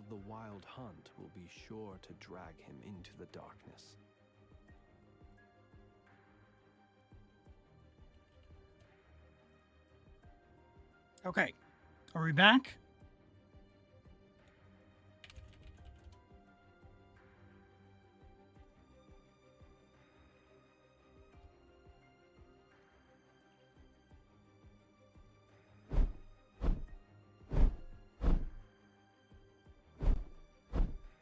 of the wild hunt will be sure to drag him into the darkness. Okay, are we back?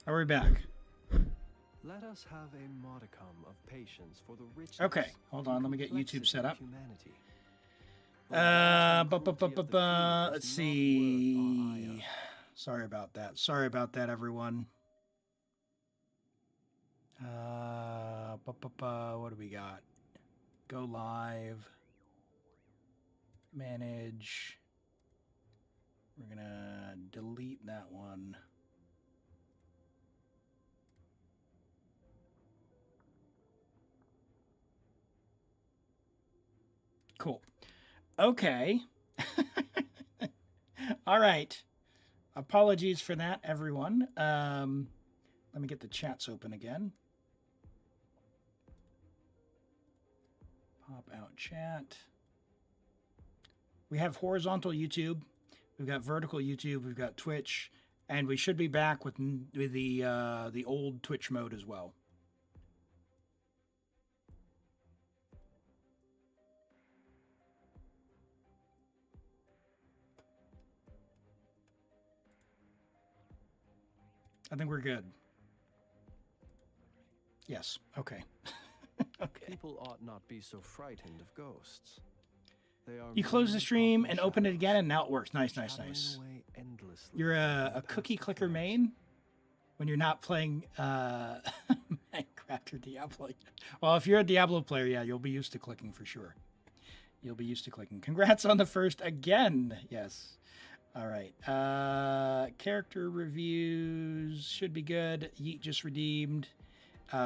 Are we back? Let us have a modicum of patience for the richness. Okay, hold on. Let me get YouTube set up. Humanity. Let's see. Sorry about that. Sorry about that, everyone. What do we got? Go live. Manage. We're gonna delete that one. Cool. Okay. All right. Apologies for that, everyone. Let me get the chats open again. Pop out chat. We have horizontal YouTube. We've got vertical YouTube. We've got Twitch, and we should be back with the old Twitch mode as well. I think we're good. Yes. Okay. Okay. People ought not be so frightened of ghosts. They are You close the stream and open it again, and now it works. Nice, nice, shadowing nice. away endlessly You're in a the cookie past clicker forest. main when you're not playing Minecraft or Diablo. Well, if you're a Diablo player, yeah, you'll be used to clicking for sure. You'll be used to clicking. Congrats on the first again. Yes. All right. Character reviews should be good. Yeet just redeemed.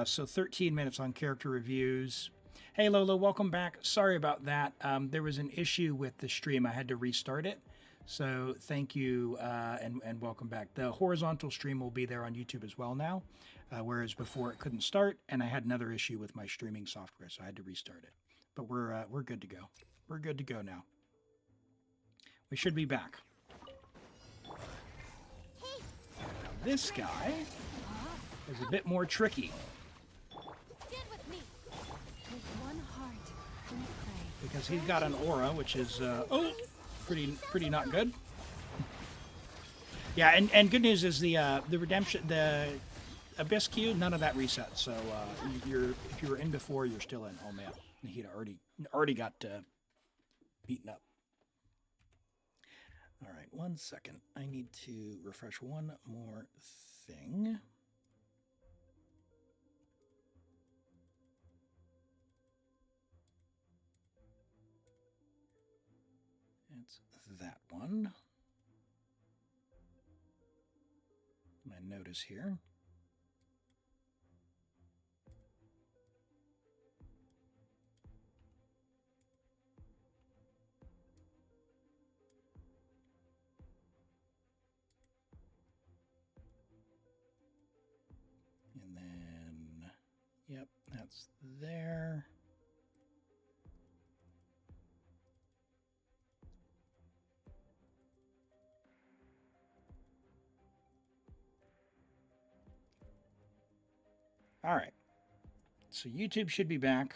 So 13 minutes on character reviews. Hey, Lola, welcome back. Sorry about that. There was an issue with the stream. I had to restart it. So thank you and welcome back. The horizontal stream will be there on YouTube as well now, whereas before it couldn't start, and I had another issue with my streaming software, so I had to restart it. But we're good to go. We're good to go now. We should be back. Now this guy is a bit more tricky. Because he's got an aura, which is pretty not good. Yeah, and good news is the redemption, the Abyss Q, none of that resets. So if you were in before, you're still in. Oh man, he'd already got beaten up. All right, 1 second. I need to refresh one more thing. It's that one. My notice here. And then, yep, that's there. All right, so YouTube should be back.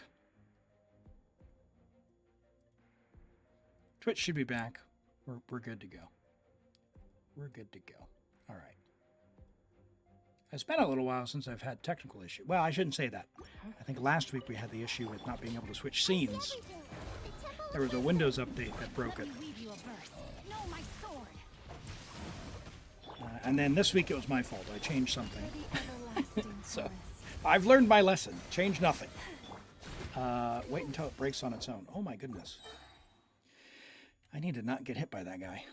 Twitch should be back. We're good to go. We're good to go. All right. It's been a little while since I've had technical issue. Well, I shouldn't say that. I think last week we had the issue with not being able to switch scenes. There was a Windows update that broke it. And then this week it was my fault. I changed something. So I've learned my lesson. Change nothing. Wait until it breaks on its own. Oh my goodness. I need to not get hit by that guy.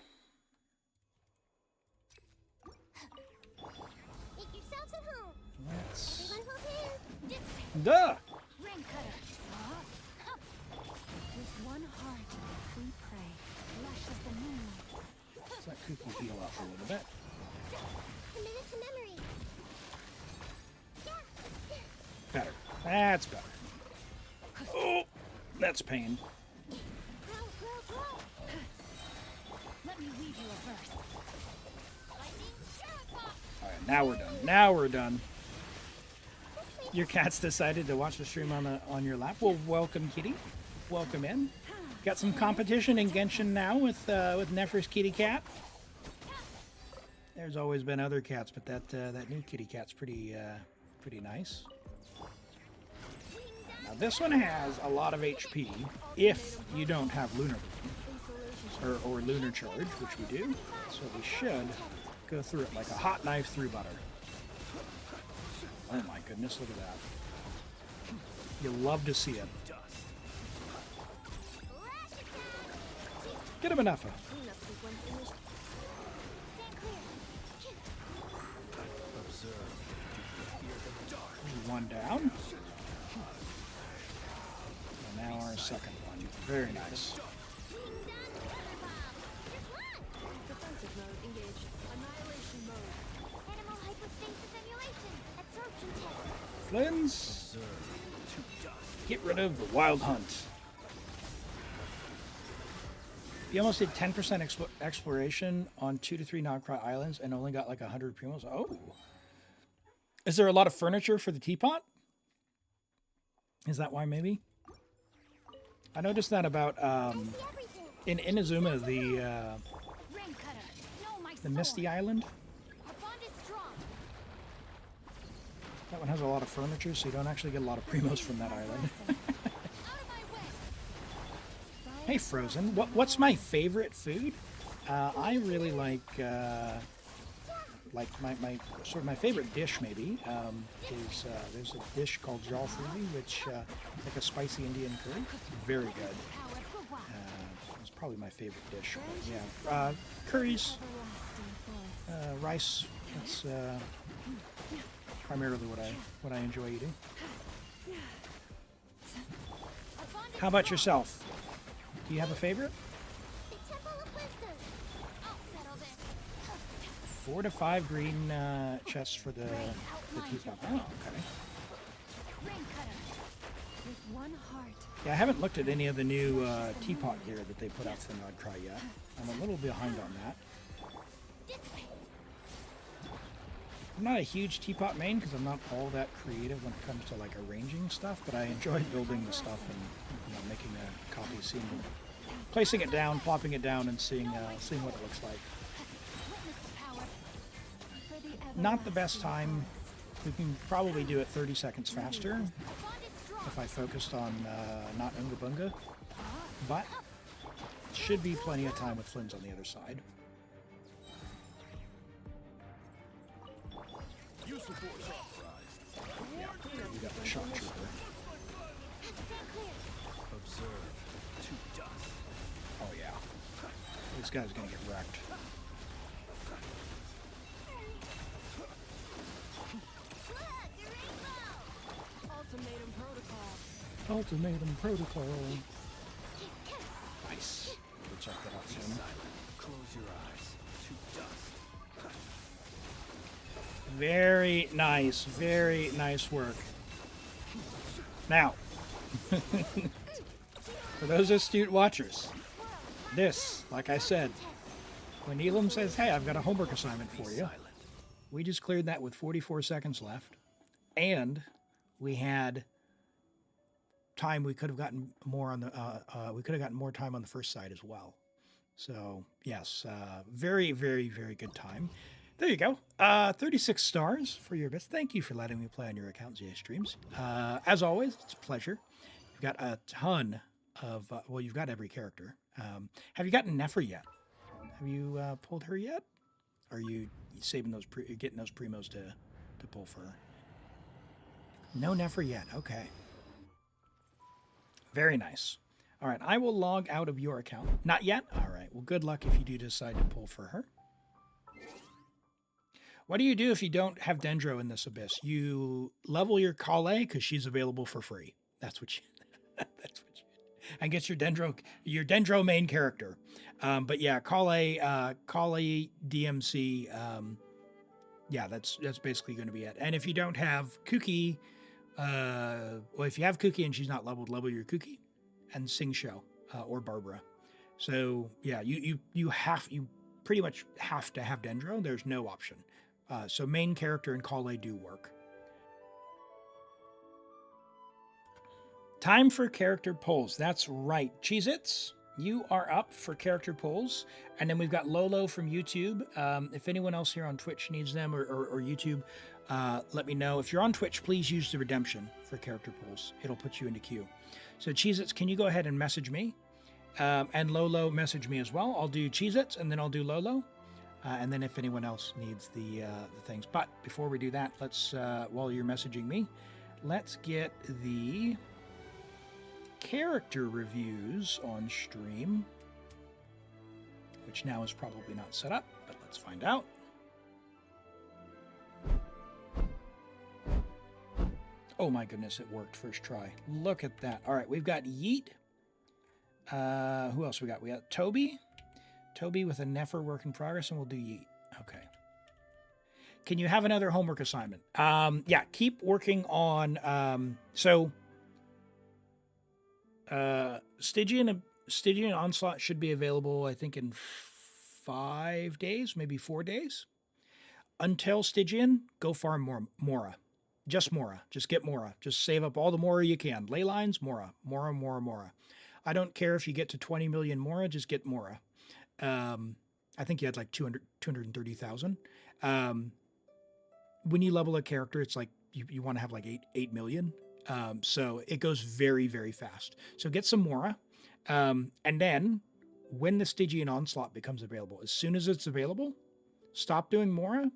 Let's... Duh! Let's let Cuckoo heal up a little bit. That's better. Oh, that's pain. Let me weave you a verse. Alright, now we're done. Now we're done. Your cat's decided to watch the stream on your lap. Well, welcome, kitty. Welcome in. Got some competition in Genshin now with Nephris kitty cat. There's always been other cats, but that new kitty cat's pretty nice. Now this one has a lot of HP if you don't have Lunar Bloom or Lunar Charge, which we do. So we should go through it like a hot knife through butter. Oh my goodness, look at that. You'll love to see it. Get him enough. One down. And now our second one. Very nice. Defensive mode engaged. Annihilation mode. Animal hypostasis emulation. Absorption test. Flins. Get rid of the wild hunt. You almost did 10% exploration on 2 to 3 Nogcry Islands and only got like 100 primos. Oh. Is there a lot of furniture for the teapot? Is that why maybe? I noticed that about in Inazuma, the Misty Island. That one has a lot of furniture, so you don't actually get a lot of primos from that island. Hey, Frozen. What's my favorite food? I really like my favorite dish maybe is there's a dish called jal furi, which like a spicy Indian curry. Very good. It's probably my favorite dish. But yeah, curries, rice. That's primarily what I enjoy eating. How about yourself? Do you have a favorite? 4 to 5 green chests for the teapot. Oh, okay. Yeah, I haven't looked at any of the new teapot gear that they put out for Nogcry yet. I'm a little behind on that. I'm not a huge teapot main because I'm not all that creative when it comes to like arranging stuff, but I enjoy building the stuff and making a copy, placing it down, plopping it down, and seeing what it looks like. Not the best time. We can probably do it 30 seconds faster if I focused on not Unga Bunga, but should be plenty of time with Flynn's on the other side. Yeah, we got the shock trooper. Oh yeah, this guy's gonna get wrecked. Ultimatum protocol. Nice. We'll check that out soon. Close your eyes to dust. Very nice. Very nice work. Now, for those astute watchers, this, like I said, when Elim says, hey, I've got a homework assignment for you, we just cleared that with 44 seconds left, and we had time. We could have gotten more on the we could have gotten more time on the first side as well. So yes, very, very, very good time. There you go. 36 stars for your best. Thank you for letting me play on your account, ZA Streams. As always, it's a pleasure. You've got a ton of well, you've got every character. Have you gotten Nefer yet? Have you pulled her yet? Are you saving those getting those primos to pull for her? No Nefer yet. Okay. Very nice. All right, I will log out of your account. Not yet? All right, well, good luck if you do decide to pull for her. What do you do if you don't have Dendro in this abyss? You level your Kale because she's available for free. That's what you... that's what you... And get your Dendro main character. But yeah, Kale DMC, yeah, that's basically going to be it. And if you don't have Kuki, Well, if you have Cookie and she's not leveled, level your Cookie and Sing Show or Barbara. So yeah, you pretty much have to have Dendro. There's no option. So main character and Kale do work. Time for character polls. That's right. Cheez-Its, you are up for character polls. And then we've got Lolo from YouTube. If anyone else here on Twitch needs them or YouTube, let me know. If you're on Twitch, please use the redemption for character polls. It'll put you into queue. So Cheez-Its, can you go ahead and message me? And Lolo, message me as well. I'll do Cheez-Its and then I'll do Lolo. And then if anyone else needs the things. But before we do that, let's, while you're messaging me, let's get the character reviews on stream, which now is probably not set up, but let's find out. Oh my goodness, it worked first try. Look at that. All right, we've got Yeet. Who else we got? We got Toby. Toby with a Nefer work in progress, and we'll do Yeet. Okay. Can you have another homework assignment? Yeah, keep working on... Stygian Onslaught should be available, I think, in 5 days, maybe 4 days. Until Stygian, go farm Mora. Just Mora. Just get Mora. Just save up all the Mora you can. Ley lines, Mora. Mora, Mora, Mora. I don't care if you get to 20 million Mora, just get Mora. I think you had like 230,000. When you level a character, it's like you want to have like 8 million. So it goes very, very fast. So get some Mora. And then when the Stygian Onslaught becomes available, as soon as it's available, stop doing Mora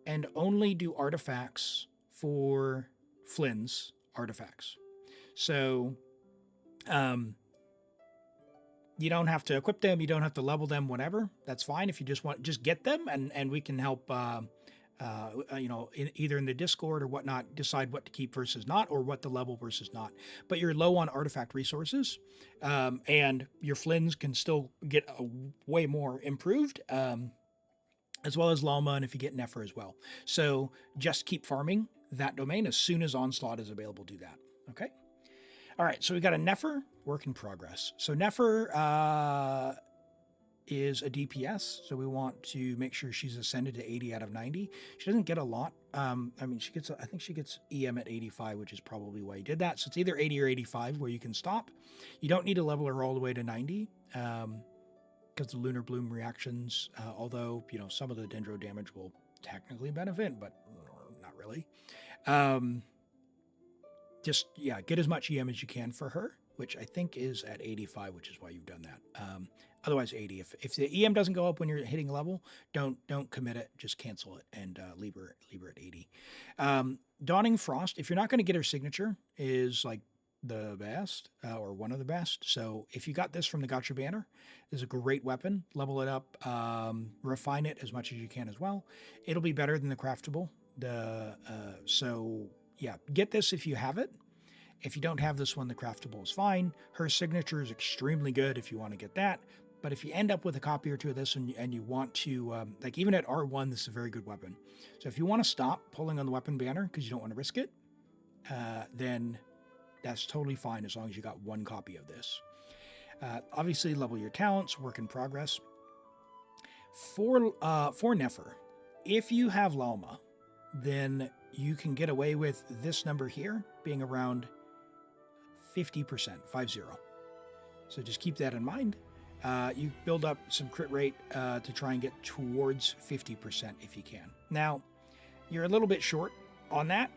and only do artifacts for Flynn's artifacts. So you don't have to equip them. You don't have to level them, whatever. That's fine. If you just get them and we can help, either in the Discord or whatnot, decide what to keep versus not, or what to level versus not. But you're low on artifact resources, and your Flynn's can still get way more improved, as well as Llama, and if you get Nefer as well. So just keep farming that domain. As soon as Onslaught is available, do that. Okay? All right, so we got a Nefer, work in progress. So Nefer is a DPS, so we want to make sure she's ascended to 80 out of 90. She doesn't get a lot. I think she gets EM at 85, which is probably why you did that. So it's either 80 or 85 where you can stop. You don't need to level her all the way to 90 because the Lunar Bloom reactions, although, some of the Dendro damage will technically benefit, but not really. Get as much EM as you can for her, which I think is at 85, which is why you've done that. Otherwise 80. If the EM doesn't go up when you're hitting level, don't commit it. Just cancel it and leave her at 80. Dawning Frost, if you're not going to get her signature, is like the best or one of the best. So if you got this from the Gotcha banner, this is a great weapon. Level it up, refine it as much as you can as well. It'll be better than the craftable. So yeah, get this if you have it. If you don't have this one, the craftable is fine. Her signature is extremely good if you want to get that. But if you end up with a copy or two of this and you want to, even at R1, this is a very good weapon. So if you want to stop pulling on the weapon banner because you don't want to risk it, then that's totally fine as long as you got one copy of this. Obviously, level your talents, work in progress. For Nefer, if you have Lalma, then you can get away with this number here being around 50%, 50. So just keep that in mind. You build up some crit rate to try and get towards 50% if you can. Now, you're a little bit short on that,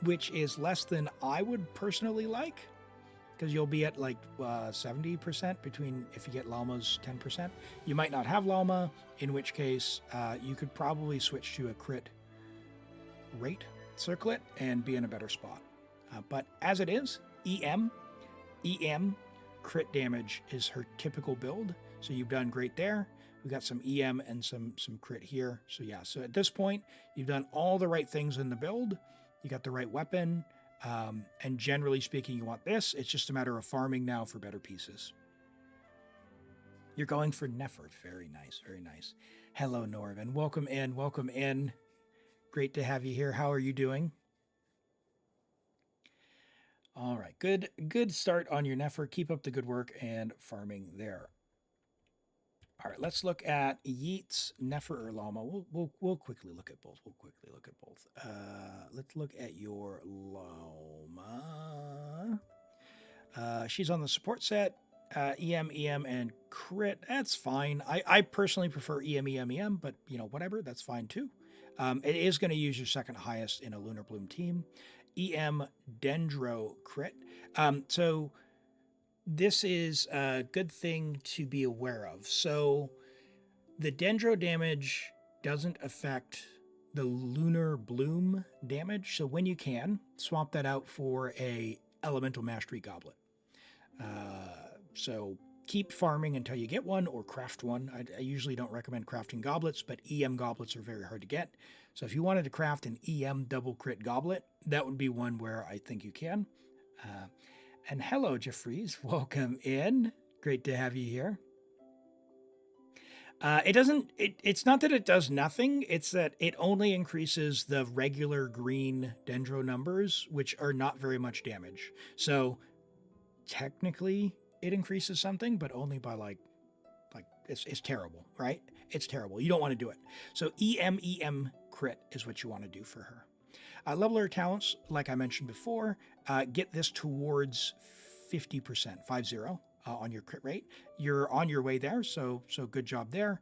which is less than I would personally like, because you'll be at like 70% between if you get Lalma's 10%. You might not have Lalma, in which case you could probably switch to a crit rate circlet and be in a better spot. But as it is, EM crit damage is her typical build. So you've done great there. We've got some EM and some crit here. So yeah, so at this point, you've done all the right things in the build. You got the right weapon. And generally speaking, you want this. It's just a matter of farming now for better pieces. You're going for Nefer. Very nice, very nice. Hello, Norvin. Welcome in, welcome in. Great to have you here. How are you doing? All right, good start on your Nefer. Keep up the good work and farming there. All right, let's look at Yeats, Nefer, or Llama. We'll quickly look at both. Let's look at your Llama. She's on the support set. EM, and crit. That's fine. I personally prefer EM, but whatever. That's fine too. It is going to use your second highest in a Lunar Bloom team. EM Dendro crit. So this is a good thing to be aware of. So the Dendro damage doesn't affect the Lunar Bloom damage. So when you can, swap that out for a Elemental Mastery Goblet. So keep farming until you get one or craft one. I usually don't recommend crafting goblets, but EM goblets are very hard to get. So if you wanted to craft an EM double crit goblet, that would be one where I think you can. And hello, Jeffries. Welcome in. Great to have you here. It's not that it does nothing. It's that it only increases the regular green Dendro numbers, which are not very much damage. So technically it increases something, but only by like it's terrible, right? It's terrible. You don't want to do it. So EM crit is what you want to do for her. Level her talents, like I mentioned before, get this towards 50%, 50, on your crit rate. You're on your way there, so good job there.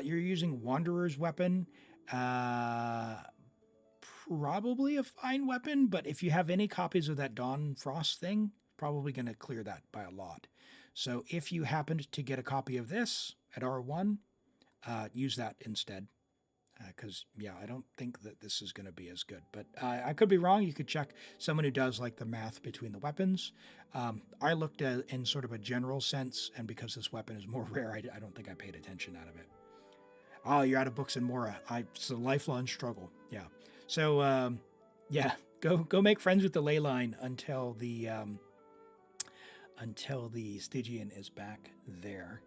You're using Wanderer's Weapon, probably a fine weapon, but if you have any copies of that Dawn Frost thing, probably going to clear that by a lot. So if you happened to get a copy of this at R1, use that instead. Because, I don't think that this is going to be as good. But I could be wrong. You could check someone who does like the math between the weapons. I looked at in sort of a general sense, and because this weapon is more rare, I don't think I paid attention out of it. Oh, you're out of books in Mora. It's a lifelong struggle. Yeah. So, go make friends with the ley line until the Stygian is back there.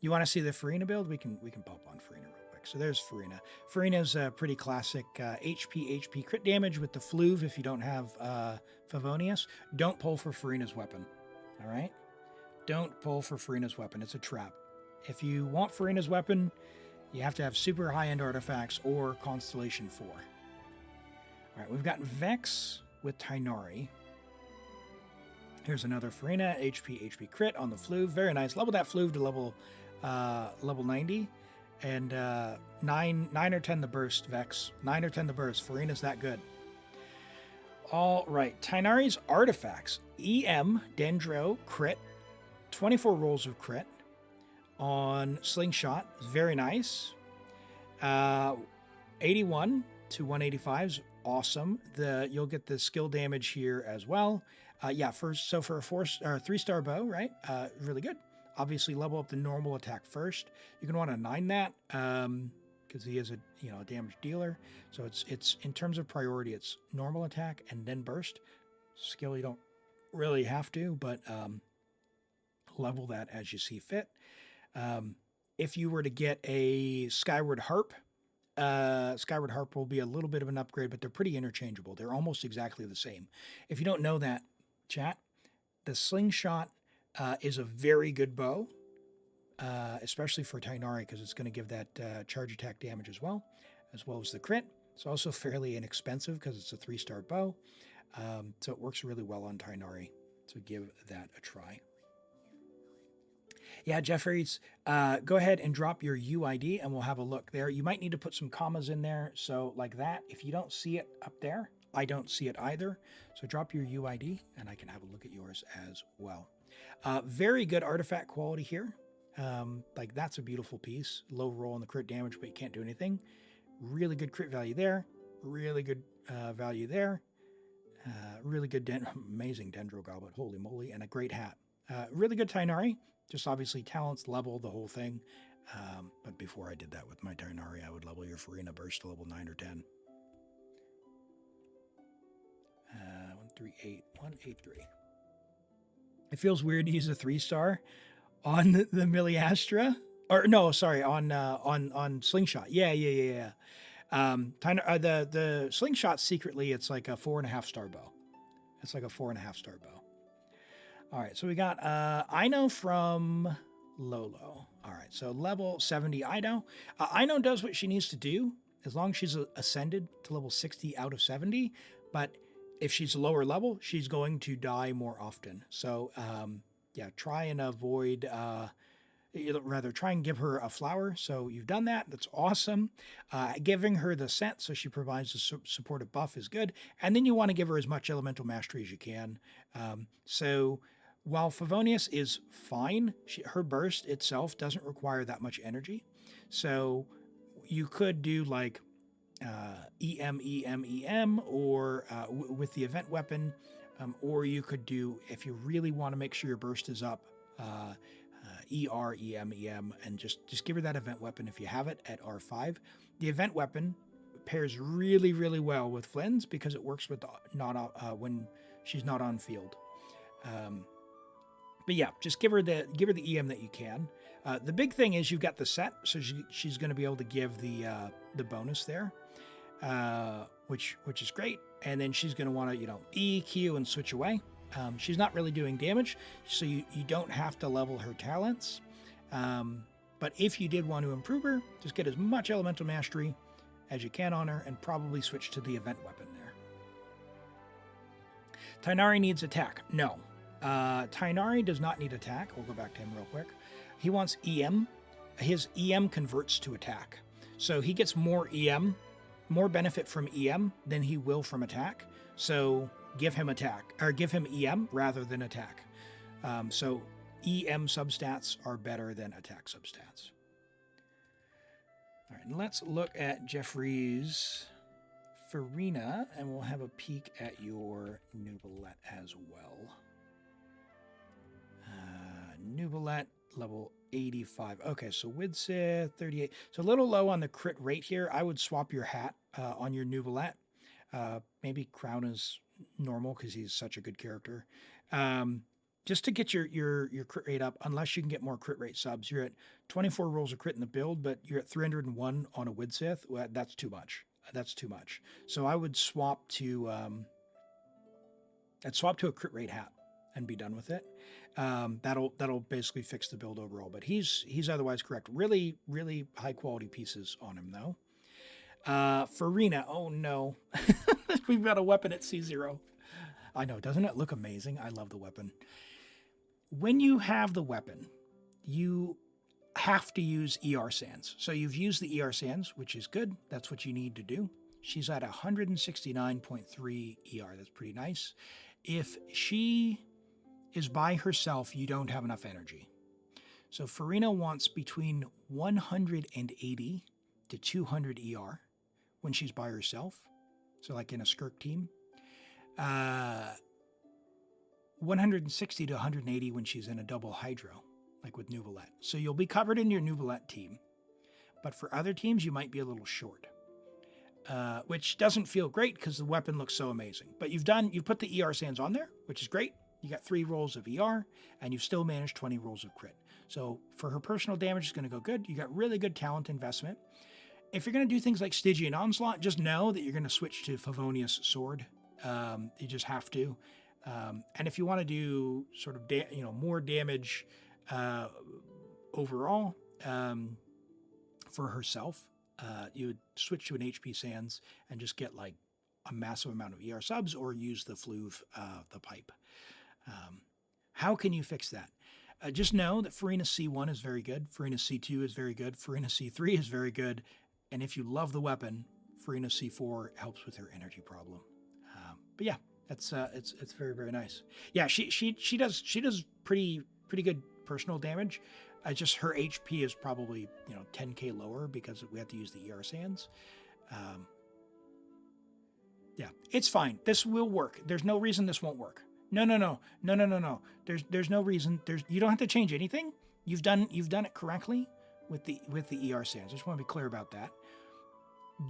You want to see the Farina build? We can pop on Farina real quick. So there's Farina. Farina's a pretty classic HP crit damage with the Fluve if you don't have Favonius. Don't pull for Farina's weapon. All right? Don't pull for Farina's weapon. It's a trap. If you want Farina's weapon, you have to have super high-end artifacts or Constellation 4. All right, we've got Vex with Tighnari. Here's another Farina, HP crit on the Fluve. Very nice. Level that Fluve to level 90. And 9 or 10 the burst, Vex. 9 or 10 the burst. Farina's that good. All right. Tighnari's artifacts. EM, Dendro, crit. 24 rolls of crit on Slingshot. Very nice. 81 to 185 is awesome. You'll get the skill damage here as well. For a 3-star bow, right? Really good. Obviously, level up the normal attack first. You're gonna want to 9 that because he is a damage dealer. So it's in terms of priority, it's normal attack and then burst. Skill you don't really have to, but level that as you see fit. If you were to get a Skyward Harp will be a little bit of an upgrade, but they're pretty interchangeable. They're almost exactly the same. If you don't know that, chat, the Slingshot is a very good bow, especially for Tighnari, because it's going to give that charge attack damage as well as the crit. It's also fairly inexpensive because it's a 3-star bow, so it works really well on Tighnari. So give that a try. Yeah, Jeffries, go ahead and drop your UID and we'll have a look there. You might need to put some commas in there. So like that, if you don't see it up there, I don't see it either. So drop your UID and I can have a look at yours as well. Very good artifact quality here. Like that's a beautiful piece. Low roll on the crit damage, but you can't do anything. Really good crit value there. Really good value there. Really good, amazing Dendro Goblet. Holy moly. And a great hat. Really good Tighnari. Just obviously talents, level, the whole thing. But before I did that with my Tighnari, I would level your Farina Burst to level 9 or 10. 138, 183. It feels weird to use a 3-star on the Miliastra. Or no, sorry, on Slingshot. Yeah. The slingshot secretly, it's like a 4.5-star bow. It's like a 4.5-star bow. All right, so we got Ino from Lolo. All right, so level 70 Ino. Ino does what she needs to do as long as she's ascended to level 60 out of 70. But if she's lower level, she's going to die more often. So yeah, try and avoid. Rather, try and give her a flower. So you've done that. That's awesome. Giving her the scent so she provides a supportive buff is good. And then you want to give her as much elemental mastery as you can. So while Favonius is fine, her burst itself doesn't require that much energy. So you could do like EM, or with the event weapon, or you could do, if you really want to make sure your burst is up, EM, and just give her that event weapon if you have it at R5. The event weapon pairs really, really well with Flynn's because it works with when she's not on field. But yeah, just give her the EM that you can. The big thing is you've got the set, so she's going to be able to give the bonus there, which is great. And then she's going to want to EQ and switch away. She's not really doing damage, so you don't have to level her talents. But if you did want to improve her, just get as much elemental mastery as you can on her and probably switch to the event weapon there. Tighnari needs attack. No. Tighnari does not need attack. We'll go back to him real quick. He wants EM. His EM converts to attack. So he gets more EM, more benefit from EM than he will from attack. So give him attack, or give him EM rather than attack. So EM substats are better than attack substats. All right, let's look at Jeffrey's Farina, and we'll have a peek at your Nubilette as well. Nubilette, level 85. Okay, so Widsith, 38. So a little low on the crit rate here. I would swap your hat on your Nubilette. Maybe Crown is normal because he's such a good character. Just to get your crit rate up, unless you can get more crit rate subs. You're at 24 rolls of crit in the build, but you're at 301 on a Widsith. Well, that's too much. That's too much. So I would swap to a crit rate hat and be done with it. That'll basically fix the build overall. But he's otherwise correct. Really, really high quality pieces on him though. Farina, oh no. We've got a weapon at C0. I know, doesn't it look amazing? I love the weapon. When you have the weapon, you have to use ER Sands. So you've used the ER Sands, which is good. That's what you need to do. She's at 169.3 ER. That's pretty nice. If she is by herself, you don't have enough energy. So Farina wants between 180 to 200 ER when she's by herself. So like in a Skirk team. 160 to 180 when she's in a double Hydro, like with Nubilette. So you'll be covered in your Nubilette team. But for other teams, you might be a little short. Which doesn't feel great because the weapon looks so amazing. But you've put the ER Sands on there, which is great. You got 3 rolls of ER, and you've still managed 20 rolls of crit. So for her personal damage, it's going to go good. You got really good talent investment. If you're going to do things like Stygian Onslaught, just know that you're going to switch to Favonius Sword. You just have to. And if you want to do sort of more damage overall for herself, you would switch to an HP Sands and just get like a massive amount of ER subs, or use the Fluve, the pipe. How can you fix that? Just know that Farina C1 is very good. Farina C2 is very good. Farina C3 is very good. And if you love the weapon, Farina C4 helps with her energy problem. But yeah, it's very, very nice. Yeah, she does pretty good personal damage. Just her HP is probably 10k lower because we have to use the ER Sands. Yeah, it's fine. This will work. There's no reason this won't work. No. There's no reason. You don't have to change anything. You've done it correctly with the ER Sands. I just want to be clear about that.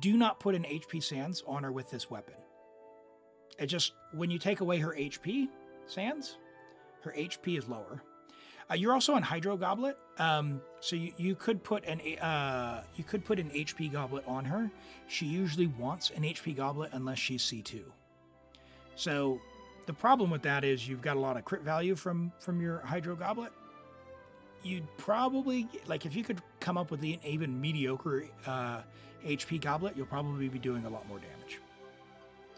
Do not put an HP Sands on her with this weapon. It just, when you take away her HP Sands, her HP is lower. You're also on Hydro Goblet, so you could put an HP Goblet on her. She usually wants an HP Goblet unless she's C2. So the problem with that is you've got a lot of crit value from your Hydro Goblet. You'd probably, like, if you could come up with an even mediocre HP Goblet, you'll probably be doing a lot more damage.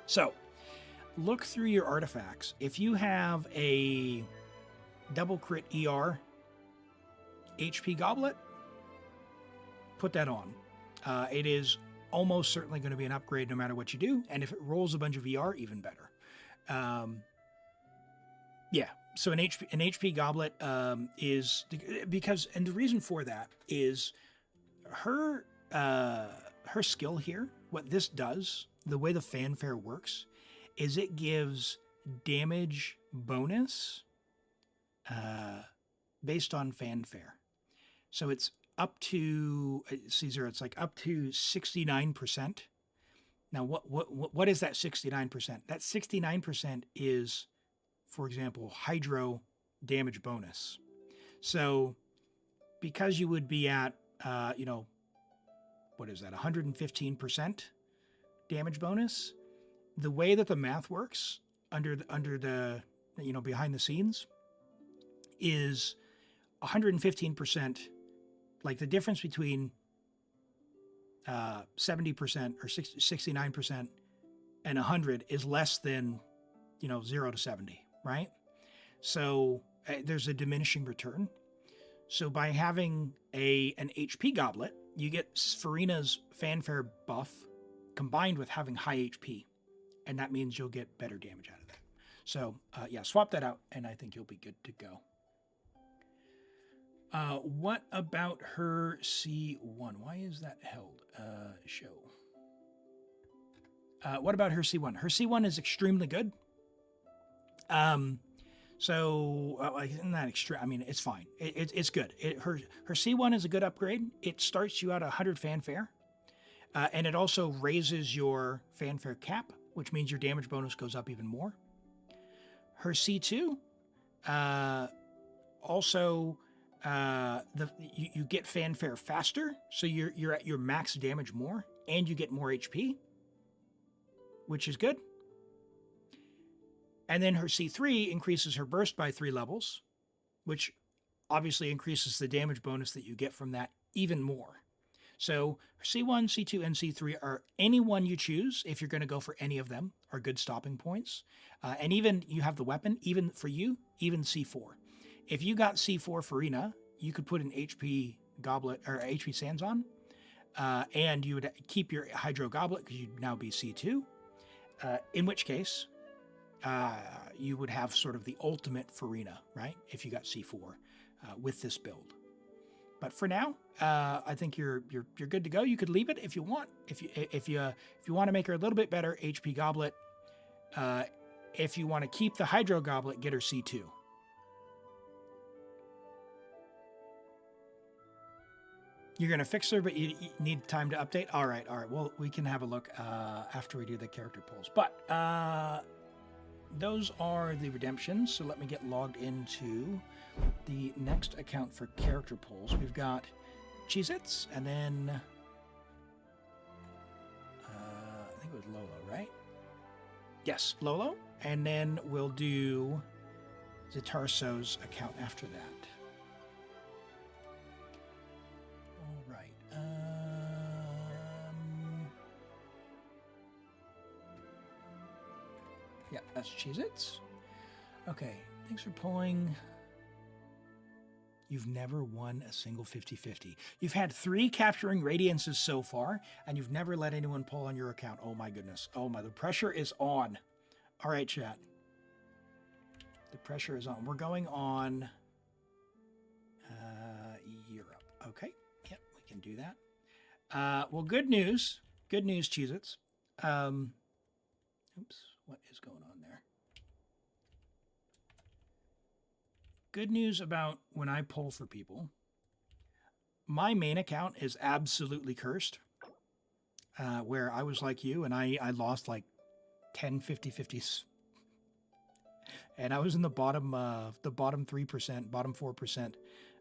So look through your artifacts. If you have a double crit ER HP Goblet, put that on. It is almost certainly going to be an upgrade no matter what you do, and if it rolls a bunch of ER, even better. Yeah, so an HP Goblet is because, and the reason for that is her skill here. What this does, the way the fanfare works, is it gives damage bonus based on fanfare. So it's up to Caesar. It's like up to 69%. Now, what is that 69%? That 69% is, for example, Hydro damage bonus. So because you would be at, what is that, 115% damage bonus, the way that the math works under the behind the scenes is 115%, like the difference between 70% or 69% and 100 is less than 0 to 70, right? So there's a diminishing return. So by having an HP Goblet, you get Farina's fanfare buff combined with having high HP, and that means you'll get better damage out of that. So yeah, swap that out, and I think you'll be good to go. What about her C1? Why is that held? Show. What about her C1? Her C1 is extremely good. So isn't that extreme? I mean, it's fine. It's good. Her C1 is a good upgrade. It starts you out 100 fanfare, and it also raises your fanfare cap, which means your damage bonus goes up even more. Her C2 also. You get fanfare faster, so you're at your max damage more, and you get more HP, which is good. And then her C3 increases her burst by 3 levels, which obviously increases the damage bonus that you get from that even more. So C1, C2, and C3 are any one you choose. If you're going to go for any of them, are good stopping points. And even you have the weapon, even for you, even C4. If you got C4 Farina, you could put an HP Goblet or HP Sands on, and you would keep your Hydro Goblet because you'd now be C2. In which case, you would have sort of the ultimate Farina, right? If you got C4 with this build. But for now, I think you're good to go. You could leave it if you want. If you want to make her a little bit better, HP Goblet. If you want to keep the Hydro Goblet, get her C2. You're going to fix her, but you need time to update? All right. Well, we can have a look after we do the character polls. But those are the redemptions. So let me get logged into the next account for character polls. We've got Cheez-Its, and then I think it was Lolo, right? Yes, Lolo. And then we'll do Zatarso's account after that. Yeah, that's Cheez-Its. Okay, thanks for pulling. You've never won a single 50-50. You've had 3 capturing radiances so far, and you've never let anyone pull on your account. Oh my goodness. Oh my, the pressure is on. All right, chat. The pressure is on. We're going on Europe. Okay, yep, we can do that. Well, good news. Good news, Cheez-Its. Oops. What is going on there? Good news about when I pull for people. My main account is absolutely cursed, where I was like you and I lost like 10 50-50s. And I was in the bottom 3%, bottom 4%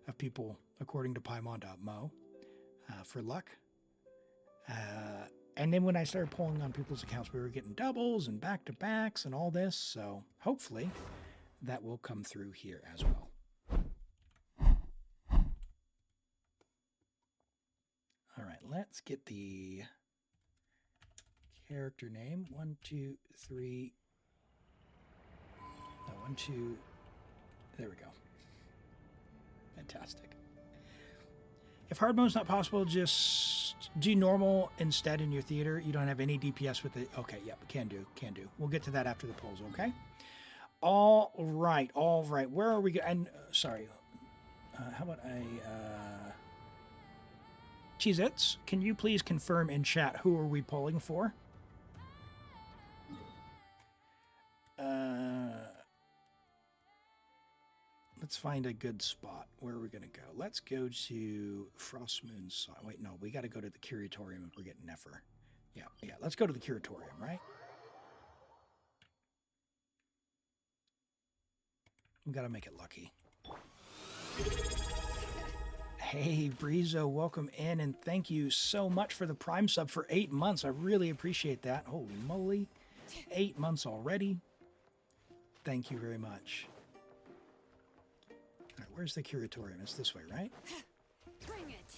of people, according to Paimon.mo, for luck. And then when I started pulling on people's accounts, we were getting doubles and back-to-backs and all this. So hopefully that will come through here as well. All right, let's get the character name. 1, 2, 3. No, 1, 2. There we go. Fantastic. If hard mode's not possible, just do normal instead in your theater. You don't have any DPS with it. Okay, yep, can do. We'll get to that after the polls, okay? All right. Where are we? And sorry. How about Cheez-Its, can you please confirm in chat who are we polling for? Let's find a good spot. Where are we going to go? Let's go to Frostmoon. Wait, no, we got to go to the Curatorium if we're getting Nefer. Yeah, let's go to the Curatorium, right? We got to make it lucky. Hey, Breezo, welcome in, and thank you so much for the Prime sub for 8 months. I really appreciate that. Holy moly. 8 months already. Thank you very much. All right, where's the Curatorium? It's this way, right? Bring it.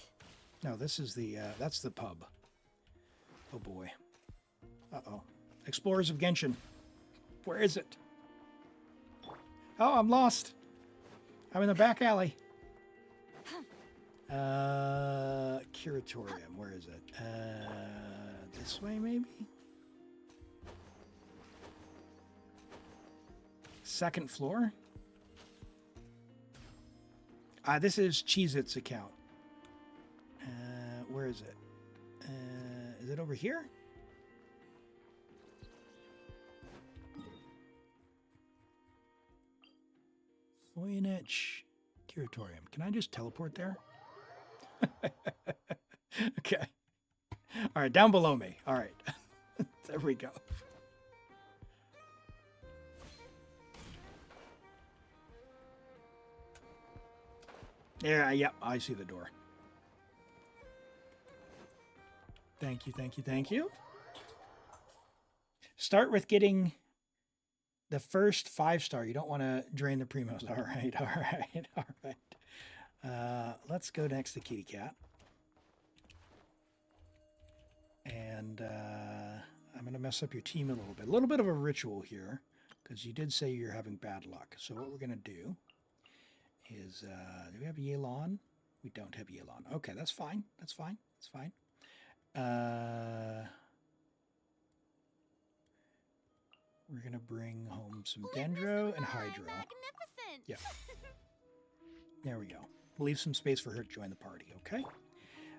No, this is the, that's the pub. Oh, boy. Uh-oh. Explorers of Genshin. Where is it? Oh, I'm lost. I'm in the back alley. Curatorium, where is it? This way, maybe? Second floor? This is Cheez-Its account. Where is it? Is it over here? Voynich Curatorium. Can I just teleport there? Okay. All right, down below me. All right. There we go. Yeah, I see the door. Thank you. Start with getting the first 5-star. You don't want to drain the primos. All right. Let's go next to Kitty Cat. And I'm going to mess up your team a little bit. A little bit of a ritual here, because you did say you're having bad luck. So what we're going to do is, do we have Yelan? We don't have Yelan. Okay, that's fine. We're going to bring home some Dendro and Hydro. Magnificent. Yeah. There we go. We'll leave some space for her to join the party, okay? All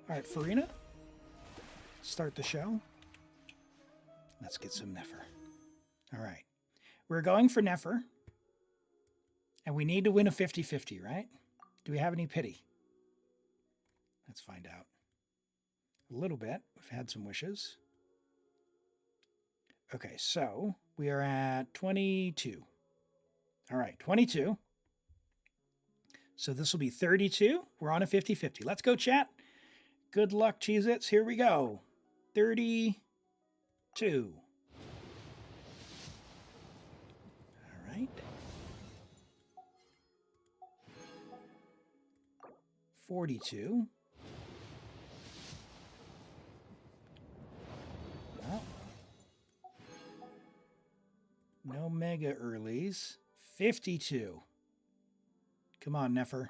right, Farina, start the show. Let's get some Nefer. All right. We're going for Nefer. And we need to win a 50-50, right? Do we have any pity? Let's find out. A little bit. We've had some wishes. Okay, so we are at 22. All right, 22. So this will be 32. We're on a 50-50. Let's go, chat. Good luck, Cheez-Its. Here we go. 32. All right. 42. Well, no mega earlies. 52. Come on, Nefer.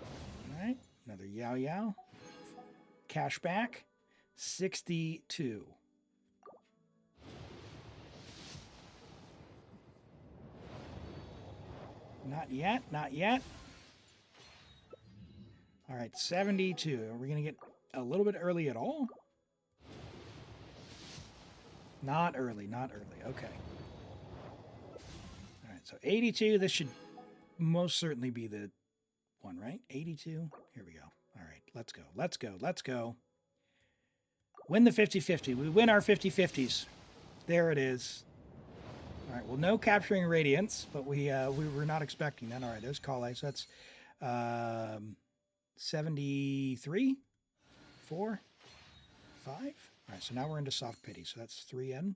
All right, another Yao Yao. Cashback. 62. Not yet, not yet. All right, 72. Are we going to get a little bit early at all? Not early, not early. Okay. All right, so 82. This should most certainly be the one, right? 82. Here we go. All right, let's go. Let's go. Let's go. Win the 50-50. We win our 50-50s. There it is. All right. Well, no capturing radiance, but we were not expecting that. All right. There's Kale. So that's 73, 4, 5. All right. So now we're into soft pity. So that's 3 in.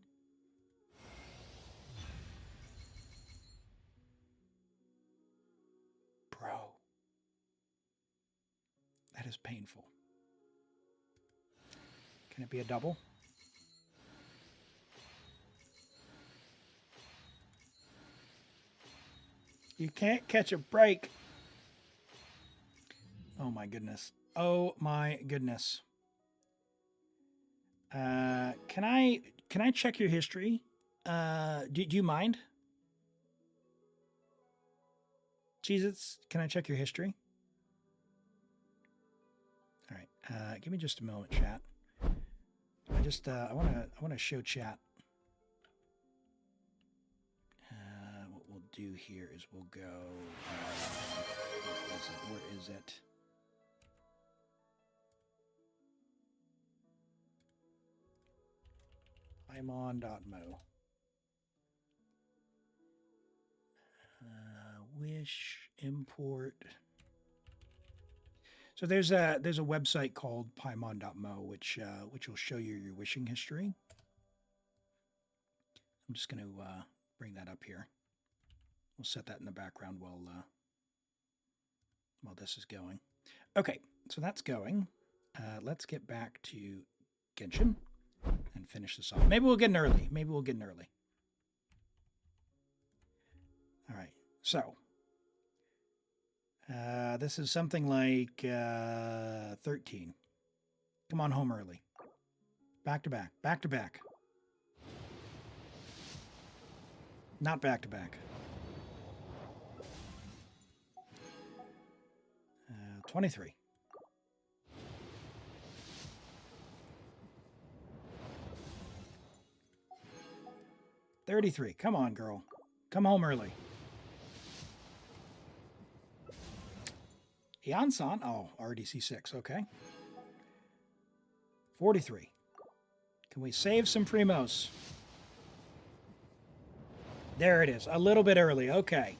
Bro, that is painful. Can it be a double? You can't catch a break. Oh my goodness. Oh my goodness. Can I check your history? Do you mind? Jesus, can I check your history? All right. Give me just a moment, chat. I want to show chat. What we'll do here is we'll go. Where is it? Paimon.mo. Wish import. So there's a website called Paimon.mo which will show you your wishing history. I'm just going to bring that up here. We'll set that in the background while this is going. Okay, so that's going. Let's get back to Genshin and finish this off. Maybe we'll get an early. All right, so this is something like 13. Come on home early. Back to back. Back to back. Not back to back. 23. $33. Come on, girl. Come home early. Ian-san. Oh, RDC 6. Okay. 43. Can we save some primos? There it is. A little bit early. Okay.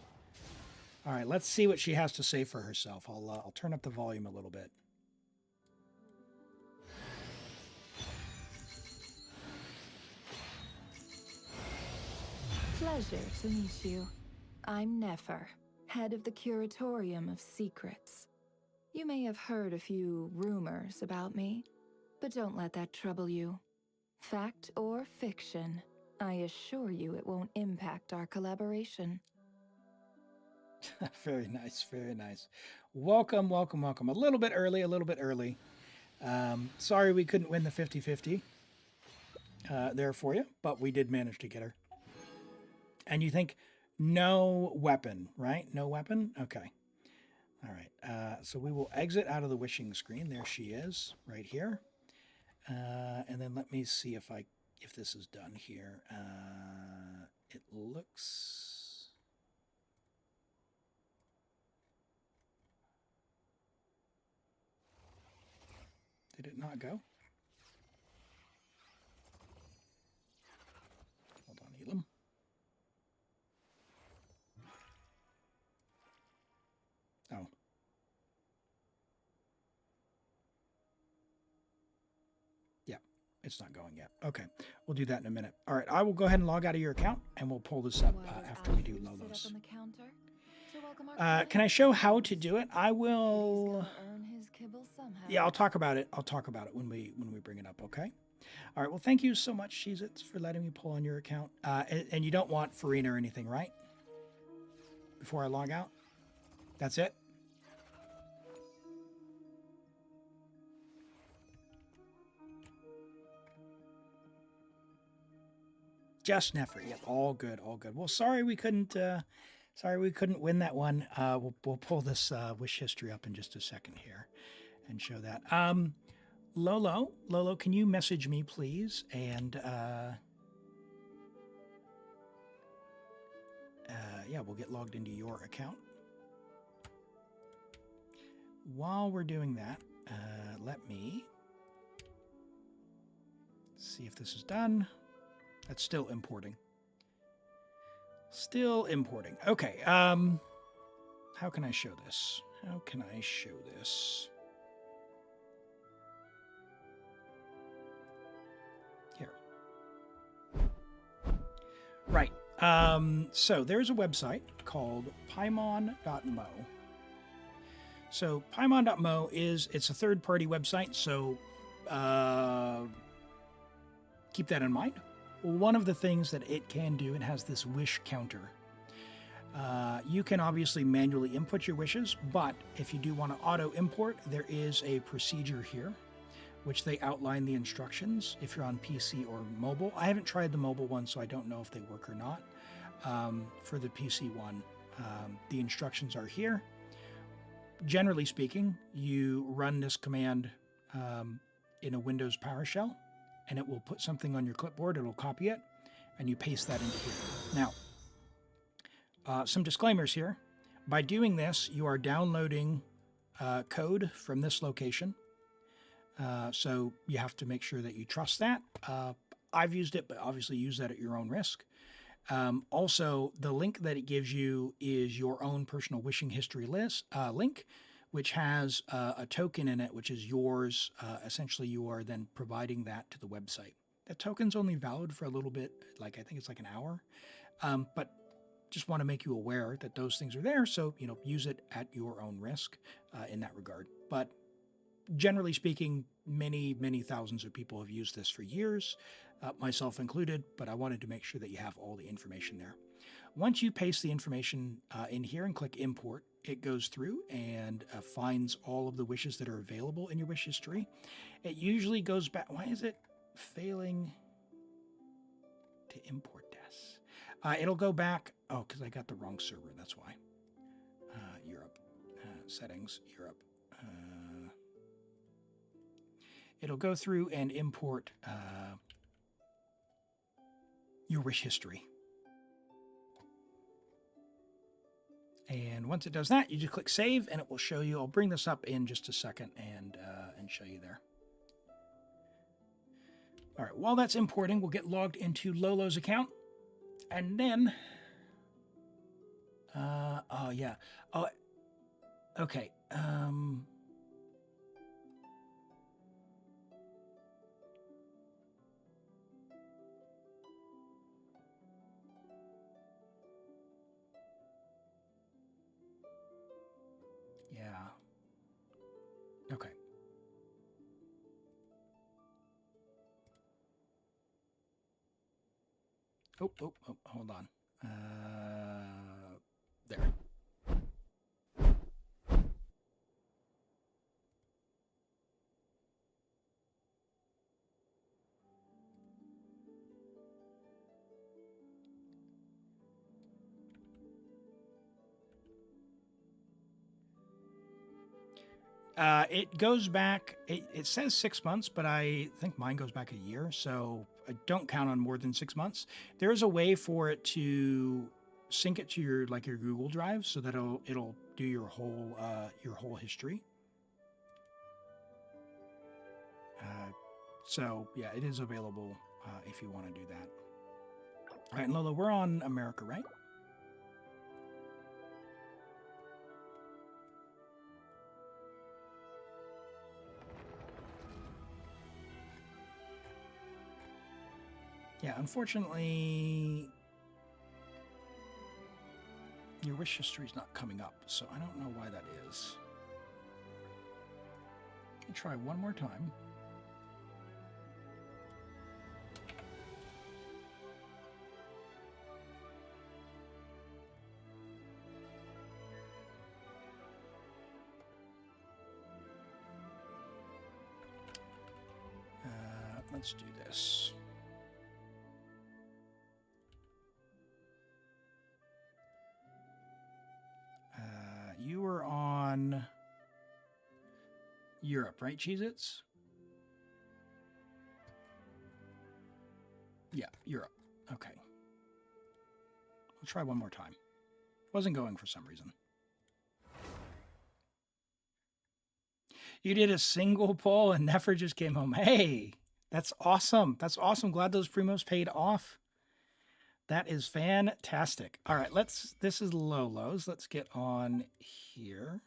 All right. Let's see what she has to say for herself. I'll turn up the volume a little bit. Pleasure to meet you. I'm Nefer, head of the Curatorium of Secrets. You may have heard a few rumors about me, but don't let that trouble you. Fact or fiction, I assure you it won't impact our collaboration. Very nice, very nice. Welcome, welcome, welcome. A little bit early. Sorry we couldn't win the 50-50 there for you, but we did manage to get her. And you think, no weapon, right? No weapon? Okay. All right. So we will exit out of the wishing screen. There she is, right here. And then let me see if this is done here. It looks... Did it not go? Hold on, Elim. Oh. Yeah, it's not going yet. Okay, we'll do that in a minute. All right, I will go ahead and log out of your account, and we'll pull this up after we do Lolo's. Can I show how to do it? I will... Yeah, I'll talk about it. When we bring it up, okay? All right, well, thank you so much, Sheezits, for letting me pull on your account. And you don't want Farina or anything, right? Before I log out? That's it? Just Nefer. Yep, all good, all good. Well, sorry we couldn't win that one. We'll pull this wish history up in just a second here and show that. Lolo, can you message me, please? And yeah, we'll get logged into your account. While we're doing that, let me see if this is done. That's still importing. Still importing. Okay. How can I show this? How can I show this? Here. Right. So there's a website called Paimon.mo. So Paimon.mo it's a third-party website, so keep that in mind. One of the things that it can do, it has this wish counter. You can obviously manually input your wishes, but if you do want to auto-import, there is a procedure here, which they outline the instructions if you're on PC or mobile. I haven't tried the mobile one, so I don't know if they work or not. For the PC one, the instructions are here. Generally speaking, you run this command in a Windows PowerShell, and it will put something on your clipboard, it'll copy it, and you paste that into here. Now, some disclaimers here. By doing this, you are downloading code from this location, so you have to make sure that you trust that. I've used it, but obviously use that at your own risk. Also, the link that it gives you is your own personal wishing history link, which has a token in it, which is yours. Essentially, you are then providing that to the website. That token's only valid for a little bit, I think it's like an hour. But just want to make you aware that those things are there, so use it at your own risk in that regard. But generally speaking, many thousands of people have used this for years, myself included, but I wanted to make sure that you have all the information there. Once you paste the information in here and click import, it goes through and finds all of the wishes that are available in your wish history. It usually goes back. Why is it failing to import this? It'll go back. Oh, because I got the wrong server. That's why. Europe. Settings. Europe. It'll go through and import your wish history. And once it does that, you just click save and it will show you. I'll bring this up in just a second and show you there. All right, while that's importing, we'll get logged into Lolo's account. And then, oh yeah. Oh, okay. Yeah. Okay. Oh, hold on. There. It goes back, it says 6 months, but I think mine goes back a year, so I don't count on more than 6 months. There is a way for it to sync it to your Google Drive so that it'll do your whole history. So yeah, it is available if you want to do that. All right, and Lola, we're on America, right? Yeah, unfortunately, your wish history is not coming up, so I don't know why that is. Let me try one more time. Let's do this. You were on Europe, right, Cheez-Its? Yeah, Europe. Okay. We'll try one more time. Wasn't going for some reason. You did a single poll and Nefer just came home. Hey, That's awesome. That's awesome. Glad those primos paid off. That is fantastic. All right, this is Lolo's. Let's get on here.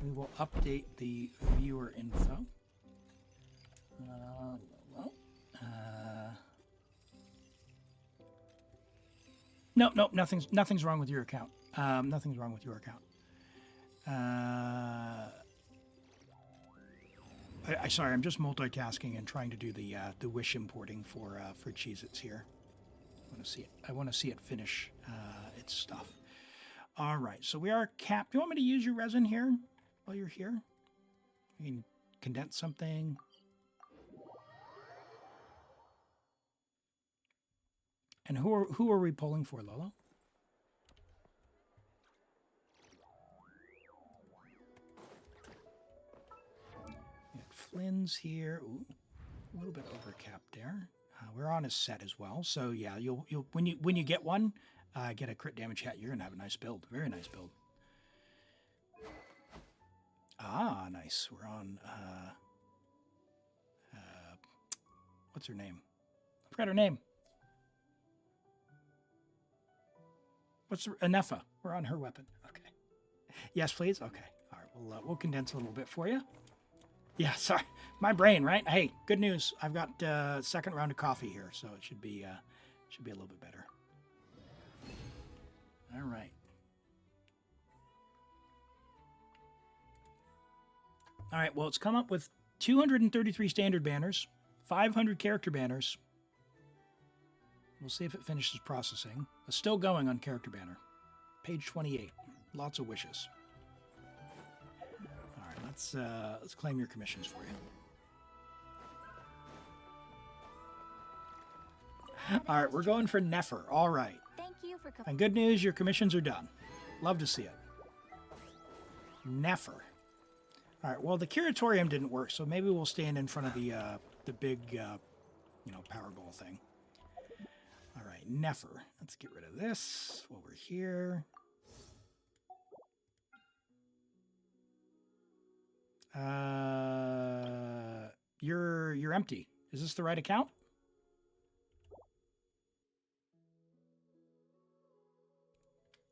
We will update the viewer info. Lolo. Nope, nothing's wrong with your account. Nothing's wrong with your account. Sorry, I'm just multitasking and trying to do the wish importing for Cheez-Its here. I want to see it finish its stuff. All right, so we are capped. Do you want me to use your resin here while you're here? You can condense something. And who are we pulling for, Lolo? We got Flynn's here. Ooh, a little bit overcapped there. We're on a set as well, so yeah, you'll when you get one, get a crit damage hat. You're gonna have a nice build, very nice build. Ah, nice. We're on. What's her name? I forgot her name. What's Anefa? We're on her weapon. Okay. Yes, please. Okay. All right. We'll condense a little bit for you. Yeah. Sorry, my brain. Right. Hey, good news. I've got second round of coffee here, so it should be a little bit better. All right. All right. Well, it's come up with 233 standard banners, 500 character banners. We'll see if it finishes processing. It's still going on character banner. Page 28. Lots of wishes. All right, let's claim your commissions for you. All right, we're going for Nefer. All right. Thank you for And good news, your commissions are done. Love to see it. Nefer. All right. Well, the curatorium didn't work, so maybe we'll stand in front of the big, Powerball thing. All right, Nefer. Let's get rid of this while we're here. You're empty. Is this the right account?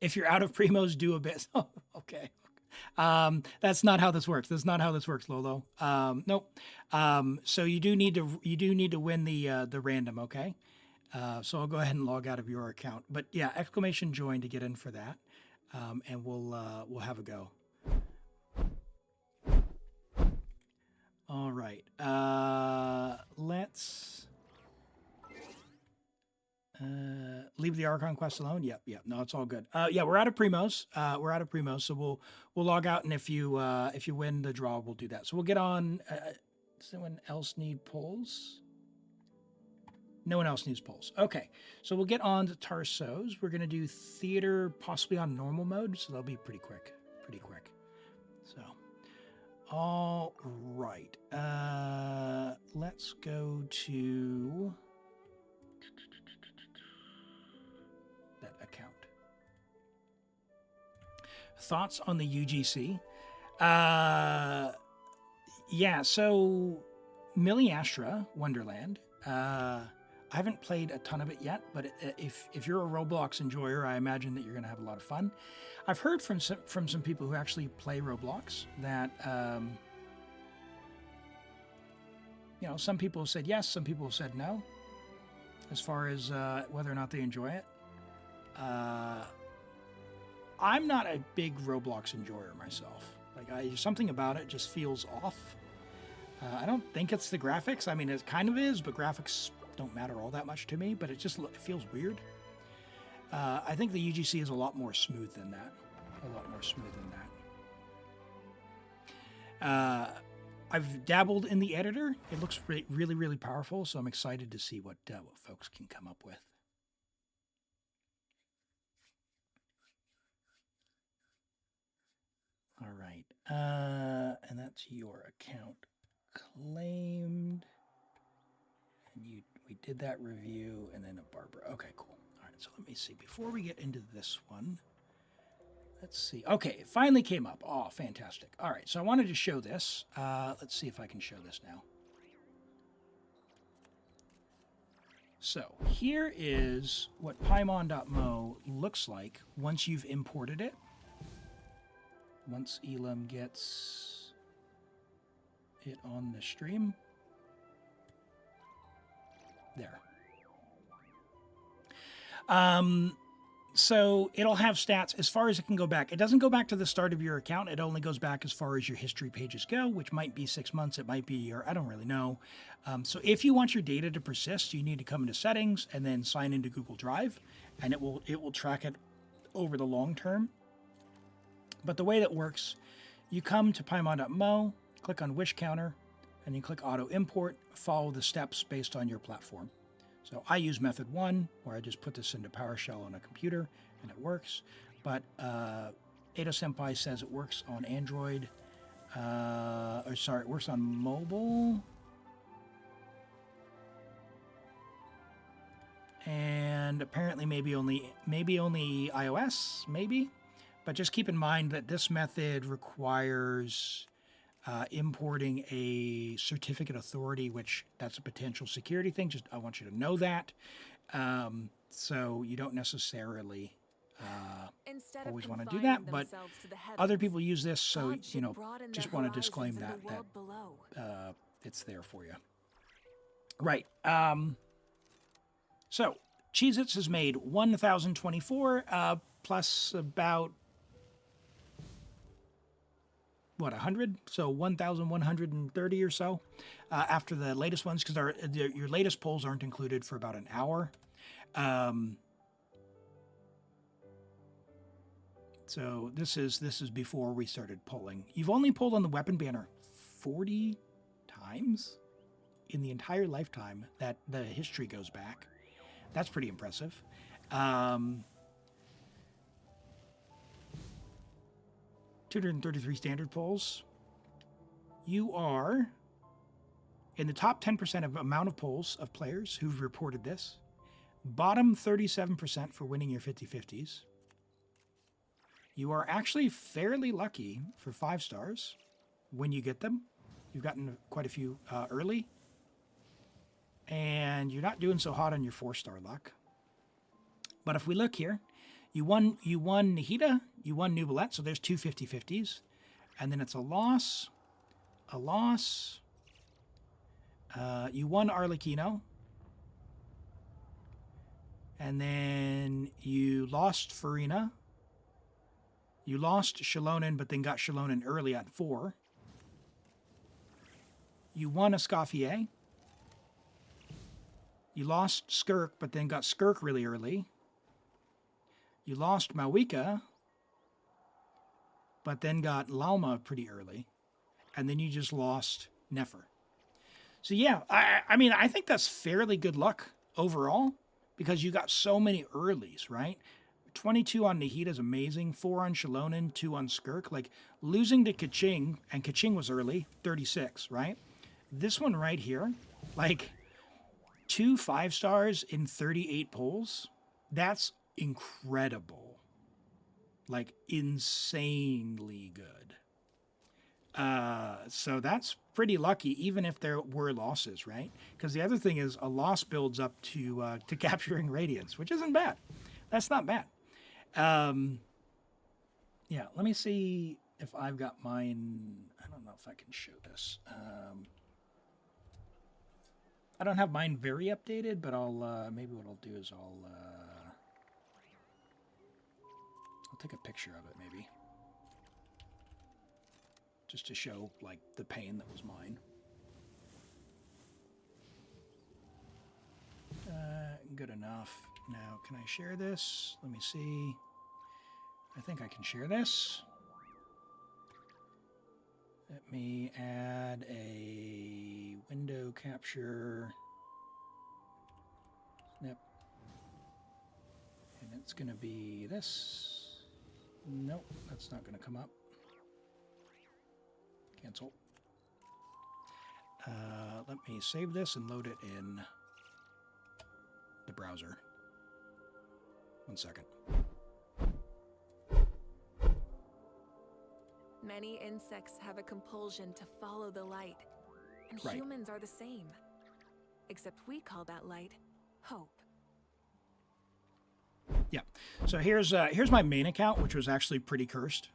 If you're out of primos, do a bit. Oh, okay. That's not how this works. That's not how this works, Lolo. Nope. So you do need to win the random. Okay. So I'll go ahead and log out of your account. But yeah, exclamation join to get in for that, and we'll have a go. All right. Let's leave the Archon quest alone. Yep. No, it's all good. Yeah, we're out of primos. So we'll log out, and if you win the draw, we'll do that. So we'll get on. Does anyone else need polls? No one else needs polls. Okay, so we'll get on to Tarsos. We're going to do theater possibly on normal mode, so that'll be pretty quick. So, all right. Let's go to that account. Thoughts on the UGC? Yeah, so Miliastra Wonderland. I haven't played a ton of it yet, but if you're a Roblox enjoyer, I imagine that you're going to have a lot of fun. I've heard from some people who actually play Roblox that, some people have said yes, some people have said no, as far as whether or not they enjoy it. I'm not a big Roblox enjoyer myself. Like, something about it just feels off. I don't think it's the graphics. I mean, it kind of is, but graphics don't matter all that much to me, but it feels weird. I think the UGC is a lot more smooth than that. I've dabbled in the editor. It looks really, really powerful, so I'm excited to see what folks can come up with. All right. And that's your account claimed. And we did that review, and then a Barbara. Okay, cool. All right, so let me see. Before we get into this one, let's see. Okay, it finally came up. Oh, fantastic. All right, so I wanted to show this. Let's see if I can show this now. So here is what Paimon.mo looks like once you've imported it. Once Elim gets it on the stream. There. So it'll have stats as far as it can go back. It doesn't go back to the start of your account. It only goes back as far as your history pages go, which might be 6 months. It might be a year. I don't really know. So if you want your data to persist, you need to come into settings and then sign into Google Drive, and it will track it over the long term. But the way that works, you come to Paimon.mo, click on Wish Counter, and you click Auto Import, follow the steps based on your platform. So I use method 1, where I just put this into PowerShell on a computer, and it works. But Ada Senpai says it works on Android, it works on mobile. And apparently maybe only iOS, maybe. But just keep in mind that this method requires importing a certificate authority, which that's a potential security thing. Just I want you to know that. So you don't necessarily always want to do that, but other people use this, so just want to disclaim that it's there for you. Right. So Cheez-Its has made 1,024 plus about 100, so 1,130 or so after the latest ones, because your latest polls aren't included for about an hour. So this is before we started polling. You've only polled on the weapon banner 40 times in the entire lifetime that the history goes back. That's pretty impressive. 233 standard polls. You are in the top 10% of amount of polls of players who've reported this. Bottom 37% for winning your 50-50s. You are actually fairly lucky for 5 stars when you get them. You've gotten quite a few early. And you're not doing so hot on your 4-star luck. But if we look here, you won Nahida, you won Nubilette, so there's 2 50-50s. And then it's a loss. You won Arlecchino. And then you lost Farina. You lost Shalonen, but then got Shalonen early at 4. You won Escoffier. You lost Skirk, but then got Skirk really early. You lost Mawika, but then got Lalma pretty early. And then you just lost Nefer. So yeah, I mean, I think that's fairly good luck overall, because you got so many earlies, right? 22 on Nahida is amazing. 4 on Shalonen, 2 on Skirk. Like, losing to Kaching, and Kaching was early, 36, right? This one right here, like, 2 5-stars in 38 polls, that's incredible. Like, insanely good. So that's pretty lucky, even if there were losses, right? Because the other thing is a loss builds up to capturing Radiance, which isn't bad. That's not bad. Yeah, let me see if I've got mine. I don't know if I can show this. I don't have mine very updated, but I'll maybe what I'll do is I'll take a picture of it, maybe, just to show like the pain that was mine. Good enough. Now, can I share this? Let me see. I think I can share this. Let me add a window capture. Snip. And it's going to be this. Nope, that's not going to come up. Cancel. Let me save this and load it in the browser. 1 second. Many insects have a compulsion to follow the light, and Right. humans are the same. Except we call that light hope. Yeah. So here's my main account, which was actually pretty cursed.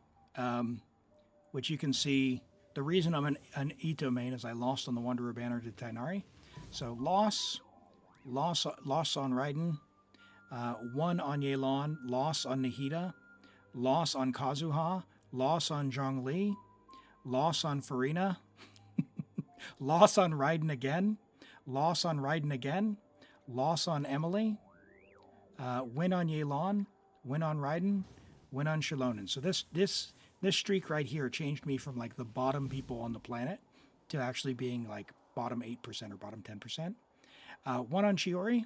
Which you can see. The reason I'm an Ito main is I lost on the Wanderer banner to Tainari. So loss on Raiden, 1 on Yelan, loss on Nahida, loss on Kazuha, loss on Zhongli, loss on Farina, loss on Raiden again, loss on Raiden again, loss on Emily, win on Yelan, win on Raiden, win on Shilonen. So this streak right here changed me from like the bottom people on the planet to actually being like bottom 8% or bottom 10%. 1 on Chiori,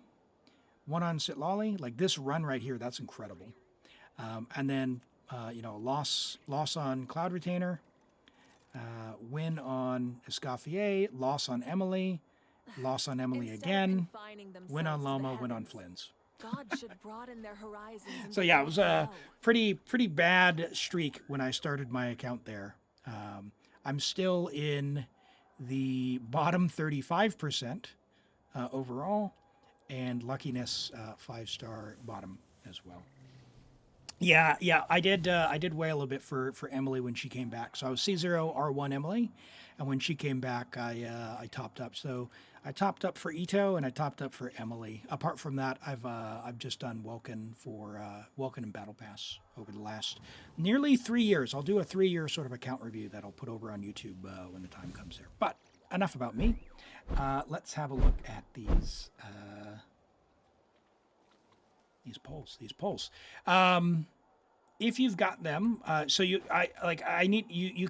1 on Sitlali. Like this run right here, that's incredible. And then, loss on Cloud Retainer, win on Escoffier, loss on Emily, loss on Emily Instead of again, confining win on themselves to the Loma, win on heavens, Flynn's. God should broaden their horizons. and So yeah, it go was a below. pretty bad streak when I started my account there. I'm still in the bottom 35% overall, and luckiness 5-star bottom as well. Yeah, I did wail a bit for Emily when she came back. So I was C0 R1 Emily, and when she came back, I topped up. So I topped up for Ito and I topped up for Emily. Apart from that, I've just done Welkin for Welkin and Battle Pass over the last nearly 3 years. I'll do a 3-year sort of account review that I'll put over on YouTube when the time comes there. But enough about me. Let's have a look at these polls. If you've got them, so you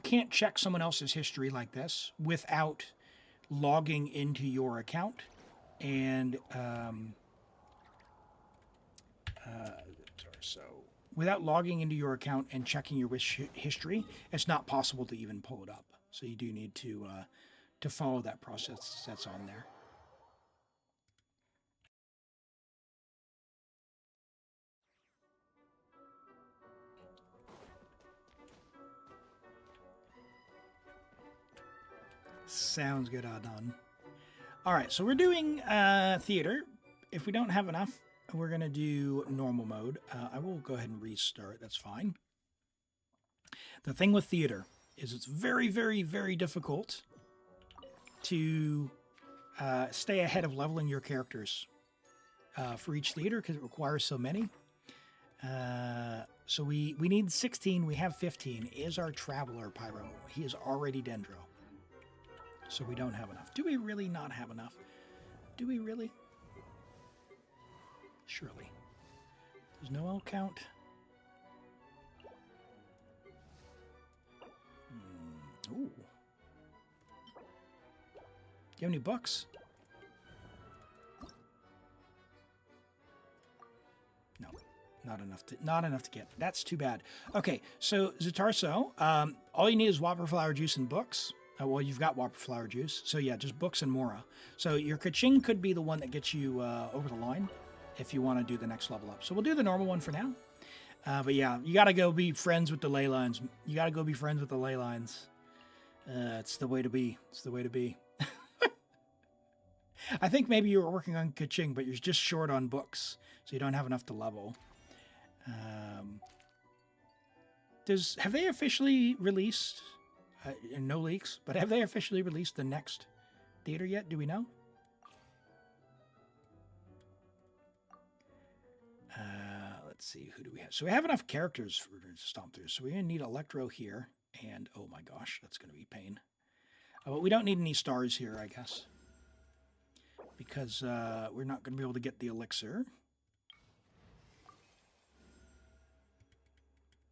can't check someone else's history like this without logging into your account and without logging into your account and checking your wish history, it's not possible to even pull it up. So you do need to follow that process that's on there. Sounds good, Adnan. All right, so we're doing theater. If we don't have enough, we're going to do normal mode. I will go ahead and restart. That's fine. The thing with theater is it's very, very, very difficult to stay ahead of leveling your characters for each theater because it requires so many. So we need 16. We have 15. Is our Traveler Pyro. He is already Dendro. So we don't have enough. Do we really not have enough? Do we really? Surely. There's no L count. Ooh. Do you have any books? No. Not enough to get. That's too bad. Okay, so Zatarso, all you need is Whopper Flower Juice and books. Well, you've got Whopper Flower Juice. So yeah, just books and Mora. So your Kaching could be the one that gets you over the line if you want to do the next level up. So we'll do the normal one for now. But yeah, you got to go be friends with the ley lines. You got to go be friends with the ley lines. It's the way to be. It's the way to be. I think maybe you were working on Kaching, but you're just short on books. So you don't have enough to level. Have they officially released... no leaks, but have they officially released the next theater yet? Do we know? Let's see, who do we have? So we have enough characters for to stomp through. So we're going to need Electro here, and oh my gosh, that's going to be pain. But we don't need any stars here, I guess, because we're not going to be able to get the elixir.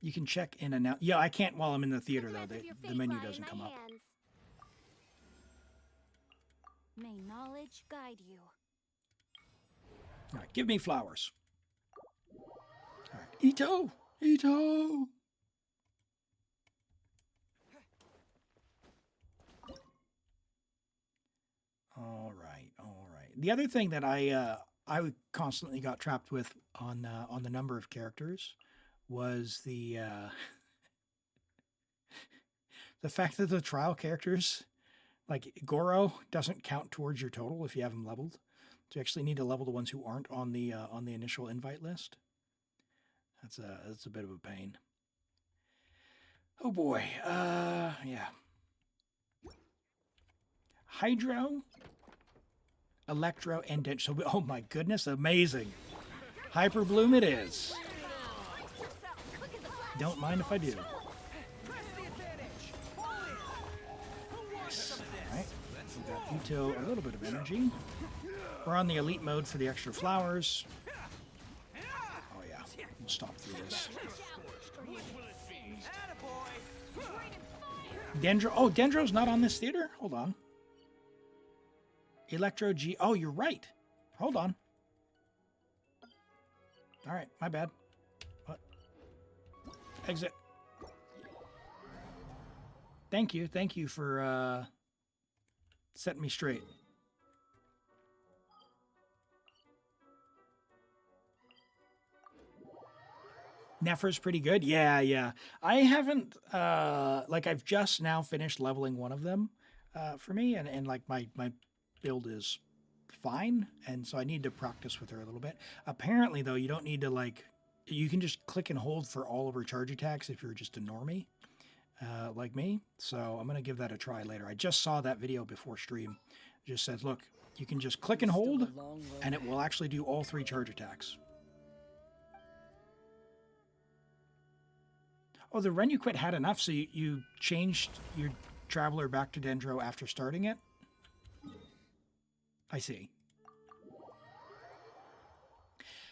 You can check in and out. Yeah, I can't while I'm in the theater, though. The menu doesn't come up. May knowledge guide you. All right, give me flowers. All right, Ito! Ito! All right. The other thing that I constantly got trapped with on the number of characters was the fact that the trial characters, like Goro, doesn't count towards your total if you have him leveled. So you actually need to level the ones who aren't on the initial invite list. That's a bit of a pain. Oh boy. Yeah. Hydro, Electro, and so oh my goodness, amazing. Hyper Bloom it is. Don't mind if I do. Nice. All right. We got Ito a little bit of energy. We're on the elite mode for the extra flowers. Oh yeah, we'll stomp through this. Dendro. Oh, Dendro's not on this theater? Hold on. Electro G. Oh, you're right. Hold on. All right, my bad. What? Exit. Thank you. Thank you for setting me straight. Nefer's pretty good. Yeah. I haven't, like, I've just now finished leveling one of them for me, and like, my build is fine, and so I need to practice with her a little bit. Apparently, though, you don't need to, like, you can just click and hold for all of her charge attacks if you're just a normie, like me, so I'm going to give that a try later. I just saw that video before stream. It just says, look, you can just click and hold, and it will actually do all 3 charge attacks. Oh, the run you quit had enough, so you changed your Traveler back to Dendro after starting it? I see.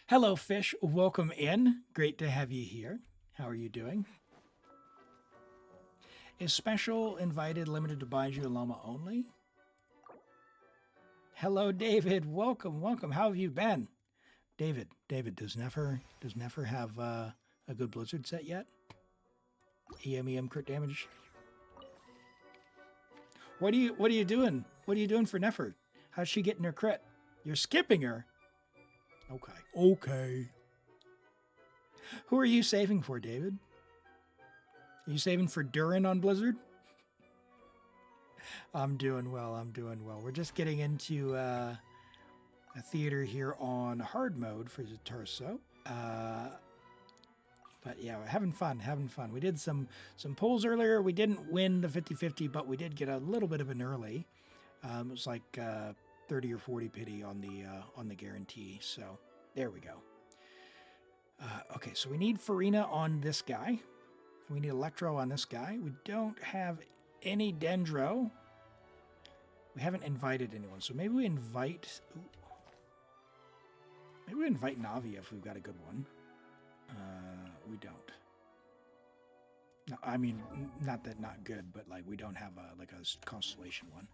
Hello, Fish. Welcome in. Great to have you here. How are you doing? Is special invited limited to Baiju and Lama only? Hello, David. Welcome. How have you been? David, does Nefer have a good Blizzard set yet? EM crit damage. What are you doing? What are you doing for Nefer? How's she getting her crit? You're skipping her. Okay. Who are you saving for, David? Are you saving for Durin on Blizzard? I'm doing well. We're just getting into a theater here on hard mode for Zatarso. But yeah, we're having fun. We did some polls earlier. We didn't win the 50-50, but we did get a little bit of an early. It was like 30 or 40 pity on the guarantee. So there we go. Okay, so we need Farina on this guy. We need Electro on this guy. We don't have any Dendro. We haven't invited anyone, so maybe we invite... Ooh. Maybe we invite Navi if we've got a good one. We don't. No, I mean, not that not good, but like we don't have a constellation one.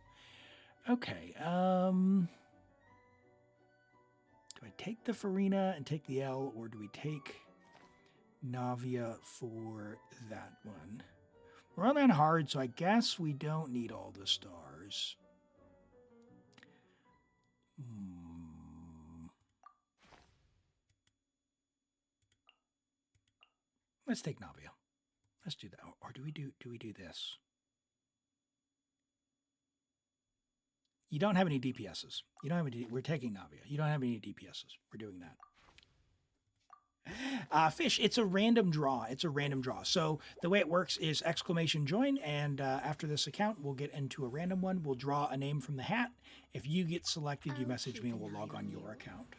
Okay. Do I take the Farina and take the L, or do we take Navia for that one? We're on that hard, so I guess we don't need all the stars. Let's take Navia. Let's do that. Or do we do this? You don't have any DPSs. You don't have any. We're taking Navia. You don't have any DPSs. We're doing that. Fish, it's a random draw. So the way it works is exclamation join, and after this account, we'll get into a random one. We'll draw a name from the hat. If you get selected, you message me and we'll log on your account.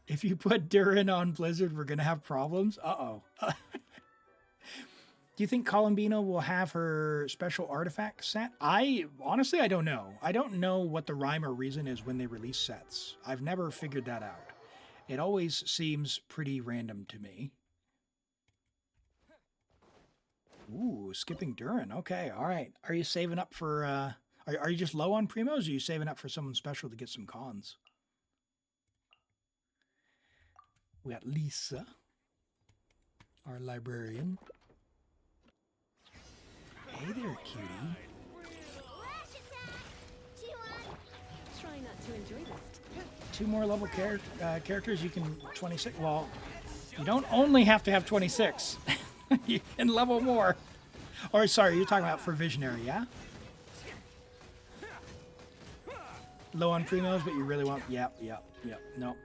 If you put Durin on Blizzard, we're going to have problems. Uh-oh. Do you think Columbina will have her special artifact set? Honestly, I don't know. I don't know what the rhyme or reason is when they release sets. I've never figured that out. It always seems pretty random to me. Ooh, skipping Durin. Okay, all right. Are you saving up for... Are you just low on primos, or are you saving up for someone special to get some cons? We got Lisa, our librarian. Hey there, cutie. Try not to enjoy this. 2 more level characters. You can 26. Well, you don't only have to have 26. You can level more. Or sorry, you're talking about for Visionary, yeah? Low on primos, but you really want... Yep. No.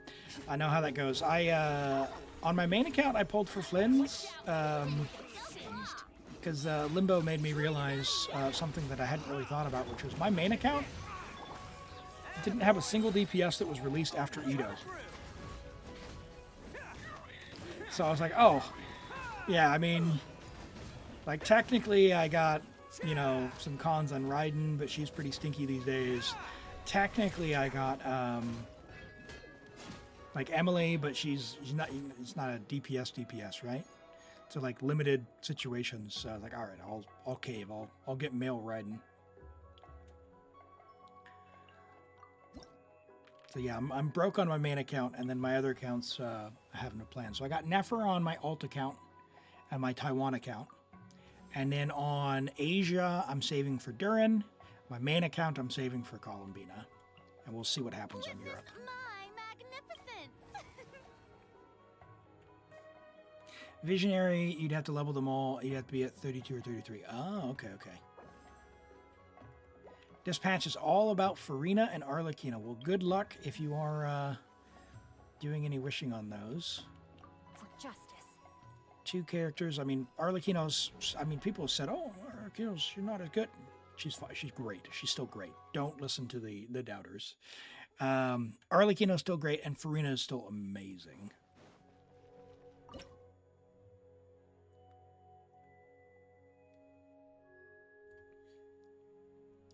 I know how that goes. On my main account, I pulled for Flynn's. Because Limbo made me realize something that I hadn't really thought about, which was my main account didn't have a single DPS that was released after Ito. So I was like, oh, yeah, I mean, like, technically I got, you know, some cons on Raiden, but she's pretty stinky these days. Technically I got, like, Emily, but she's not, it's not a DPS, right? So, like, limited situations. So I was like, all right, I'll cave. I'll get male Raiden. So yeah, I'm broke on my main account, and then my other accounts I have no plan. So I got Nefer on my alt account and my Taiwan account. And then on Asia, I'm saving for Durin. My main account, I'm saving for Columbina. And we'll see what happens on Europe. My magnificence! Visionary, you'd have to level them all. You'd have to be at 32 or 33. Oh, okay. Dispatch is all about Farina and Arlecchino. Well, good luck if you are doing any wishing on those. For justice. 2 characters. I mean, Arlecchino's... I mean, people have said, oh, Arlecchino's, you're not as good. She's fine. She's great. She's still great. Don't listen to the doubters. Arlecchino's still great, and Farina is still amazing.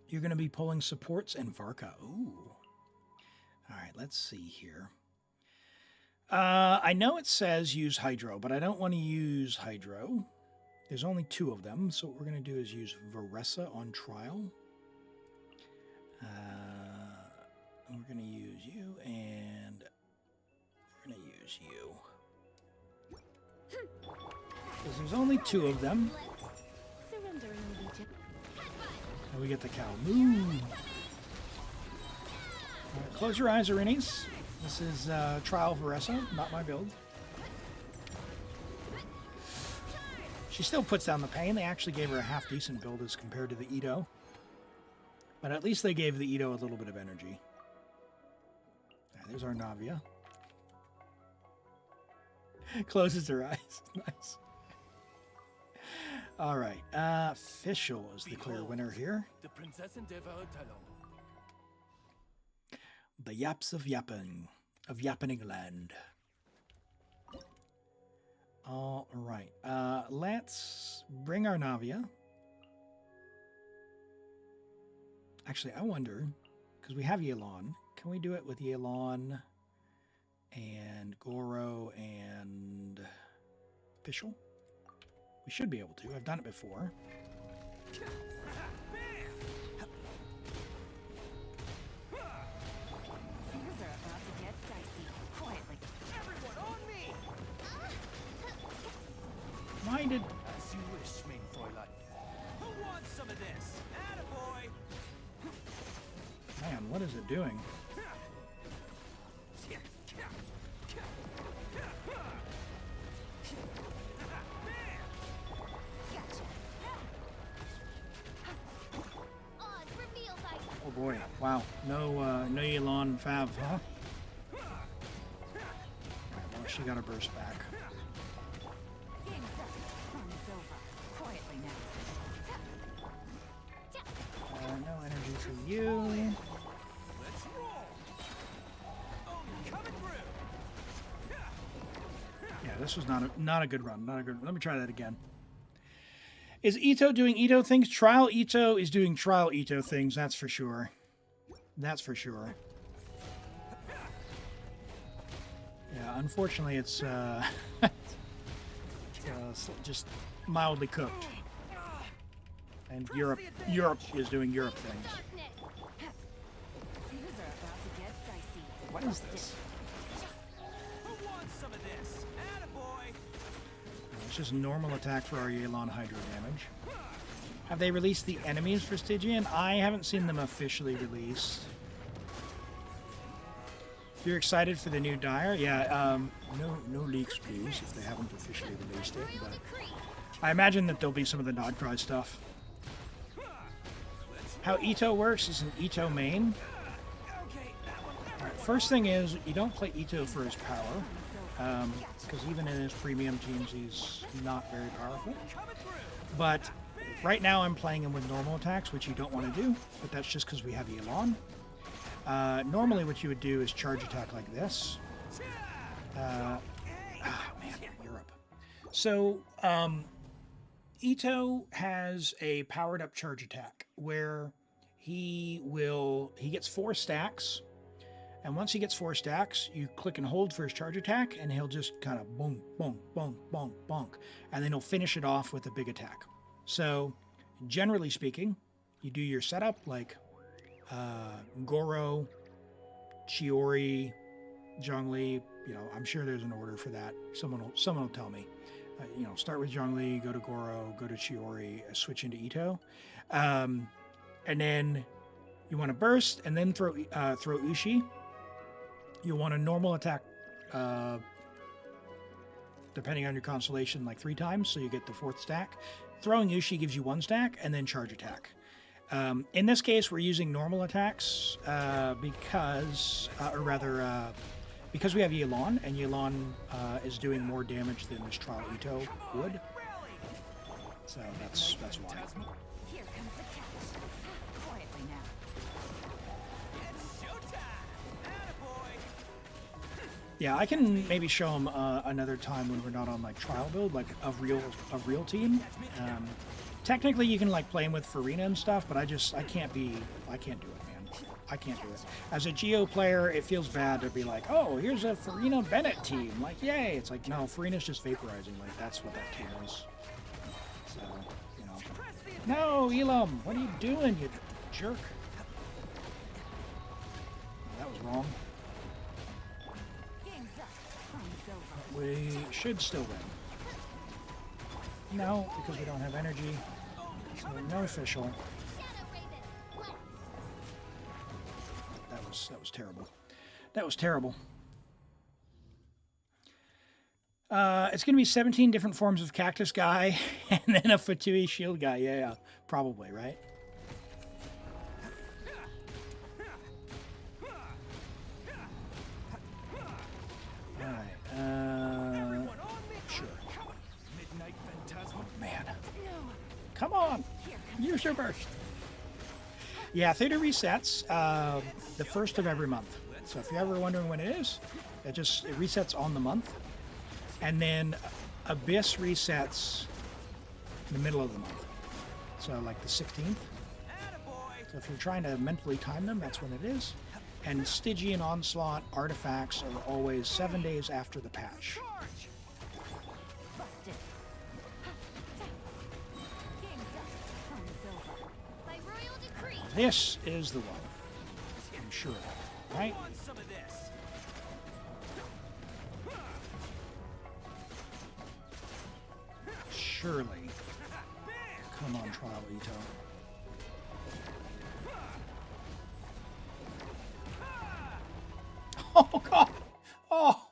You're going to be pulling supports and Varka. Ooh. All right, let's see here. I know it says use Hydro, but I don't want to use Hydro. There's only 2 of them, so what we're going to do is use Varessa on trial. We're going to use you, and we're going to use you. Because there's only 2 of them. Surrendering Legion. And we get the cow. Moo! Right, close your eyes, Arenes. This is Trial Varessa, not my build. She still puts down the pain. They actually gave her a half-decent build as compared to the Ito. But at least they gave the Ito a little bit of energy. Right, there's our Navia. Closes her eyes. Nice. All right. Fischl is the clear winner here. The Princess Endeavor Talon. The Yaps of Yappening Land. All right. Let's bring our Navia. Actually, I wonder, because we have Yelan, can we do it with Yelan and Goro and Fischl? We should be able to. I've done it before. Things are about to get dicey. Quietly. Everyone on me! Why did... As you wish, mein Fräulein. Who wants some of this? Attaboy! Man, what is it doing? Oh boy, wow. No Yelan Fav, huh? Alright, well, she got her burst back. Game's up. Fun is over. Quietly now. No energy for you. Let's roll! Oh, coming through! Yeah, this was not a good run. Not a good. Let me try that again. Is Ito doing Ito things? Trial Ito is doing Trial Ito things, that's for sure. That's for sure. Yeah, unfortunately it's just mildly cooked. And Europe is doing Europe things. Things are about to get dicey. What is this? Who wants some of this? Attaboy! It's just normal attack for our Yelan Hydro damage. Have they released the enemies for Stygian? I haven't seen them officially released. You're excited for the new Dire? Yeah, no leaks, please, if they haven't officially released it. But I imagine that there'll be some of the Nodcry stuff. How Ito works is an Ito main. first thing is you don't play Ito for his power, because even in his premium teams, he's not very powerful. But right now I'm playing him with normal attacks, which you don't want to do, but that's just because we have Elon. Normally what you would do is charge attack like this. Man, Europe. So, Ito has a powered up charge attack where he gets 4 stacks, and once he gets 4 stacks, you click and hold for his charge attack, and he'll just kind of bonk, bonk, bonk, bonk, bonk, and then he'll finish it off with a big attack. So, generally speaking, you do your setup like Goro, Chiori, Zhongli. You know, I'm sure there's an order for that. Someone will tell me. Start with Zhongli, go to Goro, go to Chiori, switch into Ito, and then you want to burst, and then throw Ushi. You want a normal attack, depending on your constellation, like 3 times, so you get the 4th stack. Throwing Ushi gives you 1 stack, and then charge attack. In this case, we're using normal attacks because we have Yelan, and Yelan is doing more damage than this Trial Ito would. So that's why. Here comes the catch. Quietly now. It's showtime! Attaboy! Yeah, I can maybe show him another time when we're not on like trial build, like a real team. Technically, you can like play him with Farina and stuff, but I can't do it, man. I can't do it. As a Geo player, it feels bad to be like, oh, here's a Farina Bennett team. Like, yay! It's like, no, Farina's just vaporizing. Like, that's what that team is. So, no, Elam, what are you doing, you jerk? That was wrong. Game's up. Fun's over. We should still win. No, because we don't have energy. So no official. That was terrible. That was terrible. It's going to be 17 different forms of cactus guy and then a Fatui shield guy. Yeah, probably, right? Alright, sure. Oh, man. Come on! Use your burst! Yeah, theater resets the 1st of every month. So if you're ever wondering when it is, it resets on the month. And then Abyss resets in the middle of the month. So like the 16th. So if you're trying to mentally time them, that's when it is. And Stygian Onslaught artifacts are always 7 days after the patch. Busted. Game's up. Fun's over. By royal decree. This is the one. I'm sure of it, right? Want some of this? Surely. Come on, Trial Ito. Oh, God. Oh,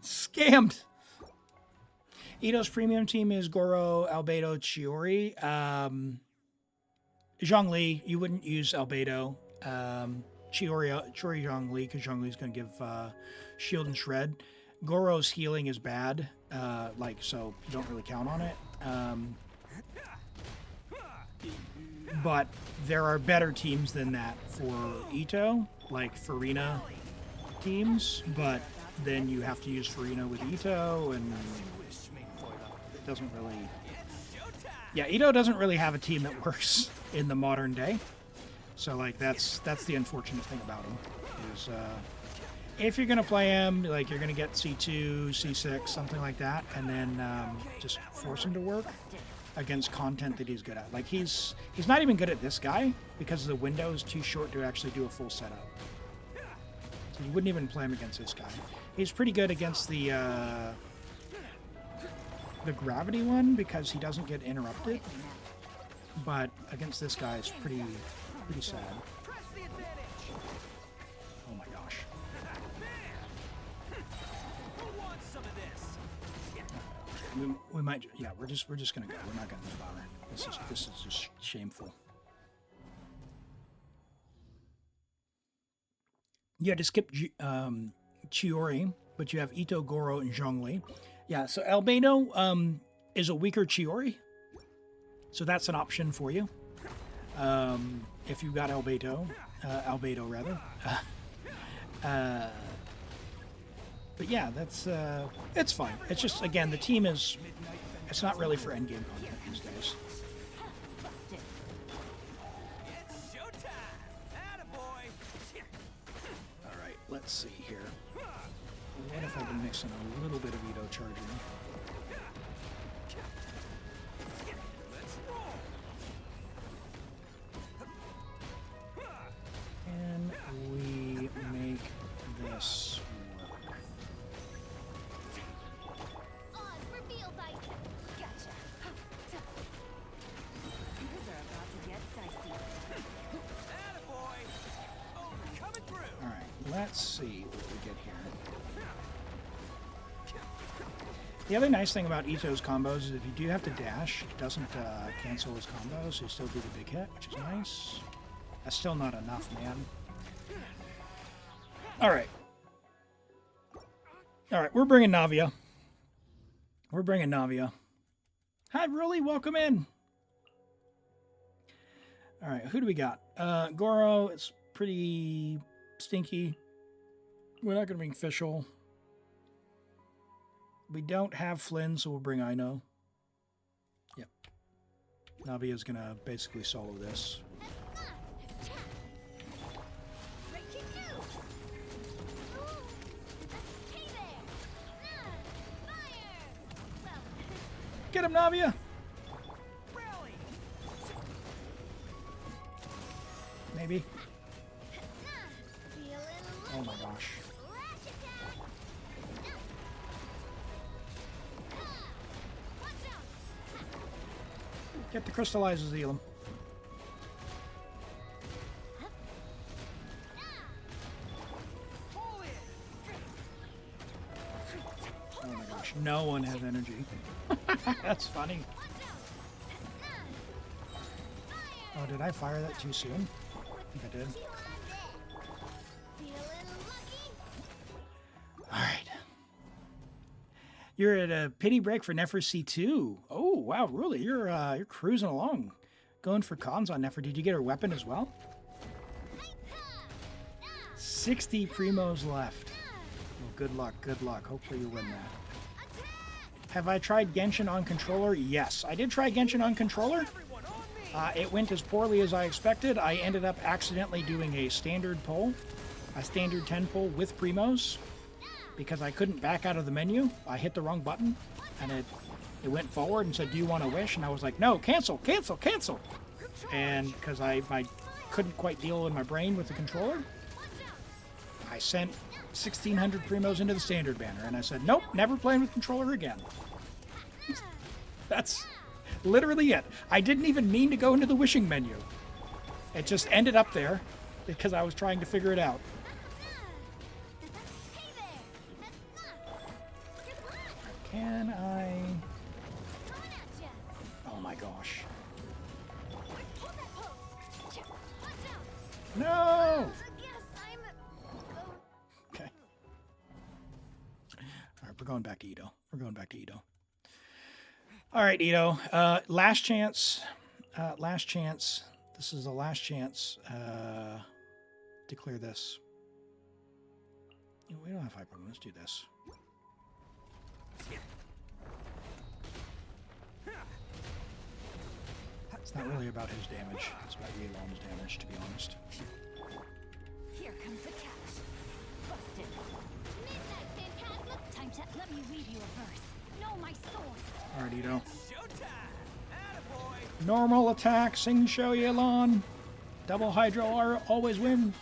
scammed. Ito's premium team is Goro, Albedo, Chiori. Zhongli, you wouldn't use Albedo. Chiori Zhongli, because Zhongli's going to give shield and shred. Goro's healing is bad, so you don't really count on it. But there are better teams than that for Ito, like Farina teams, but then you have to use Farina with Ito, and it doesn't really... Yeah, Ito doesn't really have a team that works in the modern day. So, like, that's the unfortunate thing about him, is if you're going to play him, like, you're going to get C2, C6, something like that, and then just force him to work against content that he's good at. Like, he's not even good at this guy, because the window is too short to actually do a full setup. So you wouldn't even play him against this guy. He's pretty good against the gravity one, because he doesn't get interrupted. But against this guy, it's pretty sad. Oh my gosh. We might, yeah, we're just gonna go. We're not gonna bother. This is just shameful. You had to skip Chiori, but you have Ito, Goro, and Zhongli. Yeah, so Albedo is a weaker Chiori, so that's an option for you. If you've got Albedo rather. But yeah, that's it's fine. It's just, again, the team is, it's not really for endgame content these days. Busted. It's showtime! Attaboy! All right, let's see here. What if I've been mixing a little bit of Ito charging? Let's roll! Can we make this work? Gotcha. Things are about to get dicey. Attaboy! Oh, coming through! All right, let's see what we get here. The other nice thing about Ito's combos is if you do have to dash, it doesn't cancel his combos, so you still do the big hit, which is nice. That's still not enough, man. Alright. Alright, we're bringing Navia. We're bringing Navia. Hi, Rolly, welcome in. Alright, who do we got? Goro, it's pretty stinky. We're not going to bring Fischl. We don't have Flynn, so we'll bring Ino. Yep. Navia's going to basically solo this. Get him, Navia! Maybe. Oh my gosh. Get the crystallizers, Elim. Oh my gosh, no one has energy. That's funny. Oh, did I fire that too soon? I think I did. Alright. You're at a pity break for Nefer C2. Oh, wow, really? You're cruising along. Going for cons on Nefer. Did you get her weapon as well? 60 primos left. Well, good luck, good luck. Hopefully you win that. Have I tried Genshin on controller? Yes, I did try Genshin on controller. It went as poorly as I expected. I ended up accidentally doing a standard pull, a standard 10 pull with primos, because I couldn't back out of the menu. I hit the wrong button, and it went forward and said, "Do you want to wish?" And I was like, "No, cancel, cancel, cancel." And because I couldn't quite deal in my brain with the controller, I sent 1,600 primos into the standard banner, and I said, "Nope, never playing with controller again." That's literally it. I didn't even mean to go into the wishing menu. It just ended up there because I was trying to figure it out. Can I... Oh my gosh. No! Okay. Alright, we're going back to Ito. We're going back to Ito. Alright, Ito. Last chance. Last chance. This is the last chance to clear this. We don't have hyper. Let's do this. It's not really about his damage. It's about Yelan's damage, to be honest. Here comes the catch. Busted. Time to let me read you a verse. Know my sword. Alright, Ito. Showtime! Attaboy! Normal attack, Sing Show Yelan. Double Hydro always win.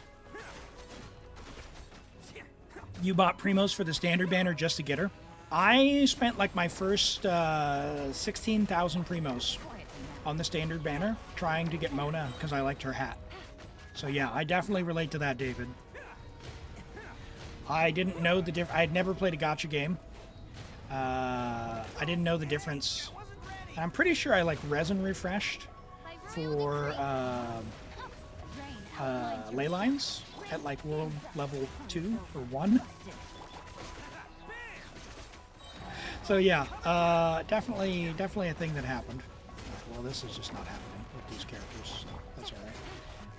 You bought primos for the standard banner just to get her? I spent like my first 16,000 primos on the standard banner trying to get Mona because I liked her hat. So yeah, I definitely relate to that, David. I didn't know the difference. I had never played a gacha game. I didn't know the difference. I'm pretty sure I like resin refreshed for ley lines. at like world level 2 or 1. So yeah, definitely a thing that happened. Well, this is just not happening with these characters, so that's all right.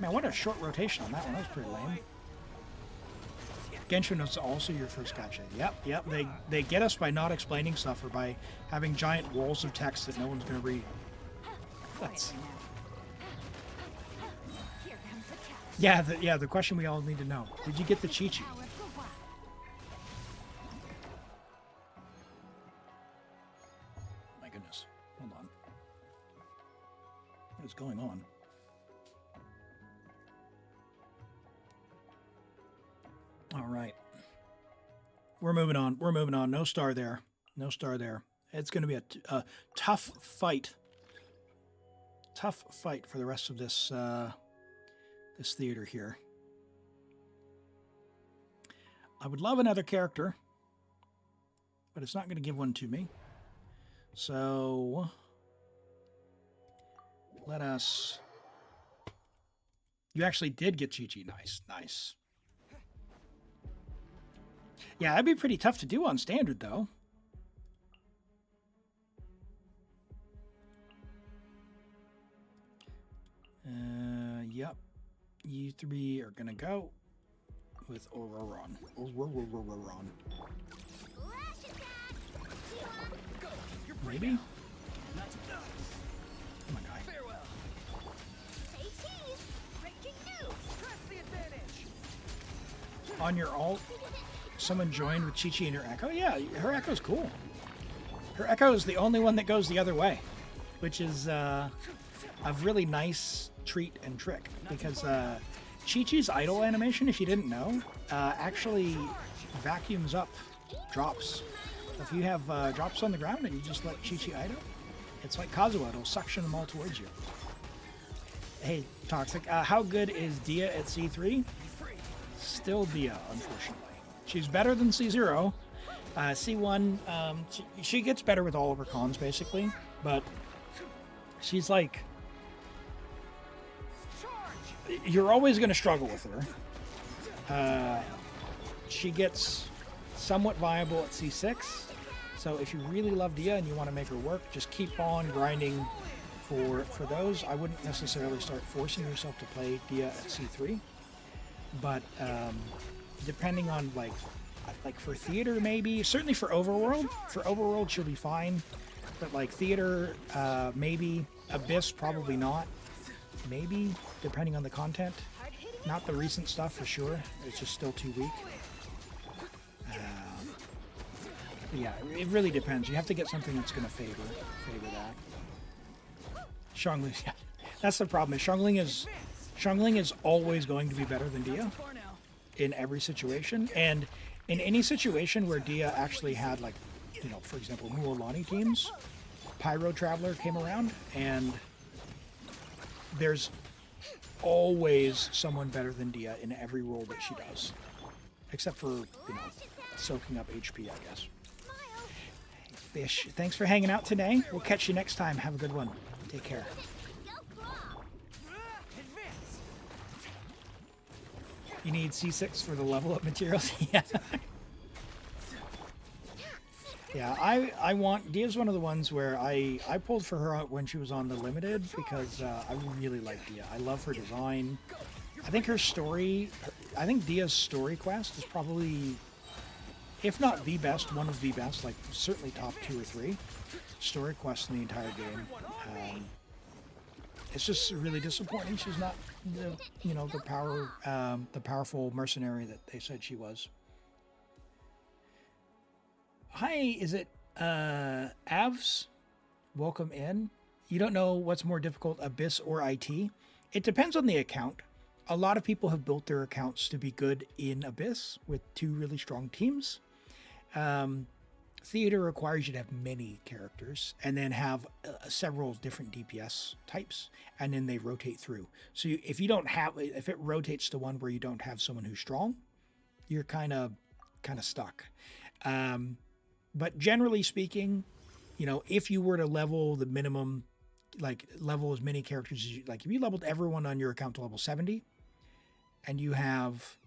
Man, what a short rotation on that one. That was pretty lame. Genshin was also your first gacha. Yep. They get us by not explaining stuff or by having giant walls of text that no one's going to read. That's... Yeah, the question we all need to know. Did you get the Chi-Chi? My goodness. Hold on. What is going on? All right. We're moving on. No star there. It's going to be a tough fight. Tough fight for the rest of this this theater here. I would love another character, but it's not going to give one to me. So let us... You actually did get Chi-Chi. Nice. Yeah, that'd be pretty tough to do on standard, though. Yep. You three are gonna go with Auroron. Maybe? Oh my god. On your alt, someone joined with Chi-Chi and her Echo? Yeah, her Echo's cool. Her Echo is the only one that goes the other way, which is a really nice treat and trick, because Chi-Chi's idle animation, if you didn't know, actually vacuums up drops. If you have drops on the ground and you just let Chi-Chi idle, it's like Kazuha, it'll suction them all towards you. Hey, Toxic, how good is Dia at C3? Still Dia, unfortunately. She's better than C0. C1, she gets better with all of her cons, basically, but she's like... You're always going to struggle with her. She gets somewhat viable at C6, so if you really love Dia and you want to make her work, just keep on grinding for those. I wouldn't necessarily start forcing yourself to play Dia at C3, but depending on like for theater, maybe, certainly for Overworld she'll be fine, but like theater, maybe. Abyss, probably not. Maybe, depending on the content. Not the recent stuff for sure. It's just still too weak. Yeah, it really depends. You have to get something that's going to favor that. Xiangling, yeah. That's the problem. Xiangling is always going to be better than Dia in every situation. And in any situation where Dia actually had, like, you know, for example, Muolani teams, Pyro Traveler came around, and there's always someone better than Dia in every role that she does. Except for, you know, soaking up HP, I guess. Hey, Fish, thanks for hanging out today. We'll catch you next time. Have a good one. Take care. You need C6 for the level up materials? Yeah. Yeah, I want... Dia's one of the ones where I pulled for her out when she was on the Limited, because I really like Dia. I love her design. I think her story... I think Dia's story quest is probably, if not the best, one of the best, like certainly top 2 or 3 story quests in the entire game. It's just really disappointing she's not the powerful mercenary that they said she was. Hi, is it Avs? Welcome in. You don't know what's more difficult, Abyss or IT? It depends on the account. A lot of people have built their accounts to be good in Abyss with 2 really strong teams. Theater requires you to have many characters and then have several different DPS types, and then they rotate through. So if it rotates to one where you don't have someone who's strong, you're kind of stuck. But generally speaking, you know, if you were to level the minimum, like level as many characters as you, like if you leveled everyone on your account to level 70, and you have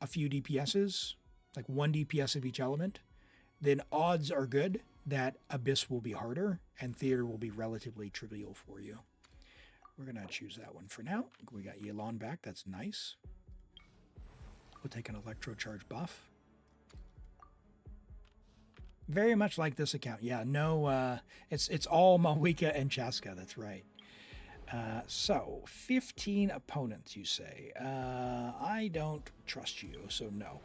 a few DPSs, like 1 DPS of each element, then odds are good that Abyss will be harder and Theater will be relatively trivial for you. We're going to choose that one for now. We got Yelan back. That's nice. We'll take an Electro Charge buff. Very much like this account. Yeah, no, it's all Mawika and Chaska. That's right. So, 15 opponents, you say. I don't trust you, so no.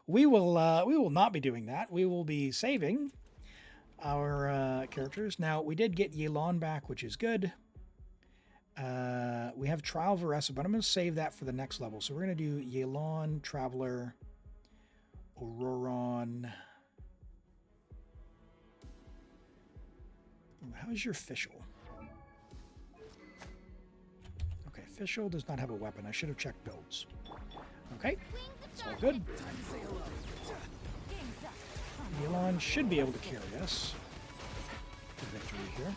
We will not be doing that. We will be saving our characters. Now, we did get Yelan back, which is good. We have Trial Varessa, but I'm going to save that for the next level. So we're going to do Yelan, Traveler, Auroron. How's your Fischl? Okay, Fischl does not have a weapon. I should have checked builds. Okay, it's all good. Yelan should be able to carry us to victory here.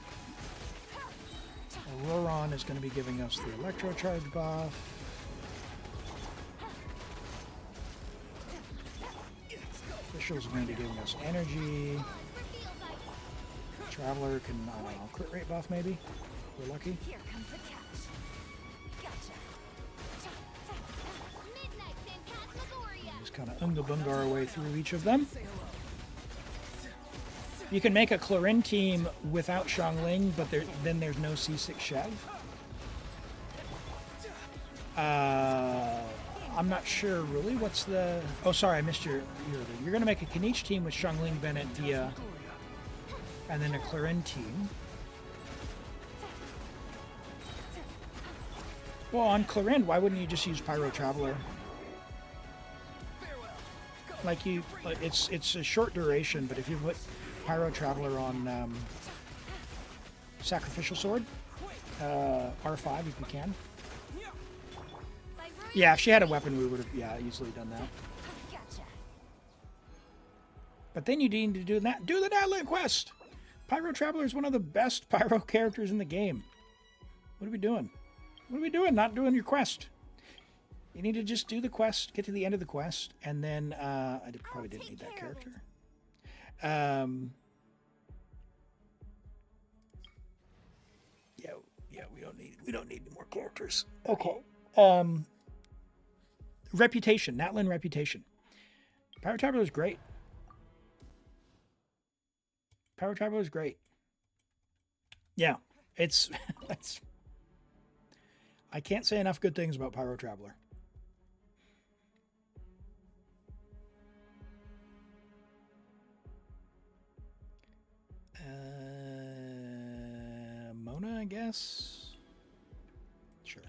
Auroron is going to be giving us the Electro Charge buff. Fischl's going to be giving us energy. Traveler can, I don't know, crit rate buff maybe? We're lucky. Here comes the catch. Gotcha. Midnight Phantasmagoria. Just kind of unga bunga our way through each of them. You can make a Clarin team without Xiangling, but then there's no C6 Chev. I'm not sure really what's the... Oh, sorry, I missed your... You're going to make a Knight team with Xiangling, Bennett, Dia, and then a Clarin team. Well, on Clarin, why wouldn't you just use Pyro Traveler? Like it's a short duration, but if you put Pyro Traveler on Sacrificial Sword, R5 if you can. Yeah, if she had a weapon, we would have easily done that. But then you need to do the Natlan quest. Pyro Traveler is one of the best Pyro characters in the game. What are we doing? What are we doing? Not doing your quest. You need to just do the quest, get to the end of the quest, and then I probably didn't need that character. Yeah, we don't need any more characters. Okay. Reputation, Natlan Reputation. Pyro Traveler is great. Pyro Traveler is great. Yeah, it's I can't say enough good things about Pyro Traveler. Mona, I guess. Sure.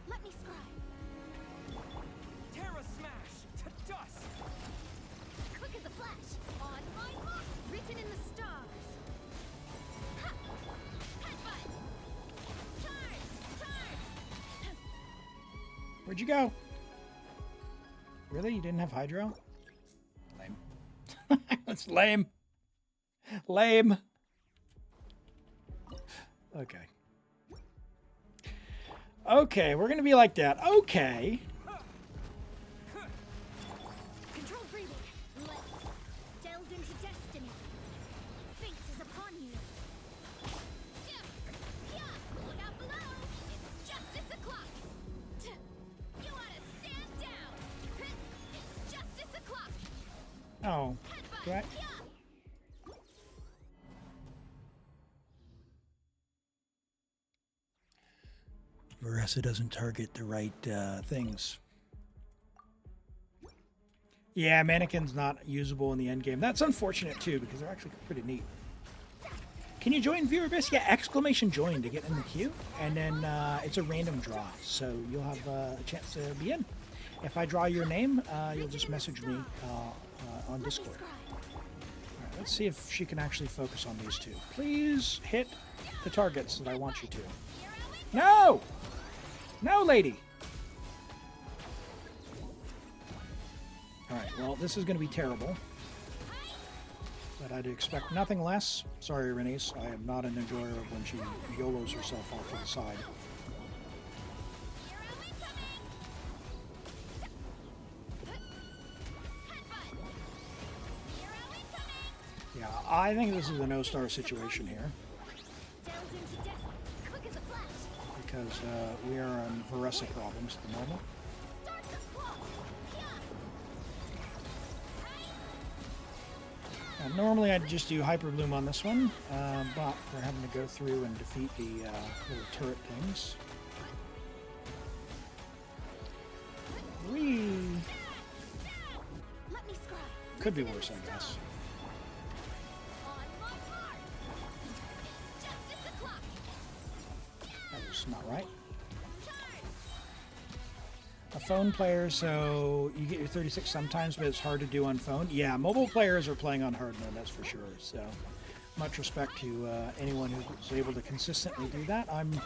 Let me scribe. Terra smash to dust. Quick as a flash. On my mark. Written in the stars. Ha! Headbutt. Charge! Where'd you go? Really? You didn't have Hydro? Lame. That's lame. Lame. Okay. Okay, we're gonna be like that. Okay. Control breathing. Let's delve into destiny. Fate is upon you. Look out below. It's justice o'clock. You ought to stand down. It's justice o'clock. Oh. Do I? Varessa doesn't target the right things. Yeah, Mannequin's not usable in the end game. That's unfortunate too, because they're actually pretty neat. Can you join Viewer Abyss? Yeah, exclamation join to get in the queue, and then it's a random draw, so you'll have a chance to be in. If I draw your name, you'll just message me on Discord. All right, let's see if she can actually focus on these two. Please hit the targets that I want you to. No! No, lady! Alright, well, this is going to be terrible. But I'd expect nothing less. Sorry, Renice, I am not an enjoyer of when she YOLOs herself off to the side. Yeah, I think this is a no-star situation here. Because we are on Veresa problems at the moment. Normally I'd just do Hyper Bloom on this one, but we're having to go through and defeat the little turret things. Whee! Could be worse, I guess. That was not right. A phone player, so you get your 36 sometimes, but it's hard to do on phone. Yeah, mobile players are playing on hard mode, that's for sure. So, much respect to anyone who's able to consistently do that. I'm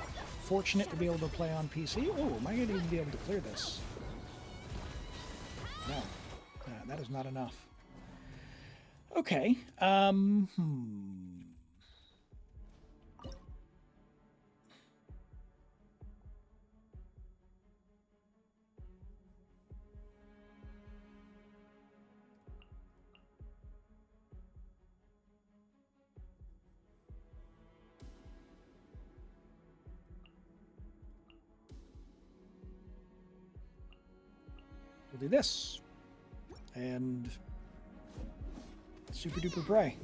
fortunate to be able to play on PC. Oh, am I going to even be able to clear this? No, that is not enough. Okay. We'll do this. And super duper pray.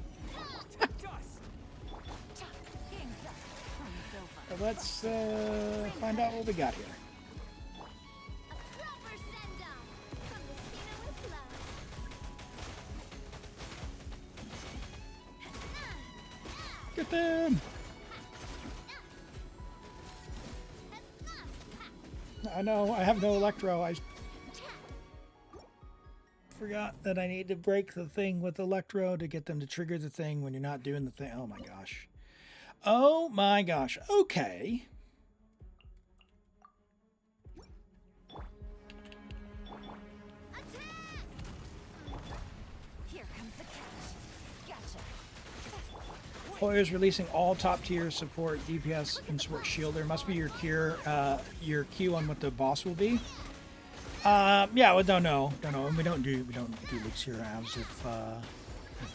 Let's find out what we got here. Get them! I know, I have no Electro. I forgot that I need to break the thing with Electro to get them to trigger the thing when you're not doing the thing. Oh my gosh. Oh my gosh. Okay. Here comes the catch. Gotcha. Players releasing all top tier support DPS and support shield. There must be your Q on what the boss will be. Yeah, well, don't know. We don't do leaks here as if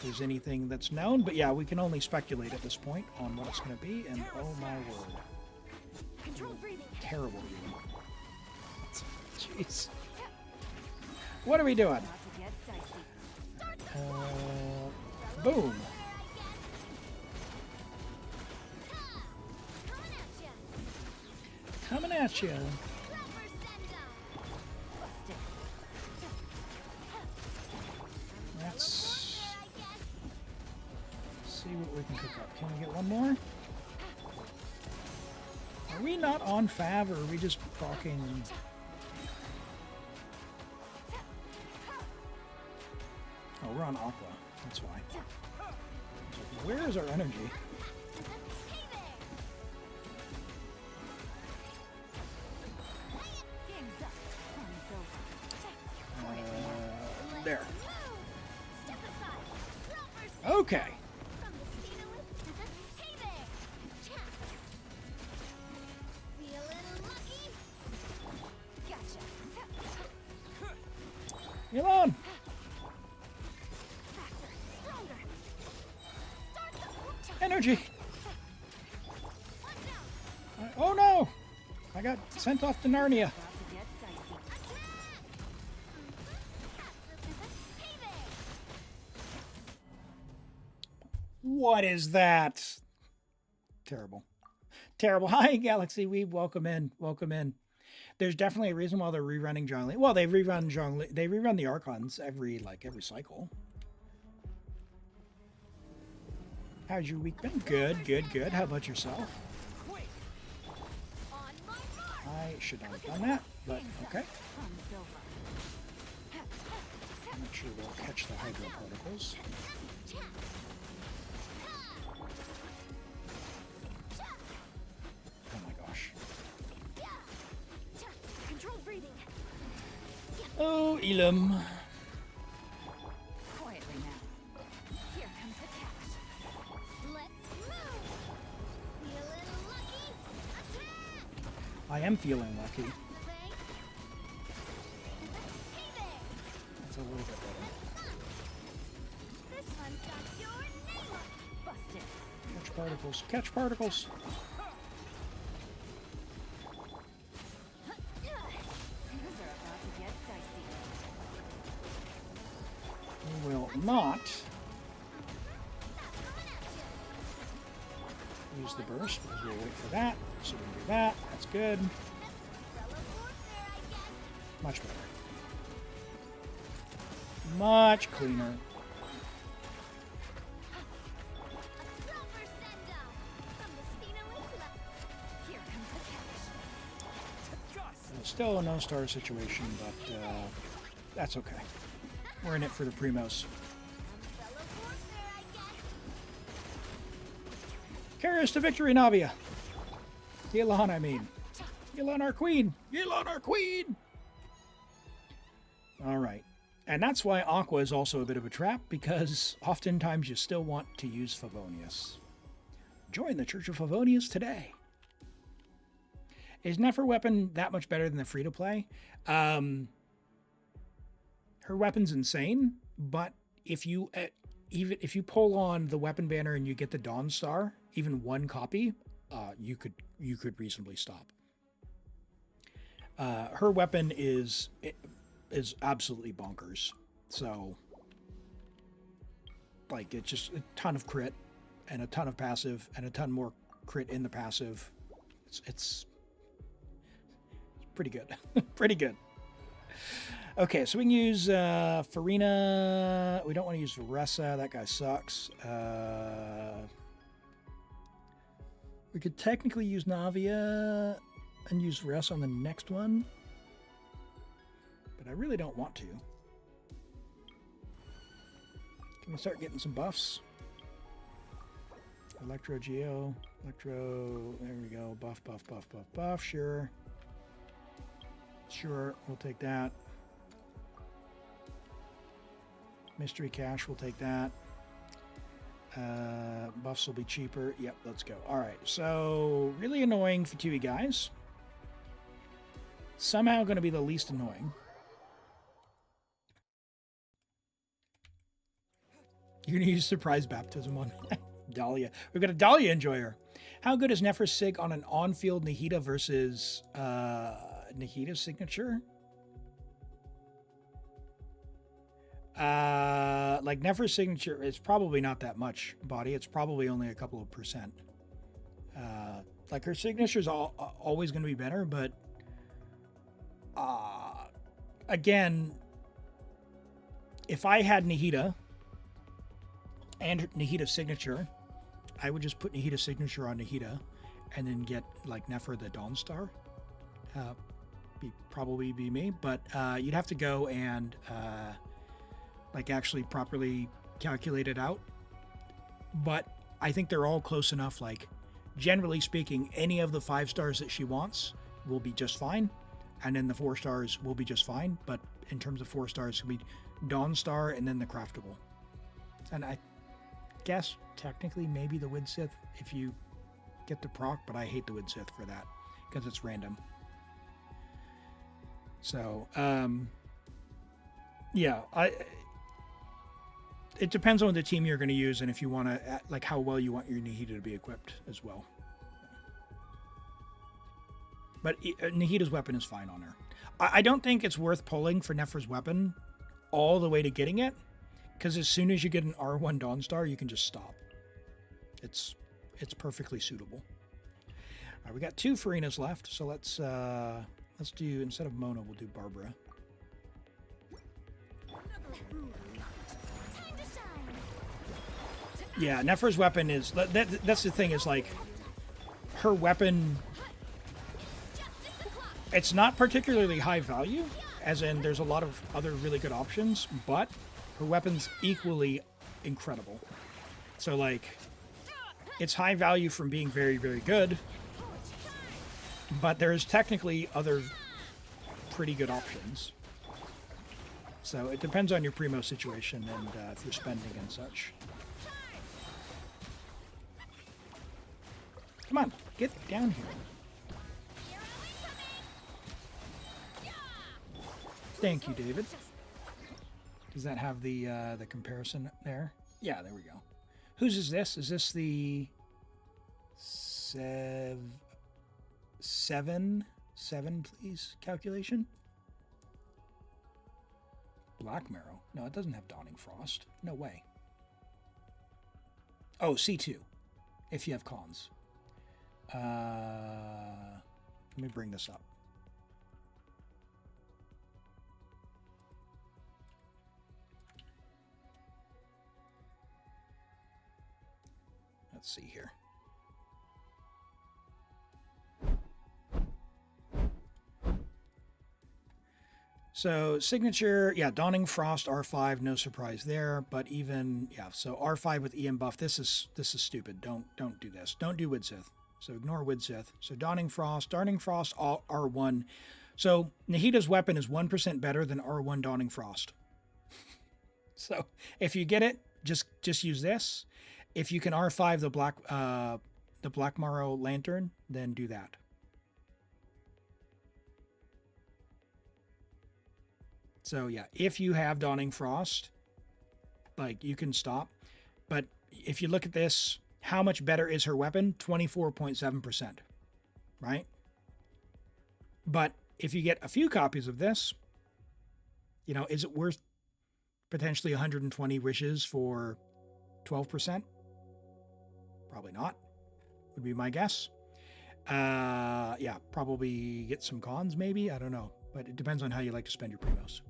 there's anything that's known. But yeah, we can only speculate at this point on what it's going to be. And oh my word, Controlled breathing. terrible. Jeez, what are we doing? Not to get dicey. Boom. Coming at you. Let's see what we can cook up. Can we get one more? Are we not on Fav, or are we just procking? Oh, we're on Aqua. That's why. Where is our energy? There. Okay. Elon! Energy! Oh no! I got sent off to Narnia. What is that? Terrible. Terrible. Hi, Galaxy Weeb. Welcome in. Welcome in. There's definitely a reason why they're rerunning Zhongli. Well, they rerun Zhongli. They rerun the Archons every cycle. How's your week been? Good, good, good. How about yourself? I should not have done that, but okay. Make sure we'll catch the hydro particles. Oh my gosh. Controlled breathing. Oh, Elim. Quietly now. Here comes the I am feeling lucky. That's a little bit better. This one's got your name on it. Busted. Catch particles. Catch particles. Things are about to get dicey. We will not use the burst because we'll wait for that. So we can do that. That's good. Much better. Much cleaner. Here comes the cash. Still a no-star situation, but that's okay. We're in it for the primos. Carry us to victory, Navia. Yelan, I mean. Yelan, our queen. Yelan, our queen. All right. And that's why Aqua is also a bit of a trap, because oftentimes you still want to use Favonius. Join the Church of Favonius today. Is Nefer weapon that much better than the free-to-play? Her weapon's insane, but if you even if you pull on the weapon banner and you get the Dawn Star, even one copy, you could reasonably stop. Her weapon is absolutely bonkers. So, like, it's just a ton of crit and a ton of passive and a ton more crit in the passive. It's pretty good. Pretty good. Okay, so we can use Farina. We don't want to use Varessa. That guy sucks. We could technically use Navia and use Varessa on the next one. But I really don't want to. Can we start getting some buffs? Electro Geo. Electro. There we go. Buff, buff, buff, buff, buff. Sure. Sure, we'll take that. Mystery Cash, we'll take that. Buffs will be cheaper. Yep, let's go. All right, so really annoying for 2E guys. Somehow going to be the least annoying. You're going to use Surprise Baptism on Dahlia. We've got a Dahlia enjoyer. How good is Nefer's Sig on an on-field Nahida versus Nahida's signature? Like Nefer's signature is probably not that much body. It's probably only a couple of percent. Like her signature is always going to be better, but again, if I had Nahida and Nahida's signature, I would just put Nahida's signature on Nahida and then get like Nefer the Dawn Star. Probably be me, but you'd have to go and like actually properly calculate it out. But I think they're all close enough. Like generally speaking, any of the 5 stars that she wants will be just fine, and then the 4 stars will be just fine. But in terms of 4 stars, it'll be Dawn Star and then the craftable. And I guess technically maybe the Wind Sith if you get the proc, but I hate the Wind Sith for that because it's random. So yeah, it depends on the team you're going to use and if you want to, like how well you want your Nahida to be equipped as well. But Nahida's weapon is fine on her. I don't think it's worth pulling for Nefer's weapon all the way to getting it, because as soon as you get an R1 Dawn Star, you can just stop. It's perfectly suitable. All right, we got 2 Farinas left, so let's do, instead of Mona, we'll do Barbara. Yeah, Nefer's weapon is, that's the thing, is like, her weapon, it's not particularly high value, as in there's a lot of other really good options, but her weapon's equally incredible. So like, it's high value from being very, very good, but there's technically other pretty good options. So it depends on your primo situation and if you're spending and such. Come on, get down here. Thank you, David. Does that have the comparison there? Yeah, there we go. Whose is this? Is this the seven, please, calculation? Black Marrow. No, it doesn't have Dawning Frost. No way. Oh, C2, if you have cons. Let me bring this up. Let's see here. So signature, yeah, Dawning Frost R5, no surprise there. But even so R5 with EM buff, this is stupid. Don't do this. Don't do Widsith. So ignore Widsith. So Dawning Frost R1. So Nahida's weapon is 1% better than R1 Dawning Frost. So if you get it, just use this. If you can R5 the Black Marrow Lantern, then do that. So yeah, if you have Dawning Frost, like you can stop. But if you look at this, how much better is her weapon? 24.7%, right? But if you get a few copies of this, is it worth potentially 120 wishes for 12%? Probably not, would be my guess. Yeah, probably get some cons maybe, I don't know. But it depends on how you like to spend your primos.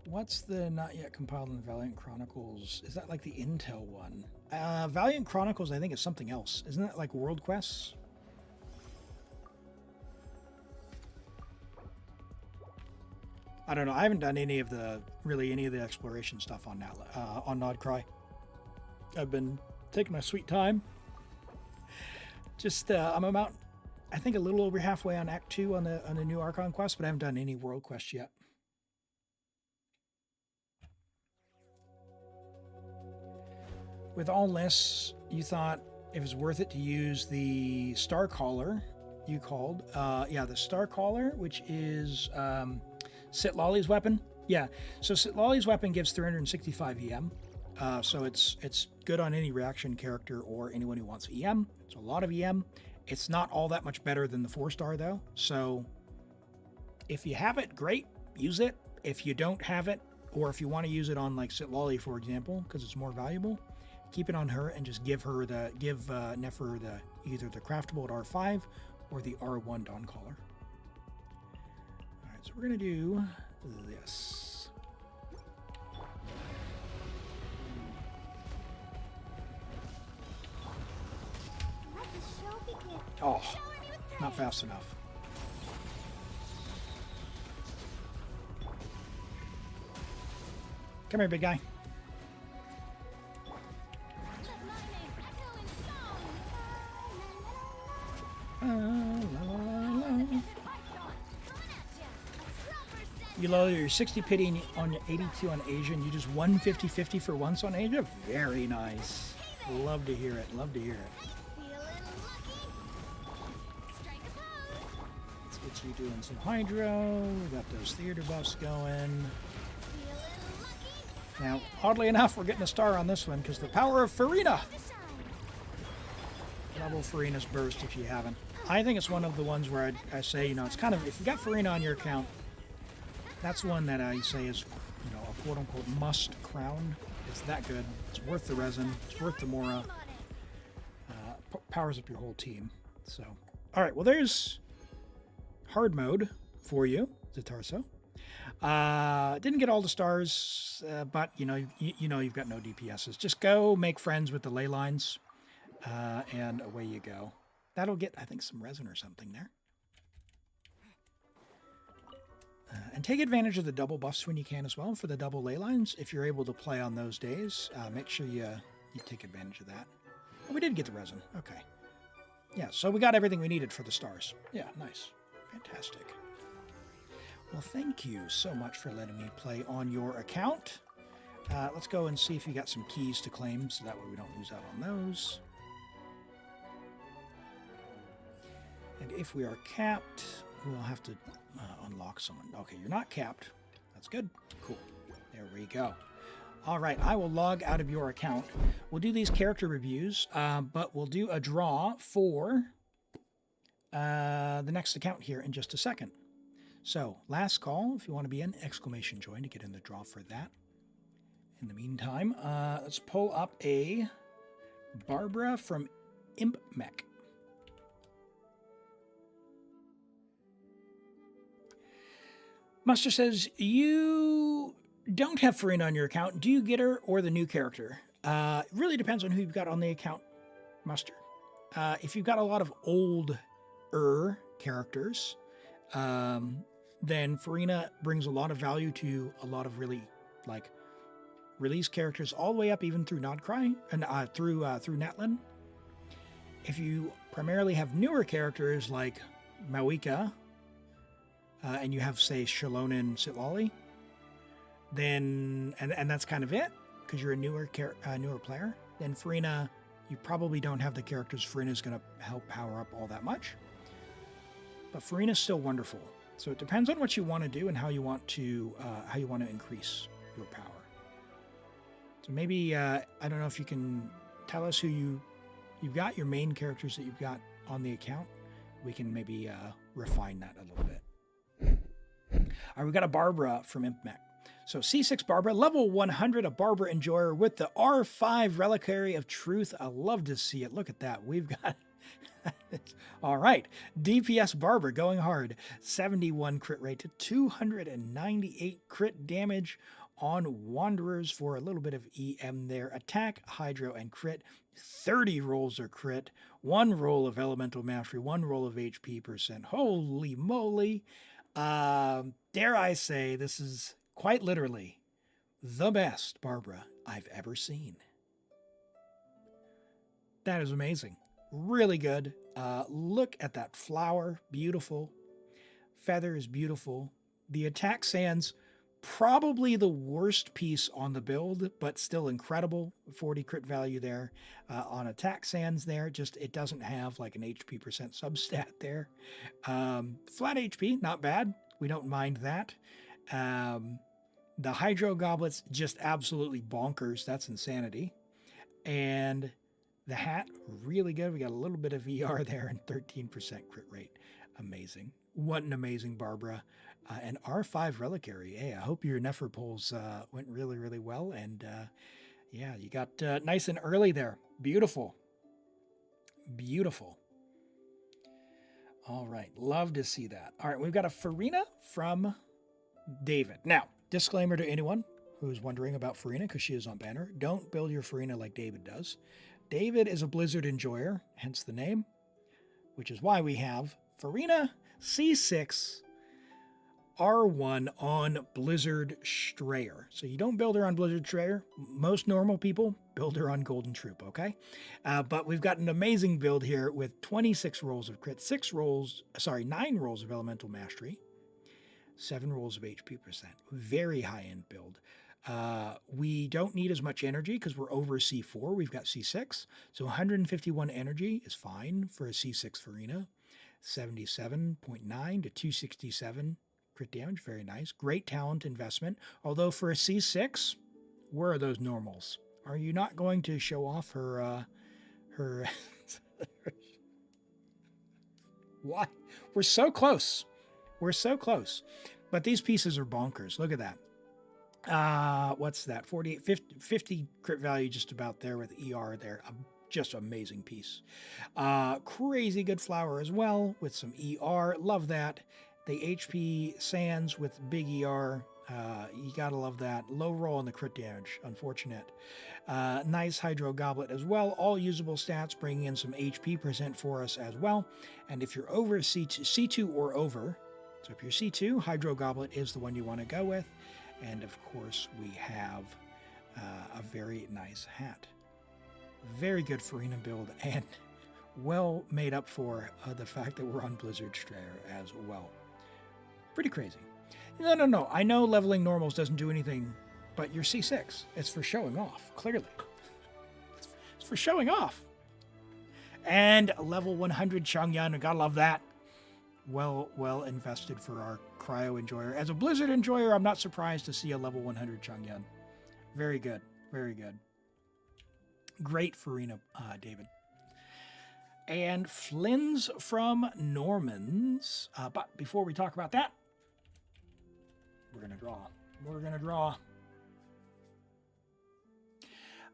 What's the not yet compiled in the Valiant Chronicles? Is that like the Intel one? Valiant Chronicles, I think, is something else. Isn't that like World Quests? I don't know. I haven't done any of the exploration stuff on that on Nodcry. I've been taking my sweet time. Just I'm about, I think, a little over halfway on Act 2 on the new Archon quest, but I haven't done any world quests yet. With all this, you thought it was worth it to use the Star Caller you called. Yeah, the Star Caller, which is Sitlolly's weapon. Yeah, so Sitlolly's weapon gives 365 EM. So it's good on any reaction character or anyone who wants EM. It's a lot of EM. It's not all that much better than the 4-star though. So if you have it, great, use it. If you don't have it, or if you want to use it on like Sitlolly, for example, because it's more valuable, keep it on her and just give Nefer either the craftable at R5 or the R1 Dawn Caller. All right, so we're gonna do this. Oh, not fast enough. Come here, big guy. You lower your 60 pity on your 82 on Asia, and you just 150-50 for once on Asia? Very nice. Love to hear it. Love to hear it. Let's get you doing some Hydro. We got those theater buffs going. Now, oddly enough, we're getting a star on this one because the power of Farina. Level Farina's Burst if you haven't. I think it's one of the ones where I say, it's kind of, if you got Farina on your account, that's one that I say is, a quote-unquote must crown. It's that good. It's worth the resin. It's worth the Mora. Powers up your whole team. So, all right. Well, there's hard mode for you, Zatarso. Didn't get all the stars, but you've got no DPSs. Just go make friends with the ley lines, and away you go. That'll get, I think, some resin or something there. And take advantage of the double buffs when you can as well for the double ley lines. If you're able to play on those days, make sure you take advantage of that. Oh, we did get the resin. Okay. Yeah, so we got everything we needed for the stars. Yeah, nice. Fantastic. Well, thank you so much for letting me play on your account. Let's go and see if you got some keys to claim, so that way we don't lose out on those. And if we are capped, we'll have to unlock someone. Okay, you're not capped. That's good. Cool. There we go. All right, I will log out of your account. We'll do these character reviews, but we'll do a draw for the next account here in just a second. So, last call, if you want to be in, exclamation join to get in the draw for that. In the meantime, let's pull up a Barbara from Impact. Muster says, you don't have Farina on your account. Do you get her or the new character? It really depends on who you've got on the account, Muster. If you've got a lot of older characters, then Farina brings a lot of value to a lot of really, like, release characters all the way up even through Nodcry and through Natlin. If you primarily have newer characters like Mawika, and you have, say, Shalona and Sitlali, then, and that's kind of it, because you're a newer player, then Farina, you probably don't have the characters Farina's going to help power up all that much. But Farina's still wonderful. So it depends on what you want to do and how you want to increase your power. So maybe, I don't know if you can tell us who you've got, your main characters that you've got on the account. We can maybe refine that a little bit. All right, we got a Barbara from Impact. So C6 Barbara, level 100, a Barbara Enjoyer with the R5 Reliquary of Truth. I love to see it. Look at that. We've got... All right, DPS Barbara going hard. 71 crit rate to 298 crit damage on Wanderers for a little bit of EM there. Attack, Hydro, and crit. 30 rolls are crit. 1 roll of Elemental Mastery. 1 roll of HP percent. Holy moly. Dare I say, this is quite literally the best Barbara I've ever seen. That is amazing. Really good. Look at that flower. Beautiful. Feather is beautiful. The attack sands, probably the worst piece on the build, but still incredible. 40 crit value there on attack sands there. Just, it doesn't have like an HP percent substat there. Flat HP, not bad. We don't mind that. The Hydro Goblets, just absolutely bonkers. That's insanity. And the hat, really good. We got a little bit of ER there and 13% crit rate. Amazing. What an amazing Barbara. And R5 Reliquary. Hey, I hope your Nefer polls went really, really well. And yeah, you got nice and early there. Beautiful. Beautiful. All right. Love to see that. All right. We've got a Farina from David. Now, disclaimer to anyone who's wondering about Farina, because she is on banner. Don't build your Farina like David does. David is a Blizzard Enjoyer, hence the name, which is why we have Farina C6 R1 on Blizzard Strayer. So you don't build her on Blizzard Strayer. Most normal people build her on Golden Troop, okay? But we've got an amazing build here with 26 rolls of crit, 9 rolls of Elemental Mastery, 7 rolls of HP percent. Very high-end build. We don't need as much energy because we're over C4. We've got C6. So 151 energy is fine for a C6 Farina. 77.9 to 267 crit damage. Very nice. Great talent investment. Although for a C6, where are those normals? Are you not going to show off her... Why? We're so close. We're so close. But these pieces are bonkers. Look at that. What's that? 48, 50 crit value just about there with ER there. Just amazing piece. Crazy good flower as well with some ER. Love that. The HP sands with big ER. You gotta love that. Low roll on the crit damage. Unfortunate. Nice Hydro Goblet as well. All usable stats, bringing in some HP percent for us as well. And if you're over C2 or over, so if you're C2, Hydro Goblet is the one you want to go with. And of course, we have a very nice hat. Very good Farina build, and well made up for the fact that we're on Blizzard Strayer as well. Pretty crazy. No. I know leveling normals doesn't do anything, but you're C6. It's for showing off, clearly. It's for showing off. And level 100 Chongyun. I gotta love that. Well invested for our cryo enjoyer. As a Blizzard enjoyer, I'm not surprised to see a level 100 Chongyun. Very good. Very good. Great Farina, David. And Flynn's from Norman's. But before we talk about that, we're going to draw. We're going to draw.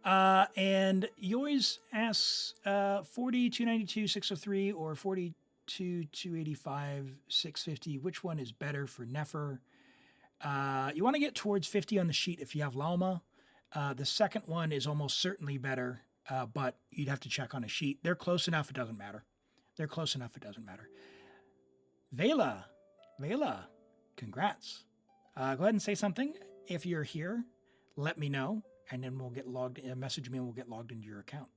And yours asks 40, 292, 603, or 42, 285, 650. Which one is better for Nefer? You want to get towards 50 on the sheet if you have Lalma. The second one is almost certainly better, but you'd have to check on a sheet. They're close enough, it doesn't matter. They're close enough, it doesn't matter. Vela, congrats. Go ahead and say something. If you're here, let me know, and then we'll get logged in. Message me and we'll get logged into your account.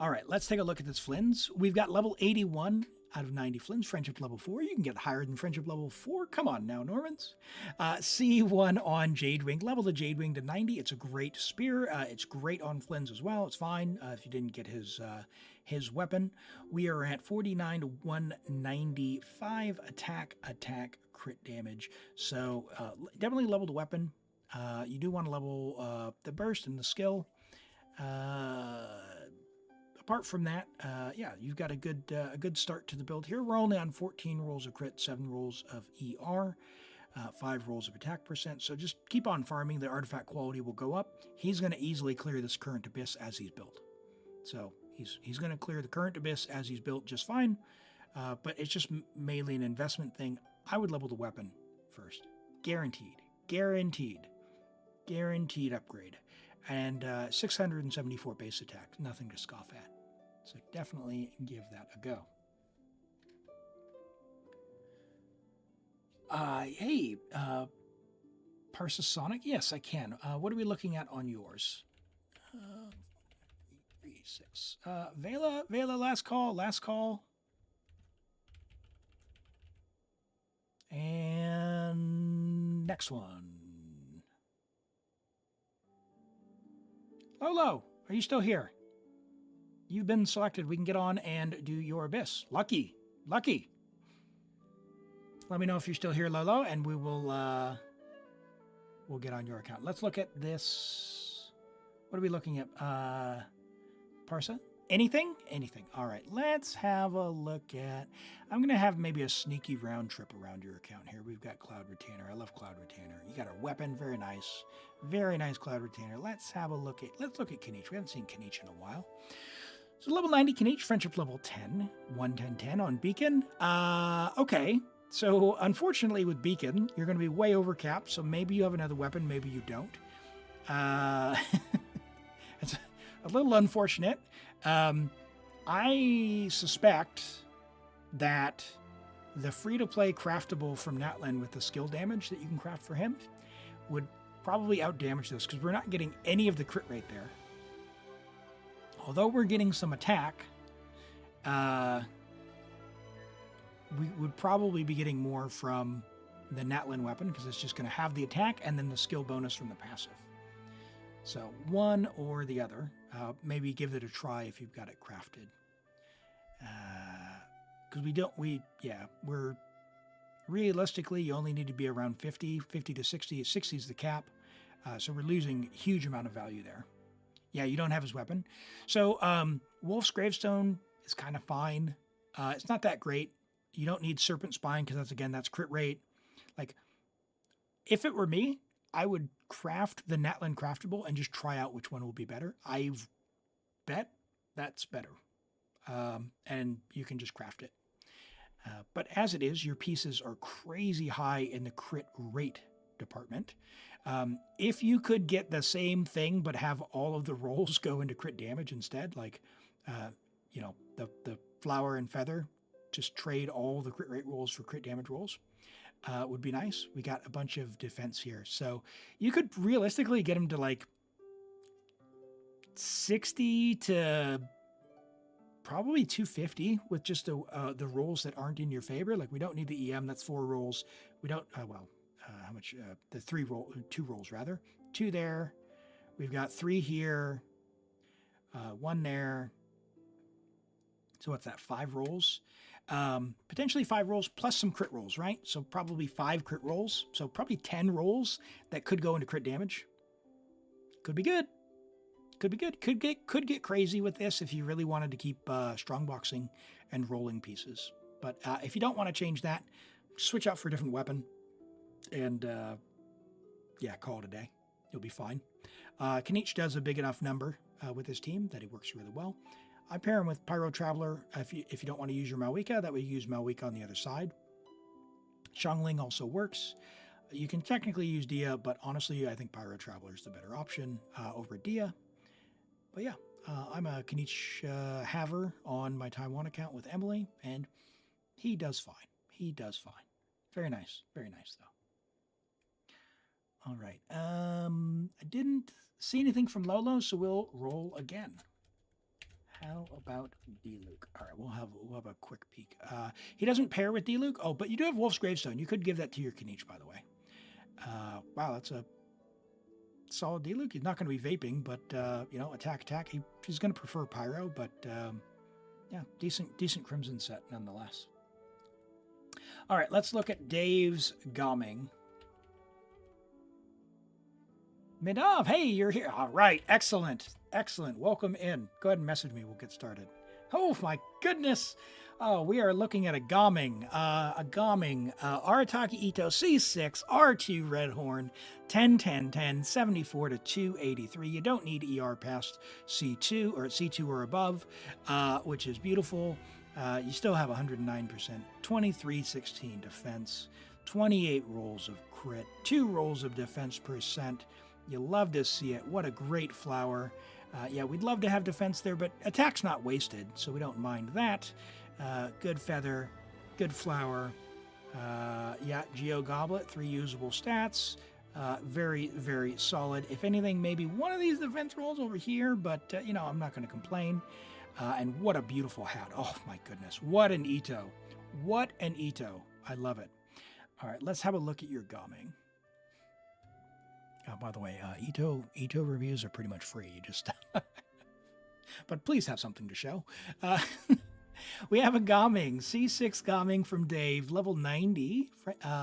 All right, let's take a look at this Flynn's. We've got level 81 out of 90 Flynn's. Friendship level 4. You can get higher than friendship level 4. Come on now, Normans. C1 on Jadewing. Level the Jadewing to 90. It's a great spear. It's great on Flynn's as well. It's fine if you didn't get his weapon. We are at 49 to 195 attack, crit damage. So definitely level the weapon. You do want to level the burst and the skill. Apart from that, yeah, you've got a good start to the build here. We're only on 14 rolls of crit, 7 rolls of ER, 5 rolls of attack percent. So just keep on farming. The artifact quality will go up. He's going to easily clear this current abyss as he's built. So he's going to clear the current abyss as he's built just fine. But it's just mainly an investment thing. I would level the weapon first. Guaranteed upgrade. And 674 base attack. Nothing to scoff at. So definitely give that a go. Hey, Parsasonic? Yes, I can. What are we looking at on yours? 3, 6. Vela, last call. And next one. Lolo, are you still here? You've been selected. We can get on and do your abyss. Lucky. Let me know if you're still here, Lolo, and we will we'll get on your account. Let's look at this. What are we looking at? Parsa? Anything? All right, let's have a look at... I'm going to have maybe a sneaky round trip around your account here. We've got Cloud Retainer. I love Cloud Retainer. You got our weapon. Very nice. Very nice Cloud Retainer. Let's look at Kinich. We haven't seen Kinich in a while. So level 90 Kinich, friendship level 10, 110 on Beacon. Okay. So unfortunately with Beacon, you're going to be way over cap. So maybe you have another weapon, maybe you don't. It's a little unfortunate. I suspect that the free-to-play craftable from Natlan with the skill damage that you can craft for him would probably outdamage this, because we're not getting any of the crit rate there. Although we're getting some attack, we would probably be getting more from the Natlan weapon, because it's just going to have the attack and then the skill bonus from the passive. So one or the other. Maybe give it a try if you've got it crafted. Because we're realistically, you only need to be around 50 to 60. 60 is the cap. So we're losing a huge amount of value there. Yeah, you don't have his weapon. So Wolf's Gravestone is kind of fine. It's not that great. You don't need Serpent Spine because that's crit rate. Like, if it were me, I would craft the Natlan craftable and just try out which one will be better. I've bet that's better. And you can just craft it. But as it is, your pieces are crazy high in the crit rate department. If you could get the same thing but have all of the rolls go into crit damage instead, like, the flower and feather, just trade all the crit rate rolls for crit damage rolls. Would be nice. We got a bunch of defense here. So you could realistically get him to like 60 to probably 250 with just the rolls that aren't in your favor. Like, we don't need the EM. That's 4 rolls. We don't, how much? The 2 rolls rather. 2 there. We've got 3 here. 1 there. So what's that? 5 rolls. Potentially 5 rolls plus some crit rolls, right? So probably 5 crit rolls. So probably 10 rolls that could go into crit damage. Could be good. Could be good. Could get crazy with this if you really wanted to keep strong boxing and rolling pieces. But if you don't want to change that, switch out for a different weapon, and yeah, call it a day. You'll be fine. Kanich does a big enough number with his team that he works really well. I pair him with Pyro Traveler if you don't want to use your Malwika. That way you use Malwika on the other side. Xiangling also works. You can technically use Dia, but honestly, I think Pyro Traveler is the better option over Dia. But yeah, I'm a Kanich haver on my Taiwan account with Emily, and he does fine. He does fine. Very nice. Very nice, though. All right. I didn't see anything from Lolo, so we'll roll again. How about D-Luke? All right, we'll have a quick peek. He doesn't pair with D-Luke. Oh, but you do have Wolf's Gravestone. You could give that to your Kanich, by the way. Wow, that's a solid D-Luke. He's not going to be vaping, but you know, attack. He's going to prefer Pyro, but yeah, decent Crimson set nonetheless. All right, let's look at Dave's Gaming. Midov, hey, you're here. All right, excellent. Welcome in. Go ahead and message me. We'll get started. Oh my goodness. Oh, we are looking at a Gaming. Arataki Ito C6 R2 Red Horn 10 74 to 283. You don't need ER past C2 or C2 or above, which is beautiful. You still have 109%, 2316 defense, 28 rolls of crit, 2 rolls of defense percent. You love to see it. What a great flower. Yeah, we'd love to have defense there, but attack's not wasted, so we don't mind that. Good feather, good flower. Yeah, Geo Goblet, 3 usable stats. Very, very solid. If anything, maybe one of these defense rolls over here, but, you know, I'm not going to complain. And what a beautiful hat. Oh, my goodness. What an Ito. What an Ito. I love it. All right, let's have a look at your Gaming. By the way, Ito reviews are pretty much free. You just, but please have something to show. We have a Gaming, C6 Gaming from Dave, level 90,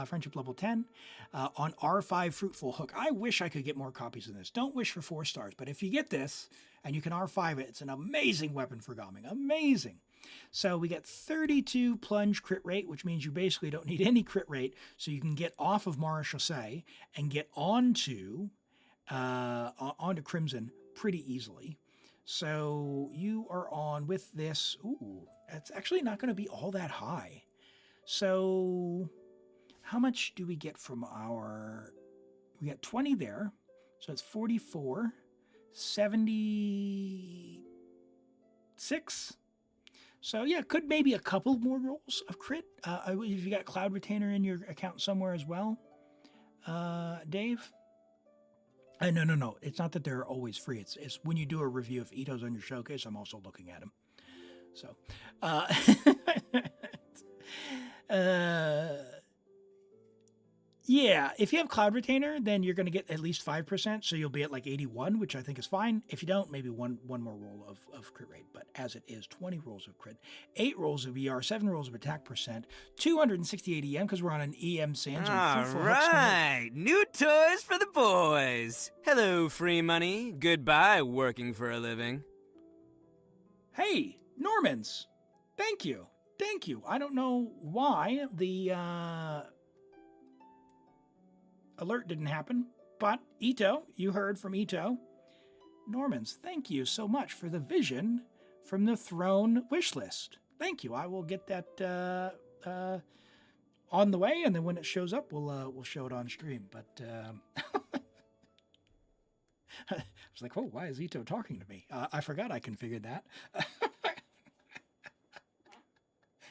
friendship level 10, on R5 Fruitful Hook. I wish I could get more copies of this. Don't wish for 4 stars, but if you get this and you can R5 it, it's an amazing weapon for Gaming. Amazing. So we get 32 plunge crit rate, which means you basically don't need any crit rate, so you can get off of Mara Chaussee and get onto Crimson pretty easily. So you are on with this. Ooh, it's actually not going to be all that high. So how much do we get from our... We got 20 there, so it's 44, 76. So yeah, could maybe a couple more rolls of crit. If you got Cloud Retainer in your account somewhere as well, Dave. No. It's not that they're always free. It's when you do a review of Ito's on your showcase, I'm also looking at them. So, yeah, if you have Cloud Retainer, then you're going to get at least 5%, so you'll be at like 81, which I think is fine. If you don't, maybe one more roll of crit rate. But as it is, 20 rolls of crit, 8 rolls of ER, 7 rolls of attack percent, 268 EM, because we're on an EM Sans. All right, new toys for the boys. Hello, free money. Goodbye, working for a living. Hey, Normans. Thank you. I don't know why the... alert didn't happen, but Ito, you heard from Ito. Normans, thank you so much for the vision from the throne wish list. Thank you. I will get that on the way, and then when it shows up, we'll show it on stream. But I was like, "Whoa, why is Ito talking to me?" I forgot I configured that.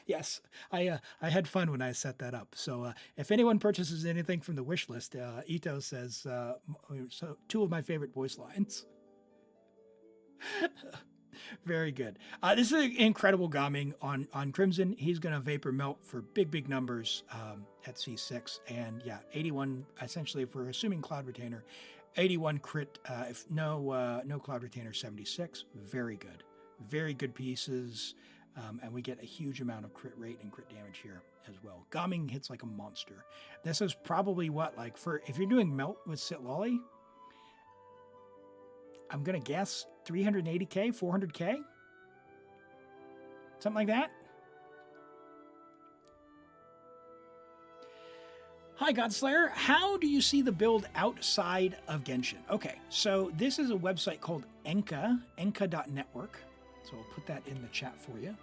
Yes, I had fun when I set that up. So if anyone purchases anything from the wish list, Ito says, so 2 of my favorite voice lines. Very good. This is an incredible Gaming on Crimson. He's going to Vapor Melt for big numbers at C6. And yeah, 81, essentially, if we're assuming Cloud Retainer, 81 crit, if no Cloud Retainer, 76. Very good. Very good pieces. And we get a huge amount of crit rate and crit damage here as well. Gaming hits like a monster. This is probably what, like, for if you're doing Melt with Sitlolly, I'm going to guess 380k, 400k? Something like that? Hi, Godslayer. How do you see the build outside of Genshin? Okay, so this is a website called enka.network. So I'll put that in the chat for you.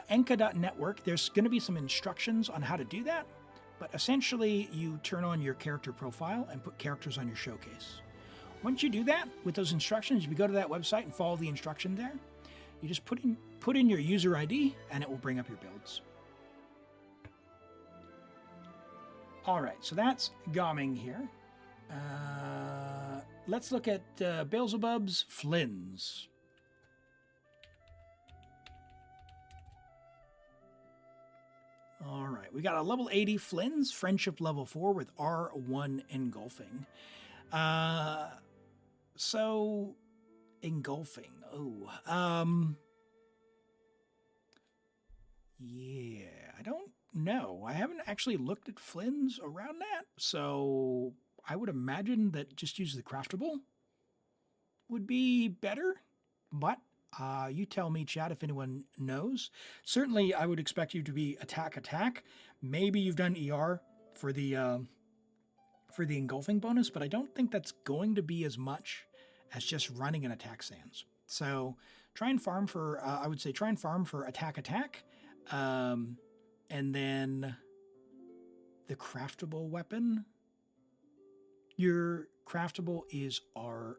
Enka.network, there's going to be some instructions on how to do that, but essentially you turn on your character profile and put characters on your showcase. Once you do that, with those instructions, if you go to that website and follow the instruction there, you just put in your user ID and it will bring up your builds. All right, so that's Gaming here. Let's look at Beelzebub's Flins. All right, we got a level 80 Flins, Friendship level 4 with R1 Engulfing. So, Engulfing, yeah, I don't know. I haven't actually looked at Flins around that, so I would imagine that just use the Craftable would be better, but you tell me, chat, if anyone knows. Certainly, I would expect you to be attack. Maybe you've done ER for the engulfing bonus, but I don't think that's going to be as much as just running an attack sands. So try and farm for, I would say try and farm for attack. And then the craftable weapon. Your craftable is R3.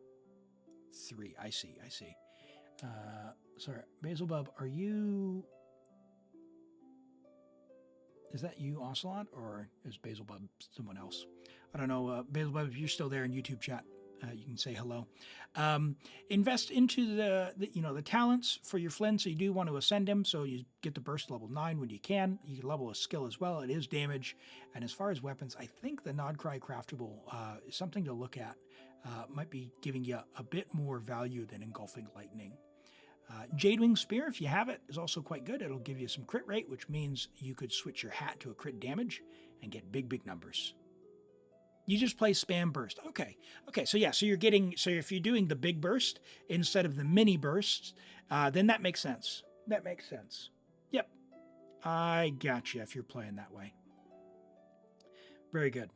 I see. Sorry, Basilbub, are you... Is that you, Ocelot, or is Basilbub someone else? I don't know. Basilbub, if you're still there in YouTube chat, you can say hello. Invest into the talents for your Flynn, so you do want to ascend him, so you get the burst level 9 when you can. You can level a skill as well. It is damage. And as far as weapons, I think the Nodcry craftable is something to look at. Might be giving you a bit more value than Engulfing Lightning. Jadewing Spear, if you have it, is also quite good. It'll give you some crit rate, which means you could switch your hat to a crit damage and get big numbers. You just play spam burst. Okay. So yeah, so if you're doing the big burst instead of the mini bursts, then that makes sense. Yep. I gotcha if you're playing that way. Very good.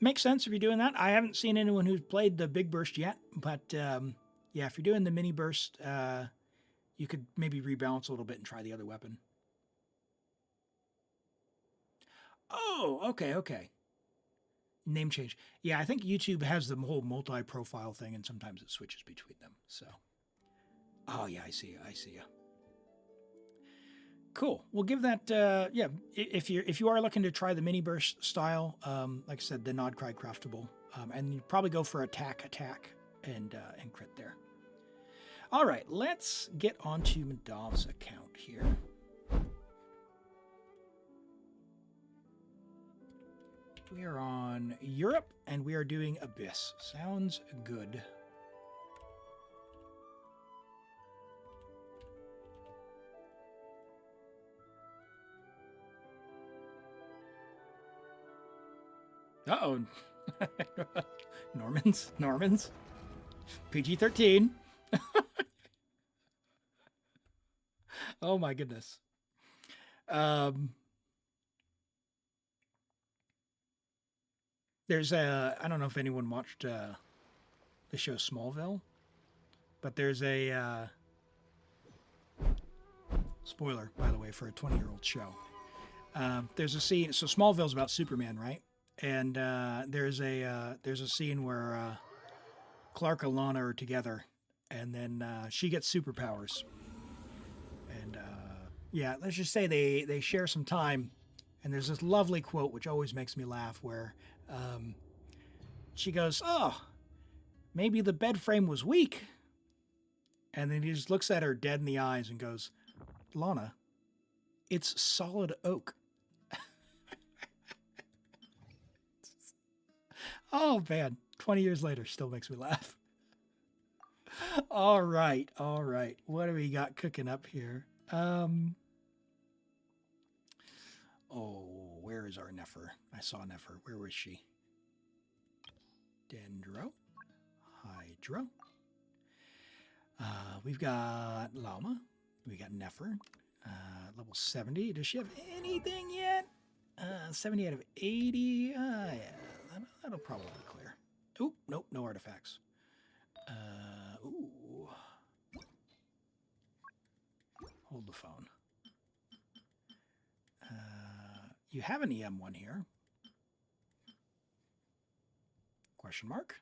Makes sense if you're doing that. I haven't seen anyone who's played the big burst yet, but yeah, if you're doing the mini burst, you could maybe rebalance a little bit and try the other weapon. Oh, okay. Name change. Yeah, I think YouTube has the whole multi-profile thing, and sometimes it switches between them. So, oh yeah, I see you. Cool. We'll give that. Yeah, if you are looking to try the mini burst style, like I said, the Nodcry craftable, and you probably go for attack, and crit there. All right, let's get onto Madav's account here. We are on Europe, and we are doing Abyss. Sounds good. Uh-oh. Normans. PG-13. Oh my goodness. There's I don't know if anyone watched the show Smallville, but there's a spoiler, by the way, for a 20-year-old show. There's a scene, so Smallville's about Superman, right? And there's a scene where Clark and Lana are together, and then she gets superpowers. And yeah, let's just say they share some time, and there's this lovely quote which always makes me laugh, where she goes, "Oh, maybe the bed frame was weak. And then he just looks at her dead in the eyes and goes, Lana, it's solid oak. Oh, man. 20 years later, still makes me laugh. All right. All right. What do we got cooking up here? Oh, where is our Nefer? I saw Nefer. Where was she? Dendro. Hydro. We've got Llama. We got Nefer. Level 70. Does she have anything yet? 70 out of 80. Yeah, that'll probably clear. Oop, nope, no artifacts. Ooh. Hold the phone. You have an EM1 here. Question mark.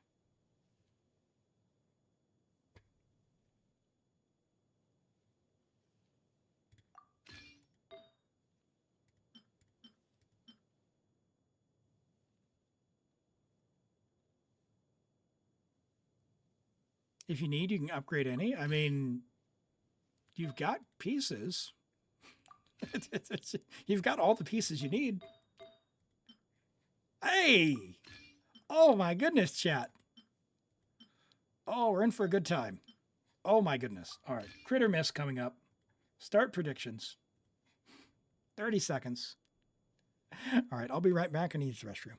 If you need, you can upgrade any. I mean, you've got pieces. You've got all the pieces you need. Hey! Oh my goodness, chat. Oh, we're in for a good time. Oh my goodness. All right. Crit or miss coming up. Start predictions. 30 seconds. All right. I'll be right back. I need the restroom.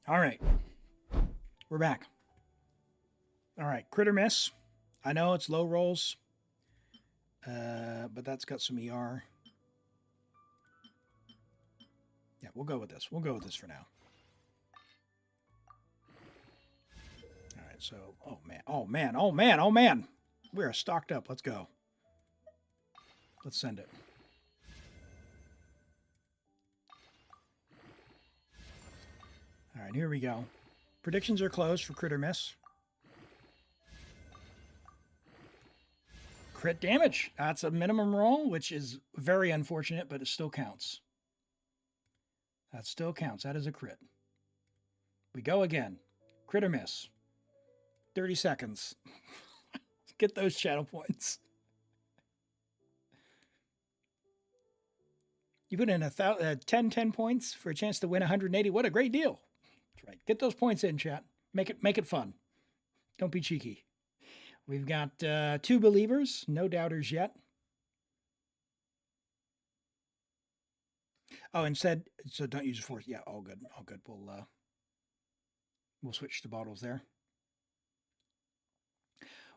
All right. We're back. All right. Crit or miss. I know it's low rolls, but that's got some ER. Yeah, we'll go with this. We'll go with this for now. All right. So, oh, man. Oh, man. Oh, man. Oh, man. We are stocked up. Let's go. Let's send it. All right, here we go. Predictions are closed for crit or miss. Crit damage. That's a minimum roll, which is very unfortunate, but it still counts. That still counts. That is a crit. We go again. Crit or miss. 30 seconds. Get those channel points. You put in 10 points for a chance to win 180. What a great deal. That's right. Get those points in, chat. Make it fun. Don't be cheeky. We've got 2 believers, no doubters yet. Oh, instead, so don't use a force. Yeah, all good, all good. We'll switch to bottles there.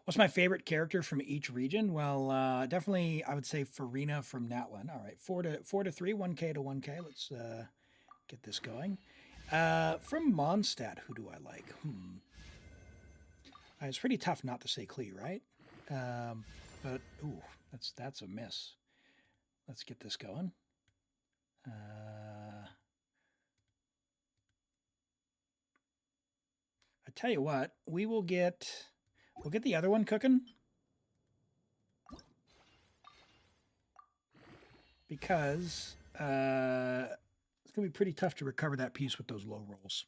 What's my favorite character from each region? Well, definitely, I would say Farina from Natlin. All right, 4 to 3, 1K to 1K. Let's get this going. From Mondstadt, who do I like? It's pretty tough not to say Klee, right? But ooh, that's a miss. Let's get this going. I tell you what, we'll get the other one cooking, because it's gonna be pretty tough to recover that piece with those low rolls.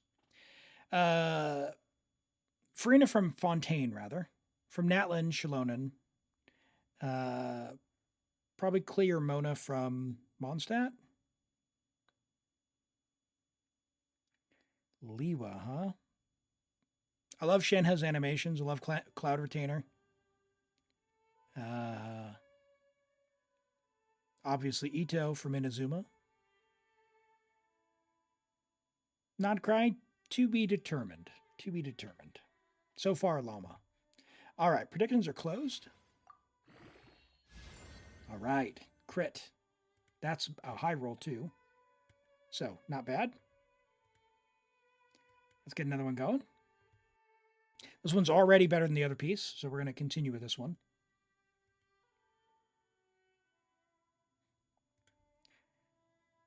Farina from Fontaine, rather. From Natlin, Shalonen. Probably Clea or Mona from Mondstadt. Lewa, huh? I love Shenhe's animations. I love Cloud Retainer. Obviously Ito from Inazuma. Not Cry, to be determined. To be determined. So far, Llama. All right, predictions are closed. All right, crit. That's a high roll too. So, not bad. Let's get another one going. This one's already better than the other piece, so we're going to continue with this one.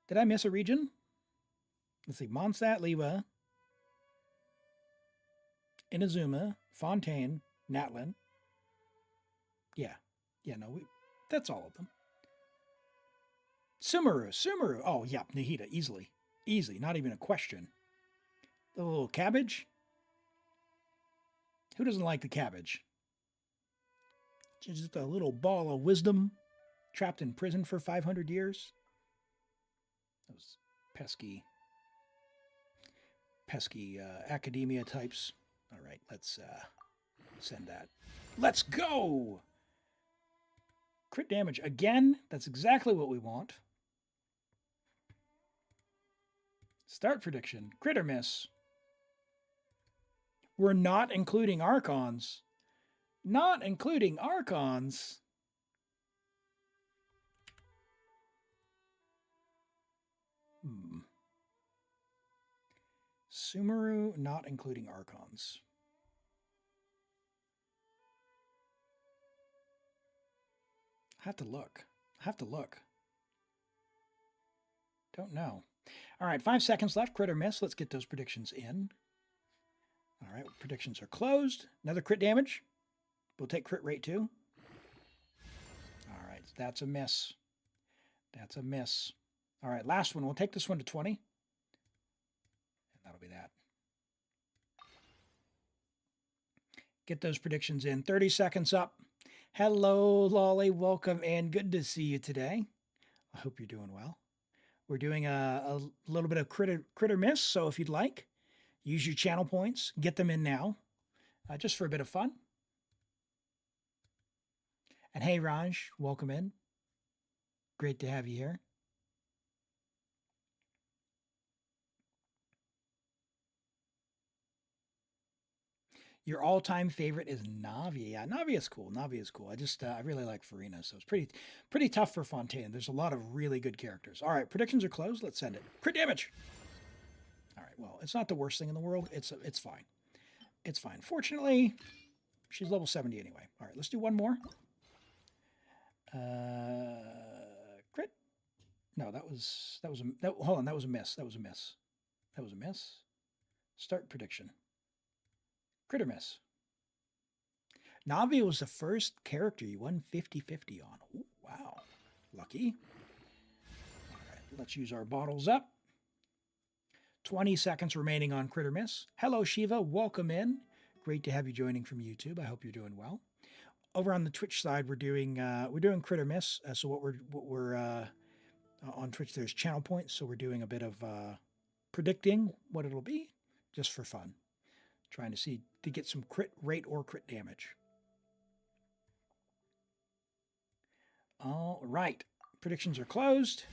Did I miss a region? Let's see. Mondstadt, Lewa, Inazuma, Fontaine, Natlin. Yeah. Yeah, no, that's all of them. Sumeru. Oh, yeah, Nahida, easily. Easy, not even a question. The little cabbage. Who doesn't like the cabbage? Just a little ball of wisdom trapped in prison for 500 years. Those pesky academia types. All right, let's send that. Let's go! Crit damage again. That's exactly what we want. Start prediction. Crit or miss. We're not including Archons. Not including Archons. Sumeru, not including Archons. I have to look. Don't know. All right, 5 seconds left. Crit or miss. Let's get those predictions in. All right, predictions are closed. Another crit damage. We'll take crit rate too. All right, that's a miss. That's a miss. All right, last one. We'll take this one to 20. And that'll be that. Get those predictions in. 30 seconds up. Hello, Lolly. Welcome and good to see you today. I hope you're doing well. We're doing a little bit of crit or miss, so if you'd like, use your channel points. Get them in now, just for a bit of fun. And hey, Raj, welcome in. Great to have you here. Your all-time favorite is Navi. Yeah, Navi is cool. Navi is cool. I really like Farina, so it's pretty tough for Fontaine. There's a lot of really good characters. All right, predictions are closed. Let's send it. Crit damage. All right, well, it's not the worst thing in the world. It's fine. It's fine. Fortunately, she's level 70 anyway. All right, let's do one more. Crit. No, hold on, that was a miss. That was a miss. Start prediction. Crit or miss. Navi was the first character you won 50-50 on. Ooh, wow. Lucky. All right, let's use our bottles up. 20 seconds remaining on crit or miss. Hello, Shiva. Welcome in. Great to have you joining from YouTube. I hope you're doing well. Over on the Twitch side, we're doing crit or miss. So what we're on Twitch, there's channel points. So we're doing a bit of predicting what it'll be, just for fun. Trying to get some crit rate or crit damage. All right. Predictions are closed.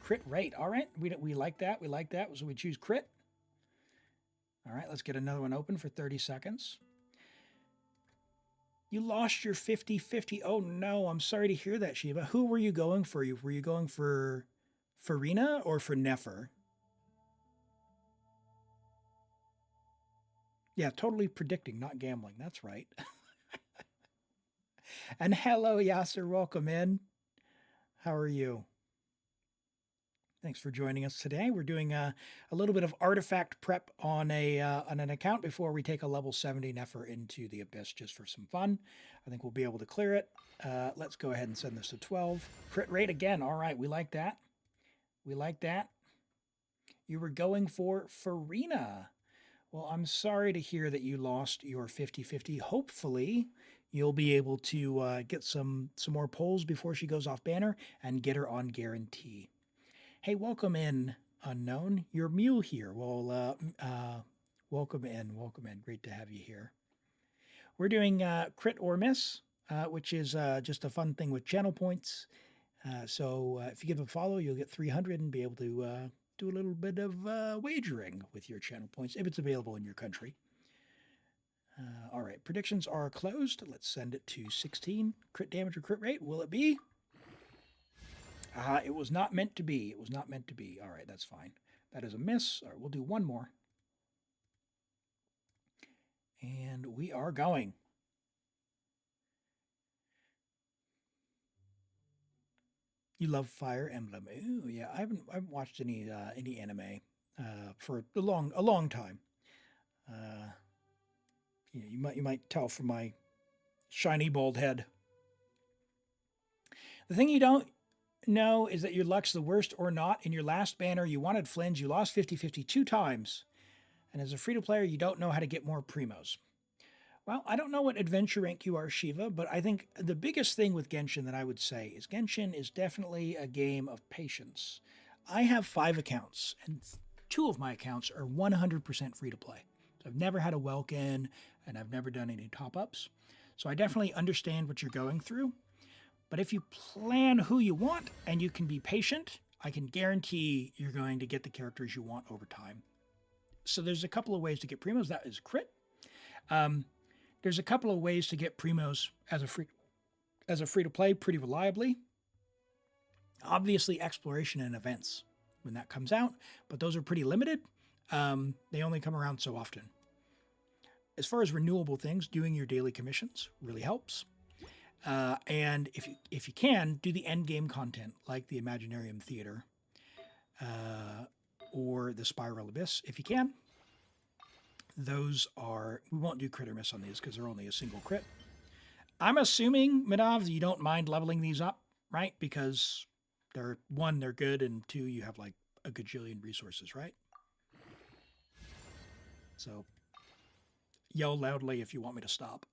Crit rate. All right. We like that. We like that. So we choose crit. All right. Let's get another one open for 30 seconds. You lost your 50-50. Oh, no. I'm sorry to hear that, Shiva. Who were you going for? Were you going for Farina or for Nefer? Yeah, totally predicting, not gambling. That's right. And hello, Yasser. Welcome in. How are you? Thanks for joining us today. We're doing a little bit of artifact prep on an account before we take a level 70 Nefer into the Abyss just for some fun. I think we'll be able to clear it. Let's go ahead and send this to 12. Crit rate again. All right, we like that. We like that. You were going for Farina. Well, I'm sorry to hear that you lost your 50/50. Hopefully, you'll be able to get some more polls before she goes off banner and get her on guarantee. Hey, welcome in, Unknown. You're Mew here. Well, welcome in. Welcome in. Great to have you here. We're doing Crit or Miss, which is just a fun thing with channel points. So if you give a follow, you'll get 300 and be able to do a little bit of wagering with your channel points if it's available in your country. All right, predictions are closed. Let's send it to 16. Crit damage or crit rate, will it be? It was not meant to be. It was not meant to be. All right, that's fine. That is a miss. All right, we'll do one more. And we are going. You love Fire Emblem. Ooh, yeah. I haven't watched any anime for a long time. You might tell from my shiny bald head. The thing you don't know is that your luck's the worst or not. In your last banner, you wanted Flynn's. You lost 50/50 2 times. And as a free-to-player, you don't know how to get more primos. Well, I don't know what adventure rank you are, Shiva, but I think the biggest thing with Genshin that I would say is Genshin is definitely a game of patience. I have 5 accounts, and 2 of my accounts are 100% free-to-play. So I've never had a Welkin, and I've never done any top-ups. So I definitely understand what you're going through. But if you plan who you want and you can be patient, I can guarantee you're going to get the characters you want over time. So there's a couple of ways to get primos. That is crit. There's a couple of ways to get primos as a free-to-play pretty reliably. Obviously, exploration and events when that comes out, but those are pretty limited. They only come around so often. As far as renewable things, doing your daily commissions really helps. And if you can, do the end game content like the Imaginarium Theater or the Spiral Abyss if you can. Those are, we won't do crit or miss on these because they're only a single crit. I'm assuming, Midov, you don't mind leveling these up, right? Because they're, 1, they're good, and 2, you have like a gajillion resources, right? So yell loudly if you want me to stop.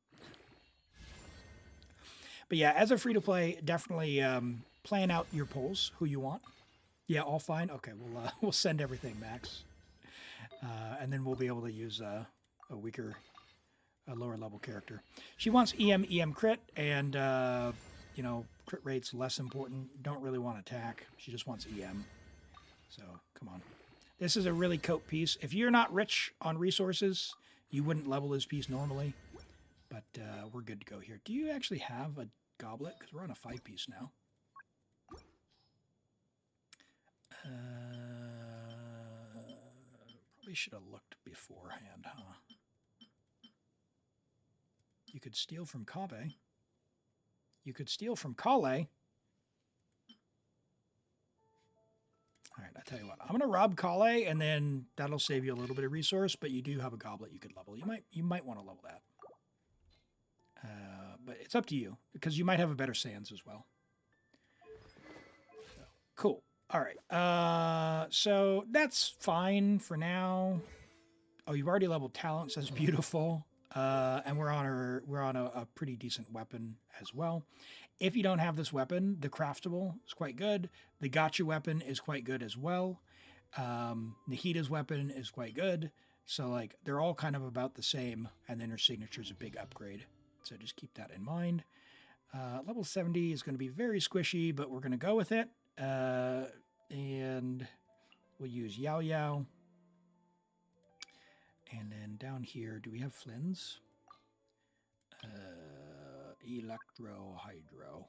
But yeah, as a free-to-play, definitely plan out your polls, who you want. Yeah, all fine? Okay, we'll send everything, Max. And then we'll be able to use a lower level character. She wants EM crit, and crit rate's less important. Don't really want attack. She just wants EM. So come on. This is a really cope piece. If you're not rich on resources, you wouldn't level this piece normally. But we're good to go here. Do you actually have a goblet? Because we're on a 5-piece now. Probably should have looked beforehand, huh? You could steal from Kabe. You could steal from Kale. All right, I tell you what. I'm going to rob Kale, and then that'll save you a little bit of resource, but you do have a goblet you could level. You might want to level that. But it's up to you, because you might have a better Sands as well. So, cool. All right. So that's fine for now. Oh, you've already leveled talents. That's beautiful. And we're on a pretty decent weapon as well. If you don't have this weapon, the craftable is quite good. The gotcha weapon is quite good as well. Nahita's weapon is quite good. So like they're all kind of about the same. And then her signature is a big upgrade. So just keep that in mind. Level 70 is going to be very squishy, but we're going to go with it. And we'll use Yao Yao. And then down here, do we have Flynn's? Electro Hydro.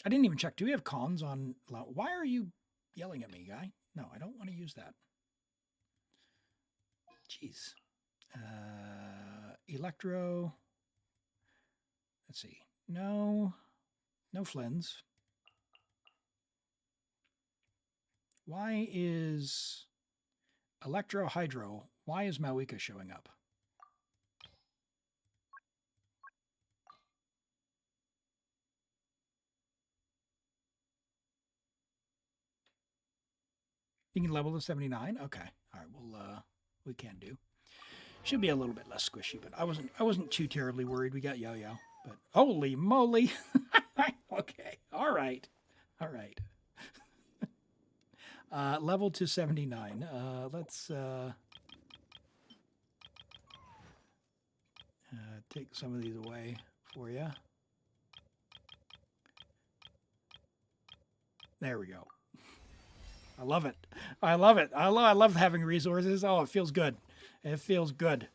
I didn't even check. Do we have cons on? Why are you yelling at me, guy? No, I don't want to use that. Jeez. Electro. Let's see. No Flynn's. Why is Electro Hydro? Why is Mawika showing up? You can level to 79. Okay. All right. Well, we can do. Should be a little bit less squishy, but I wasn't too terribly worried. We got Yo-Yo, but holy moly. Okay. All right. Level to 79. Let's take some of these away for you. There we go. I love it. I love having resources. Oh, it feels good. It feels good.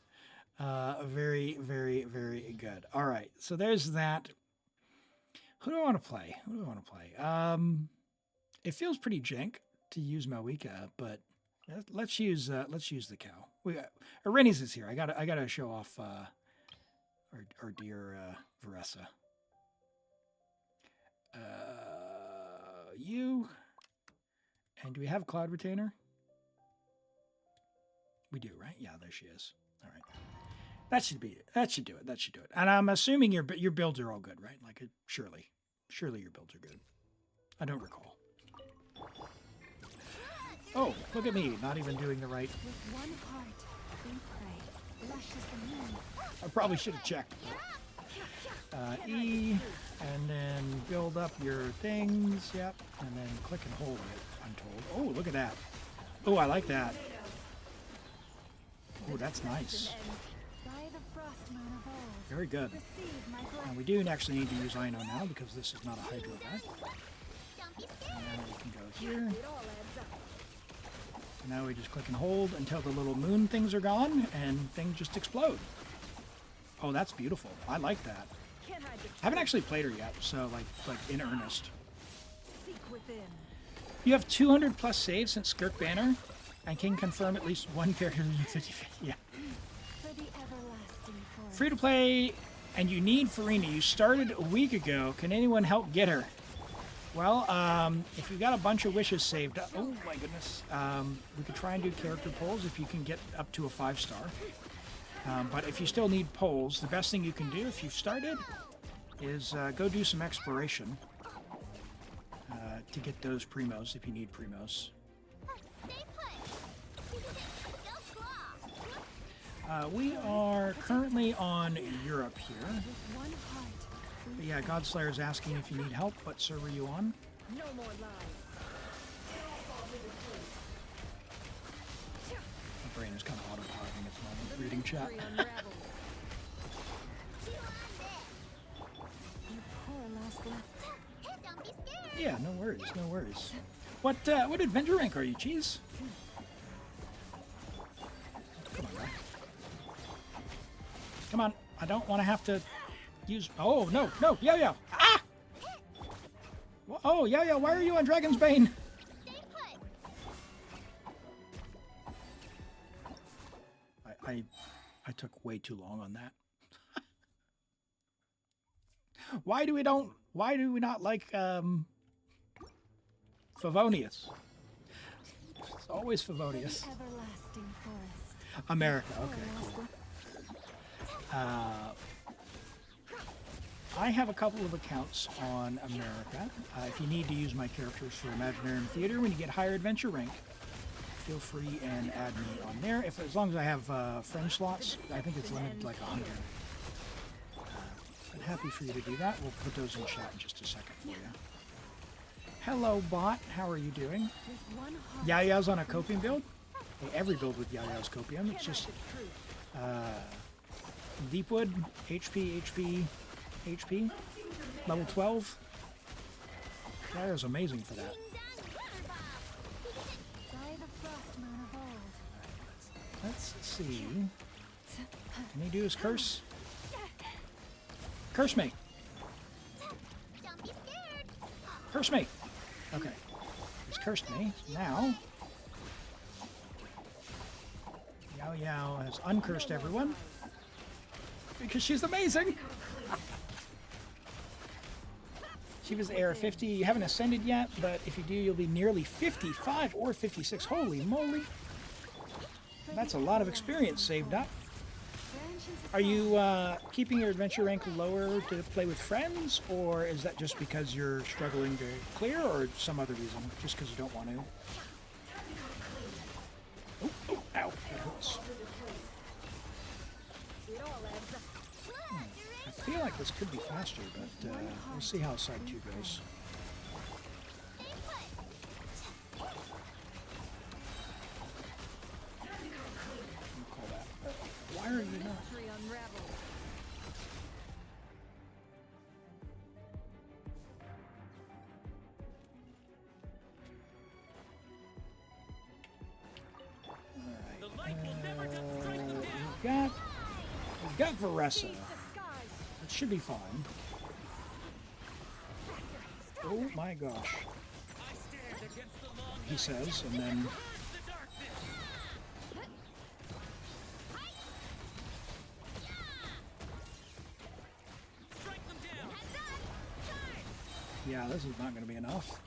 Very, very, very good. All right. So there's that. Who do I want to play? It feels pretty jank to use Malwika, but let's use the cow. We got Rennie's is here. I gotta show off our dear Varessa. You. And do we have Cloud Retainer? We do, right? Yeah, there she is. All right. That should be it. That should do it. And I'm assuming your builds are all good, right? Like, surely your builds are good. I don't recall. Oh, look at me, not even doing the right. With one heart, we pray. Lush as the moon. I probably should have checked. E, and then build up your things. Yep, and then click and hold it. I'm told. Oh, look at that. Oh, I like that. Oh, that's nice. By the frost moon of old, Very good. receive my And blessing. we do actually need to use Ino now because this is not a Hydro event. And now we can go here. And now we just click and hold until the little moon things are gone and things just explode. Oh, that's beautiful. I like that. Can't hide the I haven't actually played her yet, so like in earnest. seek within. You have 200 plus saves since Skirk Banner, and can confirm at least one character in 50-50. Yeah. For the everlasting forest. Free to play, and you need Farina. You started a week ago. Can anyone help get her? Well, if you've got a bunch of wishes saved up, oh my goodness, we could try and do character polls if you can get up to a 5-star. But if you still need polls, the best thing you can do if you've started is go do some exploration to get those primos if you need primos. We are currently on Europe here. With one heart, But yeah, Godslayer is asking if you need help. What server are you on? no more lies. My brain is kind of autopiloting at the moment, reading chat. Mystery unravels. You poor last left. Don't be scared. Yeah, no worries. What adventure rank are you, Cheese? Come on, guy. Come on, I don't want to have to use... Oh, no, Yo-Yo! Ah! Oh, Yo-Yo, why are you on Dragon's Bane? Stay put. I took way too long on that. Why do we not like Favonius? It's always Favonius. Everlasting forest. America, okay, cool. I have a couple of accounts on America. If you need to use my characters for Imaginarium Theater, when you get higher adventure rank, feel free and add me on there. As long as I have friend slots, I think it's limited to like 100. I'm happy for you to do that. We'll put those in chat in just a second for you. Hello, bot. How are you doing? With one heart, Yaya's on a copium build. Hey, every build with Yaya's copium. It's just Deepwood, HP, level 12. Yaya's amazing for that. by the frost moon of old. Let's see. Can he do his curse? Curse me! Don't be scared. Curse me! Okay. He's cursed me. Now, Yao Yao has uncursed everyone. Because she's amazing! She was AR 50. You haven't ascended yet, but if you do, you'll be nearly 55 or 56. Holy moly! That's a lot of experience saved up. Are you keeping your adventure rank lower to play with friends, or is that just because you're struggling to clear, or some other reason? Just because you don't want to? Oh, oh, ow, that hurts. I feel like this could be faster, but we'll see how side 2 goes. Call that. Why are you not? We've got Varessa. It should be fine. Oh my gosh. He says, and then... Yeah, this is not going to be enough.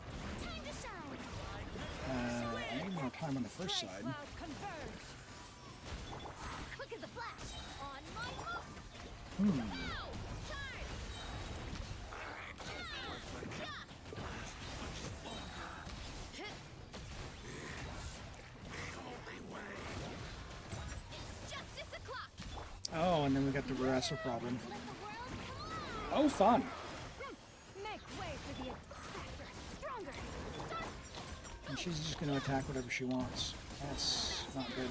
I need more time on the first side. Oh, and then we got the Varessa problem. Oh, fun. And she's just going to attack whatever she wants. That's not good.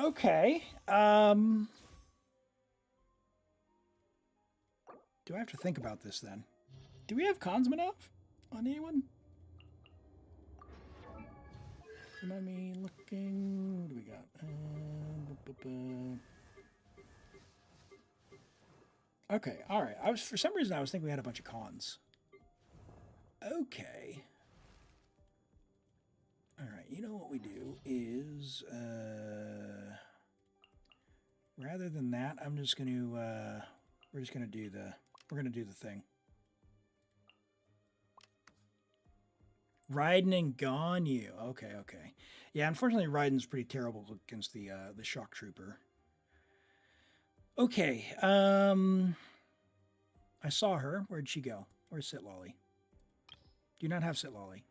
Okay. Do I have to think about this then? Do we have Consman up on anyone? Remind me looking. What do we got? Okay, all right. For some reason I was thinking we had a bunch of cons. Okay. All right. You know what we do is rather than that, I'm just going to we're going to do the thing. Raiden and Ganyu. Okay, okay. Yeah, unfortunately, Raiden's pretty terrible against the Shock Trooper. Okay. I saw her. Where'd she go? Where's Sitlolly? Do you not have Sitlolly?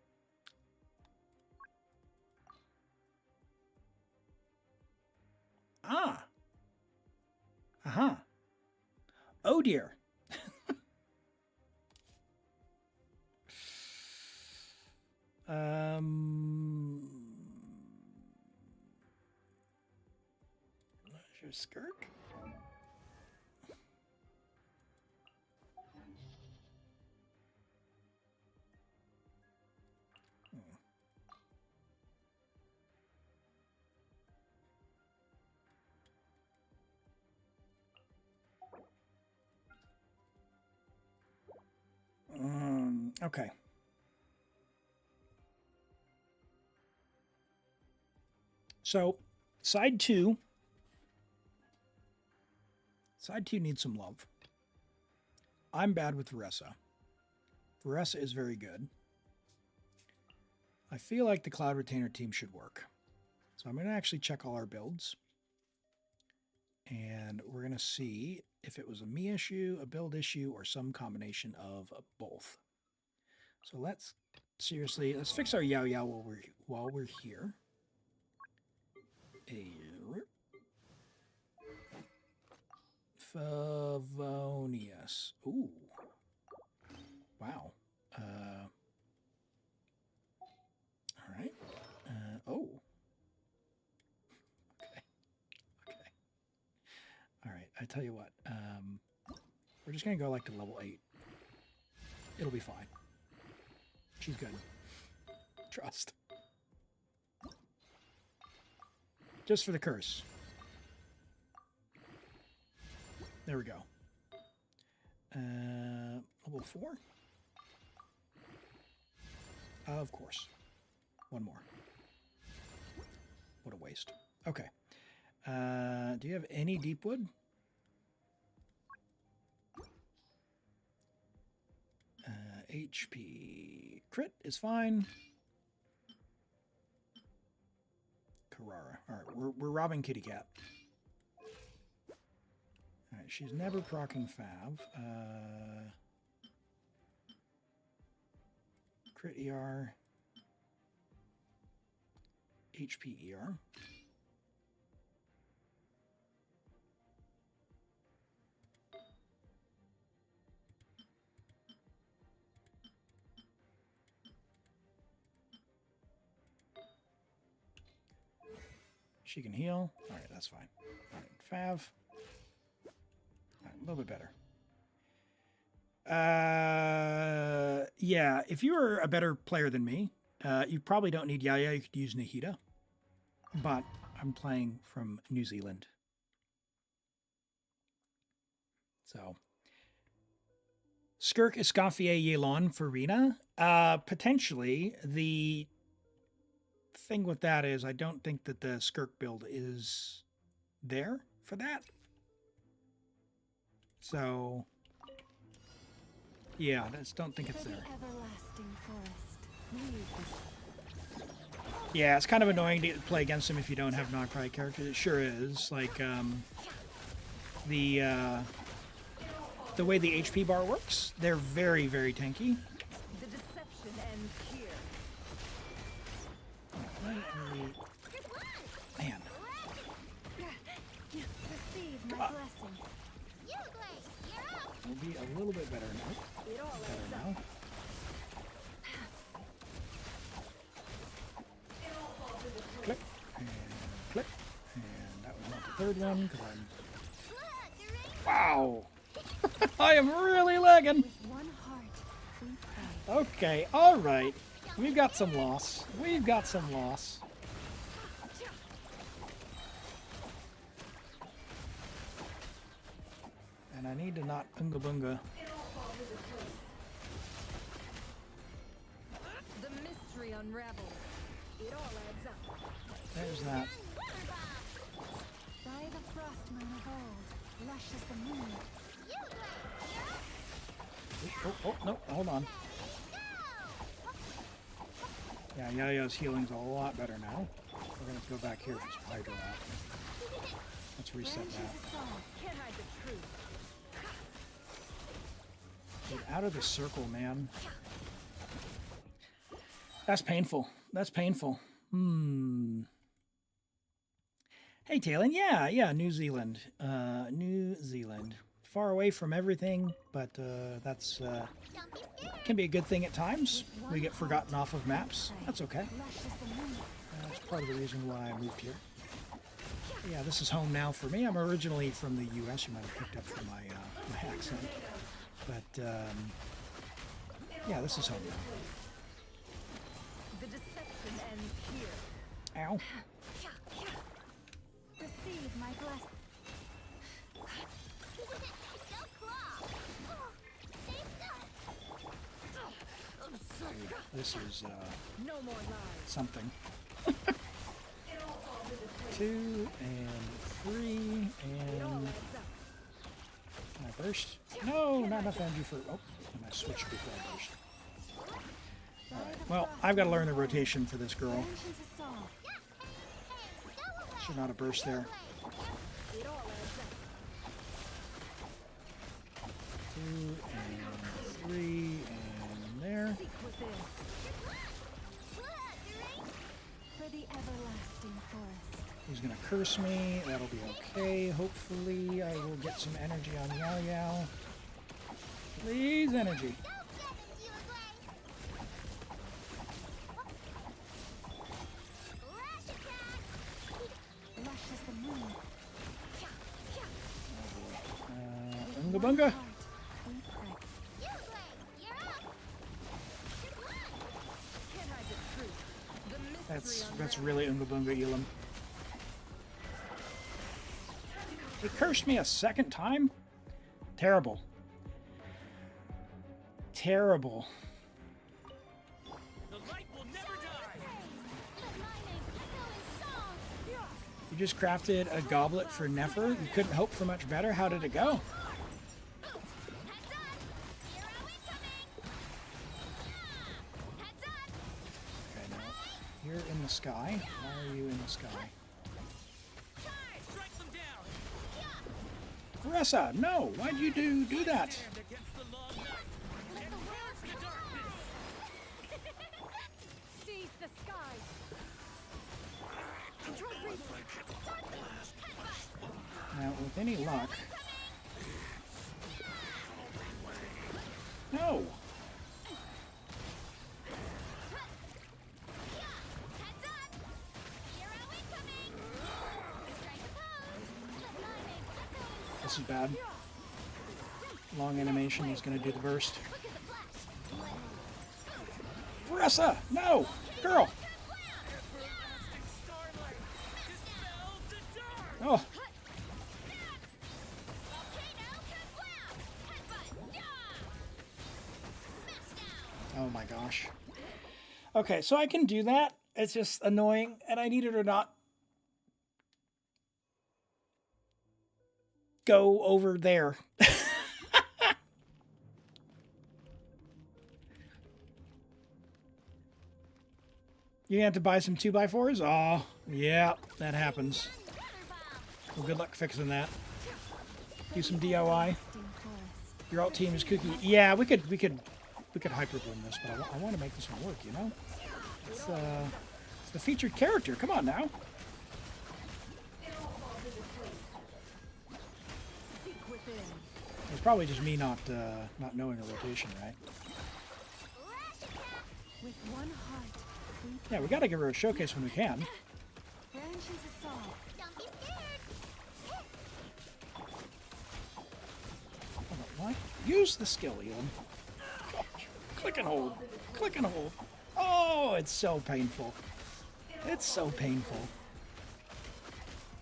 Ah. Uh-huh. Oh, dear. Your Skirk? Okay. So, side 2 needs some love. I'm bad with Varessa. Varessa is very good. I feel like the Cloud Retainer team should work. So I'm going to actually check all our builds. And we're going to see if it was a me issue, a build issue, or some combination of both. So let's fix our Yao Yao while we're here. Favonius. Ooh. Wow. All right. Oh. Okay. Okay. All right. I tell you what. We're just going to go like to level 8. It'll be fine. She's good. Trust. Just for the curse. There we go. Level 4? Of course. One more. What a waste. Okay. Do you have any deep wood? HP crit is fine. Carrara. All right, we're robbing Kitty Cat. All right, she's never proccing Fav. Crit ER. HPER. She can heal. All right, that's fine. All right, Fav. All right, a little bit better. Yeah, if you were a better player than me, you probably don't need Yaya. You could use Nahida. But I'm playing from New Zealand. So, Skirk, Escoffier, Yelon for Rena. Potentially, the thing with that is I don't think that the Skirk build is there for that. So, yeah, I just don't think it's there. Everlasting forest. Yeah, it's kind of annoying to play against him if you don't have Nogpri characters. It sure is. Like, the way the HP bar works, they're very, very tanky. The deception ends here. Man. Receive my blessing. It'll be a little bit better now. It all Better now. Click. And click. And that was not the third one, because I'm... Wow! I am really lagging! One heart, we pray. Okay, alright. We've got some loss. We've got some loss. And I need to not Unga Bunga. The mystery unravels. It all adds up. There's that. By the frost moon of old, lush as the moon. Oh, no, hold on. Yeah, Yaya's healing's a lot better now. We're going to go back here for some Hydro Lap. Let's reset that. Can't hide the truth. Get out of the circle, man. That's painful. That's painful. Hey, Talon. Yeah, New Zealand. New Zealand. Far away from everything, but that's can be a good thing at times. We get forgotten off of maps. That's okay. That's part of the reason why I moved here. Yeah, this is home now for me. I'm originally from the U.S. You might have picked up from my my accent, but yeah, this is home now. The deception ends here. Ow. Receive my blessing. This is No more lies. something. 2 and 3 and... Can I burst? No, not enough energy for... Oh, and I switched before I burst. Alright, well, I've got to learn the rotation for this girl. Should not have burst there. 2 and 3 and there. For the everlasting forest. He's going to curse me. That'll be okay. Hopefully I will get some energy on Yao Yao. Please, energy. Lush as the moon. Unga Bunga. We pray. Can't hide the truth. The mystery That's really Unga Bunga Elim. He cursed me a second time? Terrible. Terrible. The light will never die. You just crafted a goblet for Nefer? You couldn't hope for much better? How did it go? Okay, now, you're in the sky. Why are you in the sky? Strike them down. Varessa, no! Why'd you do that? Stand against the long night. And where's the darkness? Seize the skies. Control breach. Start the headbutt. Now, with any luck... No! Heads up. Hero incoming. Strike a pose. Let my name echo in This is bad. Long animation, he's gonna do the burst. quick as a flash. Veressa! No! Girl! Oh! Volcano Kablam! Headbutt! Yeah! Smash down! Oh my gosh. Okay, so I can do that. It's just annoying, and I need it or not. Go over there. You have to buy some 2x4s? Oh, yeah, that happens. Well, good luck fixing that. Do some DIY. Your alt team is kooky. Yeah, we could hyper bloom this, but I want to make this one work. You know, it's the featured character. Come on now. It's probably just me not knowing a rotation, right? With one heart, we Yeah, we got to give her a showcase when we can. branches assault. Don't be scared! Hold on, what? Use the skill, Elam. Gosh. Click and hold. Click and hold. Oh, it's so painful. It's so painful.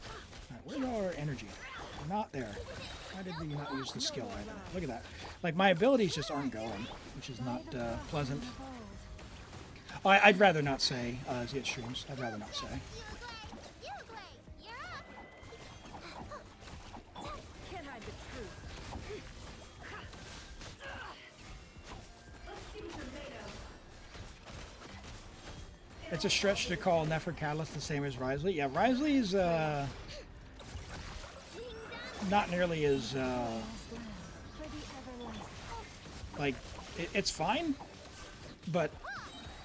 All right, where's our energy? Not there. Why did we not use the skill either? Look at that. Like, my abilities just aren't going, which is not pleasant. Oh, I'd rather not say, as it streams. I'd rather not say. You play! You're up! Can't hide the truth. It's a stretch to call Nefer Catalyst the same as Risley. Yeah, Risley's not nearly as For the everlasting. like it's fine, but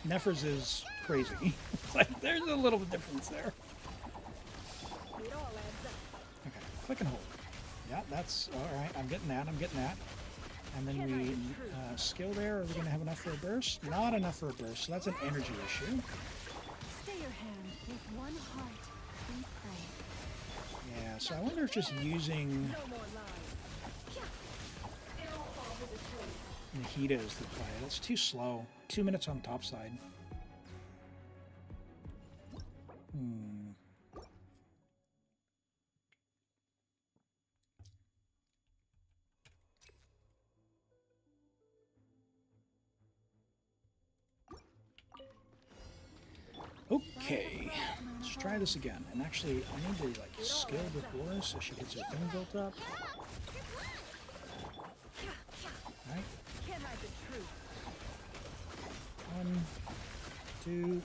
Nefer's is crazy. Like there's a little difference there. It all adds up. Okay, click and hold. Yeah, that's all right. I'm getting that. I'm getting that. And then we skill there. Are we gonna have enough for a burst? Not enough for a burst. So that's an energy issue. Stay your hand. With one heart, we pray. Yeah. So I wonder if just using No more lies. Nahida is the play. That's too slow. 2 minutes on top side. Okay, let's try this again. And actually, I need to like skill before so she gets her thing built up. Alright, Can't hide the truth. 1, 2,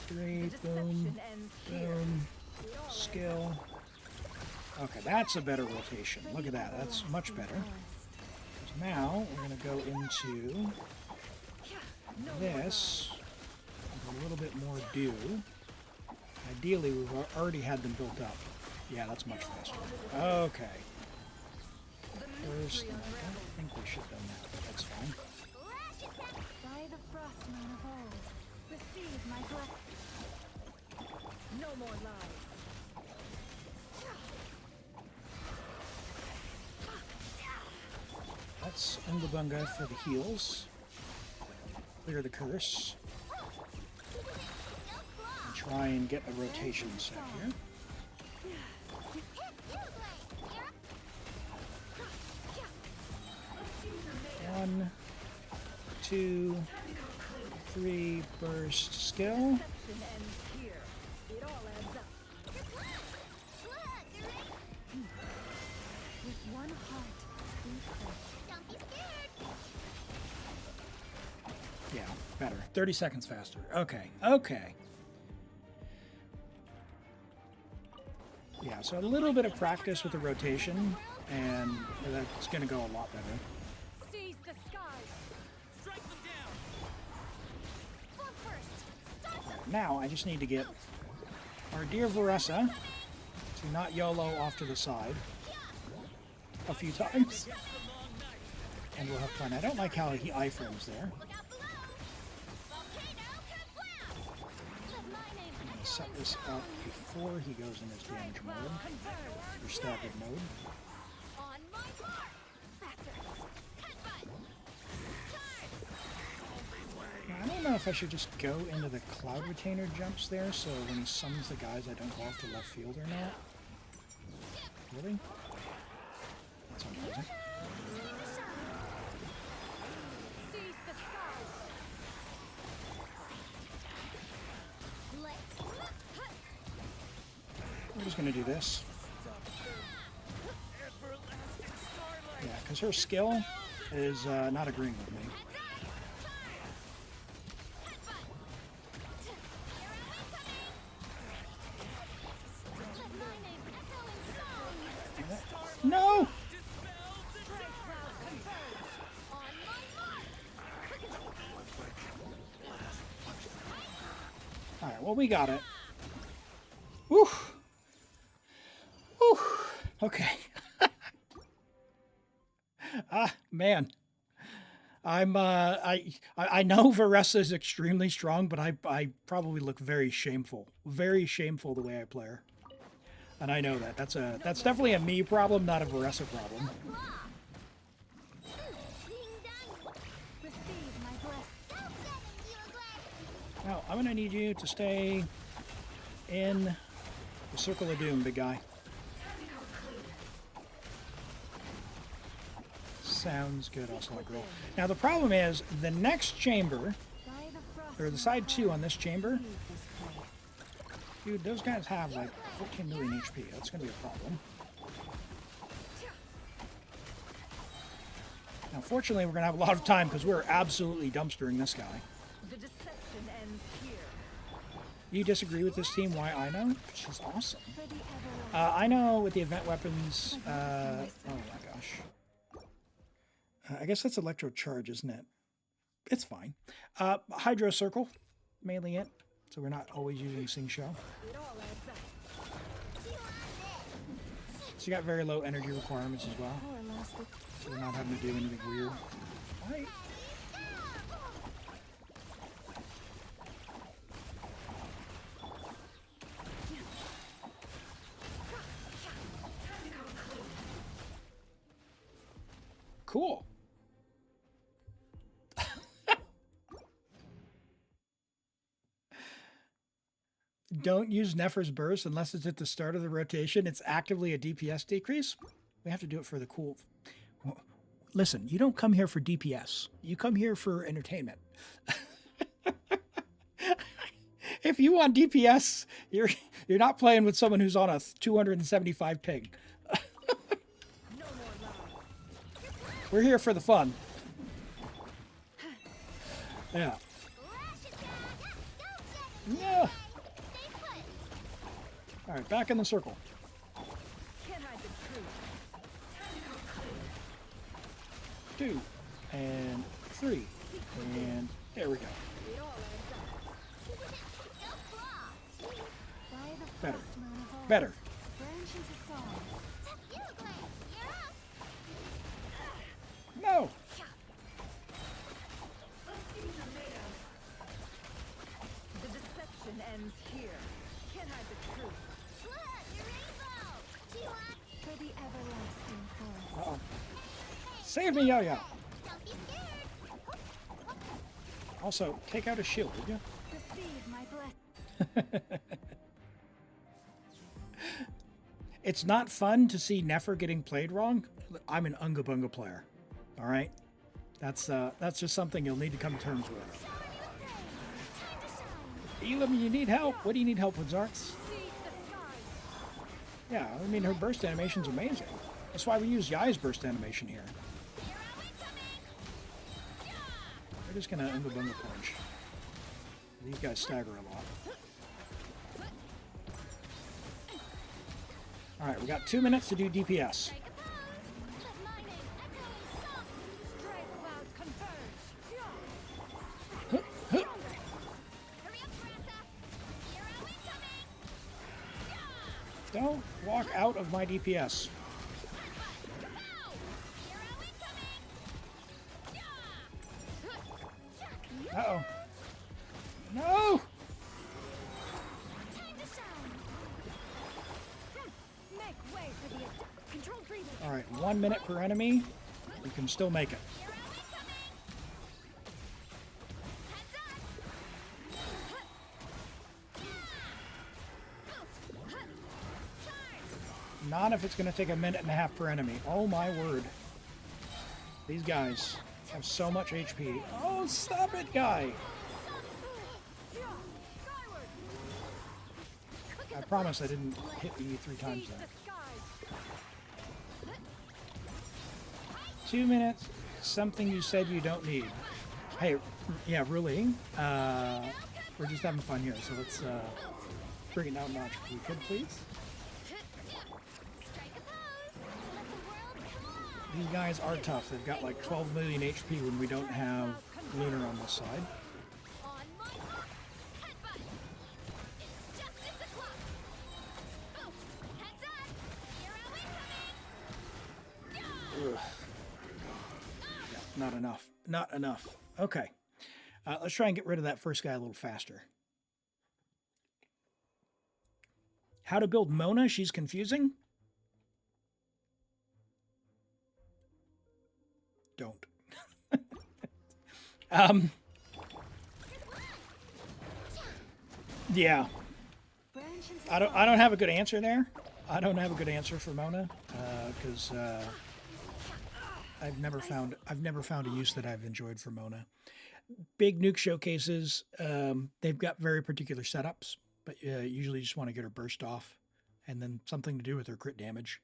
3, boom, Deception ends here. boom, skill. Okay, that's a better rotation. Look at that, that's much better. So now, we're going to go into this with a little bit more dew. Ideally, we've already had them built up. Yeah, that's much faster. Okay. First, I don't think we should have done that, but that's fine. By the frostman of old, receive my blessing. No more lies. That's Mbabunga for the heals. Clear the curse. And try and get a rotation set here. One, 2, 3, burst skill. Deception ends here. It all adds up. With one heart, we pray. Don't be scared! Yeah, better. 30 seconds faster. Okay, okay. Yeah, so a little bit of practice with the rotation, and that's going to go a lot better. Seize the skies. Strike them down! Flunk first! Start Alright, now I just need to get our dear Varessa to not YOLO off to the side a few times. And we'll have fun. I don't like how he iframes there. Look out below! Volcano kablam! I'm going to set this up before he goes in his damage mode, or staggered mode. On my mark! Faster! Headbutt! Charge! Now, I don't know if I should just go into the Cloud Retainer jumps there, so when he summons the guys I don't go off to left field or not. Really? That's unpleasant. Seize the skies. We're just going to do this. Yeah, because her skill is not agreeing with me. No! Alright, well, we got it. Whew. Whew. Okay. Man. I know Varessa is extremely strong, but I probably look very shameful. Very shameful the way I play her. And I know that. That's definitely a me problem, not a Varessa problem. Receive my blessing. Now, I'm going to need you to stay in the Circle of Doom, big guy. Sounds good, Ocelot Girl. Now, the problem is, the next chamber, or the side 2 on this chamber, dude, those guys have like 14 million HP. That's going to be a problem. Now, fortunately, we're going to have a lot of time because we're absolutely dumpstering this guy. The deception ends here. You disagree with this team? Why I know? She's awesome. For the everlasting. I know with the event weapons. Oh my gosh. I guess that's Electro Charge, isn't it? It's fine. Hydro Circle, mainly it. So we're not always using Sing Show. It all adds up. So you got very low energy requirements as well. Power elastic. So we're not having to do anything weird. Alright. Cool. Don't use Nefer's Burst unless it's at the start of the rotation. It's actively a DPS decrease. We have to do it for the cool. Listen, you don't come here for DPS. You come here for entertainment. If you want DPS, you're not playing with someone who's on a 275 ping. We're here for the fun. Yeah. Yeah. All right, back in the circle. Can't hide the truth. 2 and 3 and there we go. It all adds up. By the Better. first moon of all. Better. Branch into song. No. The deception ends here. Can't hide the truth. For the everlasting forest. Uh-oh. Save me, Yo-Yo. Also, take out a shield, would you? Receive my blessing. It's not fun to see Nefer getting played wrong. I'm an Unga Bunga player. All right? That's just something you'll need to come to terms with. Elim, you need help. What do you need help with, Zarts? Yeah, I mean, her burst animation's amazing. That's why we use Yai's burst animation here. We're just gonna Unga Bunga punch. These guys stagger a lot. All right, we got 2 minutes to do DPS. of my DPS. Uh-oh. No! Make way for the controlled breathing. All right, 1 minute per enemy. You can still make it. Not if it's going to take 1.5 minutes per enemy. Oh my word. These guys have so much HP. Oh, stop it, guy. I promise I didn't hit you 3 times there. 2 minutes, something you said you don't need. Hey, yeah, really? We're just having fun here, so let's bring it down a notch if we could, please. These guys are tough. They've got like 12 million HP when we don't have Lunar on this side. Ugh. Yeah, not enough. Not enough. Okay. Let's try and get rid of that first guy a little faster. How to build Mona? She's confusing. Don't. Yeah. I don't have a good answer there. I don't have a good answer for Mona because I've never found a use that I've enjoyed for Mona. Big nuke showcases, they've got very particular setups, but usually you just want to get her burst off and then something to do with her crit damage.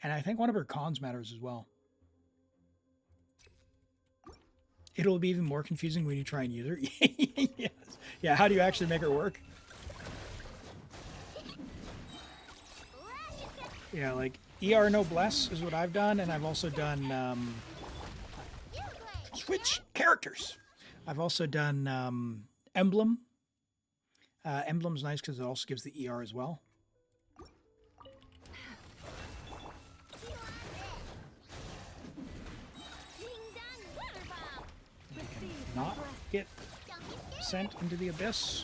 And I think one of her cons matters as well. It'll be even more confusing when you try and use her. Yes. Yeah, how do you actually make her work? Yeah, like ER Noblesse is what I've done, and I've also done switch characters. I've also done Emblem. Emblem's nice because it also gives the ER as well. Not get sent into the abyss.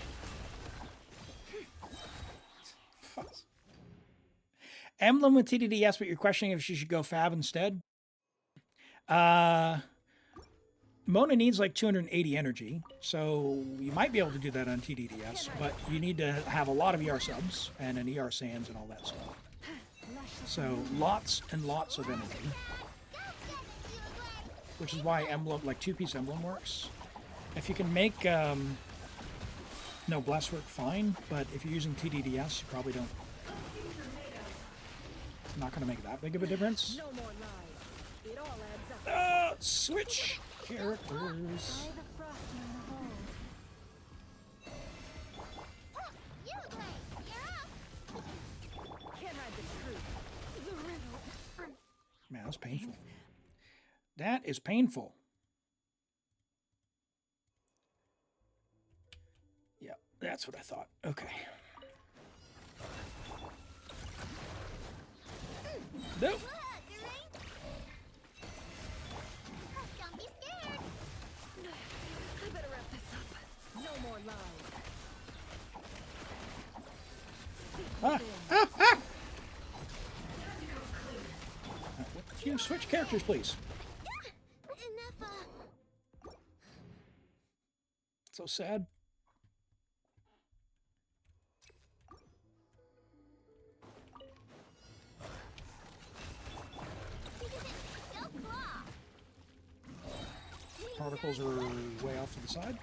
Emblem with TDDS, but you're questioning if she should go Fab instead. Mona needs like 280 energy, so you might be able to do that on TDDS, but you need to have a lot of ER subs and an ER Sands and all that stuff. So lots and lots of energy, which is why Emblem, like 2-piece Emblem works. If you can make Noblesse work, fine, but if you're using TDDS, you probably don't. It's not going to make that big of a difference. No more lies. It all adds up. Switch characters. Man, that's painful. That is painful. Yeah, that's what I thought. Okay. Nope. Don't be scared. I better wrap this up. No more lies. Would you switch characters, please? Enough. So sad. Go claw. Particles are way off to the side.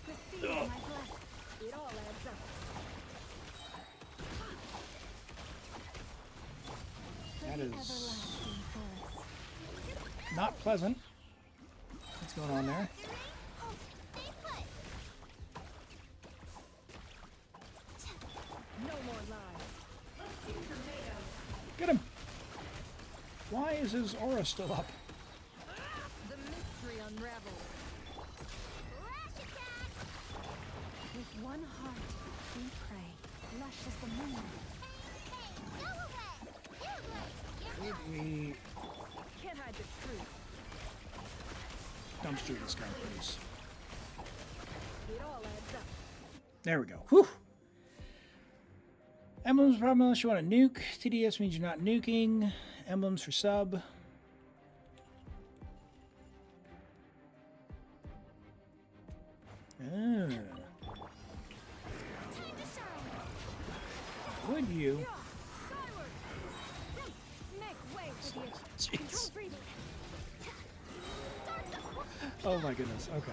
Receive my blessing. It all adds up. That is not pleasant. What's going on there? No more lies. Get him! Why is his aura still up? The mystery unravels. Flash attack. With one heart, we pray. Lush as the moon. Hey, go away! Could we Can't hide the truth. dumpster this guy, please? It all adds up. There we go. Whew. Emblems problem unless you want to nuke. TDS means you're not nuking. Emblems for sub. Time to shine! Would you? Skyward! Make way for the Jeez. control breathing. Start the Oh my goodness. Okay.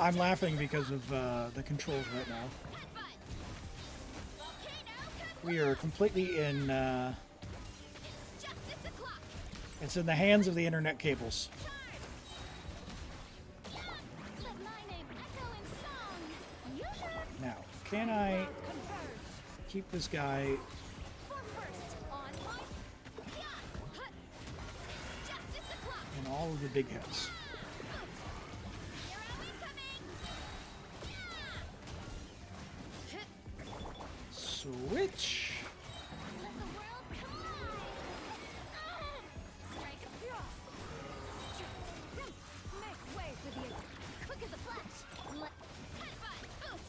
I'm laughing because of the controls right now. headbutt! Volcano, We are completely in. it's justice o'clock! It's in the hands of the internet cables. Let my name echo in song! You should Now, can I Converge. keep this guy? form first! On point! Yeah! Hut. It's justice o'clock! In all of the big heads? Here are we coming! Yeah! Switch. Let the world collide! Strike! Make way for the Quick as a flash! Let headbutt! Oof!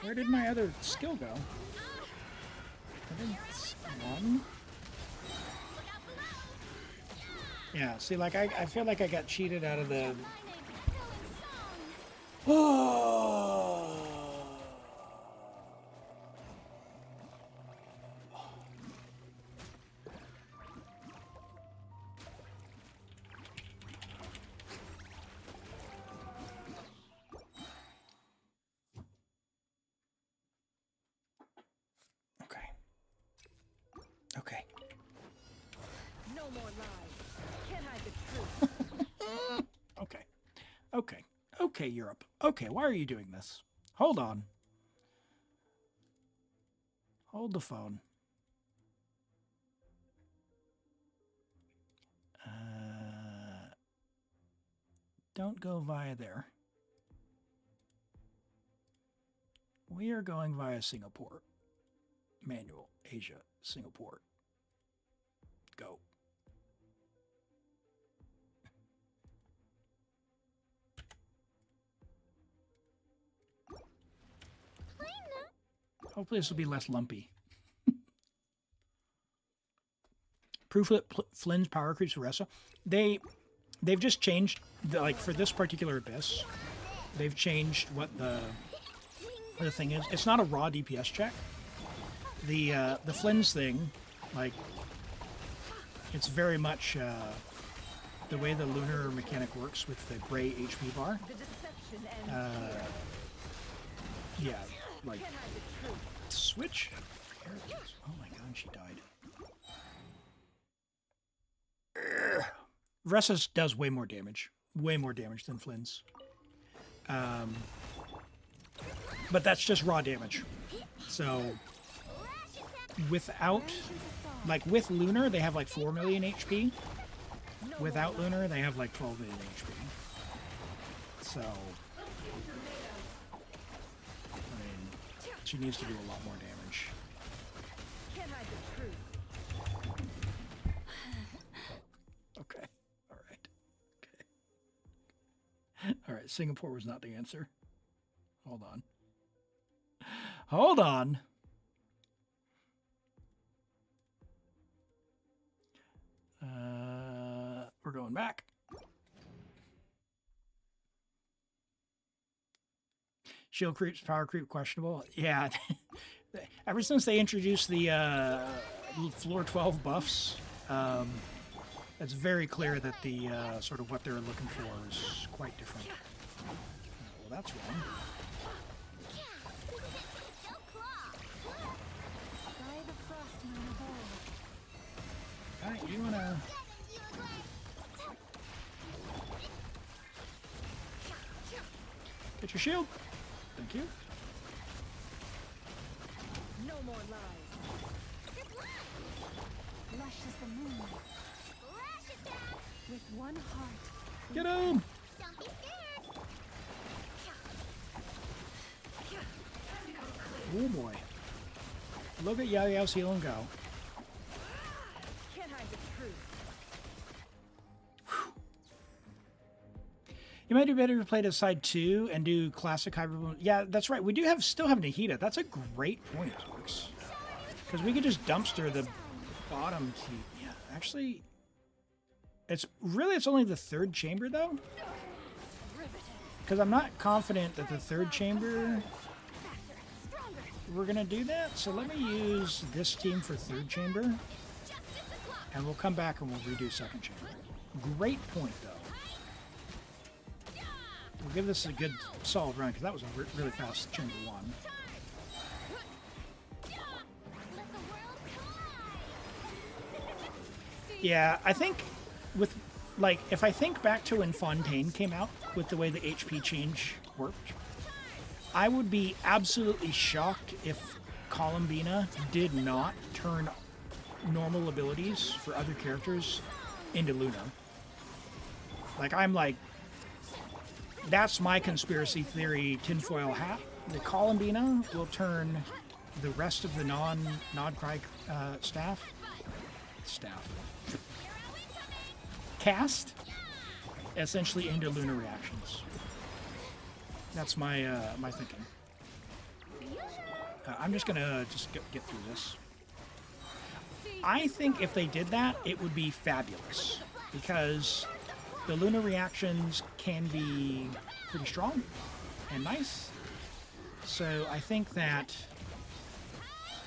Where did my other skill go? I didn't. One. Look out below! Yeah. See, like I feel like I got cheated out of the. My name echo in song! Oh. Okay. Okay. no more lies. Can't hide the truth. Okay. Okay. Okay, Europe. Okay, why are you doing this? Hold on. Hold the phone. Don't go via there. We are going via Singapore. Manual, Asia, Singapore. Go. Hopefully this will be less lumpy. Proof that Flynn's power creeps Ressa. They've just changed like for this particular abyss. They've changed what the thing is. It's not a raw DPS check. The Flynn's thing, like it's very much the way the lunar mechanic works with the gray HP bar. The deception ends. Yeah, like Can't hide the truth. switch characters. Oh my god, she died. Ressa's does way more damage than Flynn's. But that's just raw damage. So without, like with Lunar, they have like 4 million HP. Without Lunar, they have like 12 million HP. So, I mean, she needs to do a lot more damage. Can't hide the truth. Okay. All right. Okay. All right. Singapore was not the answer. Hold on. Hold on. We're going back. Shield creeps, power creep, questionable. Yeah. Ever since they introduced the floor 12 buffs, it's very clear that the sort of what they're looking for is quite different. Well, that's wrong. By the frost moon of old. All right, you wanna? Get your shield. Thank you. No more lies. Lush as the moon. With one heart. Get him. Don't be scared. Oh boy. Look at Yao Yao's heal and go. Can't hide the truth. You might do better to play to side 2 and do classic hybrid. Yeah, that's right. We do still have Nahida. That's a great point, folks. Because we could just dumpster the bottom key. Yeah, actually, it's only the 3rd chamber though. Because I'm not confident that the 3rd chamber we're gonna do that. So let me use this team for 3rd chamber, and we'll come back and we'll redo 2nd chamber. Great point though. We'll give this a good solid run because that was a really fast chamber 1. Yeah, I think with, like, if I think back to when Fontaine came out with the way the HP change worked, I would be absolutely shocked if Columbina did not turn normal abilities for other characters into Luna. Like, I'm like, that's my conspiracy theory tinfoil hat. The Columbina will turn the rest of the non-Nodcry cast essentially into Luna reactions. That's my my thinking. I'm just gonna get through this. I think if they did that, it would be fabulous because the Luna reactions can be pretty strong and nice. So I think that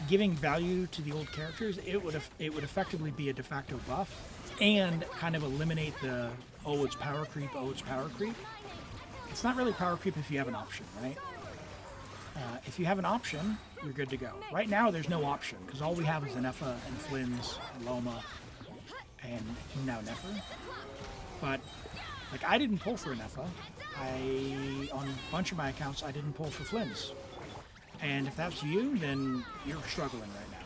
giving value to the old characters, it would effectively be a de facto buff and kind of eliminate the it's power creep, It's not really power creep if you have an option, right? If you have an option, you're good to go. Right now, there's no option because all we have is Nefa and Flynn's and Loma and now Nefer. But like, I didn't pull for Nefa. On a bunch of my accounts, I didn't pull for Flynn's. And if that's you, then you're struggling right now.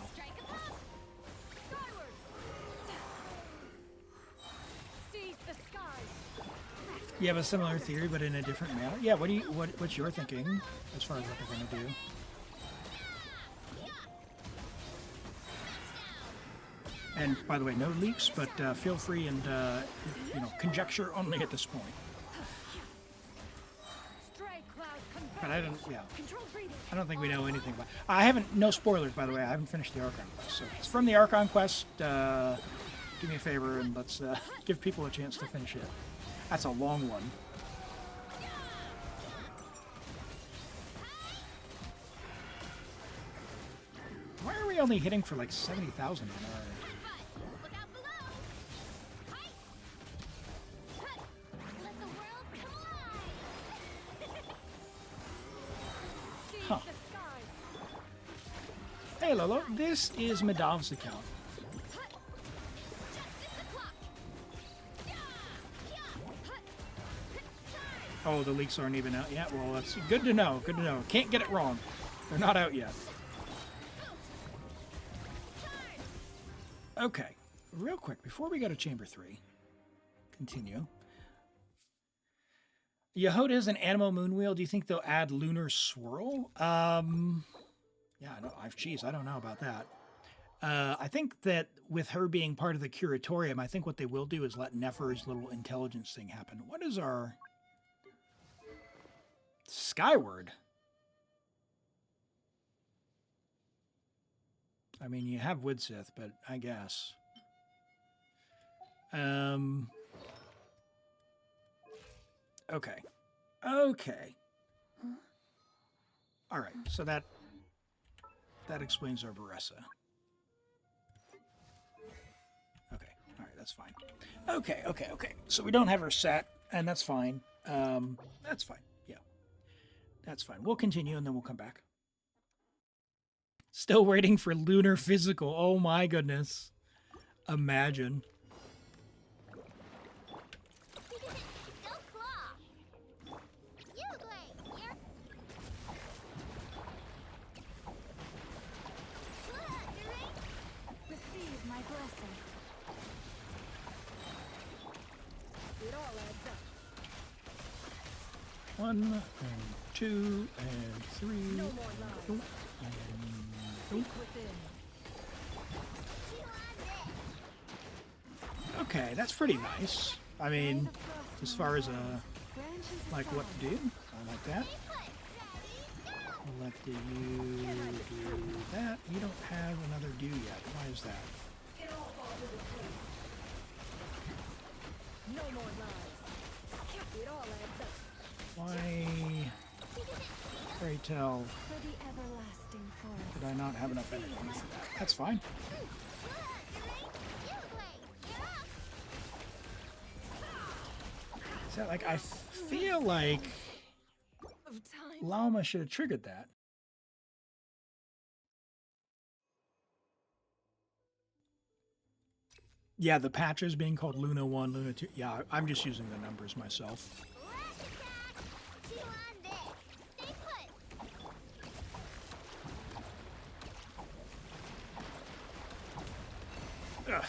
You have a similar theory, but in a different manner. Yeah, what's your thinking as far as what they're going to do? And by the way, no leaks, but feel free and conjecture only at this point. But I don't think we know anything about. No spoilers, by the way. I haven't finished the Archon quest, so it's from the Archon quest. Do me a favor and let's give people a chance to finish it. That's a long one. Why are we only hitting for like 70,000 on our... Huh. Hey Lolo, this is Medav's account. Oh, the leaks aren't even out yet? Well, that's good to know. Good to know. Can't get it wrong. They're not out yet. Okay. Real quick, before we go to Chamber 3, continue. Yehoda is an Animo Moonwheel. Do you think they'll add Lunar Swirl? Yeah, I don't know about that. I think that with her being part of the Curatorium, I think what they will do is let Nefer's little intelligence thing happen. What is our... Skyward? I mean, you have Woodsith, but I guess. Okay. Okay. All right, so that explains our Baressa. Okay, all right, that's fine. Okay. So we don't have her set, and that's fine. That's fine. That's fine. We'll continue and then we'll come back. Still waiting for Lunar Physical. Oh my goodness. Imagine. Receive my blessing. It all adds up. 1 and 2 and 3. No more lies. And, okay, that's pretty nice. I mean, as far as like what to do, I like that. I'll let you do that. You don't have another do yet. Why is that? No more lies. It all adds up. Why, pray tell, For the everlasting forest. did I not have enough energy for that? That's fine. Is that like, I feel like Of time. Llama should have triggered that. Yeah, the patches being called Luna 1, Luna 2. Yeah, I'm just using the numbers myself. Ugh.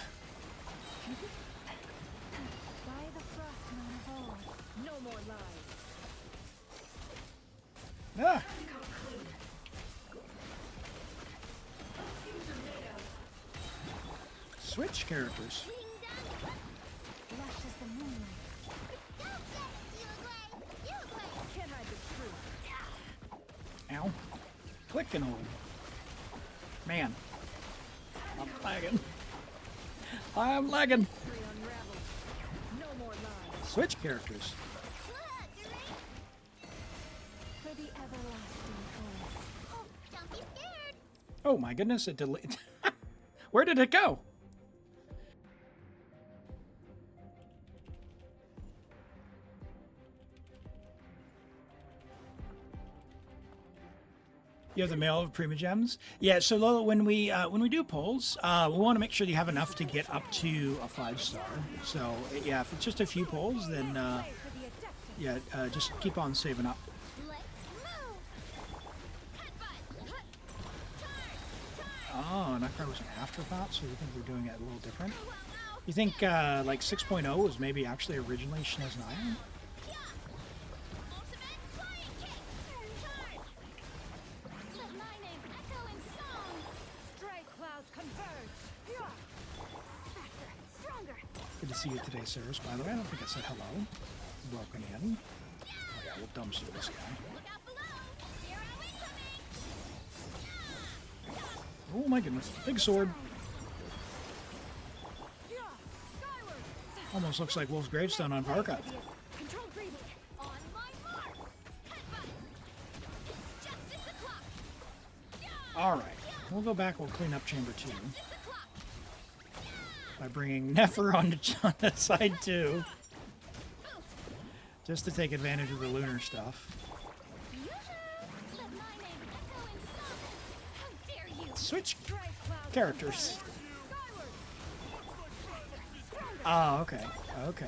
By the frostman of old. No more lies. Ah. Switch characters. Lush as the moonlight. Can't hide the truth. Ow. Click and hold. Man. I'm lagging. I'm lagging. Mystery unraveled. No more lies. Switch characters. For the everlasting forest. Oh, don't be scared. Oh my goodness, it deleted. Where did it go? You have the mail of Primogems? Yeah, so Lola, when we do polls, we want to make sure you have enough to get up to a 5-star. So yeah, if it's just a few polls, then yeah, just keep on saving up. Let's move. Headbutt. Oh, Nightcrawler was an afterthought, so you think we're doing it a little different? You think like 6.0 was maybe actually originally Shinez and Iron? Ultimate flying kick. Charge. Let my name echo in song. Stray clouds converge. Faster, stronger. Good to see you today, sirs. By the way, I don't think I said hello. Broken in. Oh yeah, we'll dumpster this guy. Look out below. Zero incoming. Oh my goodness, big sword. Skyward. Almost looks like Wolf's gravestone on Varka. Control breathing. On my mark. Headbutt. It's justice o'clock. All right, we'll go back. We'll clean up Chamber 2 Justice o'clock. by bringing Nefer on the side 2, just to take advantage of the lunar stuff. Let my name echo in song. How dare you? Switch Stray clouds characters. skyward. Oh, okay, okay.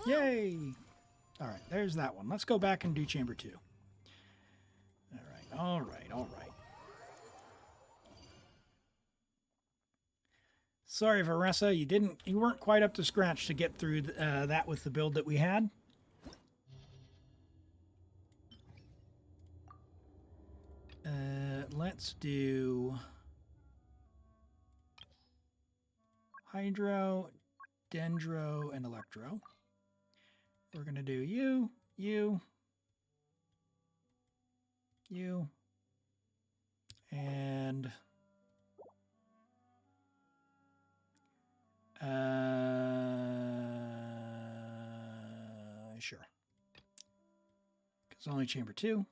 Yay! All right, there's that one. Let's go back and do Chamber 2. All right, all right, all right. Sorry, Varessa, you weren't quite up to scratch to get through that with the build that we had. Let's do Hydro, Dendro, and Electro. We're going to do you, and sure. Because only Chamber 2.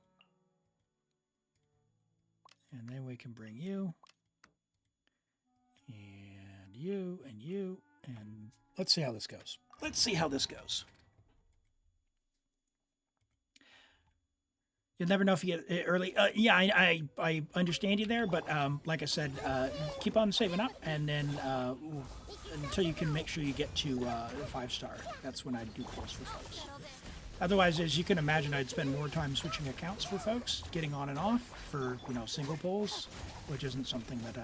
And then we can bring you, and you, and you, and let's see how this goes. Let's see how this goes. You'll never know if you get it early. Yeah, I understand you there, but like I said, keep on saving up, and then until you can make sure you get to 5-star. That's when I do polls for folks. Otherwise, as you can imagine, I'd spend more time switching accounts for folks, getting on and off for single polls, which isn't something that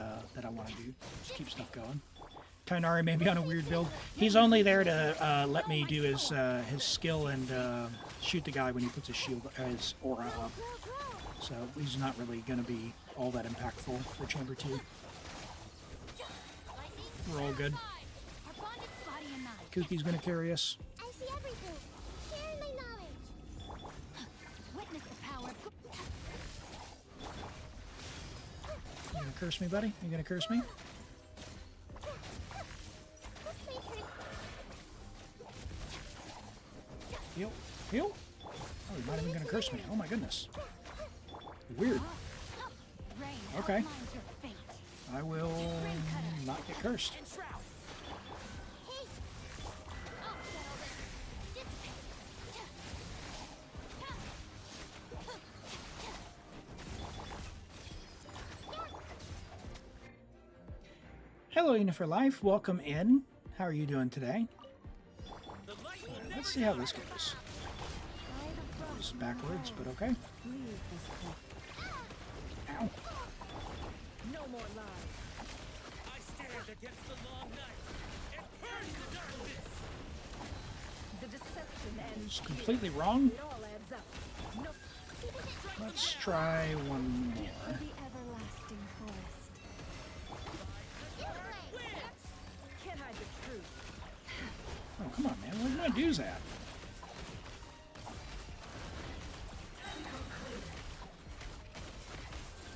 I want to do. Just keep stuff going. Kainari may be on a weird build. He's only there to let me do his skill and shoot the guy when he puts his shield, his aura up. So he's not really going to be all that impactful for Chamber 2. We're all good. Kuki's going to carry us. I see everything. Share my knowledge. Witness the power of You going to curse me, buddy? You going to curse me? Heal. Heal? Oh, he's not even going to curse me. Oh my goodness. Weird. Okay. I will not get cursed. Hello, Ina for Life. Welcome in. How are you doing today? Right, let's see how this goes. It's backwards, but okay. Ow. No more lies. I stand against the long night and purge the darkness. The deception ends. It's completely wrong. It all adds up. No. Let's try one more. The everlasting forest. Can't hide the truth. Oh, come on, man. We're going to do that.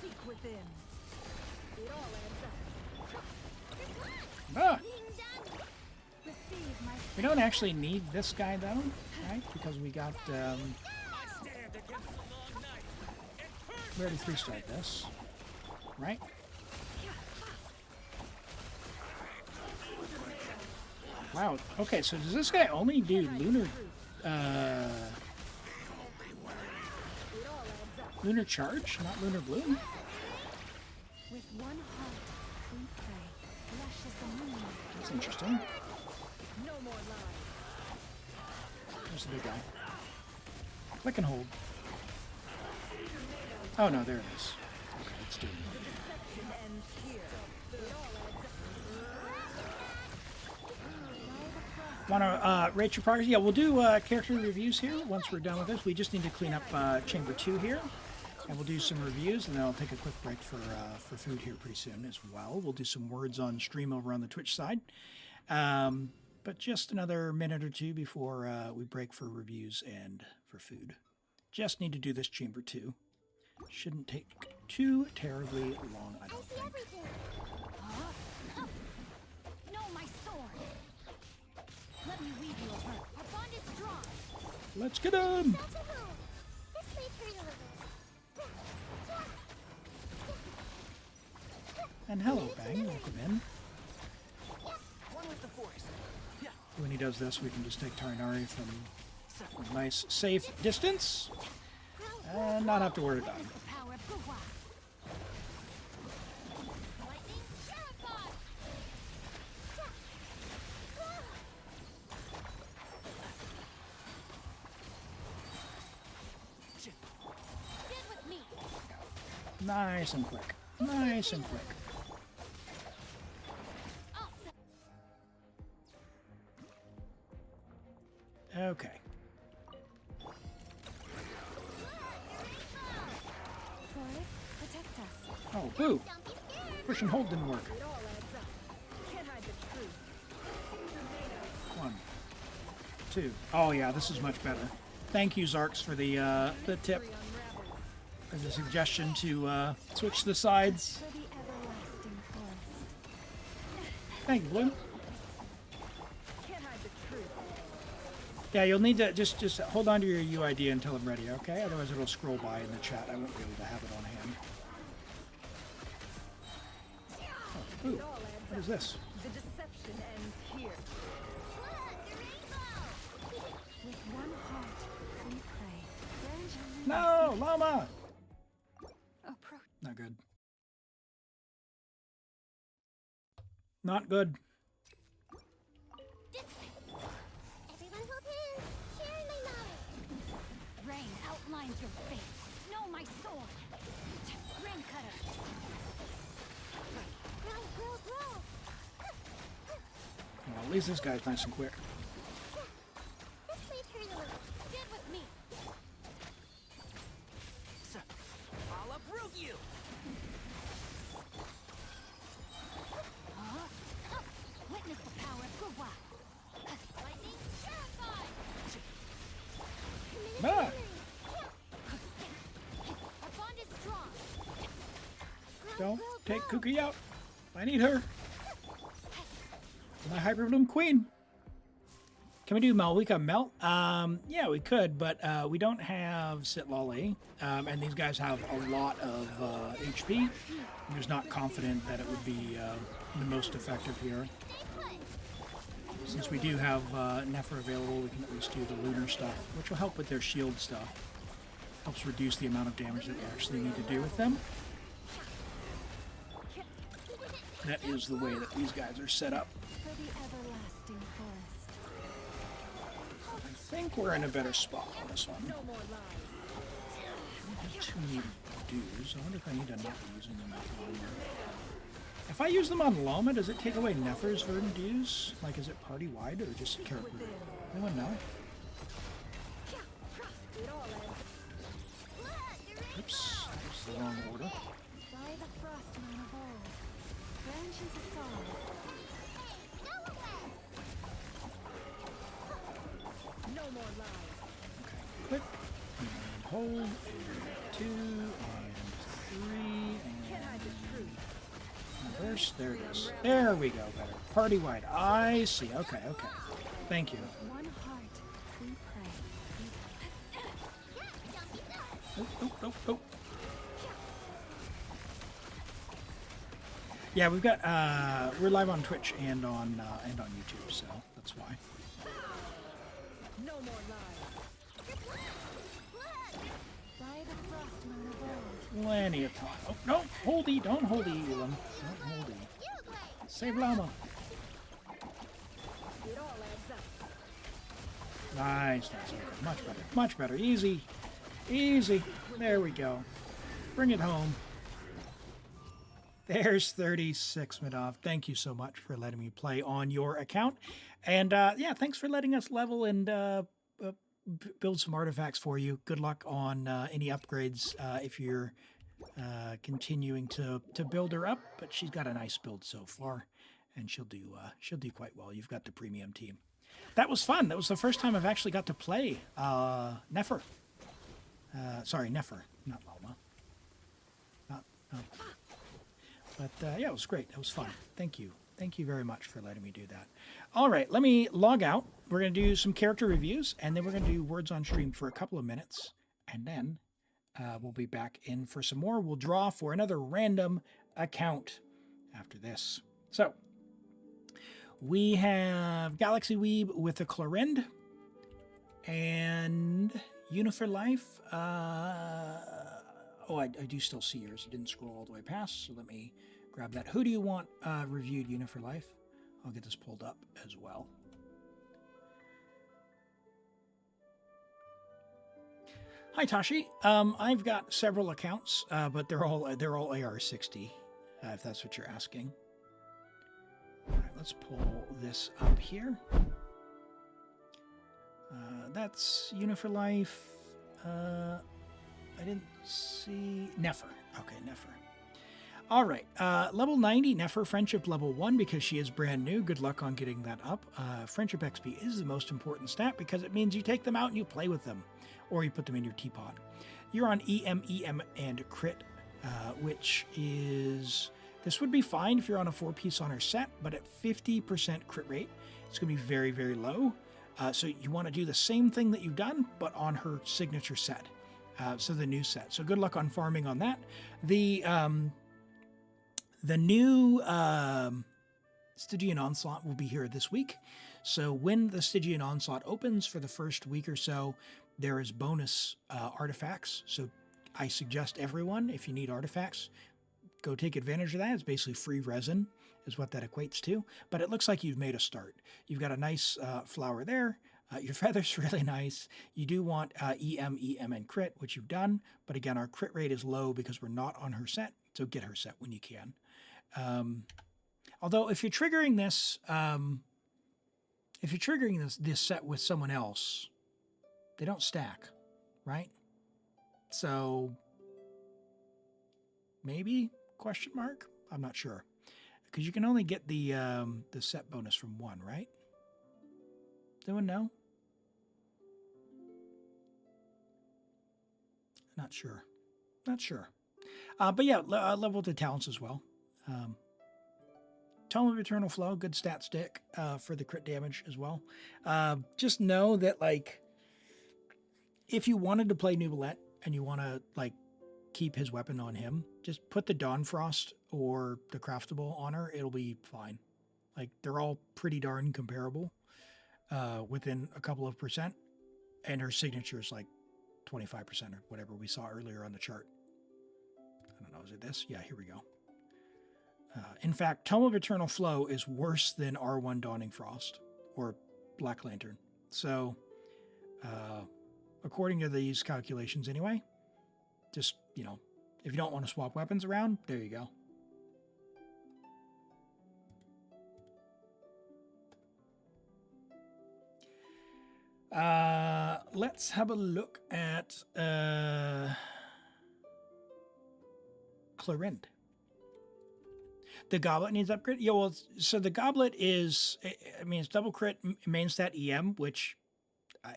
Seek within. It all adds up. Ah! Receive my We don't actually need this guy, though, right? Because we got, I stand against the long night and purge we already 3-starred this, right? Wow. Okay, so does this guy only do lunar, lunar charge, not lunar bloom? with one heart. We pray. Flesh is the moon. That's interesting. No more lies. There's the big guy. Click and hold. Oh no, there it is. Okay, it's doing it. Deception ends here. It all adds up. Want to rate your progress? Yeah, we'll do character reviews here once we're done with this. We just need to clean up Chamber 2 here. And we'll do some reviews, and then I'll take a quick break for food here pretty soon as well. We'll do some words on stream over on the Twitch side. But just another minute or two before we break for reviews and for food. Just need to do this Chamber 2. Shouldn't take too terribly long, I don't think. No, my sword. Let me weave you a bird. Our bond is strong. Let's get him! This may hurt a little. And hello, Bang. Welcome in. one with the force. Yeah. When he does this, we can just take Tarinari from a nice, safe distance and not have to worry about him. The power of Guhua. Lightning Sharapod. Stand with me. Nice and quick. Nice and quick. Okay. Forest, protect us. Oh, boo! Push and hold didn't work. It all adds up. Can't hide the truth. 1, 2. Oh yeah, this is much better. Thank you, Zarks, for the tip, for the suggestion to switch the sides. For the everlasting forest. Thank you, Blue. Can't hide the truth. Yeah, you'll need to just hold on to your UID until I'm ready, okay? Otherwise it'll scroll by in the chat. I won't be able to have it on hand. Oh, ooh, what is this? The deception ends here. With one heart, we pray. No, llama! Approach. Not good. Not good. Everyone hold hands. Share my knowledge. Rain outlines your fate. Know my sword. Rain cutter. Grow, grow, grow. least this guy's nice and quick. This lead her alone. Get with me. I'll uproot you. Witness the power of Gurwa. Lightning terrified. Ah! Our bond is strong. Don't take Cookie out. I need her. My Hyperbloom Queen. Can we do Malwika Melt? Yeah, we could, but we don't have Sitlolly, and these guys have a lot of HP. I'm just not confident that it would be the most effective here. Since we do have Nefer available, we can at least do the Lunar stuff, which will help with their shield stuff. Helps reduce the amount of damage that we actually need to do with them. That is the way that these guys are set up. For the everlasting forest. I think we're in a better spot on this one. No more lies. I have too many dues. I wonder if I need to not be using them on Loma. If I use them on Loma, does it take away Nefer's verdant dues? Like, is it party-wide or just character? Anyone know? It all ends. Oops, that's the wrong order. By the frostman of old. Branch into song. No more lies. Okay, click, and hold, and 2, and 3, Can't hide the truth. and burst. There it is. There we go, better. Party-wide. I see. Okay, okay. Thank you. One heart, we pray. Oh, oh, oh, oh. Yeah, we've got we're live on Twitch and on YouTube, so that's why. No more lies. By the frostman of old. Plenty of time. Oh no, holdy, don't holdy, Elam. Don't holdy. Save Llama. It all adds up. Nice, nice. Okay, much better. Much better. Easy. Easy. There we go. Bring it home. There's 36, Madov. Thank you so much for letting me play on your account. And yeah, thanks for letting us level and build some artifacts for you. Good luck on any upgrades if you're continuing to build her up. But she's got a nice build so far, and she'll do quite well. You've got the premium team. That was fun. That was the first time I've actually got to play Nefer. Sorry, Nefer, not Loma. No. But yeah, it was great. It was fun. Thank you. Thank you very much for letting me do that. All right, let me log out. We're going to do some character reviews, and then we're going to do words on stream for a couple of minutes. And then we'll be back in for some more. We'll draw for another random account after this. So we have Galaxy Weeb with a Clorind and Unifor Life. Oh, I do still see yours. I didn't scroll all the way past, so let me grab that. Who do you want reviewed, Unifor Life? I'll get this pulled up as well. Hi, Tashi. I've got several accounts, but they're all AR60, if that's what you're asking. All right, let's pull this up here. That's Unifor Life. I didn't see Nefer. Okay, Nefer. All right, level 90, Nefer, Friendship level 1 because she is brand new. Good luck on getting that up. Friendship XP is the most important stat because it means you take them out and you play with them, or you put them in your teapot. You're on EM, and crit, which is, this would be fine if you're on a 4-piece honor set, but at 50% crit rate, it's going to be very, very low. So you want to do the same thing that you've done, but on her signature set. So the new set. So good luck on farming on that. The new Stygian Onslaught will be here this week. So when the Stygian Onslaught opens for the first week or so, there is bonus artifacts. So I suggest everyone, if you need artifacts, go take advantage of that. It's basically free resin is what that equates to. But it looks like you've made a start. You've got a nice flower there. Your feather's really nice. You do want EM, and crit, which you've done. But again, our crit rate is low because we're not on her set. So get her set when you can. Although if you're triggering this, if you're triggering this set with someone else, they don't stack, right? So maybe question mark? I'm not sure. Because you can only get the set bonus from one, right? Does anyone know? Not sure. Not sure. But yeah, level the talents as well. Tome of Eternal Flow, good stat stick for the crit damage as well. Just know that, like, if you wanted to play Nubalette and you want to, like, keep his weapon on him, just put the Dawnfrost or the Craftable on her. It'll be fine. Like, they're all pretty darn comparable within a couple of percent. And her signature is like 25% or whatever we saw earlier on the chart. I don't know, is it this? Yeah, here we go. In fact, Tome of Eternal Flow is worse than R1 Dawning Frost or Black Lantern. So, according to these calculations anyway, just, you know, if you don't want to swap weapons around, there you go. Let's have a look at Clorind. The Goblet needs upgrade? Yeah, well, so the Goblet is, I mean, it's double crit, main stat EM, which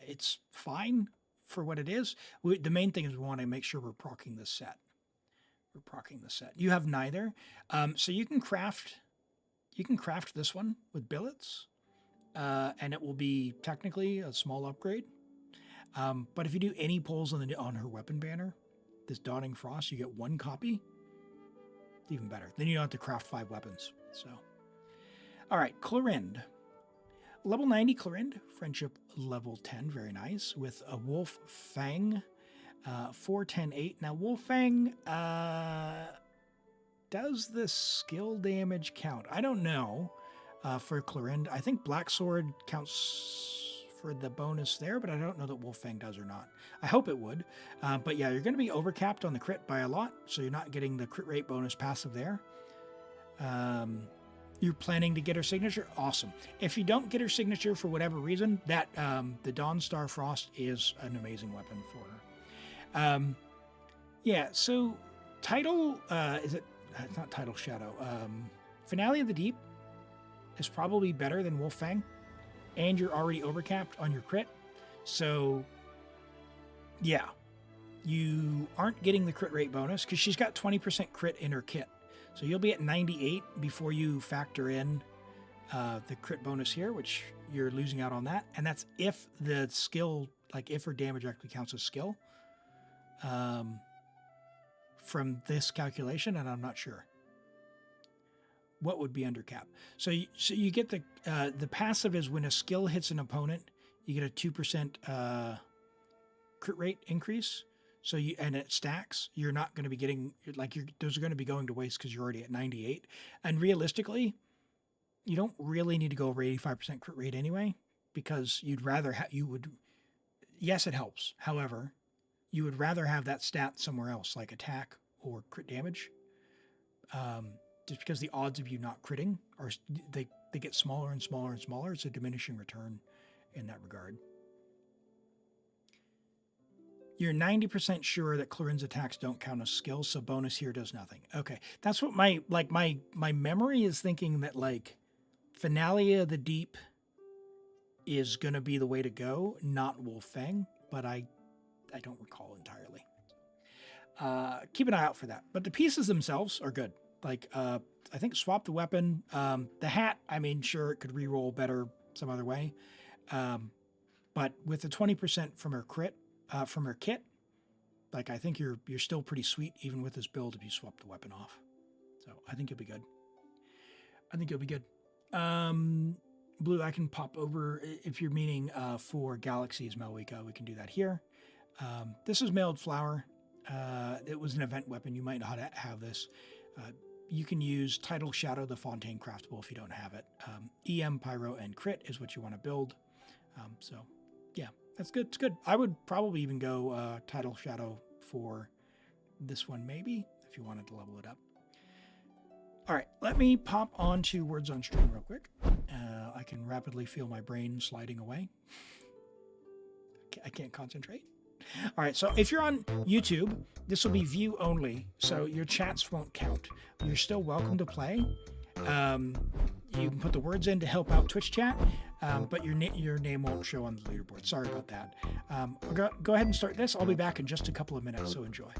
it's fine for what it is. The main thing is we want to make sure we're proccing this set. We're proccing the set. You have neither. So you can craft this one with billets, and it will be technically a small upgrade. But if you do any pulls on her weapon banner, this Dawning Frost, you get one copy. Even better. Then you don't have to craft 5 weapons. So, all right, Clorind. Level 90 Clorind, friendship level 10, very nice, with a Wolf Fang, 4-10-8. Now, Wolf Fang, does the skill damage count? I don't know for Clorind. I think Black Sword counts for the bonus there, but I don't know that Wolf Fang does or not. I hope it would. But yeah, you're going to be overcapped on the crit by a lot, so you're not getting the crit rate bonus passive there. You're planning to get her signature? Awesome. If you don't get her signature for whatever reason, that the Dawnstar Frost is an amazing weapon for her. Yeah, so Title, is it? It's not Title Shadow. Finale of the Deep is probably better than Wolf Fang, and you're already overcapped on your crit. So, yeah, you aren't getting the crit rate bonus because she's got 20% crit in her kit. So you'll be at 98 before you factor in the crit bonus here, which you're losing out on that. And that's if the skill, like if her damage actually counts as skill from this calculation, and I'm not sure what would be under cap. So you get the passive is when a skill hits an opponent, you get a 2% crit rate increase. So and it stacks. You're not going to be getting, like, those are going to be going to waste because you're already at 98. And realistically, you don't really need to go over 85% crit rate anyway, because you'd rather yes, it helps. However, you would rather have that stat somewhere else, like attack or crit damage. Just because the odds of you not critting they get smaller and smaller and smaller. It's a diminishing return in that regard. You're 90% sure that Clorind's attacks don't count as skills, so bonus here does nothing. Okay, that's what my memory is thinking, that like Finale of the Deep is going to be the way to go, not Wolf Fang, but I don't recall entirely. Keep an eye out for that. But the pieces themselves are good. Like, I think swap the weapon. The hat, I mean, sure, it could reroll better some other way. But with the 20% from her crit, from her kit, like, I think you're still pretty sweet even with this build if you swap the weapon off. So I think you'll be good. Blue, I can pop over if you're meaning for Galaxies, Malwika. We can do that here. This is Mailed Flower. It was an event weapon. You might not have this. You can use Tidal Shadow, the Fontaine Craftable, if you don't have it. EM, Pyro, and Crit is what you want to build. So, yeah, that's good. It's good. I would probably even go Tidal Shadow for this one, maybe, if you wanted to level it up. All right, let me pop on to Words on Stream real quick. I can rapidly feel my brain sliding away. I can't concentrate. All right, so if you're on YouTube, this will be view only, so your chats won't count. You're still welcome to play. You can put the words in to help out Twitch chat, but your name won't show on the leaderboard. Sorry about that. Go ahead and start this. I'll be back in just a couple of minutes, so enjoy.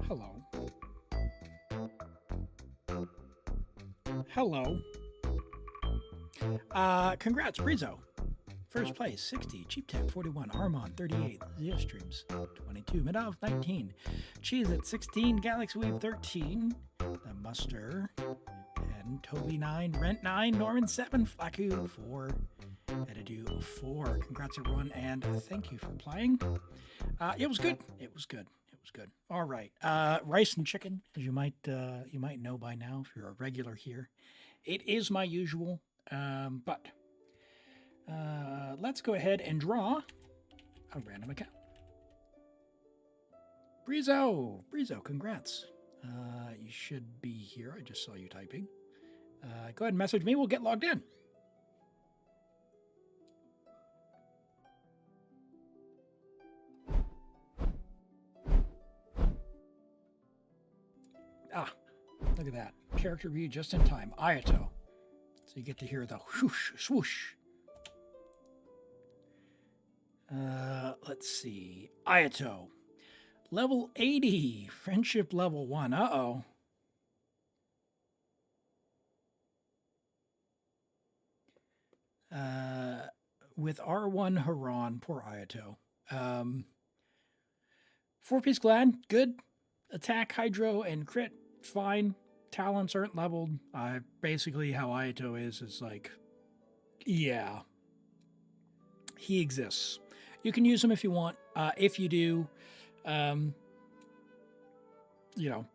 Hello. Hello. Congrats, Brizo. First place, 60. Cheap Tech, 41. Armon, 38. Zia Streams, 22. Midov, 19. Cheese at 16. Galaxy Weave, 13. The Muster, 10. Toby, 9. Rent, 9. Norman, 7. Flaku, 4. Edidu, 4. Congrats, everyone, and thank you for playing. It was good. It was good. It was good. All right. Rice and chicken, as you might know by now if you're a regular here. It is my usual, but let's go ahead and draw a random account. Brizo, congrats. You should be here. I just saw you typing. Go ahead and message me. We'll get logged in. Ah, look at that. Character view just in time. Ayato. So you get to hear the whoosh, swoosh. Let's see. Ayato. Level 80. Friendship level 1. Uh-oh. With R1 Haran. Poor Ayato. 4-piece Glad. Good. Attack, Hydro, and Crit. Fine. Talents aren't leveled. Basically, how Ayato is like, yeah. He exists. You can use him if you want. If you do,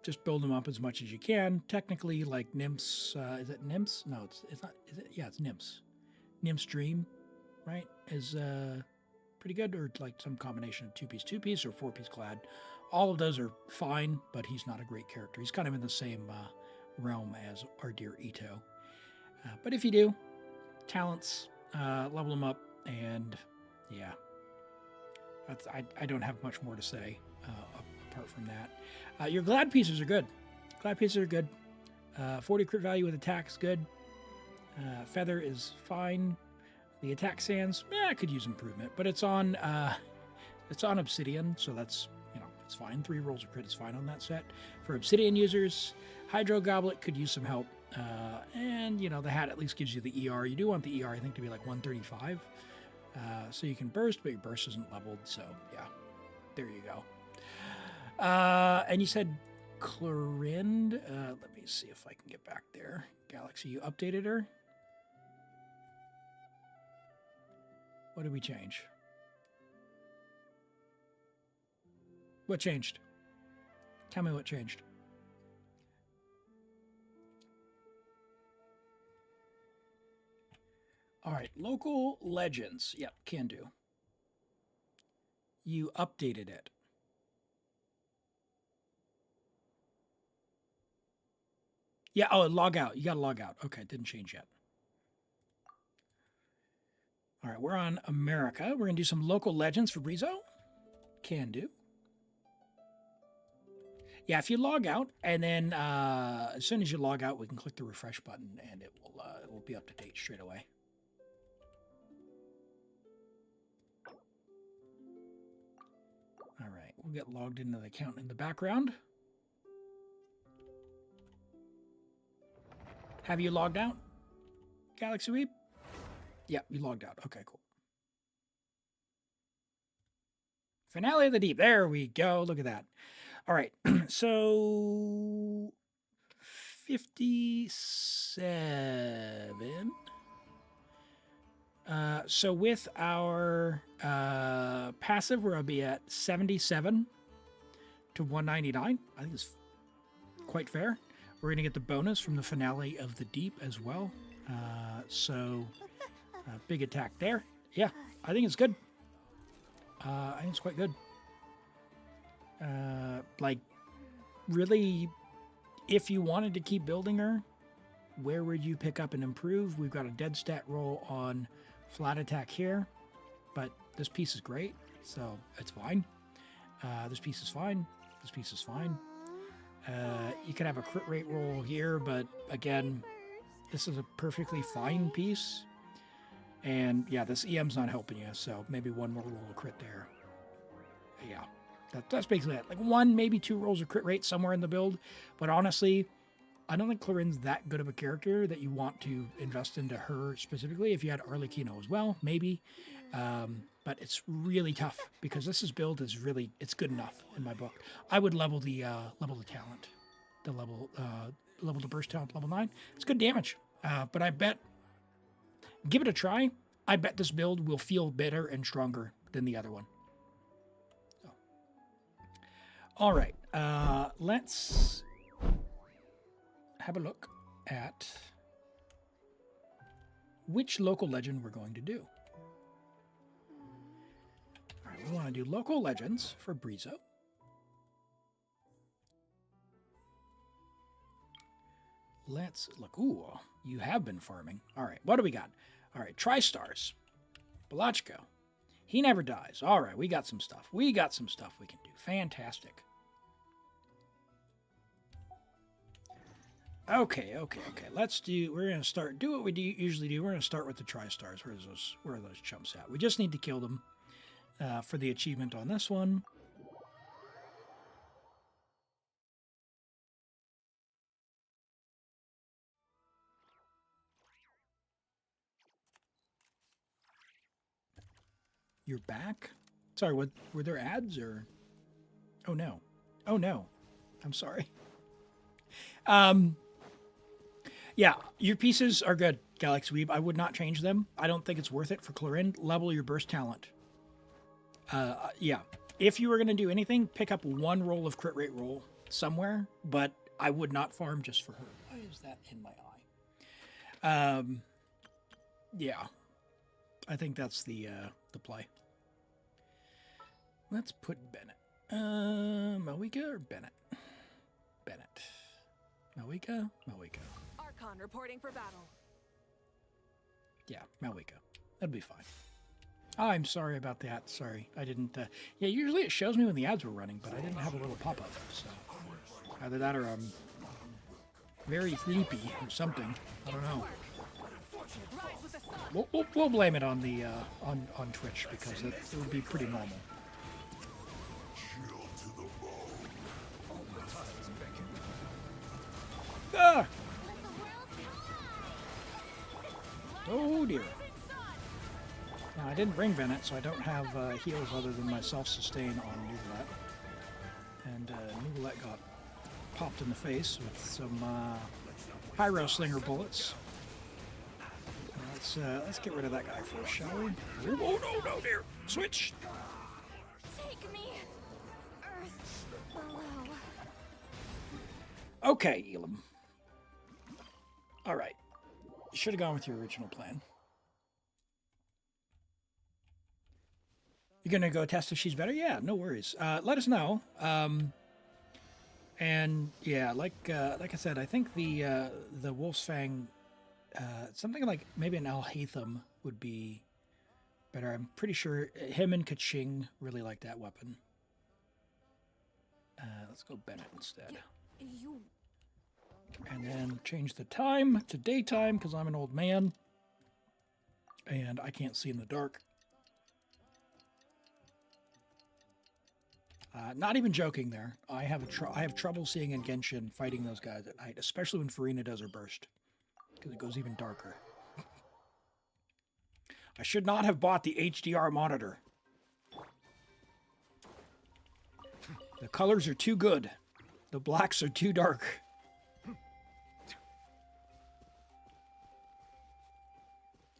just build him up as much as you can. Technically, like Nymphs, is it Nymphs? No, it's not. Is it? Yeah, it's Nymphs. Nymphs Dream, right? Is pretty good, or like some combination of 2-piece or 4-piece Glad. All of those are fine, but he's not a great character. He's kind of in the same realm as our dear Ito. But if you do, talents, level him up, and yeah. I don't have much more to say apart from that. Your glad pieces are good. Glad pieces are good. 40 crit value with attack is good. Feather is fine. The attack sands, I could use improvement, but it's on obsidian, so that's, it's fine. 3 rolls of crit is fine on that set. For obsidian users, Hydro Goblet could use some help. And, the hat at least gives you the ER. You do want the ER, I think, to be like 135. So you can burst, but your burst isn't leveled, so yeah. There you go. And you said Clorind. Let me see if I can get back there. Galaxy, you updated her? What did we change? What changed? Tell me what changed. All right, local legends. Yep, can do. You updated it. Yeah, oh, log out. You got to log out. Okay, didn't change yet. All right, we're on America. We're going to do some local legends for Brizo. Can do. Yeah, if you log out, and then as soon as you log out, we can click the refresh button, and it will be up to date straight away. All right, we'll get logged into the account in the background. Have you logged out, Galaxy Weeb? Yeah, you logged out. Okay, cool. Finale of the Deep. There we go. Look at that. All right. So 57. So with our passive, we're going to be at 77 to 199. I think it's quite fair. We're going to get the bonus from the Finale of the Deep as well. Big attack there. Yeah, I think it's good. I think it's quite good. Like, really, if you wanted to keep building her, where would you pick up and improve? We've got a dead stat roll on flat attack here, but this piece is great, so it's fine. This piece is fine. This piece is fine. You could have a crit rate roll here, but again, this is a perfectly fine piece. And yeah, this EM's not helping you, so maybe one more roll of crit there. Yeah, that's basically it. Like 1, maybe 2 rolls of crit rate somewhere in the build. But honestly, I don't think Clorin's that good of a character that you want to invest into her specifically. If you had Arlecchino as well, maybe. But it's really tough because this build is really, it's good enough in my book. I would level the talent, level the burst talent level 9. It's good damage, but I bet, give it a try. I bet this build will feel better and stronger than the other one. So. All right, let's have a look at which local legend we're going to do. All right, we want to do local legends for Brizo. Let's look. Ooh, you have been farming. All right, what do we got? All right, Tri-Stars. Balachko. He never dies. All right, we got some stuff. We got some stuff we can do. Fantastic. Okay. Let's do, we're going to start, do what we usually do. We're going to start with the Tri-Stars. Where are those chumps at? We just need to kill them for the achievement on this one. You're back? Sorry, what, were there ads or? Oh no. Oh no. I'm sorry. Yeah, your pieces are good, Galaxy Weeb. I would not change them. I don't think it's worth it for Clorin. Level your burst talent. Yeah. If you were going to do anything, pick up 1 roll of crit rate roll somewhere, but I would not farm just for her. Why is that in my eye? Yeah. I think that's the play. Let's put Bennett. Malika or Bennett? Bennett. Malika? Malika. Archon reporting for battle. Yeah, Malika. That'd be fine. Oh, I'm sorry about that. Sorry, I didn't. Yeah, usually it shows me when the ads were running, but I didn't have a little pop-up. So either that or I'm very sleepy or something. I don't know. We'll blame it on the on Twitch because it would be pretty normal. Ah! Oh dear. Now, I didn't bring Bennett, so I don't have heals other than my self-sustain on Nugalet. And Nugalet got popped in the face with some Pyro Slinger bullets. Let's get rid of that guy first, shall we? Oh no, dear! Switch! Take me, Earth below. Okay, Elim. All right. You should have gone with your original plan. You're gonna go test if she's better? Yeah, no worries. Let us know. And yeah, like I said, I think the Wolf's Fang, something like maybe an Al-Haytham would be better. I'm pretty sure him and Kaching really like that weapon. Let's go Bennett instead. You. And then change the time to daytime because I'm an old man and I can't see in the dark. Not even joking there. I have trouble seeing in Genshin fighting those guys at night, especially when Farina does her burst, because it goes even darker. I should not have bought the HDR monitor. The colors are too good. The blacks are too dark.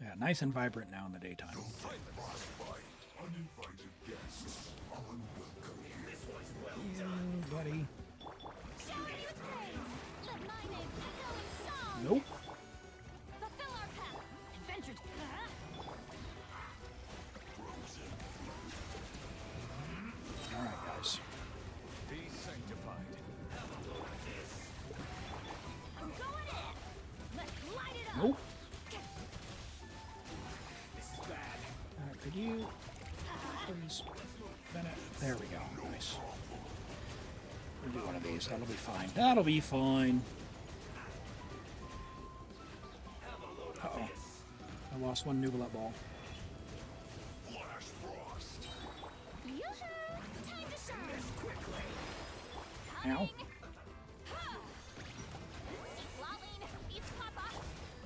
Yeah, nice and vibrant now in the daytime. Buddy. Nope. All right, guys. Be sanctified. I'm going in. Let's light it up. Nope. This is bad. Could you please, Bennett? There we go. Nice. We'll do one of these. That'll be fine. That'll be fine. Uh-oh. I lost one Nugalet ball. Yoo-hoo! Time to shine. Ow. Lolling, it's Papa.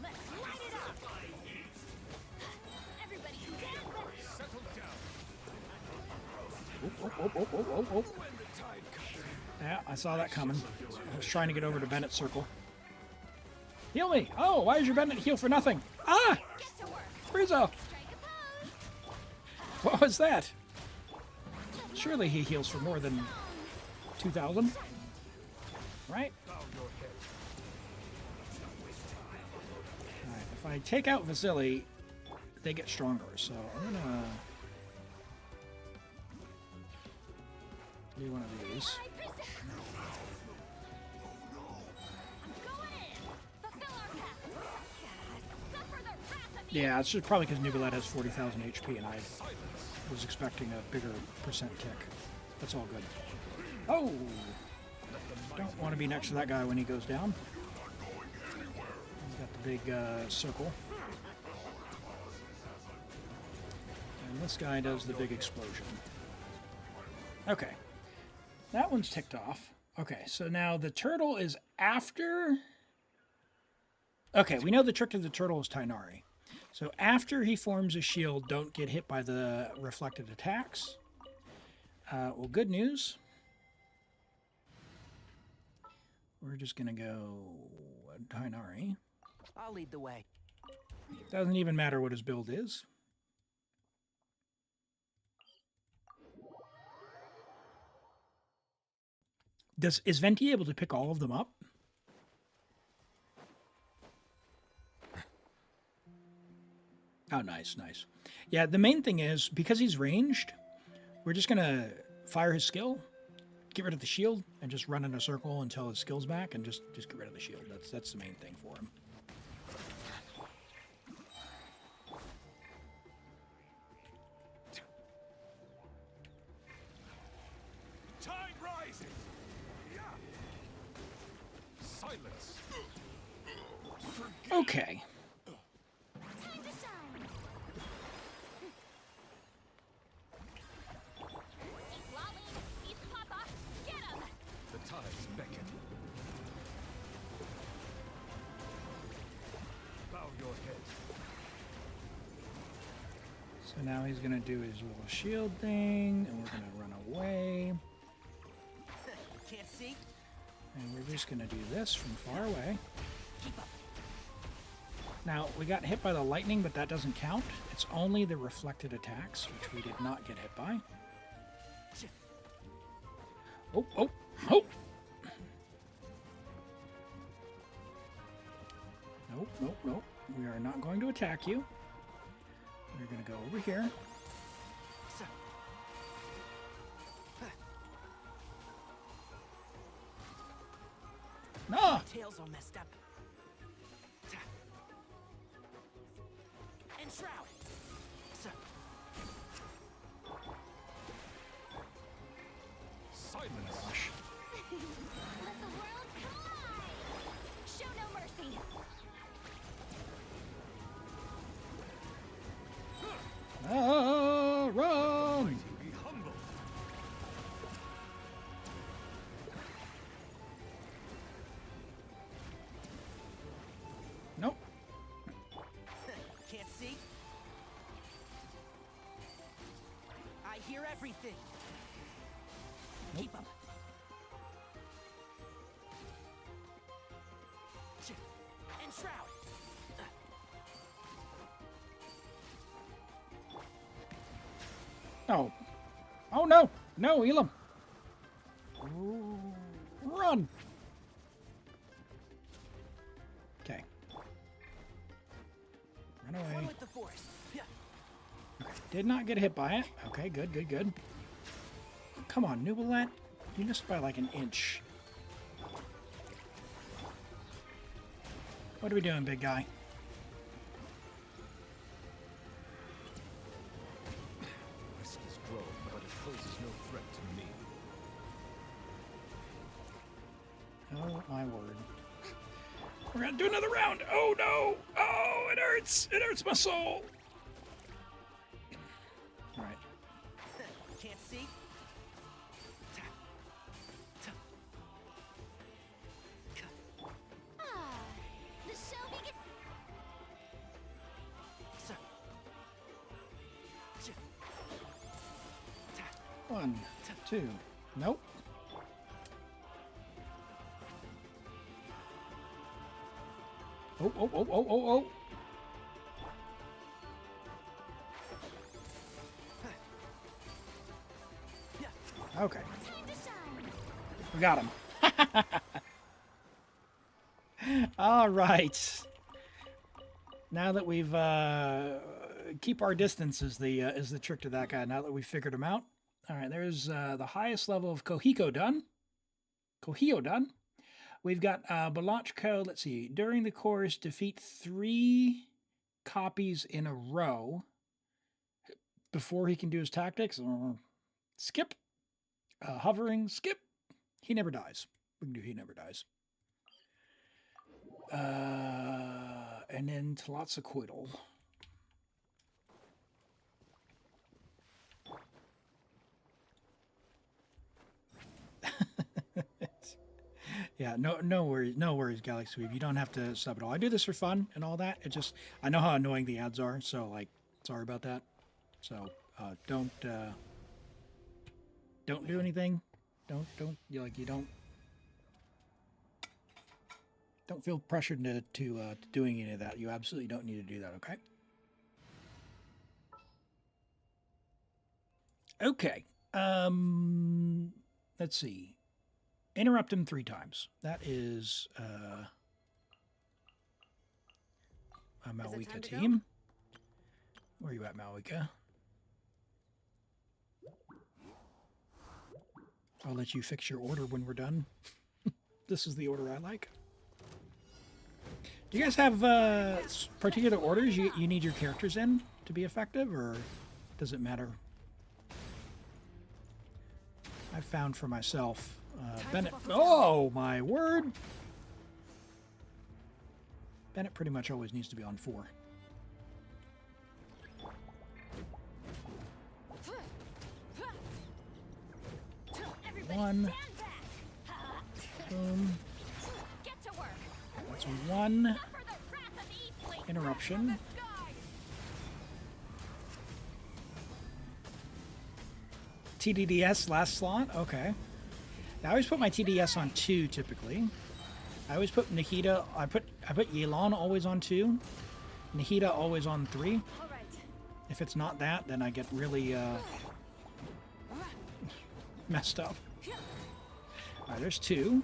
Let's light it up. Everybody stand back. Settle down. Oh. Yeah, I saw that coming. I was trying to get over to Bennett's circle. Heal me! Oh, why is your Bennett heal for nothing? Ah! Get to work. Frieza! Strike a pose. What was that? Surely he heals for more than 2,000? Right? Alright, if I take out Vasily, they get stronger, so I'm gonna do one of these. Yeah, it's just probably because Nugalet has 40,000 HP and I was expecting a bigger percent tick. That's all good. Oh! Don't want to be next to that guy when he goes down. He's got the big circle. And this guy does the big explosion. Okay. That one's ticked off. Okay, so now the turtle is after... Okay, we know the trick of the turtle is Tainari. So after he forms a shield, don't get hit by the reflected attacks. Well, good news. We're just going to go Tainari. I'll lead the way. Doesn't even matter what his build is. Is Venti able to pick all of them up? Oh, nice. Yeah, the main thing is, because he's ranged, we're just going to fire his skill, get rid of the shield, and just run in a circle until his skill's back, and just get rid of the shield. That's the main thing for him. Face it. Yeah. Silence. Okay. Time to shine. He's lolling. He's Papa. Get him. The tides beckon. Bow your head. So now he's gonna do his little shield thing, and we're gonna run away. Can't see? And we're just gonna do this from far away. Keep up. Now, we got hit by the lightning, but that doesn't count. It's only the reflected attacks, which we did not get hit by. Oh, oh, oh! Nope, nope, nope. We are not going to attack you. We're going to go over here. So. No! Tails all messed up. And shroud. So. Silence. Gosh. Let the world collide. Show no mercy. Ah, run! Be humble. Nope. Can't see? I hear everything. Keep up. And shroud. No. Oh, no. No, Elam. Run. Okay. Run One away. with the force. Yeah. Okay. Did not get hit by it. Okay, good, good, good. Come on, Nubilet. You missed by like an inch. What are we doing, big guy? Risk is grown, but it poses no threat to me. Oh, my word. We're gonna do another round. Oh, no. Oh, it hurts. It hurts my soul. All right. Can't see? Ah, the show begins. So. One, two. Nope. Oh, oh, oh, oh, oh, oh. Okay, Time to shine. we got him. All right. Now that we've keep our distance is the trick to that guy. Now that we've figured him out. All right, there's the highest level of Kohiko done. Kohio done. We've got Balachko. Let's see. During the course, defeat 3 copies in a row before he can do his tactics. Skip. Hovering. Skip. He never dies. We can do he never dies. And then Tlatzacoidal. Yeah, no worries, Galaxy Sweep. You don't have to sub at all. I do this for fun and all that. It just, I know how annoying the ads are, so like, sorry about that. So don't do anything. Don't feel pressured to doing any of that. You absolutely don't need to do that. Okay. Okay. Let's see. Interrupt him 3 times. That is a Malwika team. Where are you at, Malwika? I'll let you fix your order when we're done. This is the order I like. Do you guys have particular orders you need your characters in to be effective, or does it matter? I found for myself. Bennett. Oh, my word. Bennett pretty much always needs to be on 4. One. Boom. That's 1 interruption. TDDS last slot? Okay. I always put my TDS on 2 typically. I always put Nahida, I put Yelan always on 2. Nahida always on 3. If it's not that, then I get really messed up. Alright, there's 2.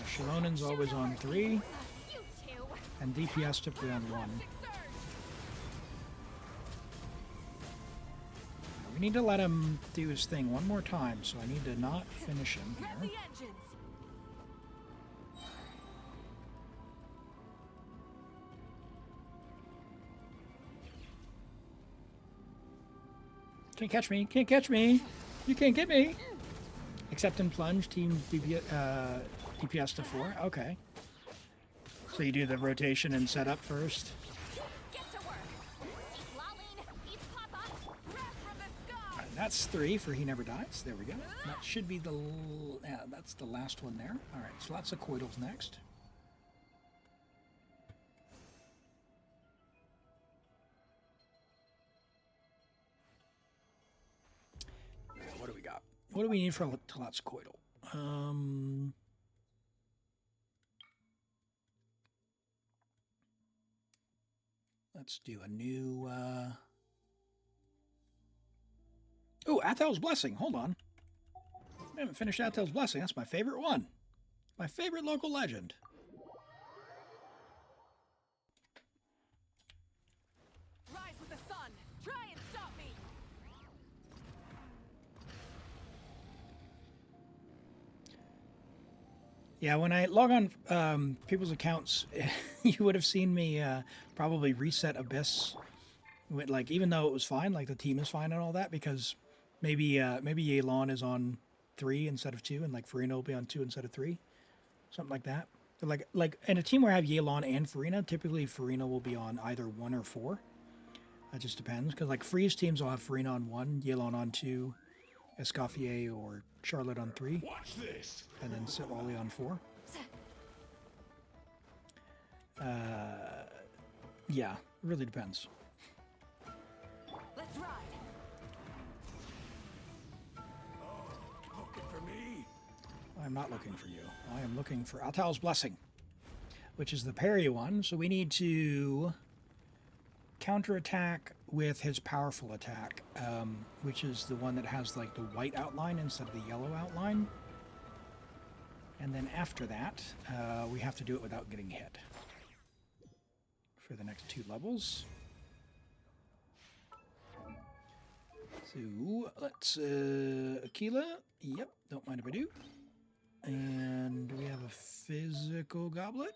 Shalonen's always on 3. And DPS typically on 1. We need to let him do his thing one more time, so I need to not finish him here. Can't catch me, can't catch me. You can't get me. Except in plunge, team DPS to 4. Okay. So you do the rotation and setup first. That's 3 for He Never Dies. There we go. That should be the... Yeah, that's the last one there. Alright, so lots of Coitals next. Right, what do we got? What do we need for lots of Coital? Let's do a new... Oh, Athel's Blessing. Hold on. I haven't finished Athel's Blessing. That's my favorite one. My favorite local legend. Rise with the sun. Try and stop me. Yeah, when I log on people's accounts, you would have seen me probably reset Abyss. Like, even though it was fine, like the team is fine and all that, because maybe Yelan is on 3 instead of 2, and like Farina will be on 2 instead of 3, something like that. So like in a team where I have Yelan and Farina, typically Farina will be on either 1 or 4. That just depends, because like Freeze teams will have Farina on 1, Yelan on 2, Escoffier or Charlotte on 3, Watch this. and then Sitlali on 4. Yeah, it really depends. Let's ride. Looking for me? I'm not looking for you. I am looking for Atal's Blessing, which is the parry one. So we need to counterattack with his powerful attack, which is the one that has like the white outline instead of the yellow outline. And then after that, we have to do it without getting hit for the next 2 levels. So let's Aquila. Yep, don't mind if I do. And do we have a physical goblet?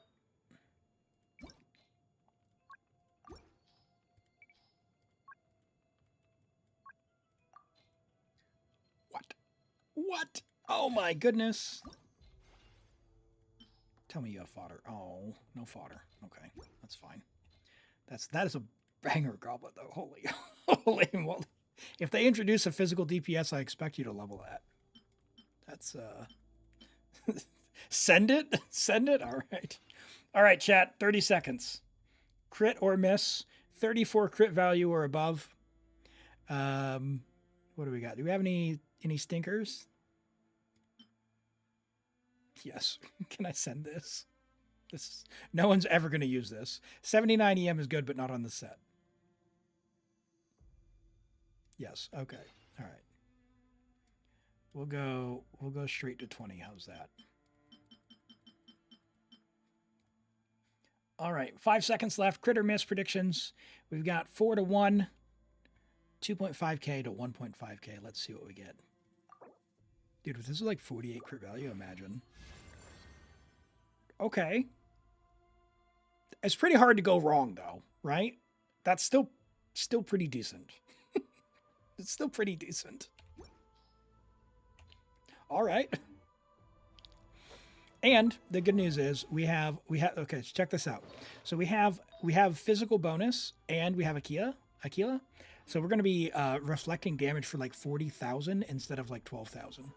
What? Oh my goodness. Tell me you have fodder. Oh, no fodder. Okay, that's fine. That is a banger goblet though. Holy moly. If they introduce a physical DPS, I expect you to level that. That's send it? Send it? All right. All right, chat, 30 seconds. Crit or miss, 34 crit value or above. What do we got? Do we have any stinkers? Yes. Can I send this? No one's ever going to use this. 79 EM is good, but not on the set. Yes. Okay. All right. We'll go straight to 20. How's that? All right. 5 seconds left. Crit or miss predictions. We've got 4 to 1, 2.5k to 1.5k. Let's see what we get. Dude, if this is like 48 crit value, imagine. Okay. It's pretty hard to go wrong though, right? That's still pretty decent. It's still pretty decent. All right. And the good news is we have okay, so check this out. So we have physical bonus and we have Aquila. So we're going to be reflecting damage for like 40,000 instead of like 12,000.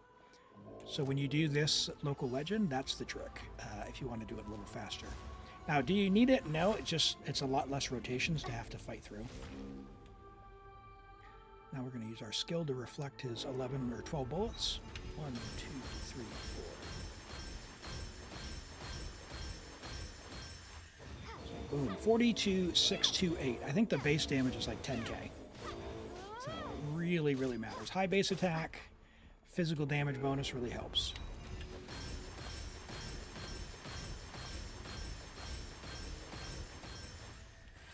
So when you do this local legend, that's the trick. If you want to do it a little faster. Now, do you need it? No, it's a lot less rotations to have to fight through. Now we're going to use our skill to reflect his 11 or 12 bullets. 1, 2, 3, 4. Boom. 42,628. I think the base damage is like 10k. So it really, really matters. High base attack, physical damage bonus really helps.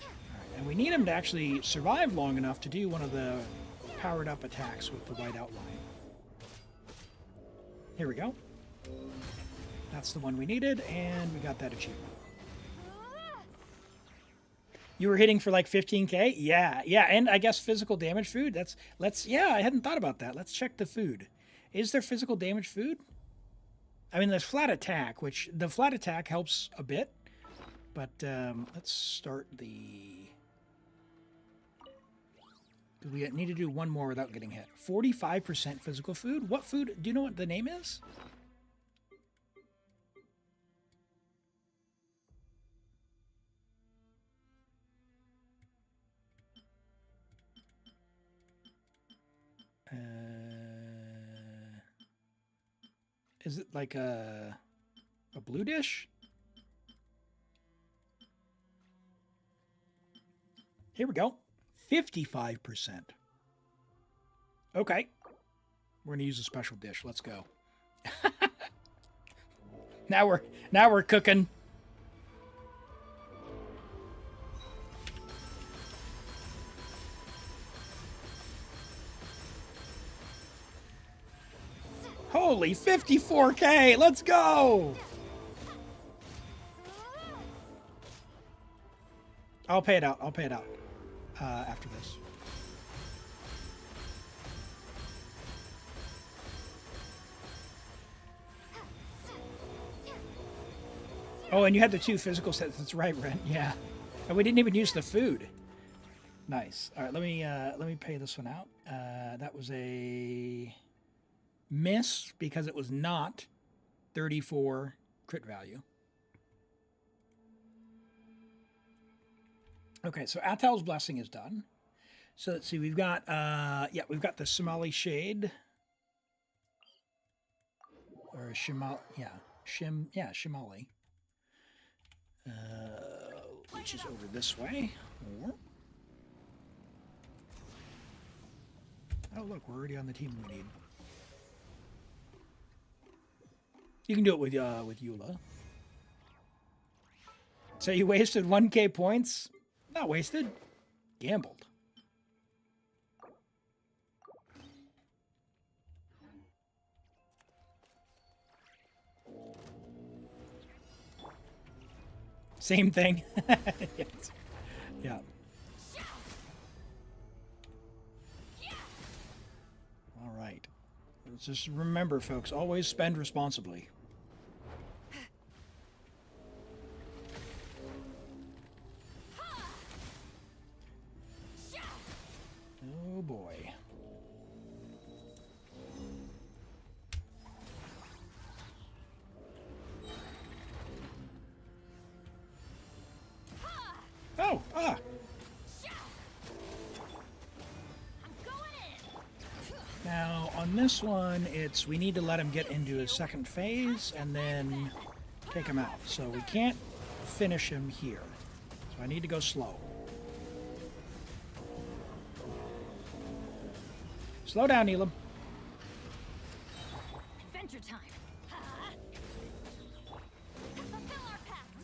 Alright, and we need him to actually survive long enough to do one of the powered up attacks with the white outline. Here we go. That's the one we needed, and we got that achievement. You were hitting for like 15k? Yeah, and I guess physical damage food. Yeah, I hadn't thought about that. Let's check the food. Is there physical damage food? I mean, there's flat attack, which the flat attack helps a bit, but let's start the. We need to do one more without getting hit. 45% physical food. What food? Do you know what the name is? Is it like a blue dish? Here we go. 55%. Okay. We're going to use a special dish. Let's go. Now we're cooking. Holy 54k! Let's go! I'll pay it out. After this. Oh, and you had the 2 physical sets. That's right, Ren. Yeah. And we didn't even use the food. Nice. All right, let me pay this one out. That was a miss because it was not 34 crit value. Okay, so Atal's Blessing is done. So let's see, we've got we've got the Somali Shade. Or Shimali. Which is over this way. Oh look, we're already on the team we need. You can do it with Eula. So you wasted 1k points? Not wasted. Gambled. Same thing. Yes. Yeah. All right. Just remember, folks, always spend responsibly. Oh boy. Oh, ah. Now, on this one, we need to let him get into his second phase and then take him out. So we can't finish him here. So I need to go slow. Slow down, Elim. Adventure time. Fulfill our pact.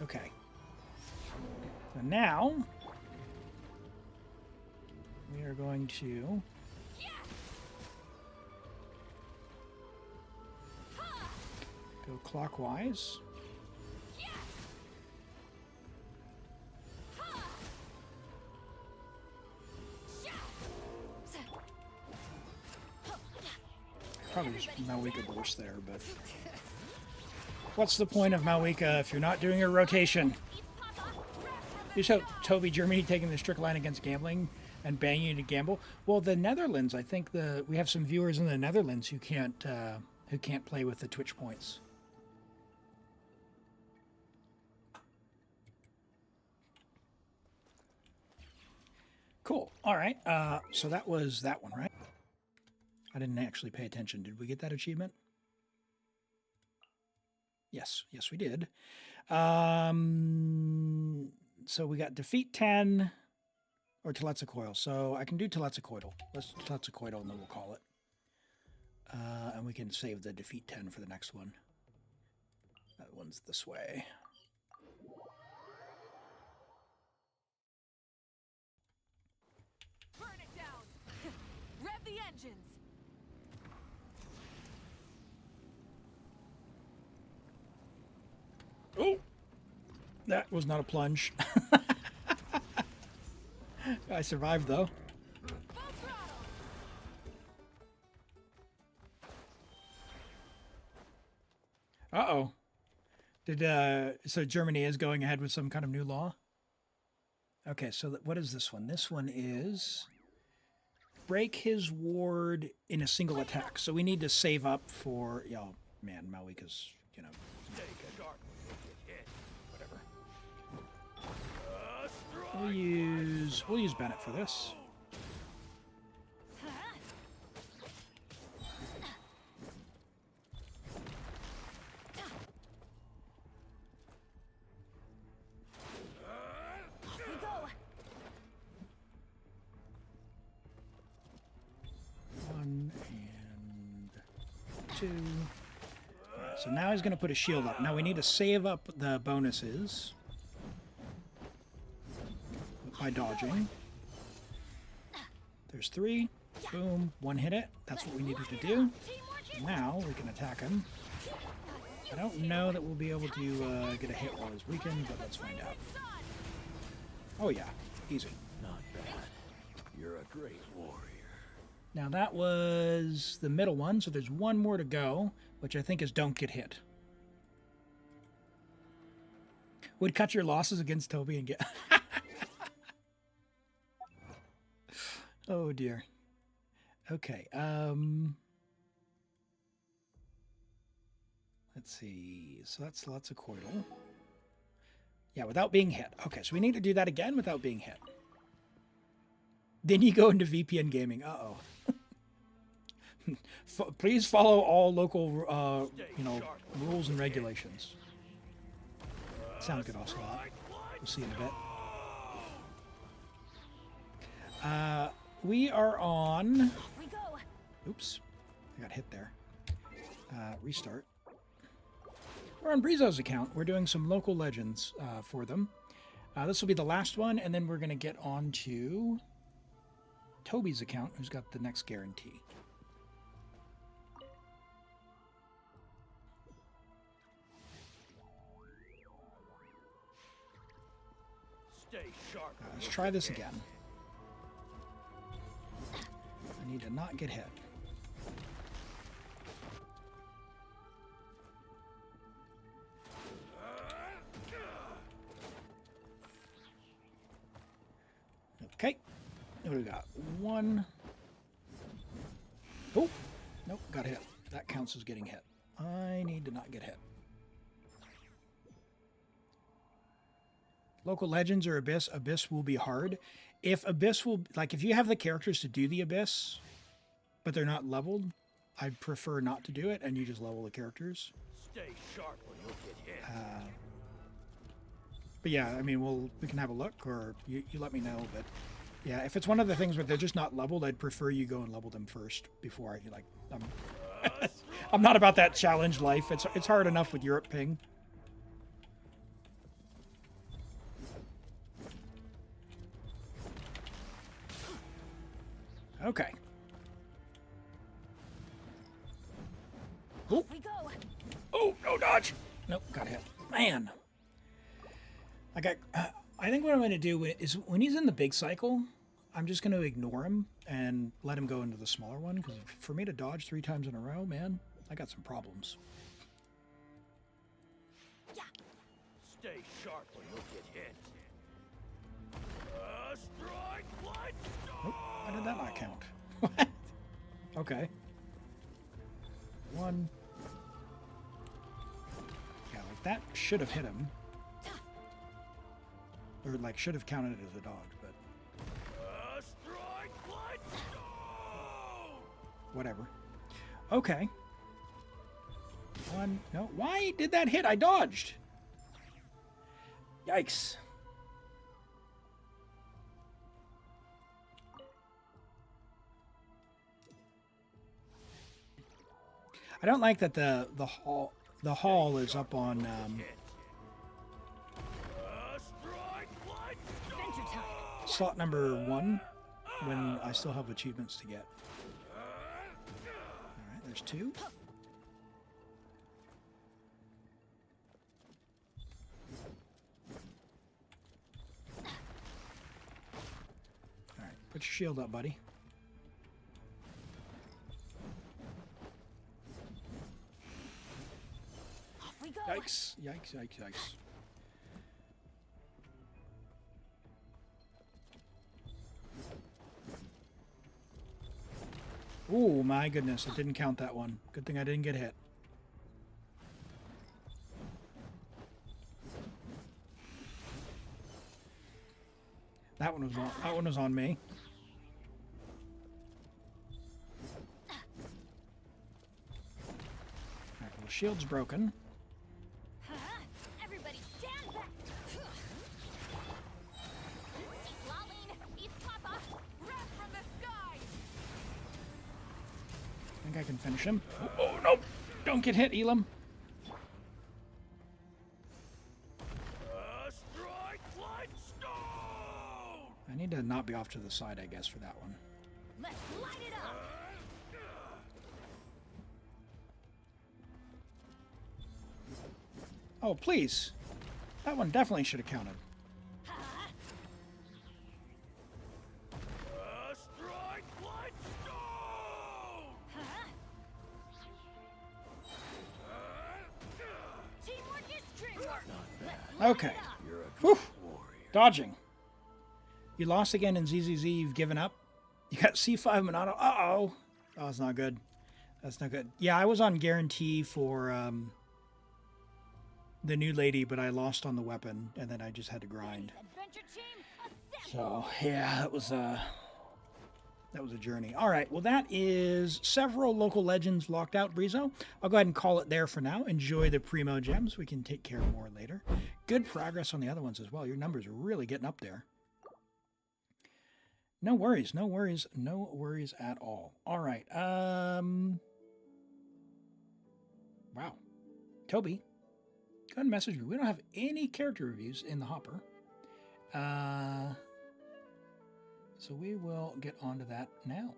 Okay. So now we are going to go clockwise. probably just Malwika burst there, but what's the point of Malwika if you're not doing a rotation? You show Toby, Germany taking the strict line against gambling and banning you to gamble. Well, the Netherlands, I think we have some viewers in the Netherlands who can't play with the Twitch points. Cool. All right. So that was that one, right? I didn't actually pay attention. Did we get that achievement? Yes. Yes, we did. So we got defeat 10 or Teletzacoil. So I can do Teletzacoil. Let's do Teletzacoil and then we'll call it. And we can save the defeat 10 for the next one. That one's this way. Burn it down. Rev the engines. Oh, that was not a plunge. I survived though. Uh-oh. So Germany is going ahead with some kind of new law? Okay, so what is this one? This one is break his ward in a single attack. So we need to save up for, man, Malwika's, whatever. We'll use Bennett for this. One and two. Alright, so now he's going to put a shield up. Now we need to save up the bonuses by dodging. There's 3. Boom. 1 hit it. That's what we needed to do. Now we can attack him. I don't know that we'll be able to get a hit while he's weakened, but let's find out. Oh yeah, easy. Not bad. You're a great warrior. Now that was the middle one, so there's one more to go, which I think is don't get hit. Would cut your losses against Toby and get... Oh dear. Okay, let's see. So that's lots of Coidal. Yeah, without being hit. Okay, so we need to do that again without being hit. Then you go into VPN gaming. Uh-oh. Please follow all local, rules and regulations. Sounds good, Ocelot. We'll see in a bit. We are on... Oops. I got hit there. Restart. We're on Brizo's account. We're doing some local legends for them. This will be the last one, and then we're going to get on to Toby's account, who's got the next guarantee. Stay sharp. Let's try this again. I need to not get hit. Okay. What do we got? 1. Oh, nope, got hit. That counts as getting hit. I need to not get hit. Local legends or Abyss. Abyss will be hard. If you have the characters to do the Abyss, but they're not leveled, I'd prefer not to do it, and you just level the characters. Stay sharp or you'll get hit. But yeah, I mean, we can have a look, or you let me know. But yeah, if it's one of the things where they're just not leveled, I'd prefer you go and level them first before I'm not about that challenge life. It's hard enough with Europe ping. Okay. Oh. Oh, no dodge. Nope, got hit. Man. I think what I'm going to do is when he's in the big cycle, I'm just going to ignore him and let him go into the smaller one, because for me to dodge 3 times in a row, man, I got some problems. Stay sharp or you'll get hit. Strike light. Oh, why did that not count? What? Okay. 1. Yeah, like that should have hit him. Or like should have counted it as a dodge, but Strike light. whatever. Okay. 1. No, why did that hit? I dodged. Yikes. I don't like that the hall is up on slot number 1 when I still have achievements to get. All right, there's 2. All right, put your shield up, buddy. Yikes, yikes, yikes, yikes. Oh my goodness, I didn't count that one. Good thing I didn't get hit. That one was on me. Alright, well, the shield's broken. Everybody stand back. Lolling, East Papa, red from the sky. I think I can finish him. Oh no! Don't get hit, Elim. Strike light stone. I need to not be off to the side, I guess, for that one. Let's light it up. Oh, please. That one definitely should have counted. Strike light stone. Teamwork is dreamwork. Okay. Whew. Dodging. You lost again in ZZZ. You've given up. You got C5 Monado. Uh-oh. Oh, that's not good. That's not good. Yeah, I was on guarantee for the new lady, but I lost on the weapon, and then I just had to grind. Adventure team, assemble. So, yeah, that was a journey. All right, well, that is several local legends locked out, Brizo. I'll go ahead and call it there for now. Enjoy the Primo Gems. We can take care of more later. Good progress on the other ones as well. Your numbers are really getting up there. No worries, no worries, no worries at all. All right. Wow. Toby, go ahead and message me. We don't have any character reviews in the hopper. So we will get onto that now.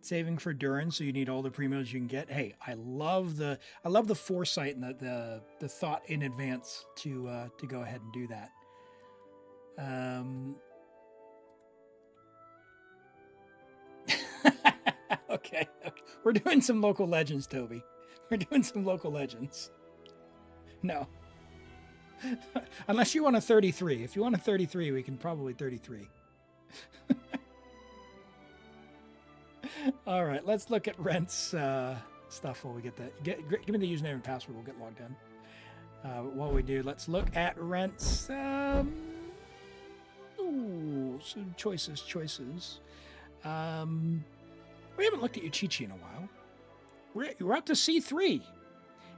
Saving for Durin, so you need all the primos you can get. Hey, I love the foresight and the thought in advance to go ahead and do that. Okay, we're doing some local legends, Toby. We're doing some local legends. No. Unless you want a 33. If you want a 33, we can probably 33. All right, let's look at Rent's stuff while we get that. Give me the username and password. We'll get logged in. While we do, let's look at Rent's. Ooh, some choices. We haven't looked at your Chi-Chi in a while. We're up to C3.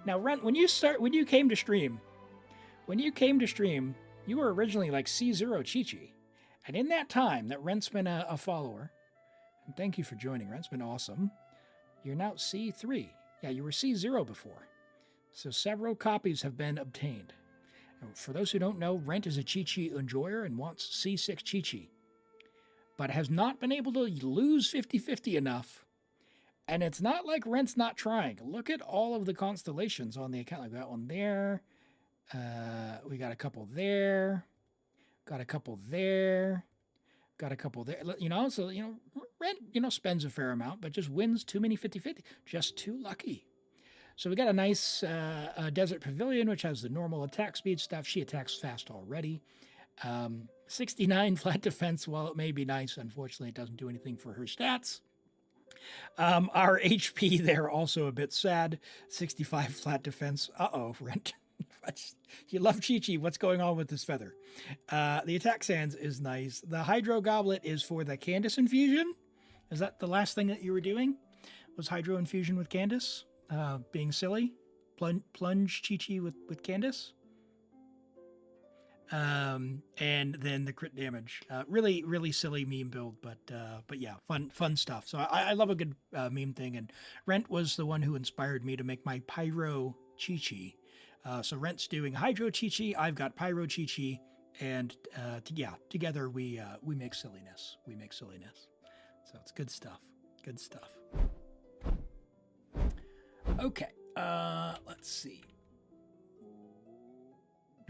Now, Rent, when you came to stream, you were originally like C0 Chi-Chi. And in that time that Rent's been a follower, and thank you for joining, Rent's been awesome, you're now C3. Yeah, you were C0 before. So several copies have been obtained. And for those who don't know, Rent is a Chi-Chi enjoyer and wants C6 Chi-Chi, but has not been able to lose 50-50 enough. And it's not like Rent's not trying. Look at all of the constellations on the account. Like that one there. We got a couple there. Got a couple there. Got a couple there. So, Rent, spends a fair amount, but just wins too many 50-50. Just too lucky. So we got a nice Desert Pavilion, which has the normal attack speed stuff. She attacks fast already. 69 flat defense, while it may be nice, unfortunately, it doesn't do anything for her stats. Our HP there also a bit sad. 65 flat defense. Uh-oh, Rent. You love Chi-Chi. What's going on with this feather? The attack sands is nice. The Hydro Goblet is for the Candace infusion. Is that the last thing that you were doing? Was Hydro infusion with Candace? Being silly? Plunge Chi-Chi with Candace? And then the crit damage. Really, really silly meme build, but yeah, fun stuff. So I love a good meme thing. And Rent was the one who inspired me to make my Pyro Chi-Chi. So Rent's doing Hydro Chi-Chi, I've got Pyro Chi-Chi, and together we make silliness. We make silliness. So it's good stuff. Good stuff. Okay, let's see.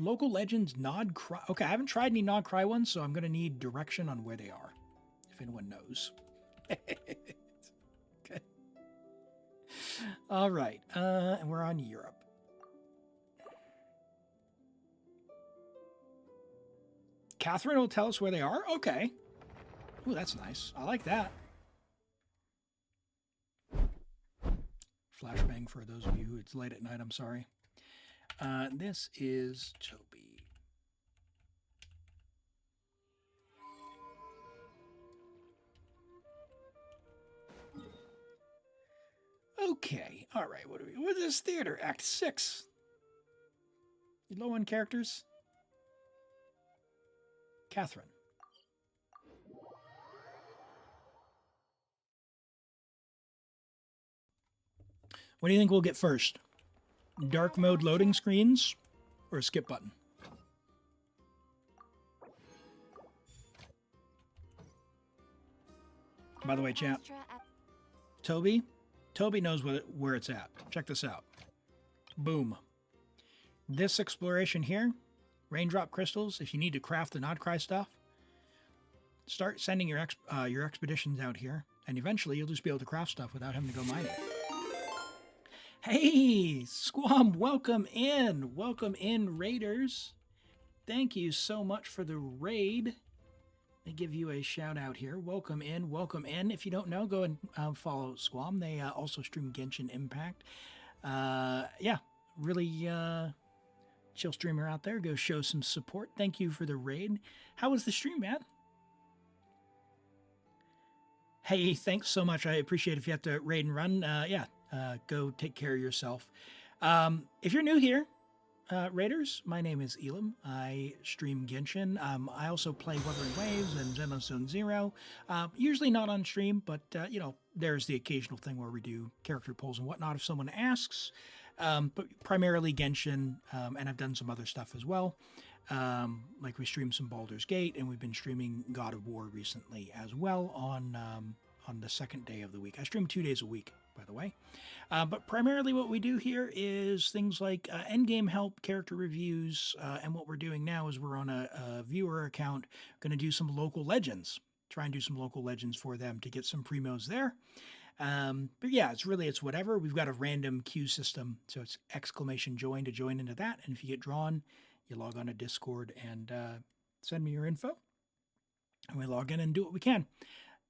Local Legends Nod Cry. Okay, I haven't tried any Nod Cry ones, so I'm going to need direction on where they are, if anyone knows. Okay. All right, and we're on Europe. Catherine will tell us where they are? Okay. Ooh, that's nice. I like that. Flashbang for those of you who it's late at night, I'm sorry. This is Toby. Okay. All right. What is this theater? Act 6. You low on characters? Catherine. What do you think we'll get first? Dark mode loading screens or a skip button? By the way, chat, Toby knows where it's at. Check this out. Boom. This exploration here, raindrop crystals, if you need to craft the Nod Cry stuff, start sending your expeditions out here, and eventually you'll just be able to craft stuff without having to go mining. Hey, Squam, welcome in. Welcome in, Raiders. Thank you so much for the raid. Let me give you a shout out here. Welcome in, welcome in. If you don't know, go and follow Squam. They also stream Genshin Impact. Yeah, really chill streamer out there. Go show some support. Thank you for the raid. How was the stream, man? Hey, thanks so much. I appreciate it. If you have to raid and run, go take care of yourself. If you're new here, Raiders, my name is Elim. I stream Genshin. I also play Wuthering Waves and Zenless Zone Zero. Usually not on stream, but there's the occasional thing where we do character polls and whatnot if someone asks. But primarily Genshin, and I've done some other stuff as well. Like we streamed some Baldur's Gate, and we've been streaming God of War recently as well on the second day of the week. I stream 2 days a week, by the way. But primarily what we do here is things like endgame help, character reviews, and what we're doing now is we're on a viewer account, going to do some local legends, try and do some local legends for them to get some primos there. But yeah, it's whatever. We've got a random queue system, so it's !join to join into that. And if you get drawn, you log on to Discord and send me your info, and we log in and do what we can.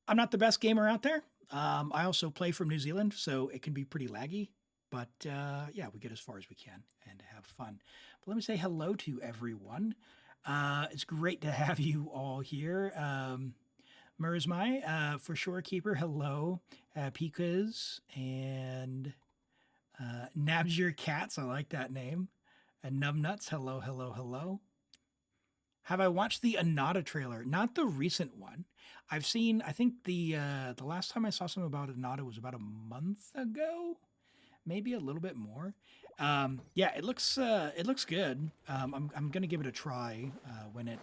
I'm not the best gamer out there. I also play from New Zealand, so it can be pretty laggy. But yeah, we get as far as we can and have fun. But let me say hello to everyone. It's great to have you all here. Merzmai, for sure, Keeper, hello. Pikas and Nabs Your Cats, I like that name. And Numbnuts, hello, hello, hello. Have I watched the Anata trailer? Not the recent one. I've seen, I think the last time I saw something about Anata was about a month ago, maybe a little bit more. Yeah, it looks good. I'm gonna give it a try when it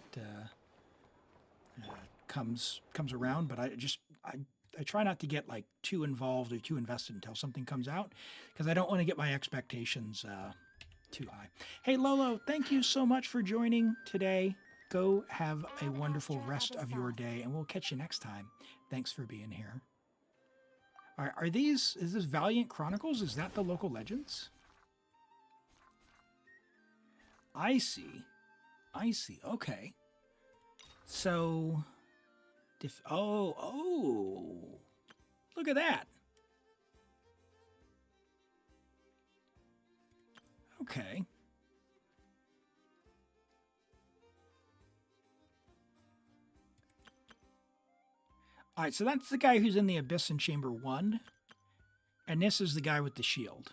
comes around, but I try not to get like too involved or too invested until something comes out, because I don't want to get my expectations Too high. Hey, Lolo, thank you so much for joining today. Go have a wonderful rest of your day, and we'll catch you next time. Thanks for being here. Are these, is this Valiant Chronicles? Is that the local legends? I see. I see. Okay. So, oh, look at that. Okay. All right, so that's the guy who's in the Abyss in Chamber 1. And this is the guy with the shield.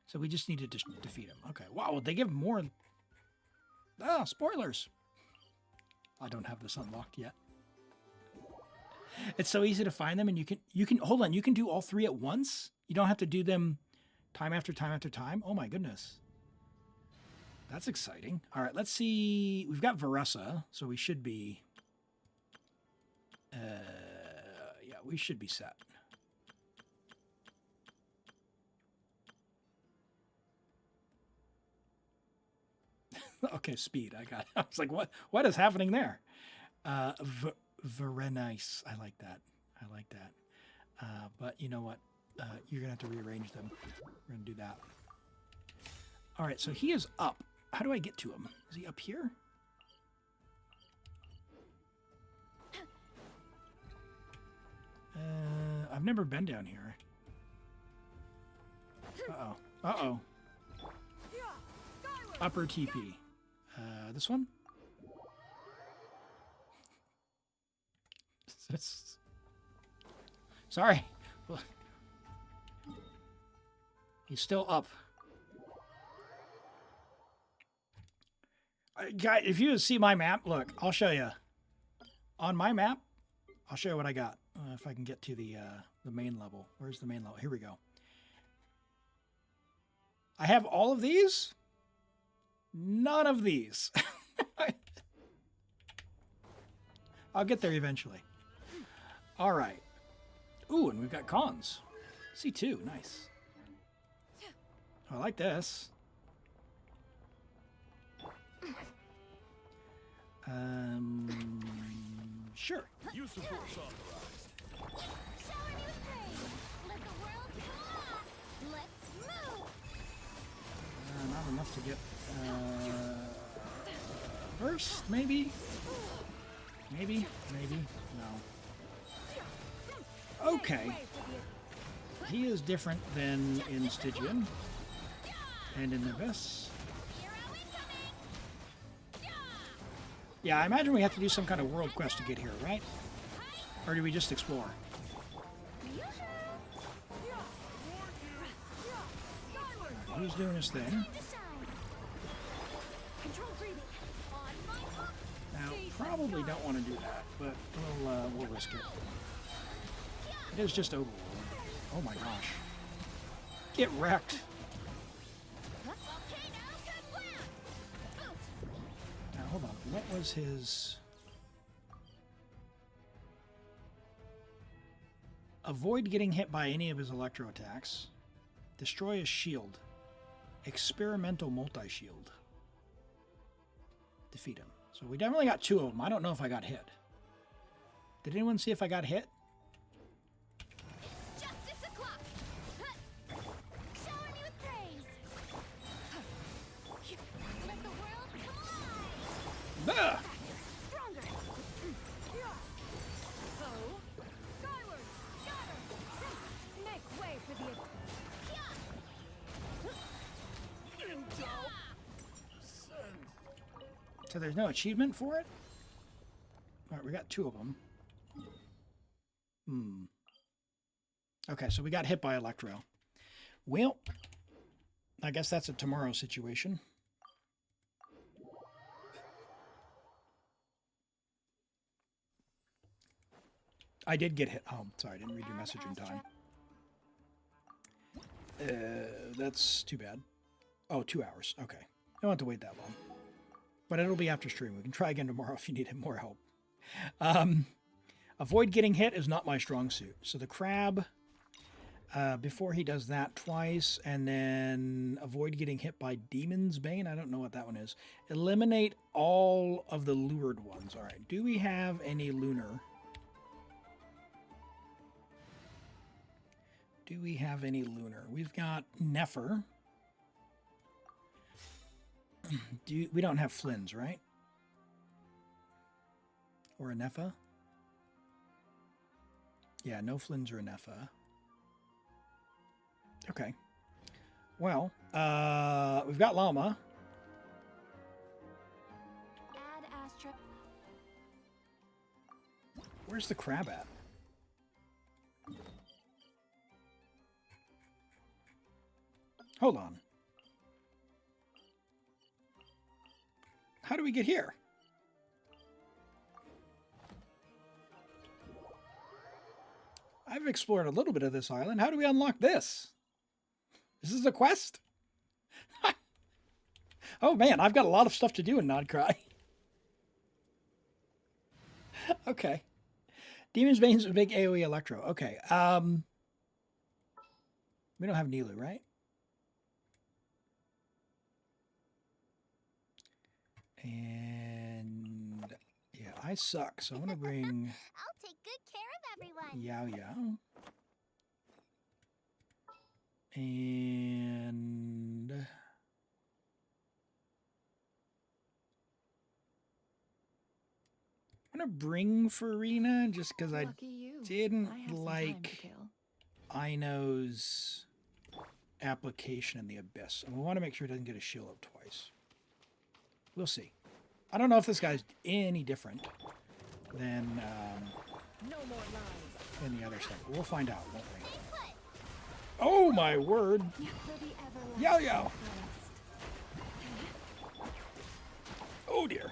So we just need to defeat him. Okay. Wow, they give more. Ah, spoilers. I don't have this unlocked yet. It's so easy to find them, and you can hold on, you can do all three at once? You don't have to do them time after time after time? Oh my goodness. That's exciting. All right, let's see. We've got Varessa, so we should be... yeah, we should be set. Okay, speed. I got it. I was like, what is happening there? Very nice. I like that. I like that. But you know what? You're going to have to rearrange them. We're going to do that. All right, so he is up. How do I get to him? Is he up here? I've never been down here. Uh-oh. Uh-oh. Upper TP. This one? Sorry. He's still up. Guys, if you see my map, look, I'll show you. On my map, I'll show you what I got. If I can get to the main level. Where's the main level? Here we go. I have all of these. None of these. I'll get there eventually. All right. Ooh, and we've got cons. C2, nice. I like this. Sure. Use the force authorized. Shower me with praise. Let the world come on. Let's move. Not enough to get first, maybe? Maybe? No. Okay. He is different than in Stygian and in Abyss. Yeah, I imagine we have to do some kind of world quest to get here, right? Or do we just explore? Who's doing his thing? Now, probably don't want to do that, but we'll risk it. It is just Overlord. Oh my gosh. Get wrecked. Now, hold on. What was his... Avoid getting hit by any of his electro attacks. Destroy his shield. Experimental multi-shield. Defeat him. So we definitely got two of them. I don't know if I got hit. Did anyone see if I got hit? It's justice o'clock. Shower me with praise. Let the world come alive. Ah! Stronger. So, skyward. Scatter. Make way for the... So there's no achievement for it? All right, we got two of them. Okay, so we got hit by Electro. Well, I guess that's a tomorrow situation. I did get hit. Oh, sorry, I didn't read your message in time. That's too bad. Oh, 2 hours. Okay. I don't have to wait that long. But it'll be after stream. We can try again tomorrow if you need more help. Avoid getting hit is not my strong suit. So the crab, before he does that twice, and then avoid getting hit by Demon's Bane. I don't know what that one is. Eliminate all of the lured ones. All right. Do we have any lunar? Do we have any lunar? We've got Nefer. We don't have Flynn's, right? Or a Nepha? Yeah, no Flynn's or a Nepha. Okay. Well, we've got Llama. Add Astra. Where's the crab at? Hold on. How do we get here? I've explored a little bit of this island. How do we unlock this? Is this a quest? Oh man, I've got a lot of stuff to do in Nodcry. Okay. Demon's Bane's a big AoE Electro. Okay. We don't have Nilu, right? And yeah, I suck, so I'm gonna bring I'll take good care of everyone. Yao Yao. And I'm gonna bring Farina just because I Lucky you. didn't I have some time to like kill. Ino's application in the Abyss. And we want to make sure it doesn't get a shield up twice. We'll see. I don't know if this guy's any different than No more lies. than the other stuff. We'll find out, won't we? Oh my word! For the everlasting Yao Yao! forest. Oh dear.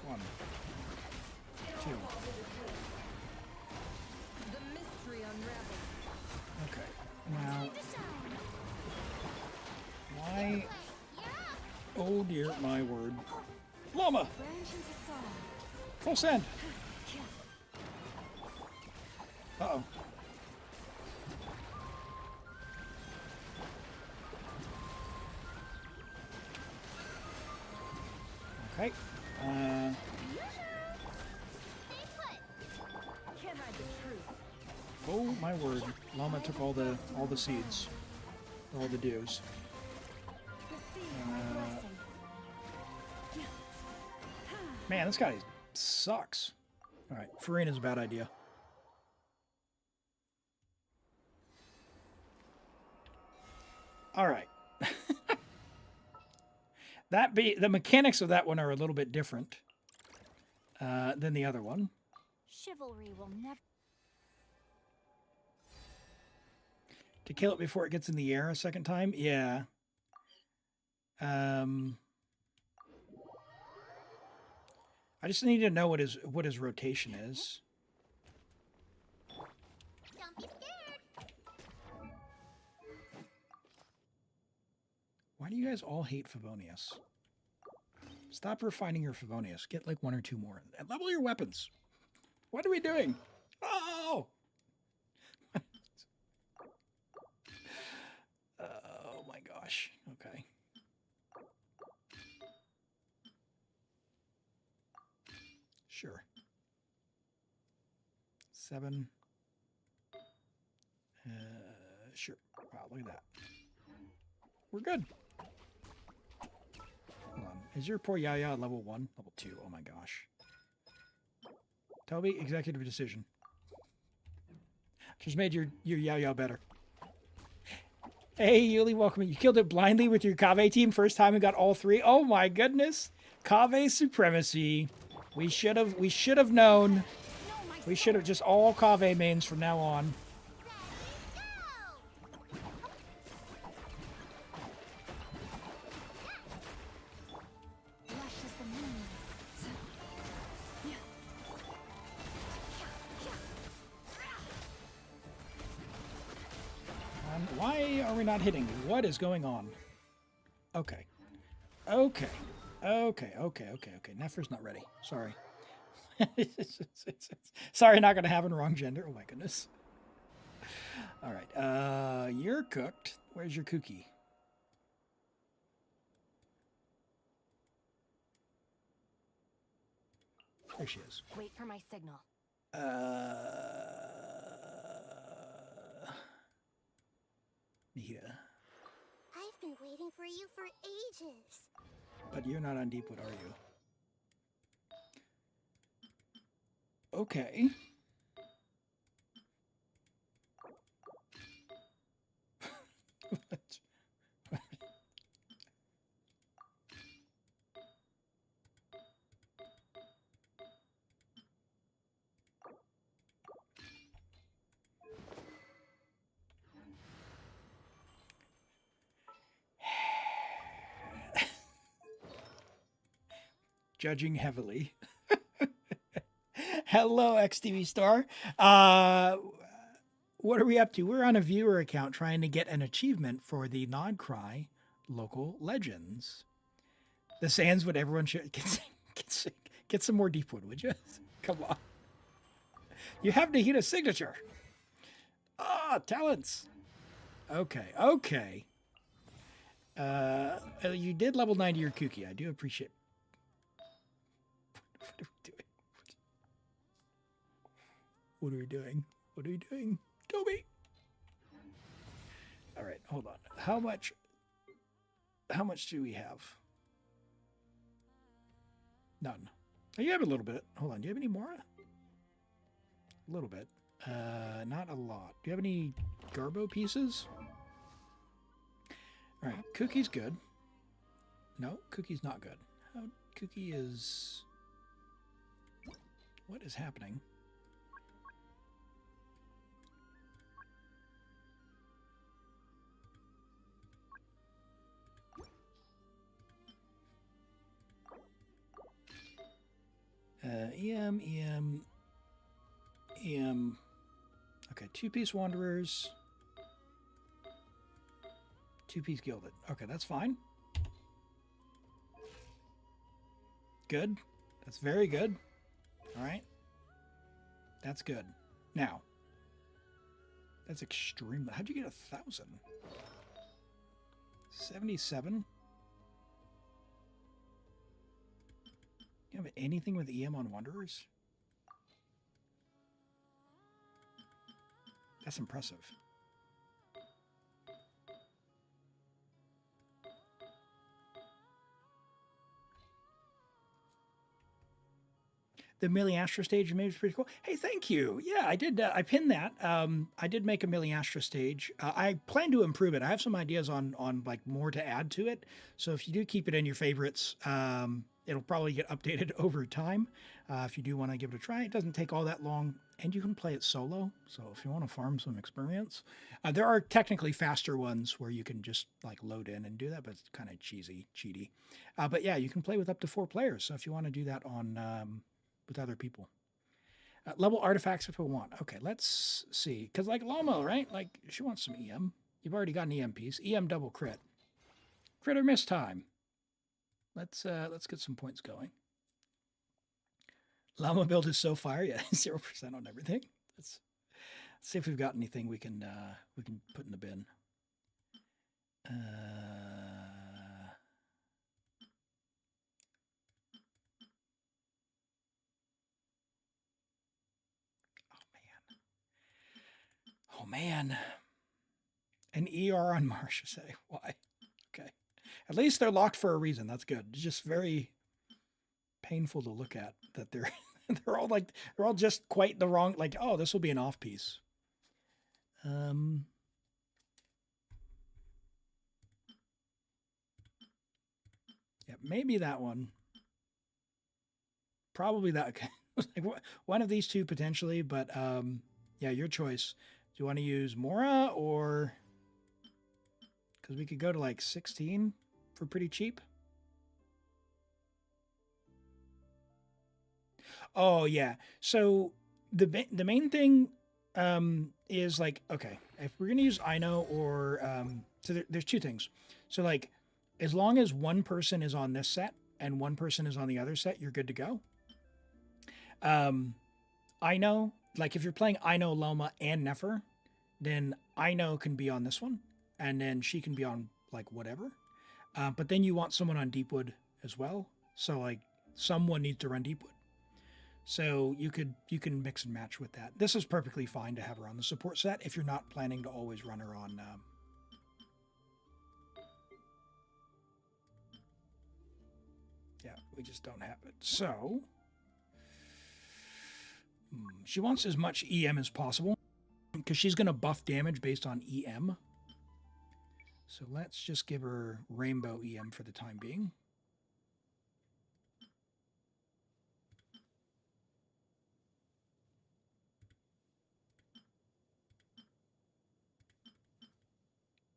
One. Two. The mystery unravels. Okay. Now, why? Oh dear, my word. Llama! Branch into song. Full send! Uh-oh. Okay. Can't hide the truth. Oh my word. Llama took all the seeds. All the dews. Receive my blessing. Man, this guy sucks. Alright, Farina's a bad idea. Alright. The mechanics of that one are a little bit different than the other one. Chivalry will never. To kill it before it gets in the air a second time? Yeah. I just need to know what his rotation is. Don't be scared. Why do you guys all hate Favonius? Stop refining your Favonius. Get like one or two more. And level your weapons. What are we doing? Oh! Oh my gosh. Okay. Sure. 7. Sure. Wow, look at that. We're good. Hold on. Is your poor Yaya level 1? Level 2. Oh my gosh. Toby, executive decision. Just made your Yaya better. Hey, Yuli, welcome. You killed it blindly with your Kave team first time and got all 3. Oh my goodness. Kave supremacy. We should have known. We should have just all Kave mains from now on. Lush as the moon. Why are we not hitting? What is going on? Okay. Okay. Nefer's not ready. Sorry. Sorry, not going to happen. Wrong gender. Oh my goodness. All right. You're cooked. Where's your cookie? There she is. Wait for my signal. Yeah. I've been waiting for you for ages. But you're not on Deepwood, are you? Okay. Judging heavily. Hello, XTV Star. What are we up to? We're on a viewer account trying to get an achievement for the Nodcry local legends. The Sands, what everyone should get some more Deepwood, would you? Come on. You have Nahita's signature. Talents. Okay. You did level 90 your Kuki. I do appreciate. What are we doing? What are we doing? Toby. All right, hold on. How much do we have? None. Oh, you have a little bit. Hold on. Do you have any more? A little bit. Not a lot. Do you have any Garbo pieces? All right, Cookie's good. No, Cookie's not good. Cookie is... What is happening? EM. Okay, two-piece Wanderers. Two-piece Gilded. Okay, that's fine. Good. That's very good. All right. That's good. Now, that's extremely... How'd you get 1,000? 77? You have anything with EM on Wanderers? That's impressive. The Millie Astra stage maybe is pretty cool. Hey, thank you. Yeah, I did. I pinned that. I did make a Millie Astra stage. I plan to improve it. I have some ideas on like more to add to it. So if you do keep it in your favorites, it'll probably get updated over time. If you do want to give it a try, it doesn't take all that long, and you can play it solo. So if you want to farm some experience, there are technically faster ones where you can just like load in and do that, but it's kind of cheaty. But yeah, you can play with up to 4 players. So if you want to do that on with other people, level artifacts if we want. Okay, let's see. Because like Lama, right? Like she wants some EM. You've already got an EM piece. EM double crit. Crit or miss time. Let's get some points going. Llama build is so fire, yeah, 0% on everything. Let's see if we've got anything we can put in the bin. Oh man. An ER on Marsha say why? Okay. At least they're locked for a reason. That's good. It's just very painful to look at that they're they're all just quite the wrong, like, oh, this will be an off piece. Yeah, maybe that one. Probably that. Like one of these two potentially, but yeah, your choice. Do you want to use Mora or... Because we could go to like 16 for pretty cheap. Oh, yeah. So the main thing is like, okay, if we're going to use Ino or... so there's two things. So like, as long as one person is on this set and one person is on the other set, you're good to go. I know, like if you're playing I know Loma and Nefer, then I know can be on this one, and then she can be on like whatever. But then you want someone on Deepwood as well. So like someone needs to run Deepwood. So you can mix and match with that. This is perfectly fine to have her on the support set if you're not planning to always run her on. Yeah, we just don't have it. So she wants as much EM as possible because she's going to buff damage based on EM. So let's just give her rainbow EM for the time being.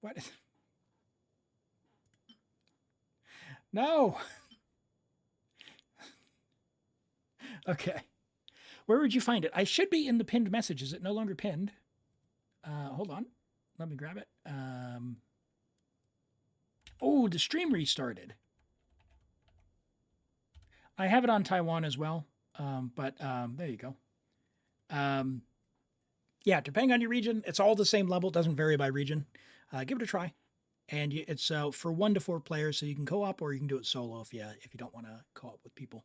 What? No. Okay. Where would you find it? I should be in the pinned message. Is it no longer pinned? Hold on. Let me grab it. Oh, the stream restarted. I have it on Taiwan as well. But there you go. Yeah, depending on your region, it's all the same level. It doesn't vary by region. Give it a try. And it's for 1 to 4 players, so you can co-op or you can do it solo if you don't want to co-op with people.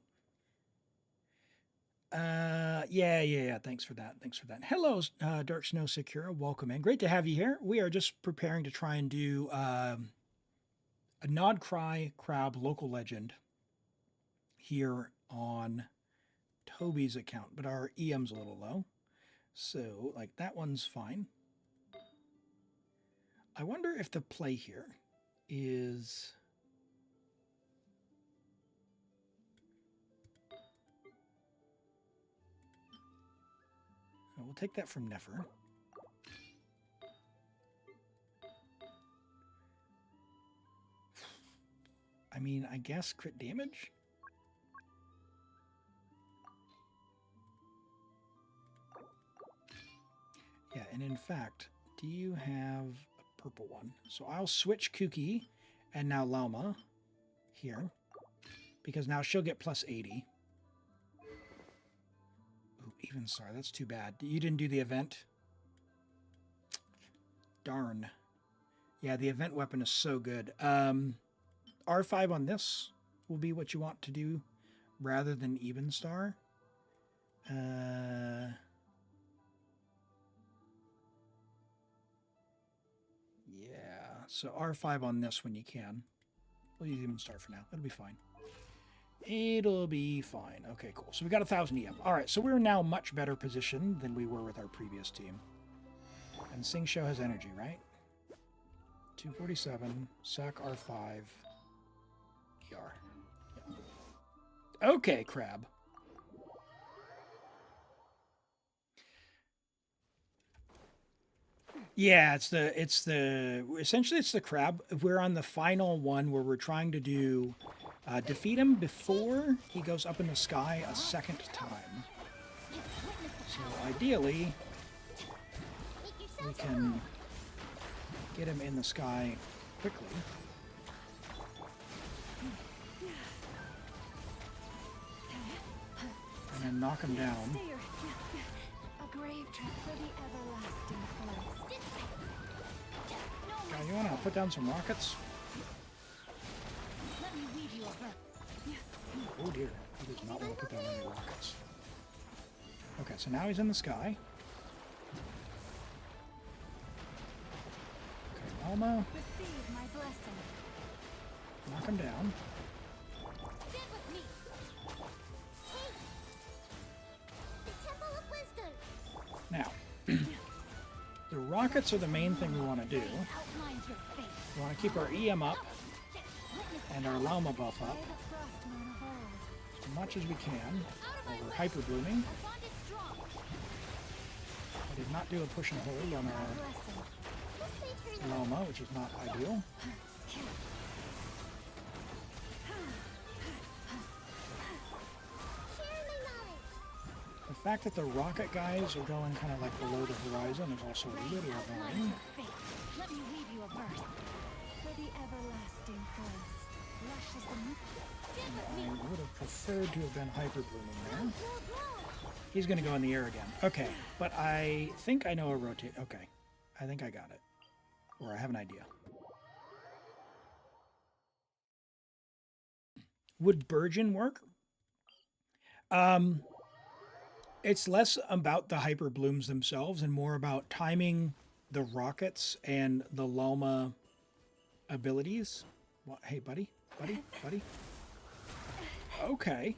Yeah. Thanks for that. Hello, Dark Snow Secura. Welcome in. Great to have you here. We are just preparing to try and do a Nod Cry Crab local legend here on Toby's account, but our EM's a little low. So, like, that one's fine. I wonder if the play here is... We'll take that from Nefer. I mean, I guess crit damage? Yeah, and in fact, do you have a purple one? So I'll switch Kuki and now Lauma here, because now she'll get plus 80. Ooh, even sorry, that's too bad. You didn't do the event? Darn. Yeah, the event weapon is so good. R5 on this will be what you want to do rather than even star. Yeah, so R5 on this when you can. We'll use even star for now. It'll be fine. It'll be fine. Okay, cool. So we got 1,000 EM. All right, so we're now much better positioned than we were with our previous team. And Sing Show has energy, right? 247, sack R5, ER. Yep. Okay, Crab. Yeah, essentially it's the Crab. We're on the final one where we're trying to do defeat him before he goes up in the sky a second time. So ideally, we can get him in the sky quickly. And then knock him down. A grave trap for the everlasting forest. Now, you want to put down some rockets? Let me weave you a web. Oh dear, he does not want to put down any rockets. Okay, so now he's in the sky. Okay, Alma, Receive my blessing. knock him down. Stand with me. The Temple of Wisdom. Now, the rockets are the main thing we want to do. Outlines your fate. We want to keep our EM up and our Lama buff up as much as we can while we're hyper blooming. Our bond is strong. I did not do a push and hold on our Lama, which is not ideal. The fact that the rocket guys are going kind of like below the horizon is also a little annoying. Let me weave you a verse. For the everlasting forest. Lush as the moon. I would have preferred to have been hyper blooming there. He's going to go in the air again. Okay, but I think I know a rotate. Okay, I think I got it. Or I have an idea. Would Burgeon work? It's less about the hyper blooms themselves and more about timing the rockets and the Llama abilities. What? Hey, buddy, buddy. Okay.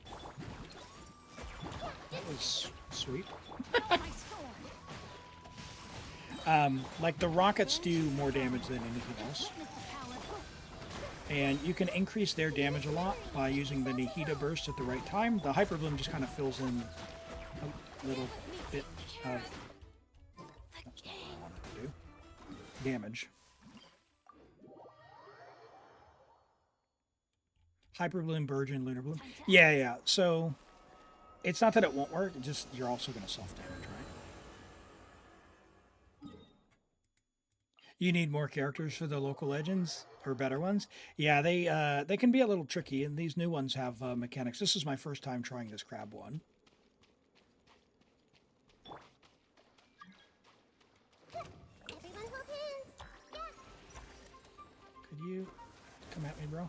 That was sweet. Like the rockets do more damage than anything else. And you can increase their damage a lot by using the Nihita burst at the right time. The Hyper Bloom just kind of fills in a little bit of... That's not what I wanted to do. Damage. Hyper Bloom, Burgeon, Lunar Bloom. Yeah. So it's not that it won't work, just you're also going to self-damage, right? You need more characters for the local legends or better ones. Yeah, they can be a little tricky, and these new ones have mechanics. This is my first time trying this crab one. Could you come at me, bro?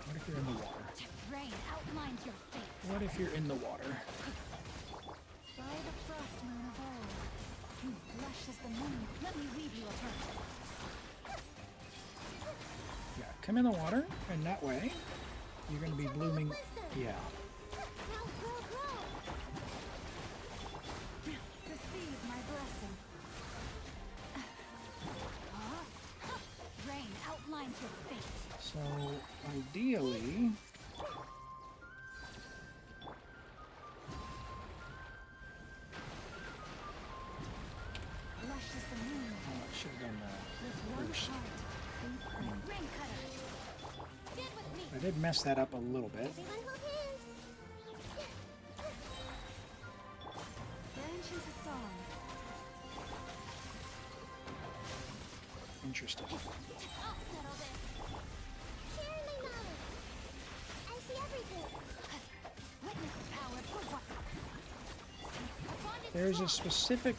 What if you're in the water? Rain outlines your fate. What if you're in the water? By the frost moon of old, lush as the moon, let me weave you a verse. Yeah, come in the water, and that way you're going to be blooming. Yeah. Receive my blessing. Rain outlines your fate. So ideally, Lush as the moon, I should have done with one first. heart, we pray. Rain cutter. Stand with me. I did mess that up a little bit. Branch into song. Interesting. I'll settle this. Share my knowledge. I see everything. Witness the power for what? There's a specific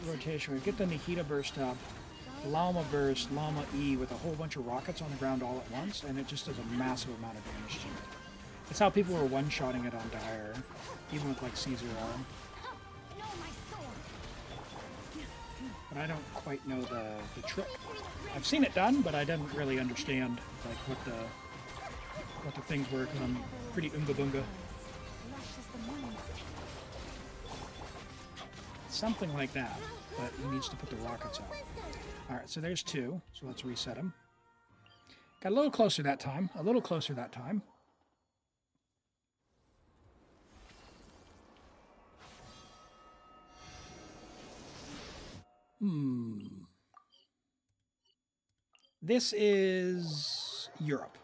rotation. We get the Nihita burst up, Llama burst, Llama E with a whole bunch of rockets on the ground all at once, and it just does a massive amount of damage to it. It's how people were one-shotting it on Dire, even with like C0. Know my sword. But I don't quite know the trick. I've seen it done, but I didn't really understand like what the things were because I'm pretty unga bunga. Lush as the moon. Something like that, but he needs to put the rockets out. All right, so there's two. So let's reset them. Got a little closer that time. A little closer that time. This is Europe.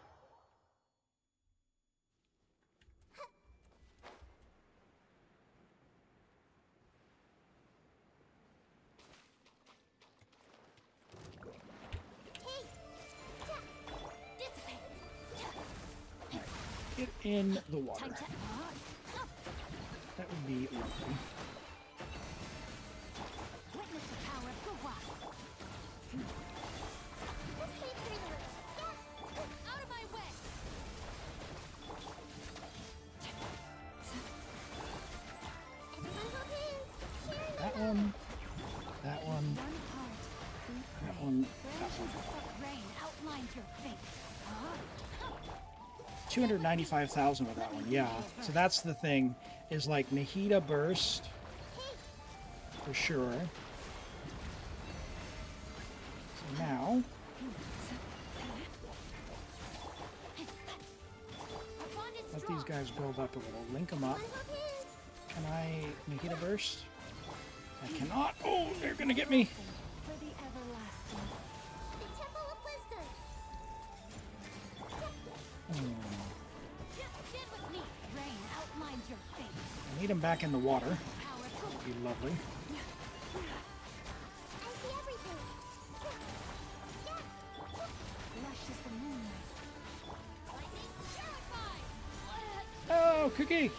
Get in the water. That would be lovely. Witness the power for what? Out of my way. That one. That one. That one. That one. Rain outlines your fate. 295,000 with that one, yeah. So that's the thing, is like Nihita burst for sure. So now let these guys build up a little. Link them up. Can I Nihita burst? I cannot. Oh, they're gonna get me. For the everlasting. The Temple of Wisdom. Stand with me. Rain outlines your fate. I need him back in the water. Power for That'd be lovely. I see everything. Lush as the moonlight. lightning purified. Oh, Cookie!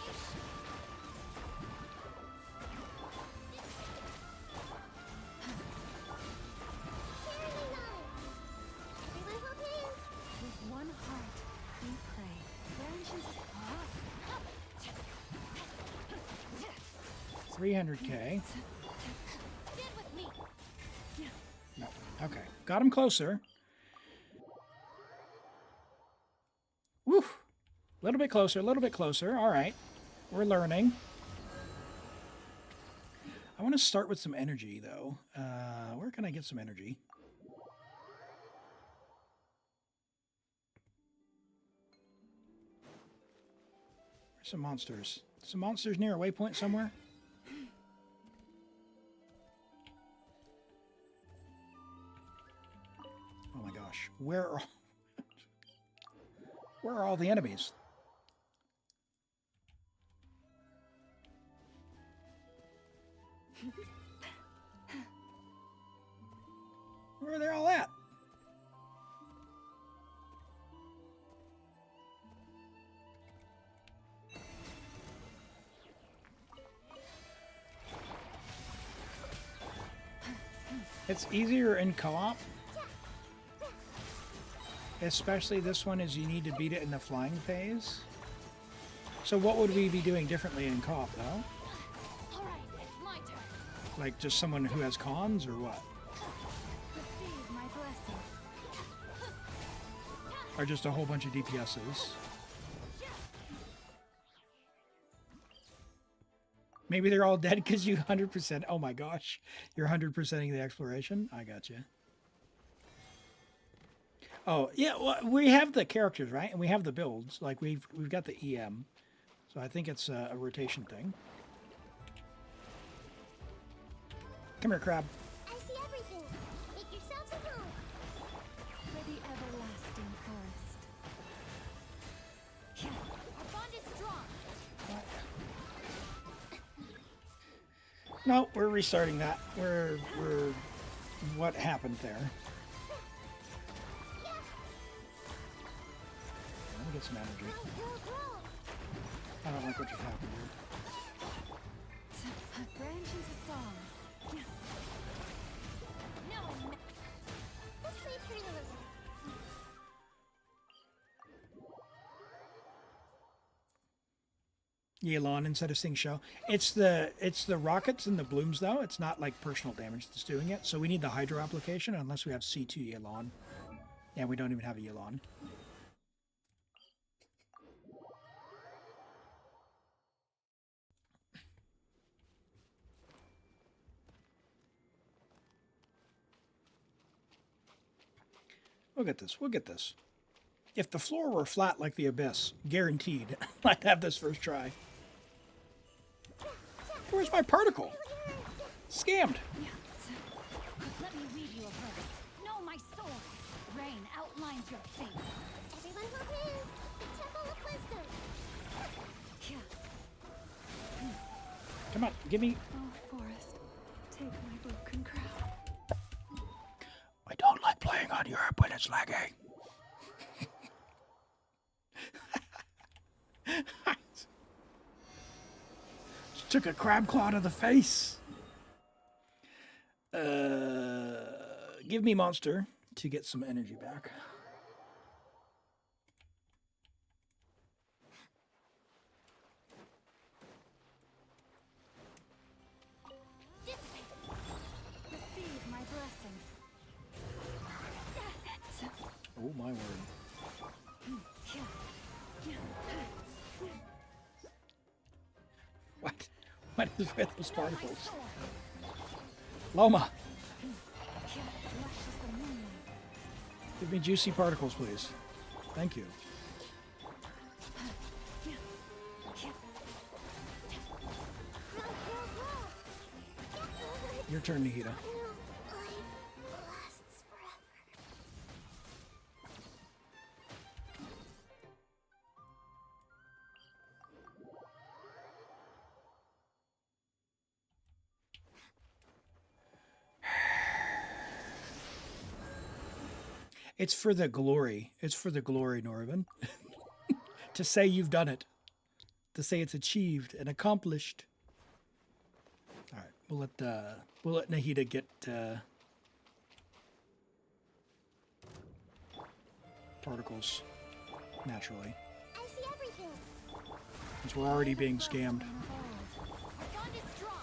300k. Stand with me. No. Okay. Got him closer. Woo! A little bit closer, a little bit closer. All right. We're learning. I want to start with some energy, though. Where can I get some energy? Where's some monsters? Some monsters near a waypoint somewhere? Oh my gosh. Where are all the enemies? Where are they all at? It's easier in co-op. Especially this one is you need to beat it in the flying phase. So what would we be doing differently in co-op though? All right, it's my turn. Like just someone who has cons or what? Receive my blessing. Or just a whole bunch of DPSs? Maybe they're all dead because you 100%. Oh my gosh. You're 100%ing the exploration? I got you. Oh, yeah. Well, we have the characters, right? And we have the builds. Like we've got the EM. So I think it's a rotation thing. Come here, crab. I see everything. Make yourselves at home. For the everlasting forest. Our bond is strong. No, we're restarting that. We're what happened there? Let me get some energy. I don't like what just happened here. Branch into song. No, Let's play pretty little. Yelan instead of Sing Show. It's the rockets and the blooms though. It's not like personal damage that's doing it. So we need the Hydro application unless we have C2 Yelan. Yeah, we don't even have a Yelan. We'll get this. We'll get this. If the floor were flat like the Abyss, guaranteed, I'd have this first try. Where's my particle? Scammed. Let me read you a verse. Know my sword. Rain outlines your fate. Everyone hold hands. The Temple of Wisdom. Come on, give me. Oh, forest, take my broken crown. I don't like playing on Europe when it's laggy. Just took a crab claw to the face. Give me monster to get some energy back. Receive my blessing. Oh my word. What? What is with those particles? Loma! Give me juicy particles, please. Thank you. Your turn, Nihita. Life lasts forever. It's for the glory. It's for the glory, Norvin. To say you've done it. To say it's achieved and accomplished. All right, we'll let Nahida get particles naturally, I see everything. since we're already being scammed. our bond is strong.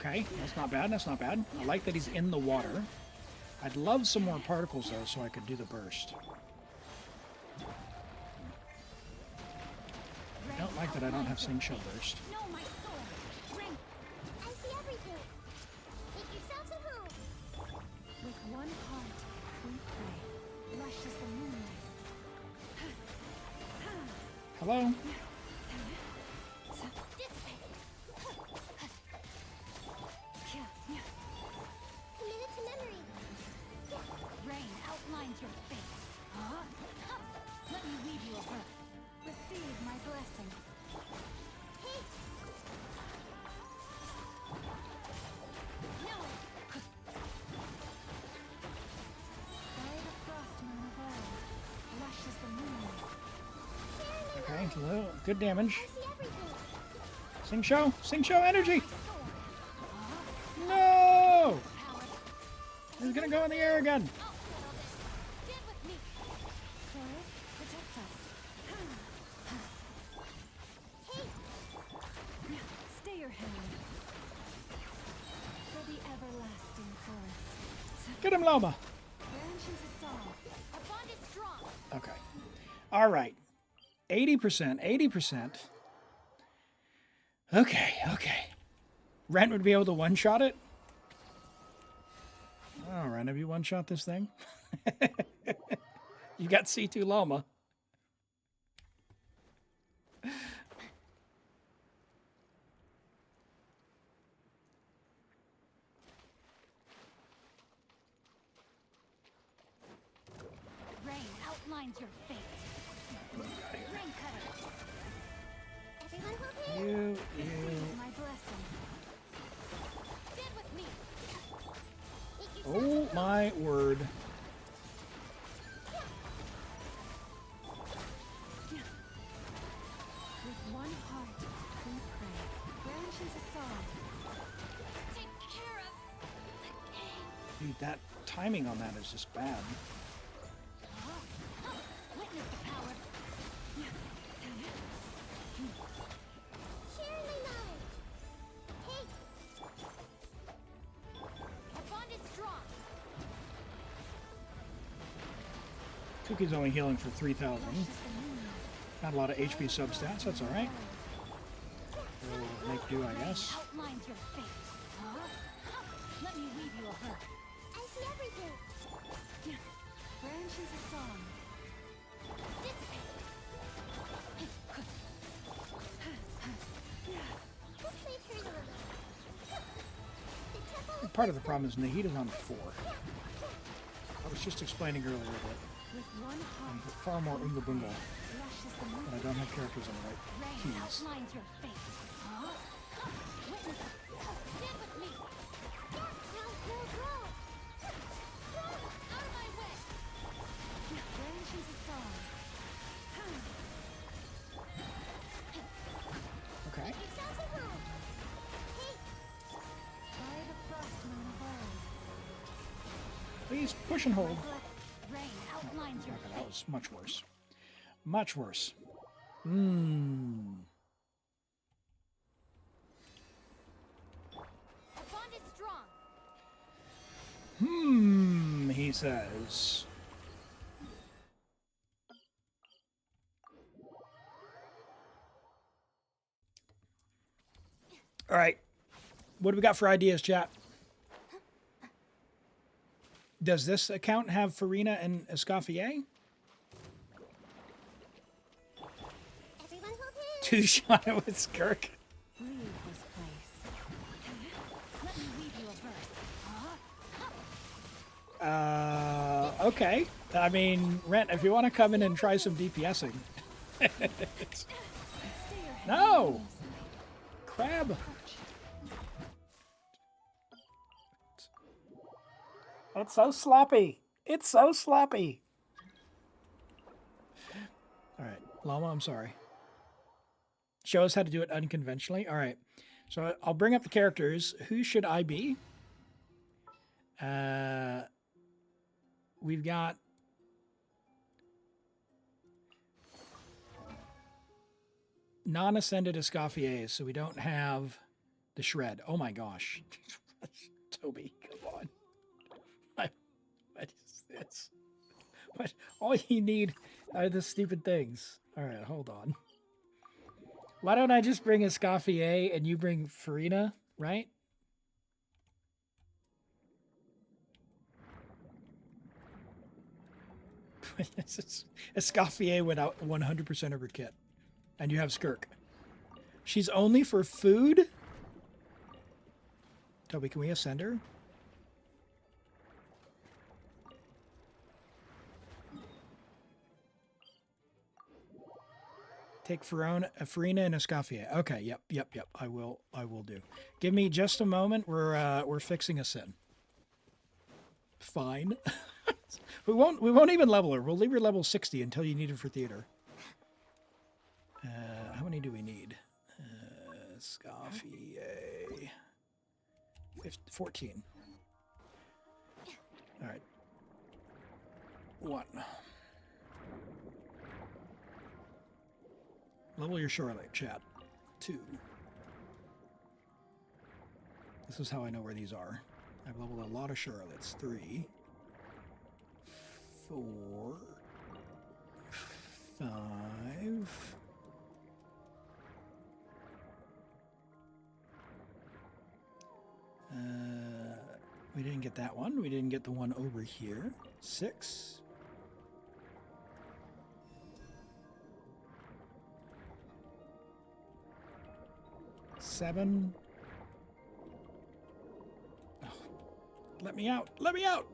Okay, that's not bad. That's not bad. I like that he's in the water. I'd love some more particles, though, so I could do the burst. I don't like that I don't have Sing Show burst. No, my sword. Ring. I see everything. Make yourselves at home. With one heart, we pray. Lush as the moonlight. Hello? Committed to memory. Rain outlines your fate. Let me weave you a birth. Receive my blessing. Hey, No. By the frost moon of old. Lush as the moonlight. Okay, hello. Good damage. I see everything. Sing Show! Sing Show energy! No! He's gonna go in the air again. I'll settle this. Stand with me. Chorus, protect us. Hey, Stay your hand. For the everlasting forest. Get him, Loma! Branch into song. Our bond is strong. Okay. All right. 80%, 80%. Okay, okay. Rent would be able to one-shot it? All right, have you one-shot this thing? You got C2 Llama. Rain outlines your fate. Rain cutter. everyone hold hands. You. Receive my blessing. Stand with me. Make yourselves Oh at home. my word. With one heart, we pray. Branch into song. Take care of the game. Dude, that timing on that is just bad. Witness the power. Share my knowledge. Hey, Our bond is strong. Kuki's only healing for 3,000. Lush as the moonlight. Not a lot of HP substats, that's alright. We'll make do, I guess. Outlines your fate. Let me weave you a birth. I see everything. Branch into song. This may hurt a little. The temple Part of the problem is Nahida's on 4. I was just explaining earlier that With one I'm heart, far more Oomba Boomba, lush as the but I moonlight. don't have characters on the right Rain keys. outlines your fate. Witness Stand with me. now grow. Out of my way. branch into song. Okay. Yourselves at home. Hey, By the frost moon of old. Please push and hold. Rain outlines your Okay, fate. that was much worse. Much worse. Hmm. Our bond is strong. He says. All right. What do we got for ideas, chat? Does this account have Farina and Escoffier? everyone hold hands. Two shot with Skirk. Leave this place. Let me weave you a birth. Okay. I mean, Rent, if you want to come in and try some DPSing. Stay your hand. No! Crab. It's so sloppy. It's so sloppy. All right, Llama, I'm sorry. Show us how to do it unconventionally. All right, so I'll bring up the characters. Who should I be? We've got non-ascended Escoffiers, so we don't have The shred. Oh my gosh. Toby, come on. What is this? What? All you need are the stupid things. All right, hold on. Why don't I just bring Escoffier and you bring Farina, right? Escoffier went out 100% of her kit. And you have Skirk. She's only for food? Toby, can we ascend her? Take Farina and Escoffier. Okay, yep. I will do. Give me just a moment. We're fixing a sin. Fine. we won't even level her. We'll leave her level 60 until you need her for theater. How many do we need? Escoffier. 14. All right. 1. Level your Charlotte, chat. 2. This is how I know where these are. I've leveled a lot of Charlottes. 3. 4. 5. We didn't get that one. We didn't get the one over here. 6. 7. Oh, let me out. Let me out.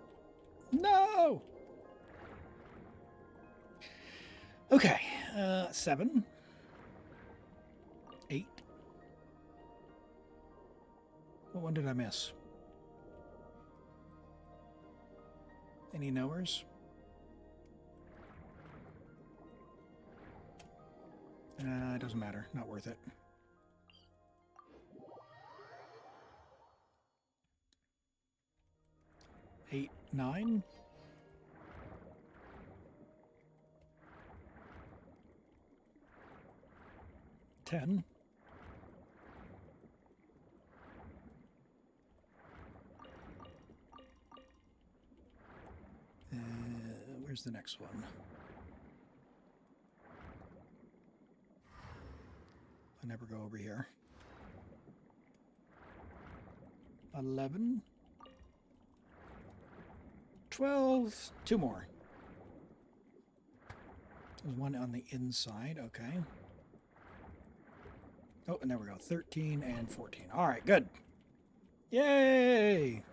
No. Okay. 7. 8. What one did I miss? Any knowers? It doesn't matter. Not worth it. Eight, 9. Ten. Where's the next one? I never go over here. 11. 12. 2 more. There's one on the inside. Okay. Oh, and there we go. 13 and 14. All right, good. Yay!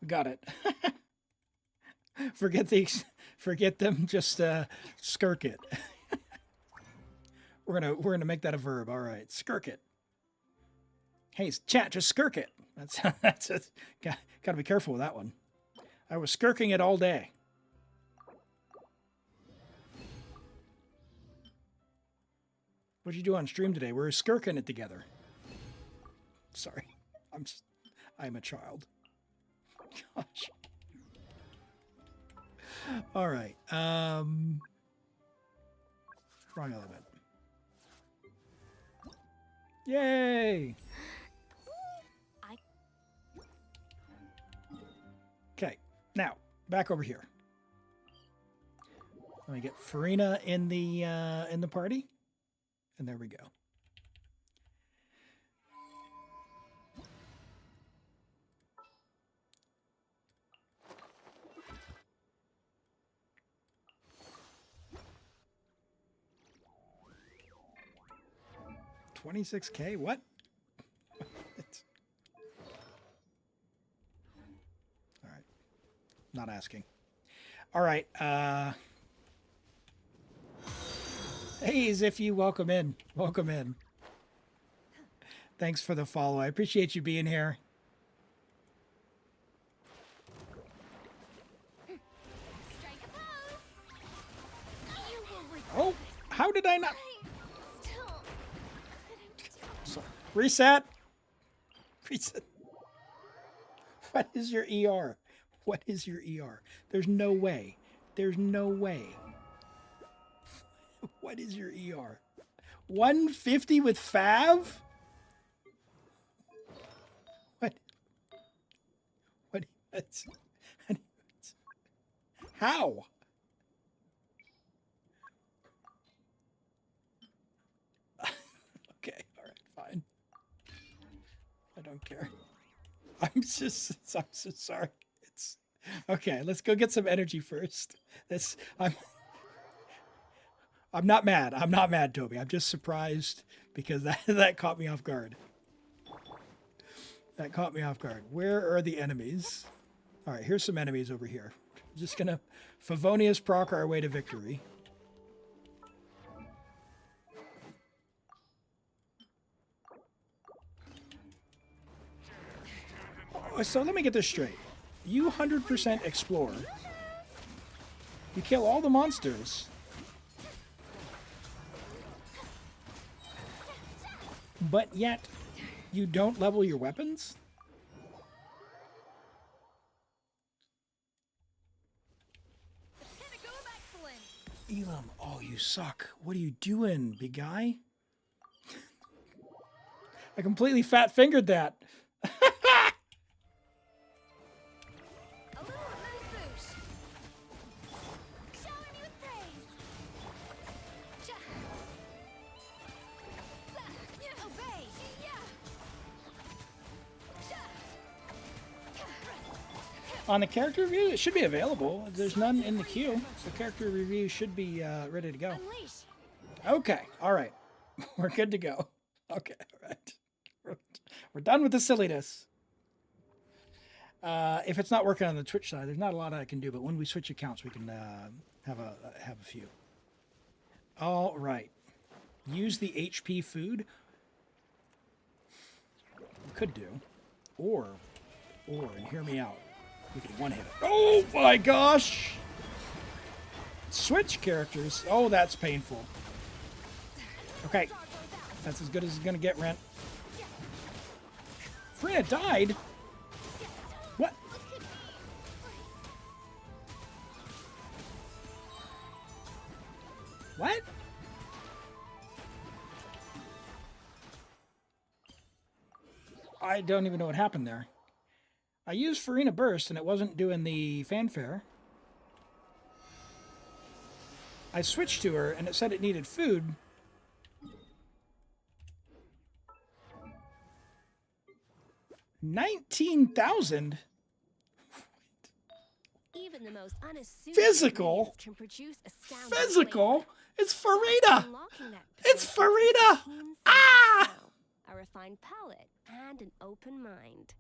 Got it. Forget them. Just skirk it. we're gonna make that a verb. All right, skirk it. Hey, chat, just skirk it. That's it. Got to be careful with that one. I was skirking it all day. What'd you do on stream today? We were skirking it together. Sorry, I'm a child. Gosh. All right. Wrong element. Yay! Okay, now back over here. Let me get Farina in the party, and there we go. $26K? What? All right. Not asking. All right. Hey, Ziffy, welcome in. Welcome in. Thanks for the follow. I appreciate you being here. Strike a pose. You will regret Oh, how did I not? still couldn't. Sorry. Reset. Reset. What is your ER? What is your ER? There's no way. There's no way. What is your ER? 150 with Fav? What? What? How? Okay, all right, fine. I don't care. I'm so sorry. It's okay. Let's go get some energy first. I'm not mad. I'm not mad, Toby. I'm just surprised because that caught me off guard. That caught me off guard. Where are the enemies? All right, here's some enemies over here. Just gonna Favonius proc our way to victory. So let me get this straight. You 100% explore. You kill all the monsters. But yet, you don't level your weapons? Elim, oh, you suck. What are you doing, big guy? I completely fat-fingered that. On the character review, it should be available. There's none in the queue, so character review should be ready to go. Okay, all right. We're good to go. Okay, all right. We're done with the silliness. If it's not working on the Twitch side, there's not a lot I can do, but when we switch accounts, we can have a few. All right. Use the HP food. We could do. Or, and hear me out. We can one-hit it. Oh my gosh! Switch characters. Oh, that's painful. Okay. That's as good as it's going to get, Rent. Freya died? What? What? I don't even know what happened there. I used Farina Burst and it wasn't doing the fanfare. I switched to her and it said it needed food. $19,000? Even the most unassuming Physical? can produce astounding Physical? flavor. It's Farina! Unlocking that It's potential Farina! takes a keen sense of Ah! smell, a refined palate, and an open mind.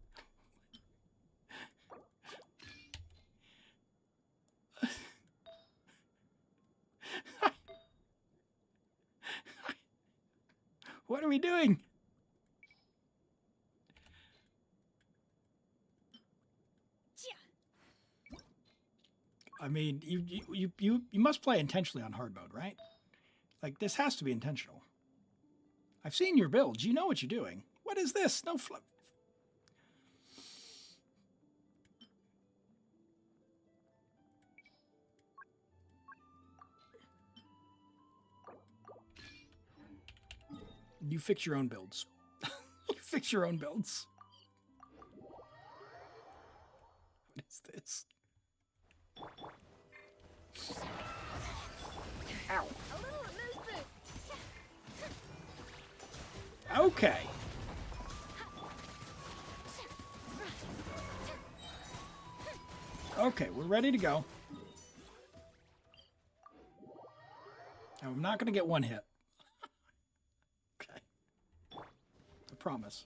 What are we doing? I mean, you must play intentionally on hard mode, right? Like, this has to be intentional. I've seen your builds. You know what you're doing. What is this? No flip. You fix your own builds. You fix your own builds. What is this? Ow. Okay. Okay, we're ready to go. Now, I'm not going to get one hit. Okay. I promise.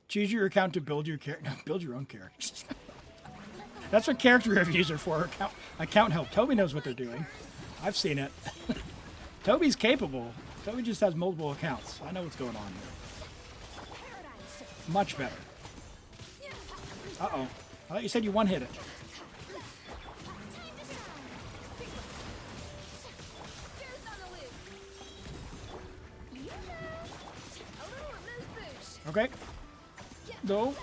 Choose your account to build your character. No, build your own characters. That's what character reviews are for. Account help. Toby knows what they're doing. I've seen it. Toby's capable. Toby just has multiple accounts. I know what's going on here. Much better. Uh-oh. I thought you said you one-hit it. Okay. No,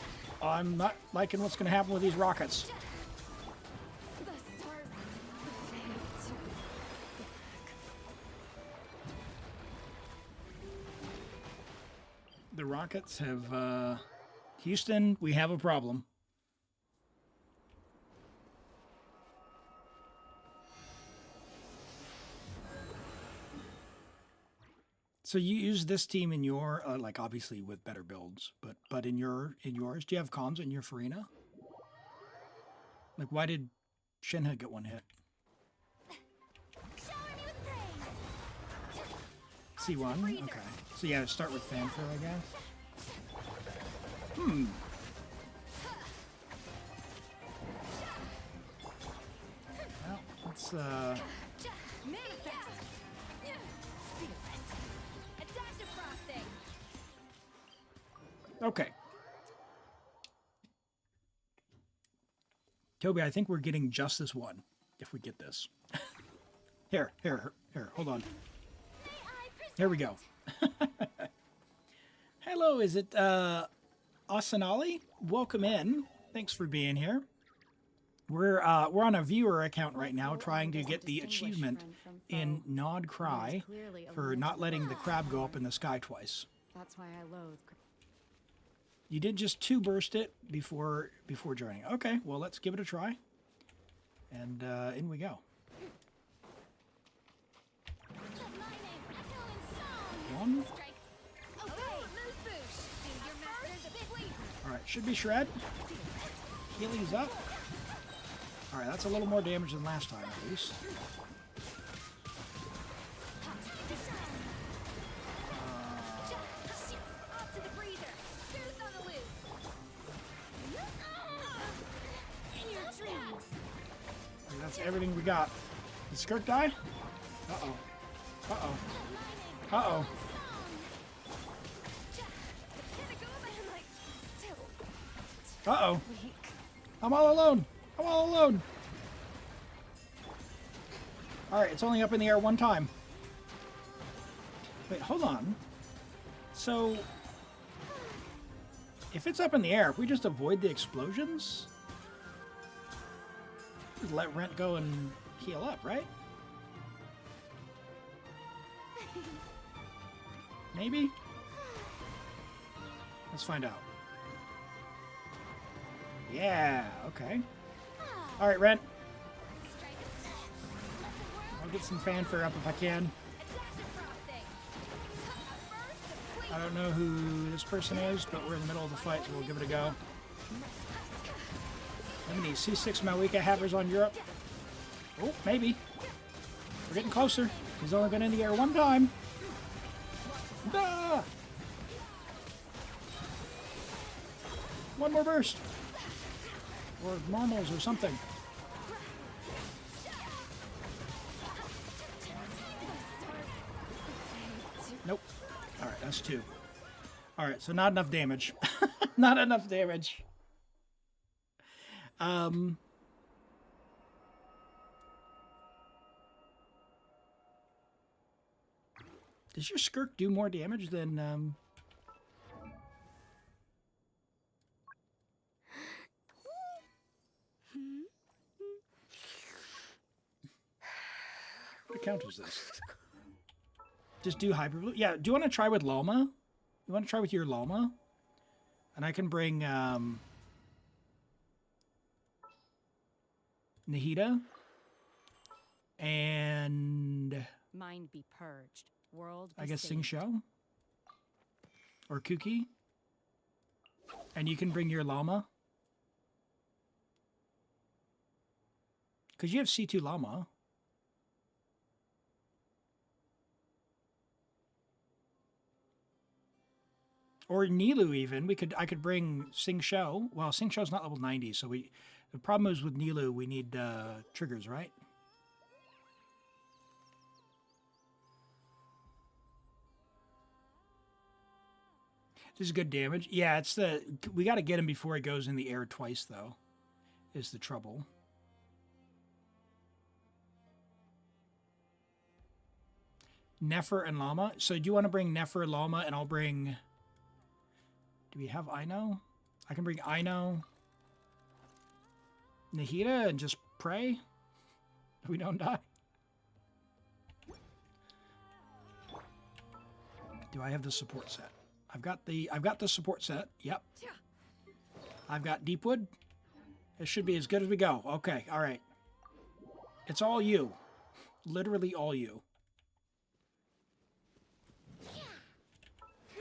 I'm not liking what's going to happen with these rockets. The stars fade to The rockets have, Houston, we have a problem. So you use this team in your, like obviously with better builds, but in yours, do you have comms in your Farina? Like why did Shenhe get one hit? Shower me with praise. C1? Okay. So yeah, start with fanfare, I guess. Well, let's Manifest. Fearless. A dash of frosting. okay. Toby, I think we're getting just this one if we get this. Here, hold on. May I present? Here we go. Hello, is it Asanali? Welcome in. Thanks for being here. We're on a viewer account right now trying to get the achievement in Nod Cry for not letting the crab go up in the sky twice. That's why I loathe. You did just 2 burst it before joining. Okay, well let's give it a try. And in we go. Let my name echo in song. One. Strike. Obey. Mood boost. Do your master's a big leap. All right, should be shred. Healy's up. All right, that's a little more damage than last time at least. Off to the breather. Juice on the loose. In your dreams. And that's everything we got. Did Skirk die? Uh-oh. Uh-oh. Uh-oh. Uh-oh. I'm all alone. I'm all alone. All right, it's only up in the air one time. Wait, hold on. So, if it's up in the air, if we just avoid the explosions, just let Rent go and heal up, right? Maybe? Let's find out. Yeah, okay. All right, Rent. I'll get some fanfare up if I can. I don't know who this person is, but we're in the middle of the fight, so we'll give it a go. How many C6 Malika havers on Europe? Oh, maybe. We're getting closer. He's only been in the air one time. Ah! One more burst. Or normals or something. Nope. Alright, that's 2. Alright, so not enough damage. Not enough damage. Does your Skirk do more damage than what account is this? Just do hyper blue. Yeah, do you want to try with Loma? You want to try with your Loma? And I can bring Nahida and Mind be purged. World be I guess saved. Sing Show or Kuki. And you can bring your Llama. Because you have C2 Llama. Or Nilu even. I could bring Sing Shou. Well, Sing Shou's not level 90, so the problem is with Nilu we need triggers, right? This is good damage. Yeah, we got to get him before he goes in the air twice though. Is the trouble. Nefer and Llama. So do you want to bring Nefer, Llama, and I'll bring Do we have Ino? I can bring Ino, Nahida, and just pray that we don't die. Do I have the support set? I've got the support set. Yep. I've got Deepwood. It should be as good as we go. Okay, all right. It's all you. Literally all you.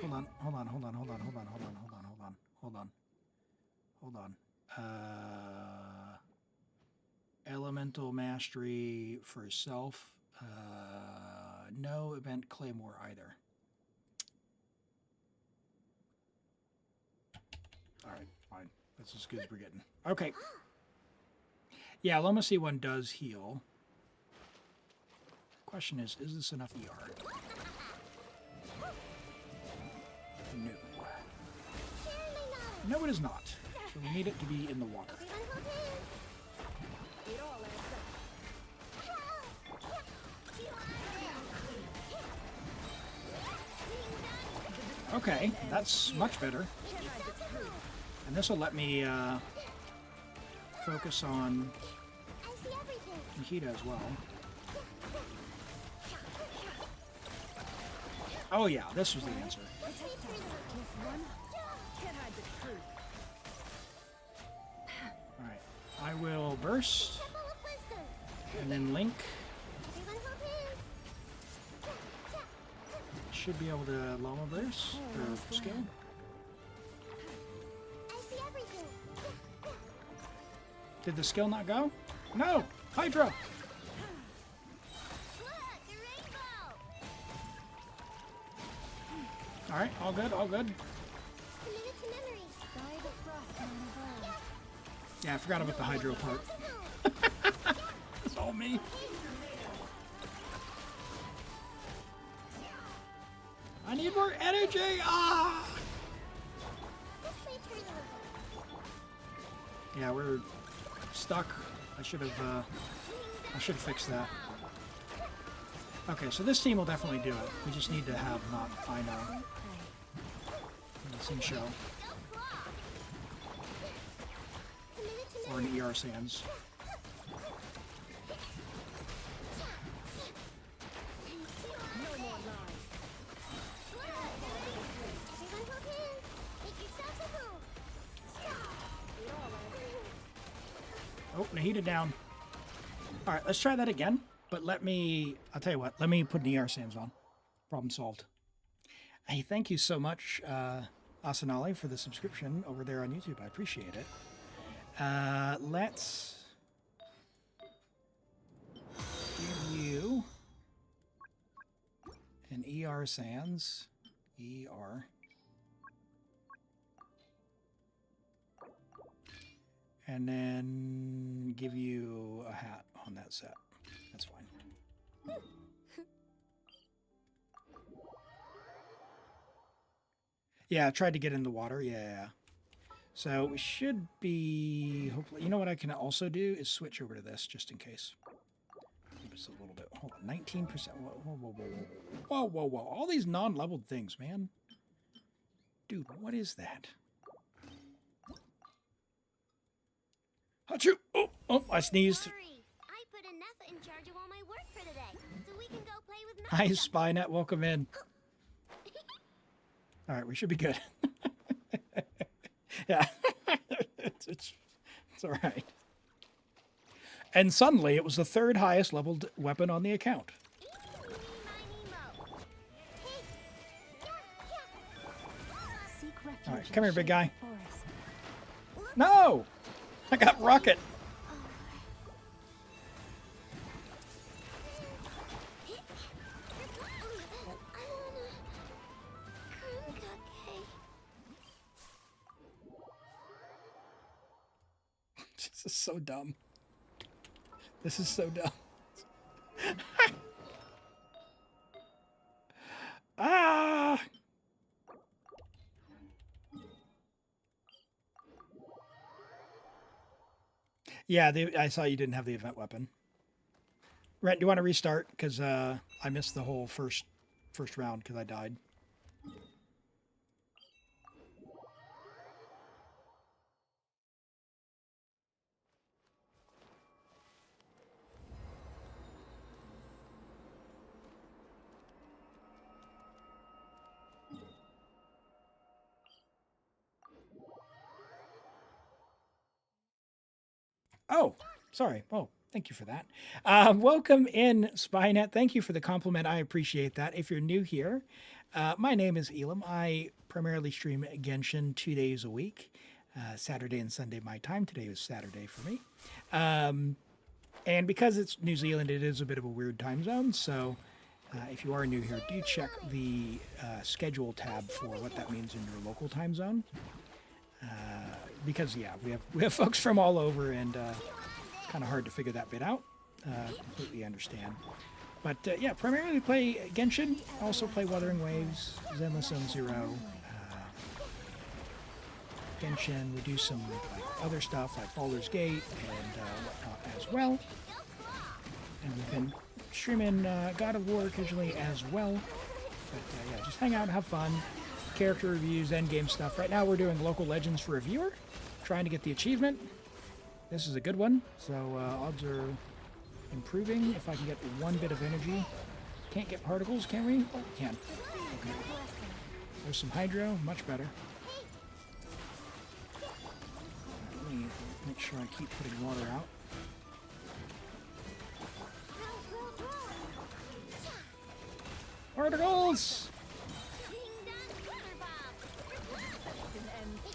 Hold on. Elemental mastery for self. No event claymore either. All right, fine. That's as good as we're getting. Okay. Yeah, Loma C1 does heal. The question is this enough ER? No. No, it is not. So we need it to be in the water. Okay, that's much better. And this will let me focus on Nahida as well. Oh yeah, this was the answer. Alright, I will burst, and then link. Should be able to Loma burst, or skill. Did the skill not go? No! Hydra! Alright, all good, all good. Yeah, I forgot about the hydro part. It's all me. I need more energy! Ah! Yeah, we're stuck. I should have fixed that. Okay, so this team will definitely do it. We just need to have not I know. Show. Or an ER Sands. Oh, Nahida down. Alright, let's try that again. But I'll tell you what, let me put an ER Sands on. Problem solved. Hey, thank you so much, Asanali, for the subscription over there on YouTube. I appreciate it. Let's give you an ER Sands. ER. And then give you a hat on that set. That's fine. Yeah, I tried to get in the water. Yeah. So we should be, hopefully, you know what I can also do is switch over to this just in case. Just a little bit. Hold on, 19%. Whoa. All these non-leveled things, man. Dude, what is that? Achoo! Oh, I sneezed. I put enough in charge of all my work for today, so we can go play with Hi, Spynet. Welcome in. All right, we should be good. Yeah, it's all right. And suddenly, it was the third highest leveled weapon on the account. All right, come here, big guy. No, I got rocket. This is so dumb. This is so dumb. Ah! Yeah, I saw you didn't have the event weapon. Rent, do you want to restart? Because I missed the whole first round because I died. Oh, sorry. Oh, thank you for that. Welcome in, Spynet. Thank you for the compliment. I appreciate that. If you're new here, my name is Elim. I primarily stream Genshin 2 days a week, Saturday and Sunday my time. Today was Saturday for me. And because it's New Zealand, it is a bit of a weird time zone. So if you are new here, do check the schedule tab for what that means in your local time zone. Because yeah, we have folks from all over, and kind of hard to figure that bit out. Completely understand. But yeah, primarily play Genshin. Also play Wuthering Waves, Zenless Zone Zero, Genshin. We do some like other stuff like Baldur's Gate and whatnot as well. And we've been streaming God of War occasionally as well. But yeah, just hang out, have fun. Character reviews, endgame stuff. Right now we're doing Local Legends for a viewer, trying to get the achievement. This is a good one, so odds are improving. If I can get one bit of energy. Can't get particles, can we? Oh, we can. Okay. There's some hydro, much better. Let me make sure I keep putting water out. Particles!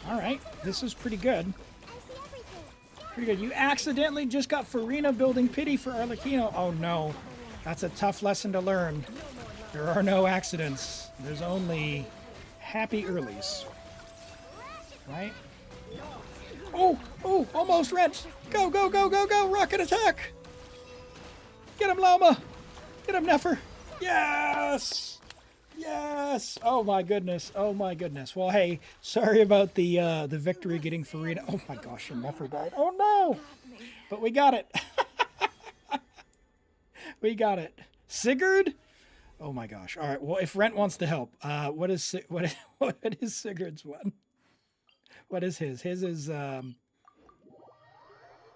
Alright, this is pretty good. Pretty good. You accidentally just got Farina building pity for Arlecchino. Oh no, that's a tough lesson to learn. There are no accidents. There's only happy earlies. Right? Oh, oh, almost wrench. Go, go, go, go, go. Rocket attack. Get him, Llama. Get him, Nefer. Yes. Yes! Oh my goodness! Oh my goodness! Well, hey, sorry about the victory getting Farina. Oh my gosh, she never died. Oh no! But we got it. We got it. Sigurd? Oh my gosh! All right. Well, if Rent wants to help, what is Sigurd's one? What is his? His is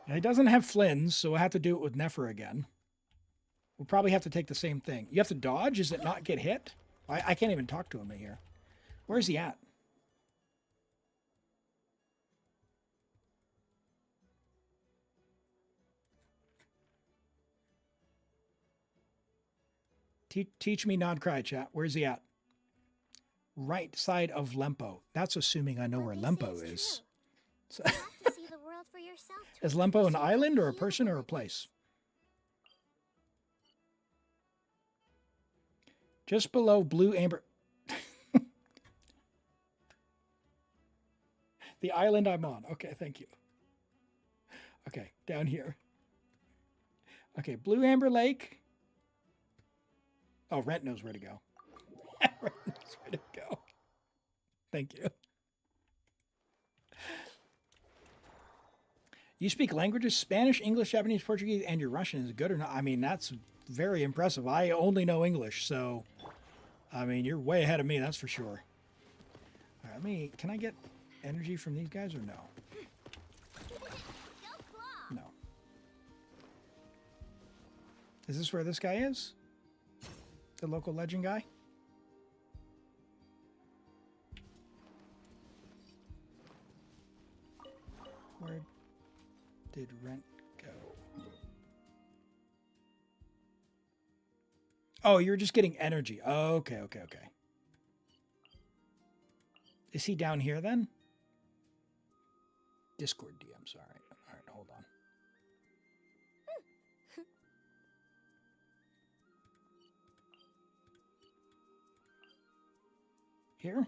he doesn't have Flynn's, so we'll have to do it with Nefer again. We'll probably have to take the same thing. You have to dodge. Is it not get hit? I can't even talk to him in here. Where's he at? Teach me nod cry, chat. Where's he at? Right side of Lempo. That's assuming I know where Lempo is. So is Lempo an island or a person or a place? Just below Blue Amber. The island I'm on. Okay, thank you. Okay, down here. Okay, Blue Amber Lake. Oh, Rent knows where to go. Rent knows where to go. Thank you. You speak languages, Spanish, English, Japanese, Portuguese, and your Russian is good or not? I mean, that's very impressive. I only know English, so... I mean, you're way ahead of me, that's for sure. All right, can I get energy from these guys or no? No. Is this where this guy is? The local legend guy? Where did Rent go? Oh, you're just getting energy. Oh, okay, okay, okay. Is he down here then? Discord DM, sorry. All right, hold on. Here?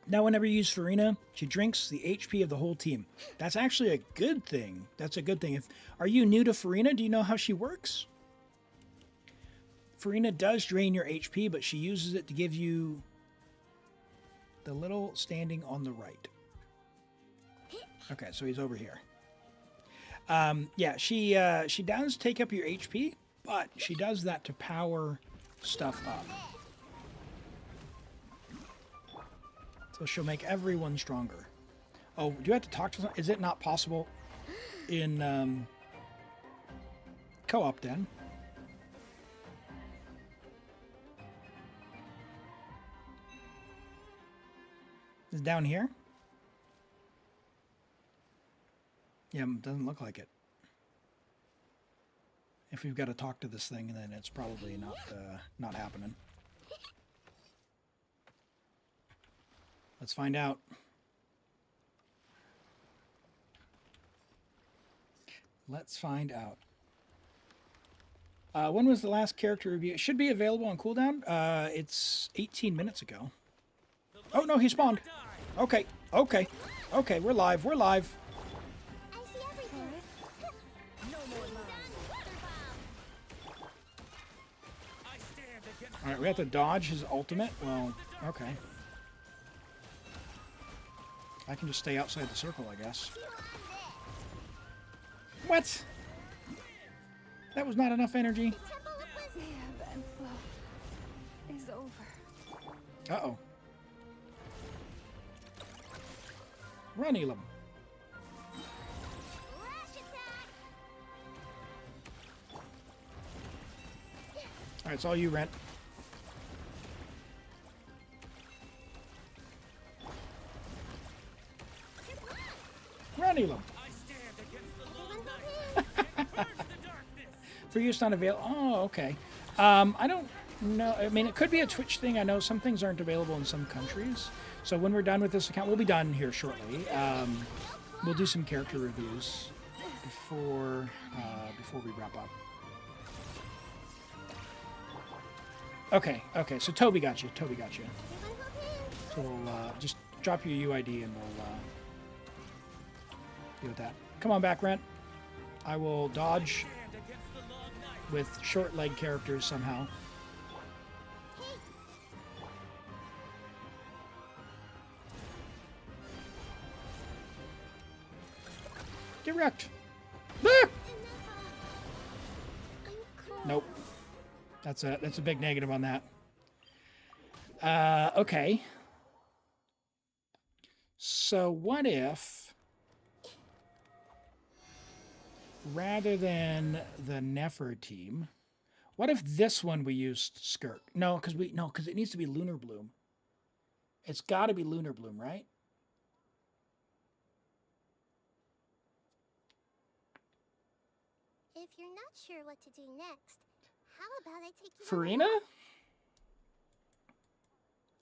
Now, whenever you use Farina, she drinks the HP of the whole team. That's actually a good thing. That's a good thing. Are you new to Farina? Do you know how she works? Farina does drain your HP, but she uses it to give you the little standing on the right. Okay, so he's over here. Yeah, she does take up your HP, but she does that to power stuff up. So she'll make everyone stronger. Oh, do you have to talk to someone? Is it not possible in co-op then? Is it down here? Yeah, it doesn't look like it. If we've got to talk to this thing, then it's probably not happening. Let's find out. Let's find out. When was the last character review? It should be available on cooldown. It's 18 minutes ago. Oh, no, he spawned. Okay, okay, okay, we're live, we're live. I see everything. No more lies. I stand against All right, we have to dodge his ultimate. Well, okay. I can just stay outside the circle, I guess. What? That was not enough energy. Temple of Wisdom. The ebb and flow is over. Uh-oh. Run, Elim. Lash attack. All right, it's all you, Rent. Run, Elim. I stand against the long night. And purge the darkness. For use not available. Oh, okay. I don't know. I mean, it could be a Twitch thing. I know some things aren't available in some countries. So when we're done with this account, we'll be done here shortly. We'll do some character reviews before we wrap up. Okay, okay. So Toby got you. Toby got you. So we'll just drop your UID and we'll deal with that. Come on back, Rent. I will dodge Stand against the long night. with short leg characters somehow. Direct. Ah! Nope. That's a big negative on that. Okay. So what if, rather than the Nefer team, what if this one we used Skirk? No, because it needs to be Lunar Bloom. It's got to be Lunar Bloom, right? If you're not sure what to do next, how about I take you Farina?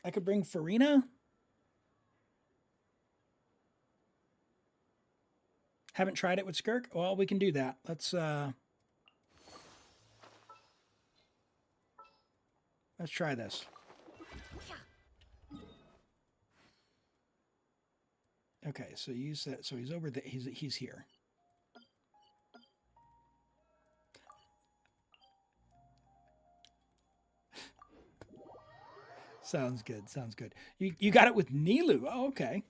I could bring Farina. Haven't tried it with Skirk? Well, we can do that. Let's try this. Okay, so you said so he's over there. He's here. Sounds good. Sounds good. You got it with Nilu. Oh, okay.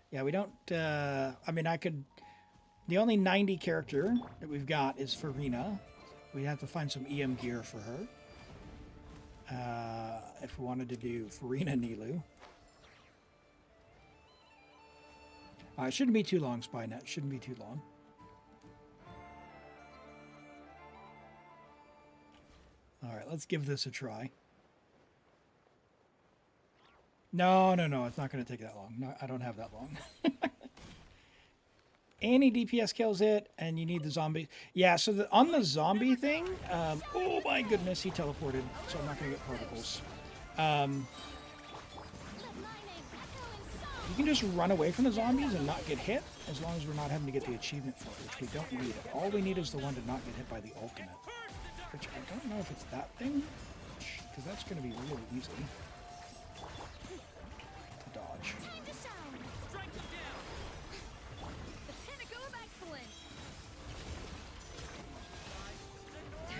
Yeah, we don't. I mean, I could. The only 90 character that we've got is Farina. We have to find some EM gear for her. If we wanted to do Farina Nilu. It shouldn't be too long, Spynet. Shouldn't be too long. All right, let's give this a try. No, it's not going to take that long. No, I don't have that long. Any DPS kills it, and you need the zombie. Yeah, so on the zombie thing, oh my goodness, he teleported, so I'm not going to get particles. You can just run away from the zombies and not get hit, as long as we're not having to get the achievement for it, which we don't need it. All we need is the one to not get hit by the ultimate, which I don't know if it's that thing, because that's going to be really easy to dodge. Time to shine. Strike them down. The pinnacle of excellence.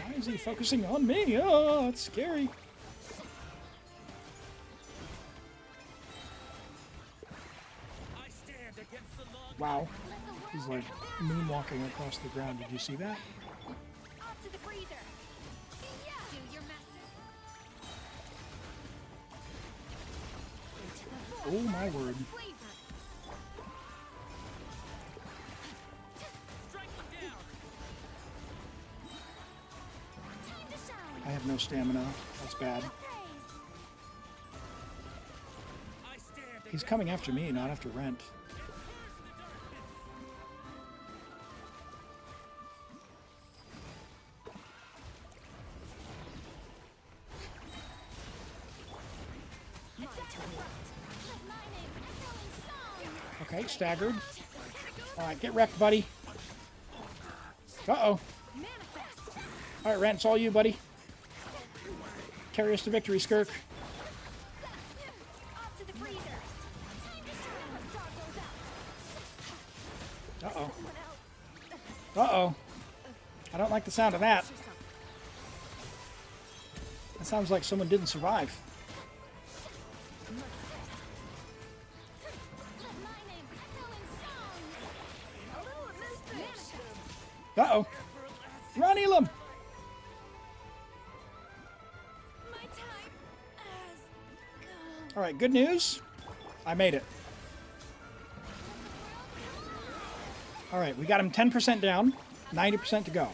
Why is he focusing on me? Oh, that's scary. I stand against the long Wow. He's like moonwalking across the ground. Did you see that? Off to the breather. Yeah. Do your master. Into the Oh my word. flavor. strike them down. Time to shine. I have no stamina. That's bad. Praise. I stand He's coming after me, not after Rent. Okay, staggered. Alright, get wrecked, buddy. Uh-oh. Alright, Rent, it's all you, buddy. Carry us to victory, Skirk. Uh-oh. Uh-oh. I don't like the sound of that. That sounds like someone didn't survive. Uh-oh. Run, Elim! Alright, good news. I made it. Alright, we got him 10% down. 90% to go.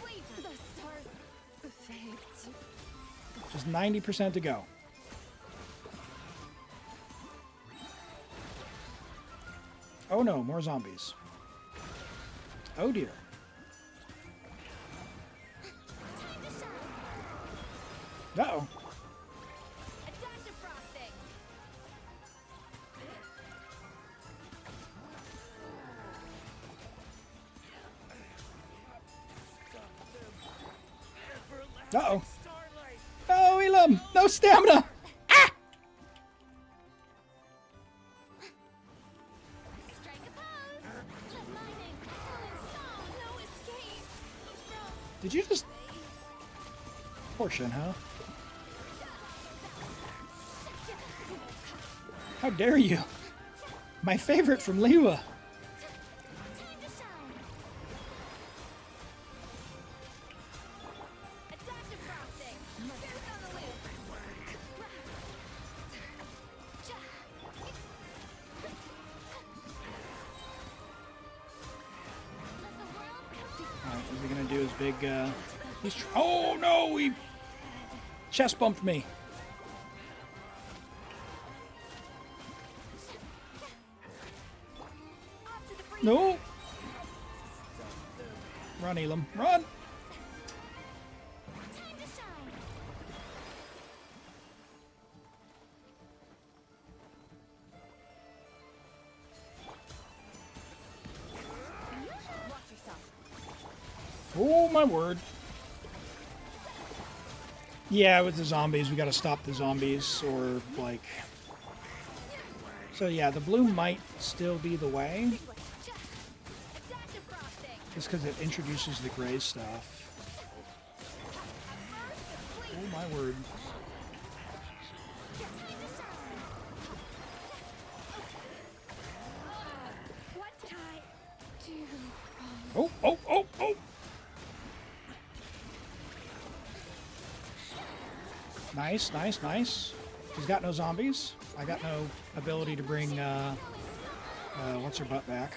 Just 90% to go. Oh no, more zombies. Oh dear. Uh-oh. Uh-oh. No, Elim! No stamina! Ah! Did you just... Portion, huh? How dare you? My favorite from Liwa. What's he gonna do his big, oh no, he chest bumped me. No. Run, Elim, run. Oh my word. Yeah, with the zombies, we gotta stop the zombies, or like... So yeah, the blue might still be the way. Just because it introduces the gray stuff. Oh my word. Oh, oh, oh, oh! Nice, nice, nice. He's got no zombies. I got no ability to bring, what's her butt back.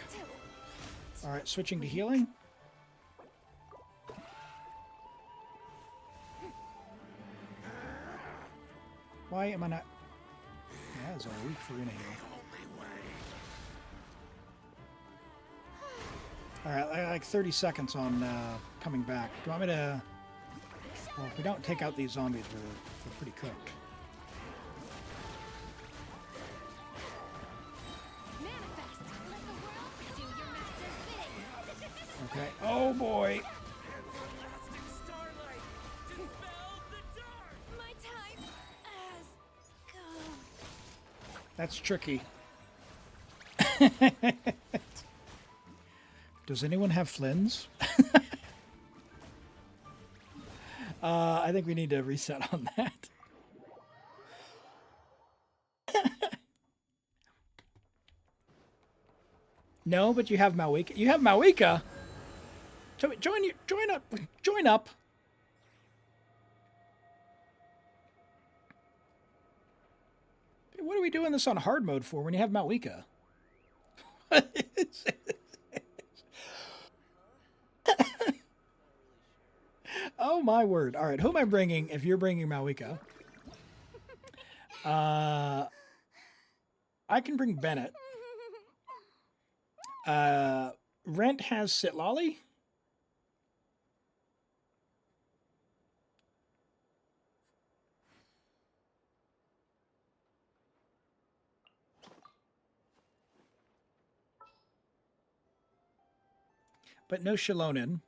Alright, switching to healing. Why am I not... Yeah, it's a week for gonna heal. Alright, I got like 30 seconds on coming back. Do you want me to... Well, if we don't take out these zombies, we're pretty cooked. Okay. Oh boy. That's tricky. Does anyone have Flynn's? I think we need to reset on that. No, but you have Malwika. You have Malwika. So join up. What are we doing this on hard mode for when you have Malwika? Oh my word. All right, who am I bringing if you're bringing Malwika? I can bring Bennett. Rent has Sitlolly. But no Shalonin.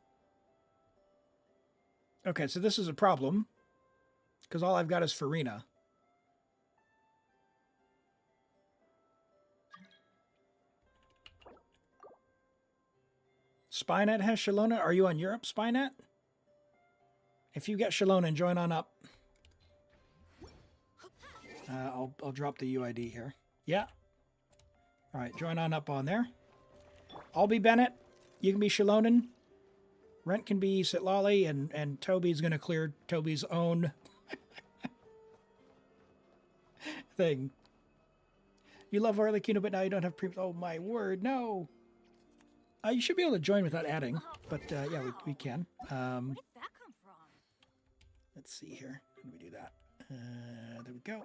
Okay, so this is a problem. Because all I've got is Farina. Spynet has Shalona. Are you on Europe, Spynet? If you get Shalona, join on up. I'll drop the UID here. Yeah. All right, join on up on there. I'll be Bennett. You can be Shalonen. Rent can be Sitlolly, and Toby's going to clear Toby's own thing. You love Arlecchino, but now you don't have pre... Oh, my word, no. You should be able to join without adding, but yeah, we can. Where did that come from? Let's see here. How do we do that? There we go.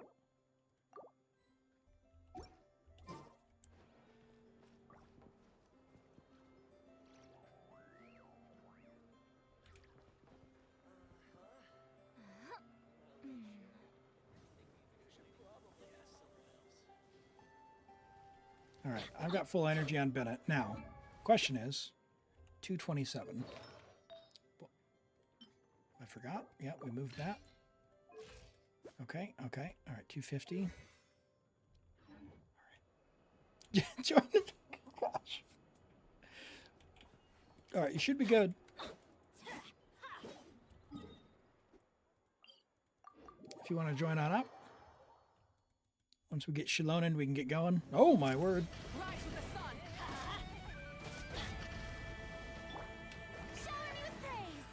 All right, I've got full energy on Bennett. Now, question is, 227. I forgot. Yeah, we moved that. Okay, okay. All right, 250. All right. Join the... Gosh. All right, you should be good. If you want to join on up. Once we get Shalonen, we can get going. Oh, my word. Rise with the sun. Shower me with praise.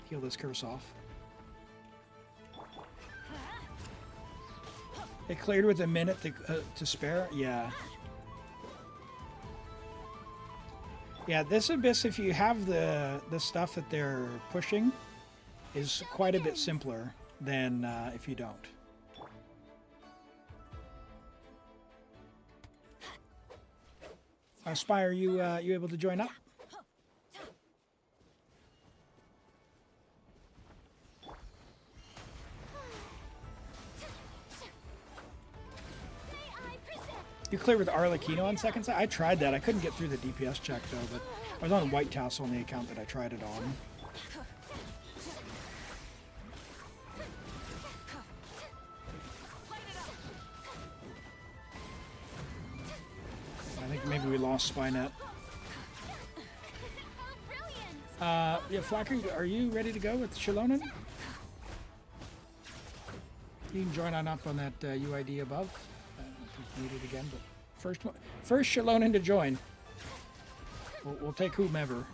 Heal this curse off. It cleared with a minute to spare? Yeah. Yeah, this Abyss, if you have the stuff that they're pushing, is quite a bit simpler than if you don't. Spire, you able to join up? You clear with Arlecchino on second side? I tried that. I couldn't get through the DPS check though, but I was on White Tassel on the account that I tried it on. I think maybe we lost Spynet. Yeah, Flacker, are you ready to go with Shalonen? You can join on up on that UID above. If you need it again, but first Shalonen to join. We'll take whomever.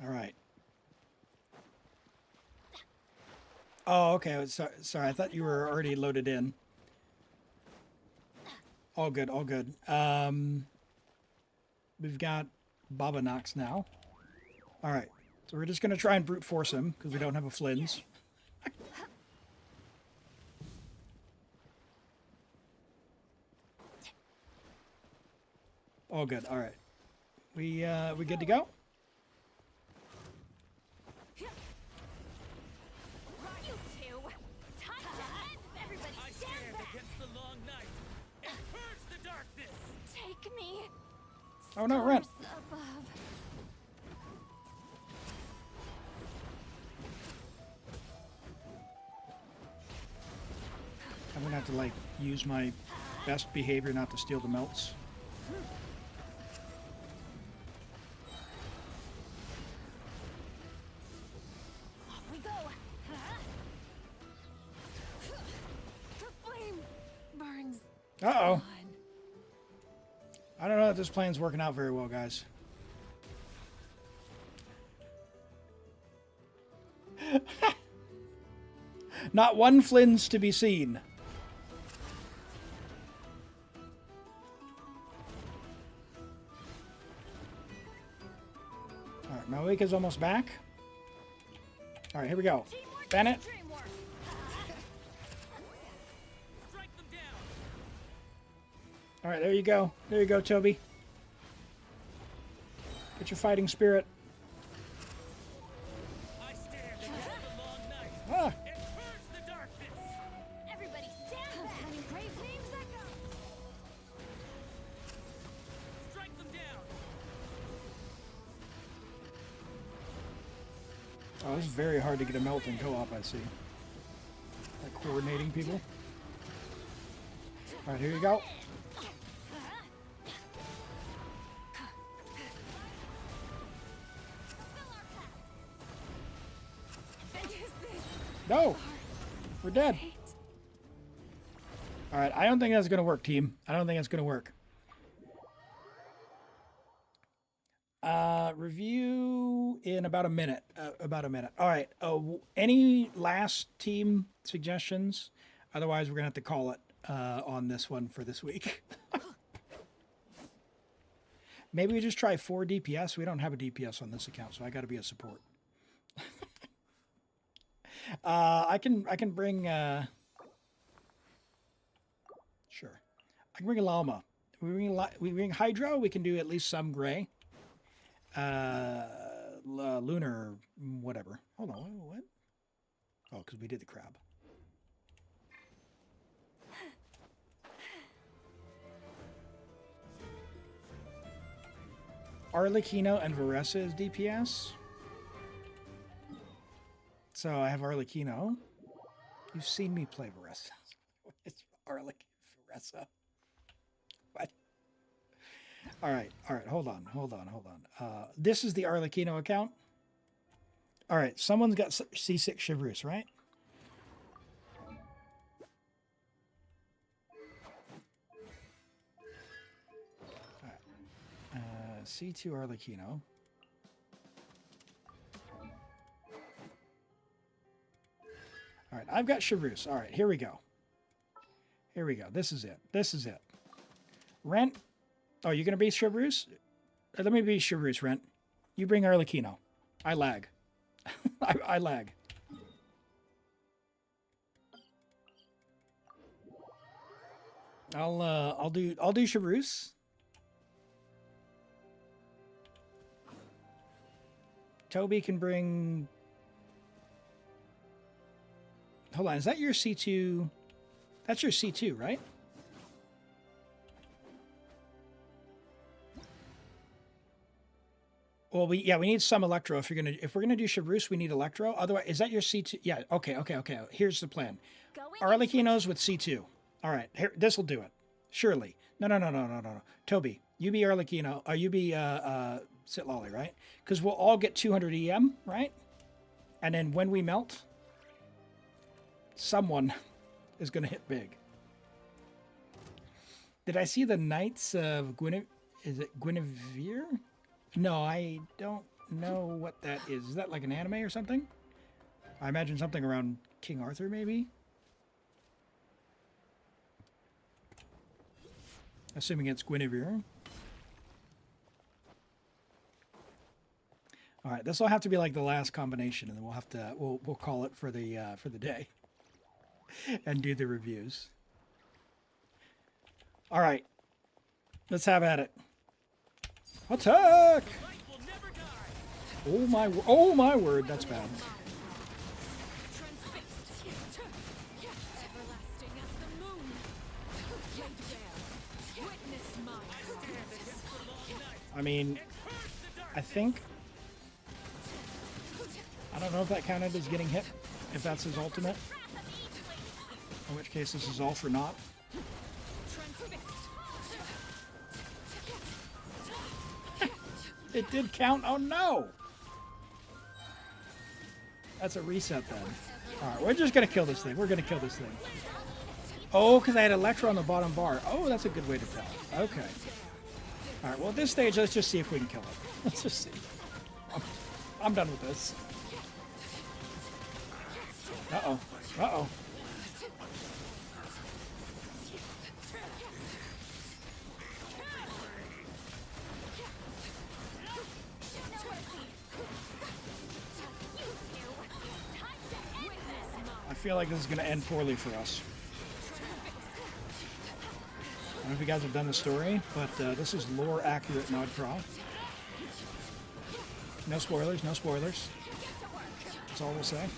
All right. Oh, okay. Sorry, I thought you were already loaded in. All good, all good. We've got Baba Nox now. All right. So we're just going to try and brute force him because we don't have a Flynn's. All good. All right. We good to go? Oh no, Rent! I'm gonna have to like use my best behavior not to steal the melts. Off we go. The flame burns. Uh-oh. I don't know if this plan's working out very well, guys. Not one Flynn's to be seen. All right, Malika's almost back. All right, here we go. Bennett. All right, there you go. There you go, Toby. Get your fighting spirit. Ah. Everybody stand back. Strike them down. Oh, this is very hard to get a melt in co-op, I see. Like coordinating people. All right, here you go. No! We're dead. All right, I don't think that's going to work, team. I don't think that's going to work. Review in about a minute. All right. Any last team suggestions? Otherwise, we're going to have to call it on this one for this week. Maybe we just try 4 DPS. We don't have a DPS on this account, so I got to be a support. I can bring sure. I can bring a llama. We bring Hydro. We can do at least some gray. Lunar, whatever. Hold on, what? Oh, because we did the crab. Arlecchino and Varessa is DPS. So I have Arlecchino. You've seen me play Varessa. It's Varessa. What? All right. Hold on. This is the Arlecchino account. All right. Someone's got C6 Chivrous, right? All right. C2 Arlecchino. All right, I've got Chivrous. All right, here we go. This is it. Rent. Oh, you're going to be Chivrous? Let me be Chivrous, Rent. You bring Arlecchino. I lag. I lag. I'll do Chivrous. Toby can bring. Hold on, is that your C2? That's your C2, right? Well, we need some Electro if we're gonna do Chivrous, we need Electro. Otherwise, is that your C2? Yeah. Okay. Here's the plan. Arlecchino's with C2. All right, here, this will do it. Surely. No. Toby, you be Arlecchino. You be Sitlolly, right? Because we'll all get 200 EM, right? And then when we melt, someone is going to hit big. Did I see the Knights of Guinevere? Is it Guinevere? No, I don't know what that is. Is that like an anime or something? I imagine something around King Arthur, maybe? Assuming it's Guinevere. All right, this will have to be like the last combination, and then we'll call it for the day, and do the reviews. All right, let's have at it. Attack! Oh my word, that's bad. I mean, I think. I don't know if that counted as getting hit, if that's his ultimate. In which case, this is all for naught. It did count. Oh no! That's a reset then. Alright, we're just gonna kill this thing. Oh, because I had Electro on the bottom bar. Oh, that's a good way to tell. Okay. Alright, well at this stage, let's just see if we can kill it. Let's just see. I'm done with this. Uh-oh. Uh-oh. I feel like this is going to end poorly for us. I don't know if you guys have done the story, but this is lore accurate Nodcraw. No spoilers, no spoilers. That's all we'll say.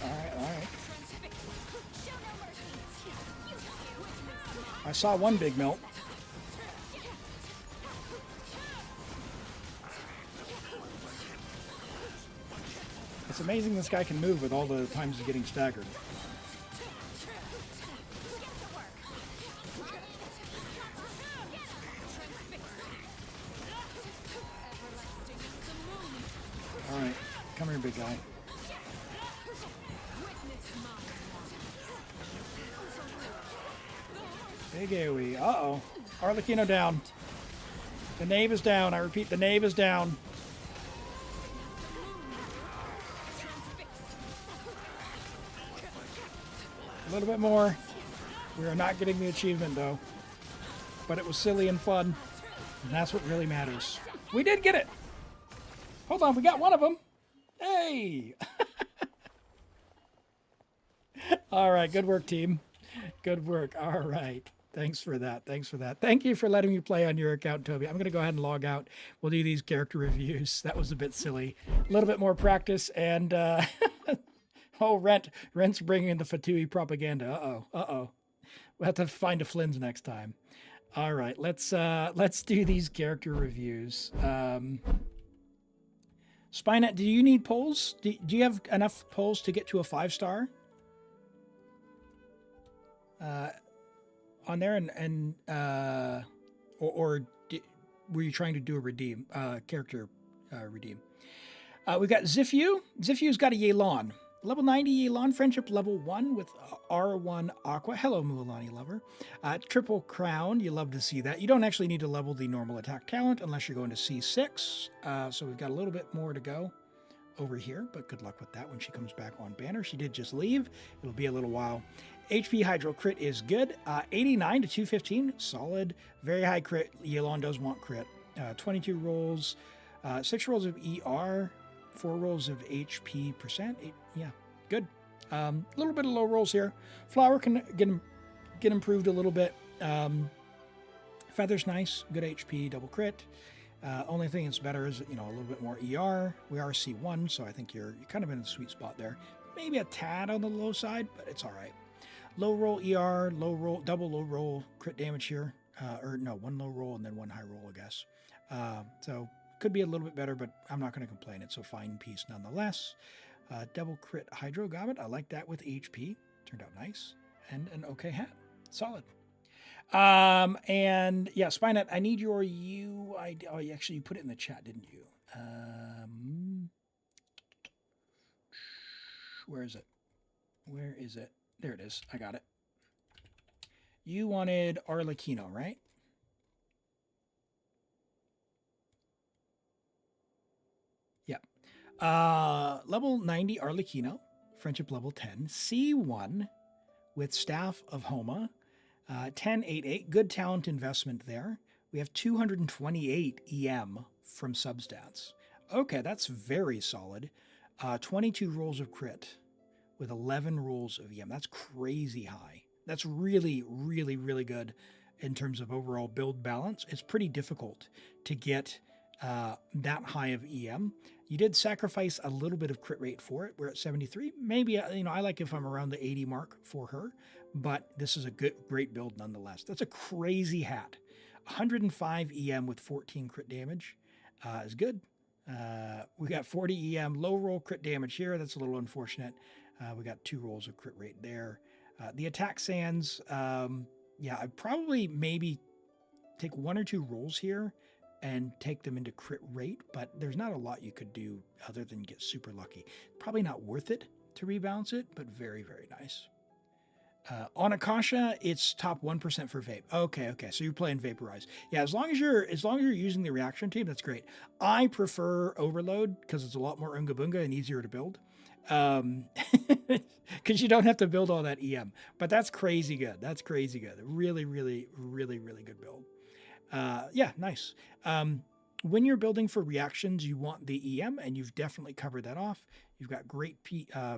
All right. I saw one big melt. It's amazing this guy can move with all the times he's getting staggered. All right, come here, big guy. Big AoE. Uh-oh. Arlecchino down. The knave is down. I repeat, the knave is down. A little bit more. We are not getting the achievement, though. But it was silly and fun. And that's what really matters. We did get it! Hold on, we got one of them. Hey! All right, good work, team. Good work. All right. Thanks for that. Thanks for that. Thank you for letting me play on your account, Toby. I'm going to go ahead and log out. We'll do these character reviews. That was a bit silly. A little bit more practice and... oh, Rent's bringing in the Fatui propaganda. Uh-oh. We'll have to find a Flynn's next time. All right, let's do these character reviews. Spynet, do you need polls? Do you have enough polls to get to a 5-star? On there were you trying to do a redeem character redeem? We've got Zifu. Zifu's got a Yelan. Level 90 Yelan, friendship level 1 with R1 Aqua. Hello, Mualani lover. Triple crown, you love to see that. You don't actually need to level the normal attack talent unless you're going to C6. So we've got a little bit more to go over here, but good luck with that when she comes back on banner. She did just leave. It'll be a little while. HP Hydro crit is good. 89 to 215, solid. Very high crit. Yelan does want crit. 22 rolls, 6 rolls of ER, 4 rolls of HP percent. Yeah, good. A little bit of low rolls here. Flower can get improved a little bit. Feather's nice, good HP, double crit. Only thing that's better is, a little bit more ER. We are C1, so I think you're kind of in the sweet spot there. Maybe a tad on the low side, but it's all right. Low roll ER, double low roll crit damage here. Or no, one low roll and then one high roll, I guess. So could be a little bit better, but I'm not going to complain. It's a fine piece nonetheless. Double crit Hydro Goblet. I like that with HP. Turned out nice. And an okay hat. Solid. And yeah, Spynet, I need your UID. Oh, you put it in the chat, didn't you? Where is it? Where is it? There it is. I got it. You wanted Arlecchino, right? Yeah. Level 90 Arlecchino, friendship level 10, C1 with Staff of Homa, 1088, good talent investment there. We have 228 EM from substats. Okay, that's very solid. 22 rolls of crit with 11 rolls of EM. That's crazy high. That's really, really, really good in terms of overall build balance. It's pretty difficult to get that high of EM. You did sacrifice a little bit of crit rate for it. We're at 73. Maybe, I like if I'm around the 80 mark for her, but this is a great build nonetheless. That's a crazy hat. 105 EM with 14 crit damage is good. We got 40 EM low roll crit damage here. That's a little unfortunate. We got 2 rolls of crit rate there. The attack sands, I'd probably maybe take 1 or 2 rolls here and take them into crit rate, but there's not a lot you could do other than get super lucky. Probably not worth it to rebalance it, but very, very nice. On Akasha, it's top 1% for vape. Okay. So you're playing Vaporize. Yeah, as long as you're using the reaction team, that's great. I prefer Overload because it's a lot more Unga Bunga and easier to build. Because you don't have to build all that EM. But that's crazy good. That's crazy good. Really, really, really, really good build. Yeah, nice. When you're building for reactions, you want the EM, and you've definitely covered that off. You've got great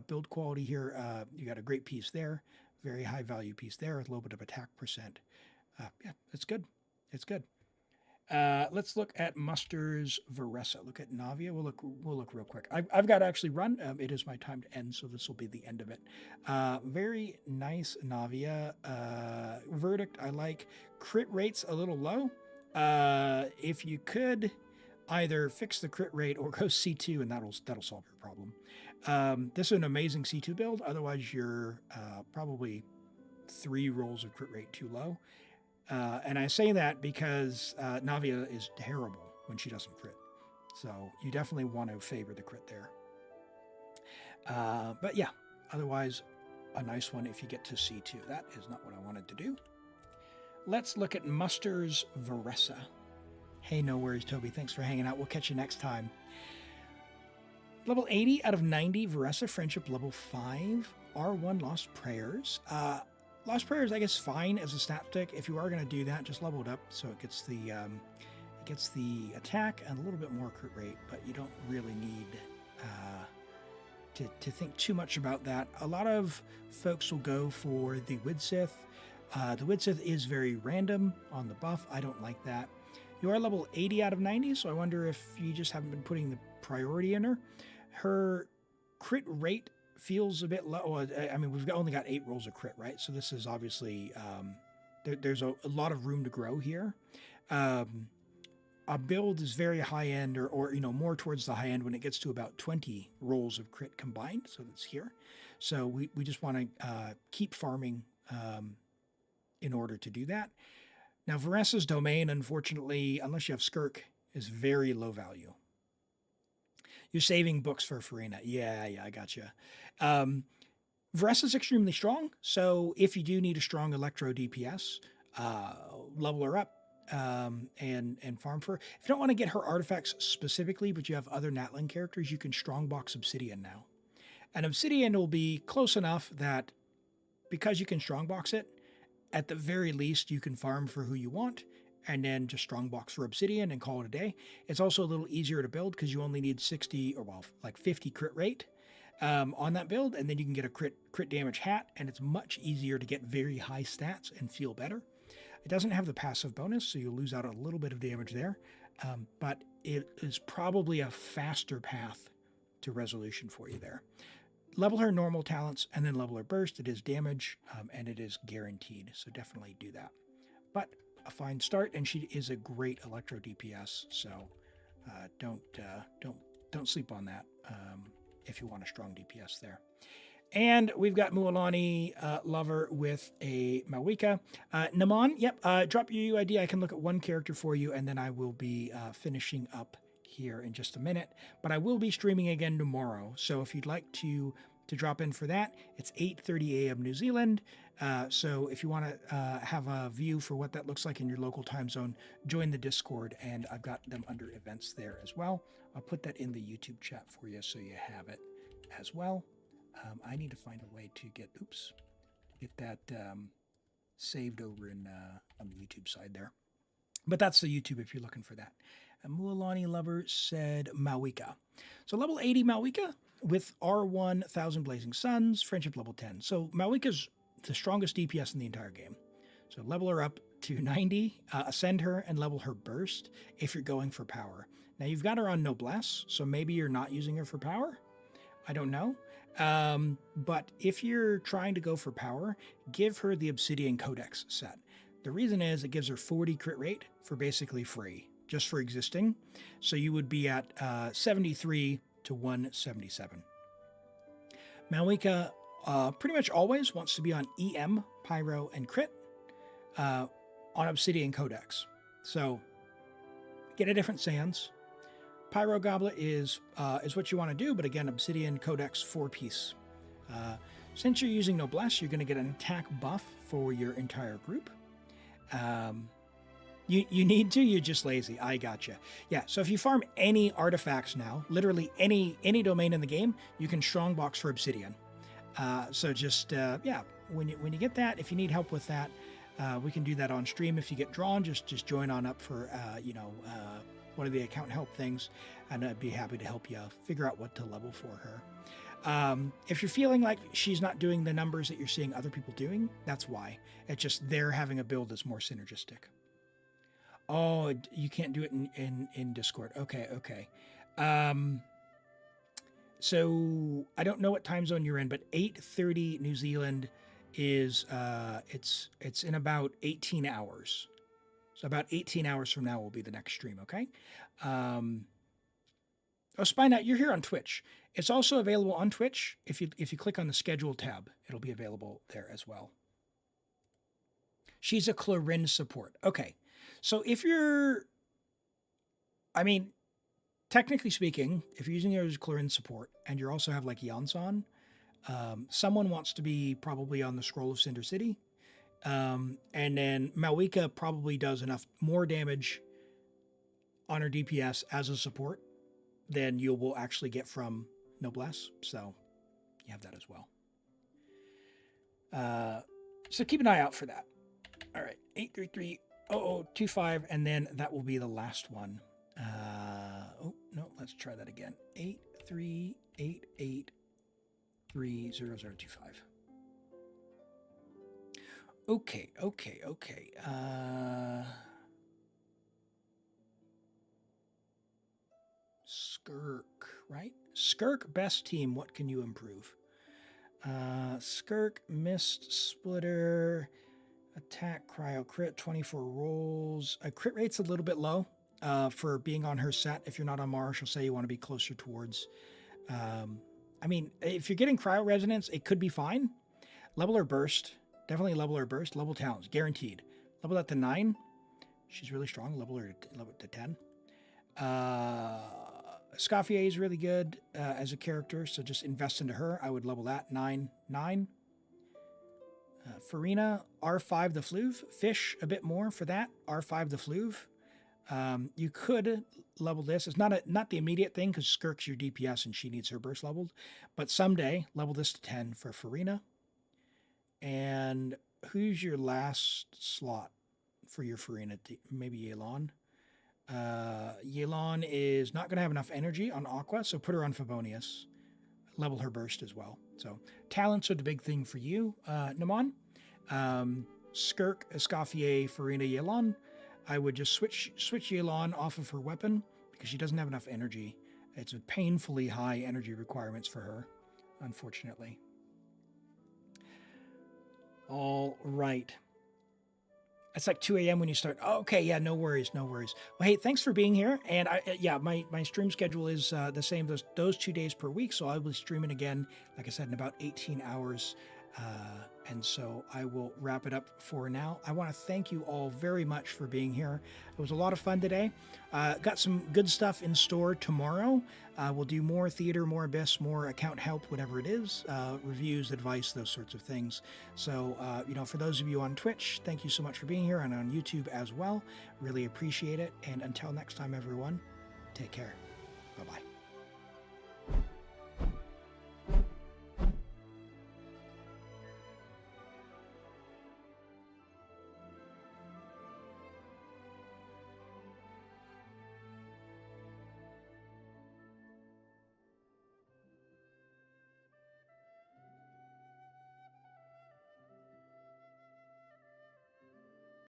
build quality here. You got a great piece there. Very high value piece there with a little bit of attack percent. Yeah, it's good. It's good. Let's look at Muster's Varessa. Look at Navia. We'll look real quick. I've got to actually run. It is my time to end, so this will be the end of it. Very nice Navia. Verdict I like. Crit rate's a little low. If you could either fix the crit rate or go C2, and that'll solve your problem. This is an amazing C2 build. Otherwise, you're probably 3 rolls of crit rate too low. And I say that because Navia is terrible when she doesn't crit. So you definitely want to favor the crit there. But yeah, otherwise, a nice one if you get to C2. That is not what I wanted to do. Let's look at Muster's Varessa. Hey, no worries, Toby. Thanks for hanging out. We'll catch you next time. Level 80 out of 90, Varessa Friendship level 5, R1 Lost Prayers. Lost Prayers, I guess, fine as a stat stick. If you are going to do that, just level it up so it gets the attack and a little bit more crit rate, but you don't really need to think too much about that. A lot of folks will go for the Widsith. The Widsith is very random on the buff. I don't like that. You are level 80 out of 90, so I wonder if you just haven't been putting the priority in her. Her crit rate feels a bit low. I mean, we've only got 8 rolls of crit, right? So this is obviously, there's a lot of room to grow here. A build is very high end or more towards the high end when it gets to about 20 rolls of crit combined. So that's here. So we just want to keep farming in order to do that. Now, Varessa's domain, unfortunately, unless you have Skirk, is very low value. You're saving books for Farina. Yeah, I gotcha. Varessa's extremely strong, so if you do need a strong Electro DPS, level her up and farm for her. If you don't want to get her artifacts specifically, but you have other Natlan characters, you can strongbox Obsidian now. And Obsidian will be close enough that because you can strongbox it, at the very least, you can farm for who you want, and then just strongbox for Obsidian and call it a day. It's also a little easier to build because you only need 60 or like 50 crit rate on that build, and then you can get a crit damage hat, and it's much easier to get very high stats and feel better. It doesn't have the passive bonus, so you'll lose out a little bit of damage there, but it is probably a faster path to resolution for you there. Level her normal talents and then level her burst. It is damage and it is guaranteed, so definitely do that. But a fine start, and she is a great Electro DPS, so don't sleep on that if you want a strong DPS there. And we've got Mualani Lover with a Malwika. Naman, yep, drop your UID. I can look at one character for you, and then I will be finishing up here in just a minute. But I will be streaming again tomorrow, so if you'd like to drop in for that, it's 8:30 a.m. New Zealand. So if you want to have a view for what that looks like in your local time zone, join the Discord, and I've got them under events there as well. I'll put that in the YouTube chat for you so you have it as well. I need to find a way to get that saved over in on the YouTube side there. But that's the YouTube if you're looking for that. Mualani Lover said Malwika. So level 80 Malwika with R1 1,000 Blazing Suns, friendship level 10. So Malwika's the strongest DPS in the entire game. So level her up to 90, ascend her, and level her burst if you're going for power. Now you've got her on Noblesse, so maybe you're not using her for power. I don't know. But if you're trying to go for power, give her the Obsidian Codex set. The reason is it gives her 40 crit rate for basically free, just for existing. So you would be at 73 to 177. Malwika pretty much always wants to be on EM, Pyro, and Crit on Obsidian Codex. So get a different Sans. Pyro Goblet is what you want to do, but again, Obsidian Codex 4-piece. Since you're using Noblesse, you're going to get an attack buff for your entire group. You need to, you're just lazy. I gotcha. Yeah, so if you farm any artifacts now, literally any domain in the game, you can strongbox for Obsidian. So just, yeah, when you get that, if you need help with that, we can do that on stream. If you get drawn, just join on up for, one of the account help things, and I'd be happy to help you figure out what to level for her. If you're feeling like she's not doing the numbers that you're seeing other people doing, that's why. It's just they're having a build that's more synergistic. Oh, you can't do it in Discord. Okay. So I don't know what time zone you're in, but 8:30 New Zealand is it's in about 18 hours. So about 18 hours from now will be the next stream. Okay. Spine Out, you're here on Twitch. It's also available on Twitch. If you click on the schedule tab, it'll be available there as well. She's a Clarin support. Okay. So if you're, technically speaking, if you're using her as Clarin support and you also have like Yansan, someone wants to be probably on the Scroll of Cinder City. And then Malwika probably does enough more damage on her DPS as a support than you will actually get from Noblesse. So you have that as well. So keep an eye out for that. All right, 833-0025, and then that will be the last one. Let's try that again. 838830025. Okay. Skirk, right? Skirk, best team. What can you improve? Skirk, Mist, Splitter, Attack, Cryo, Crit, 24 rolls. A crit rate's a little bit low for being on her set. If you're not on Mars, she'll say you want to be closer towards. If you're getting Cryo Resonance, it could be fine. Level her Burst. Definitely level her Burst. Level Talents, guaranteed. Level that to 9. She's really strong. Level her to 10. Scaffier is really good as a character, so just invest into her. I would level that 9. Farina, R5 the Fluve. Fish a bit more for that. R5 the Fluve. You could level this. It's not the immediate thing because Skirk's your DPS and she needs her burst leveled. But someday, level this to 10 for Farina. And who's your last slot for your Farina? Maybe Yelan. Yelan is not going to have enough energy on Aqua, so put her on Favonius. Level her burst as well. So talents are the big thing for you, Naman. Skirk, Escoffier, Farina, Yelan. I would just switch Yelan off of her weapon because she doesn't have enough energy. It's a painfully high energy requirements for her, unfortunately. All right. It's like 2 a.m. when you start. Oh, okay, yeah, no worries. Well, hey, thanks for being here. And my stream schedule is the same those 2 days per week. So I will be streaming again, like I said, in about 18 hours. And so I will wrap it up for now. I want to thank you all very much for being here. It was a lot of fun today. Got some good stuff in store tomorrow. We'll do more theater, more Abyss, more account help, whatever it is, reviews, advice, those sorts of things. So, for those of you on Twitch, thank you so much for being here, and on YouTube as well. Really appreciate it. And until next time, everyone, take care. Bye-bye.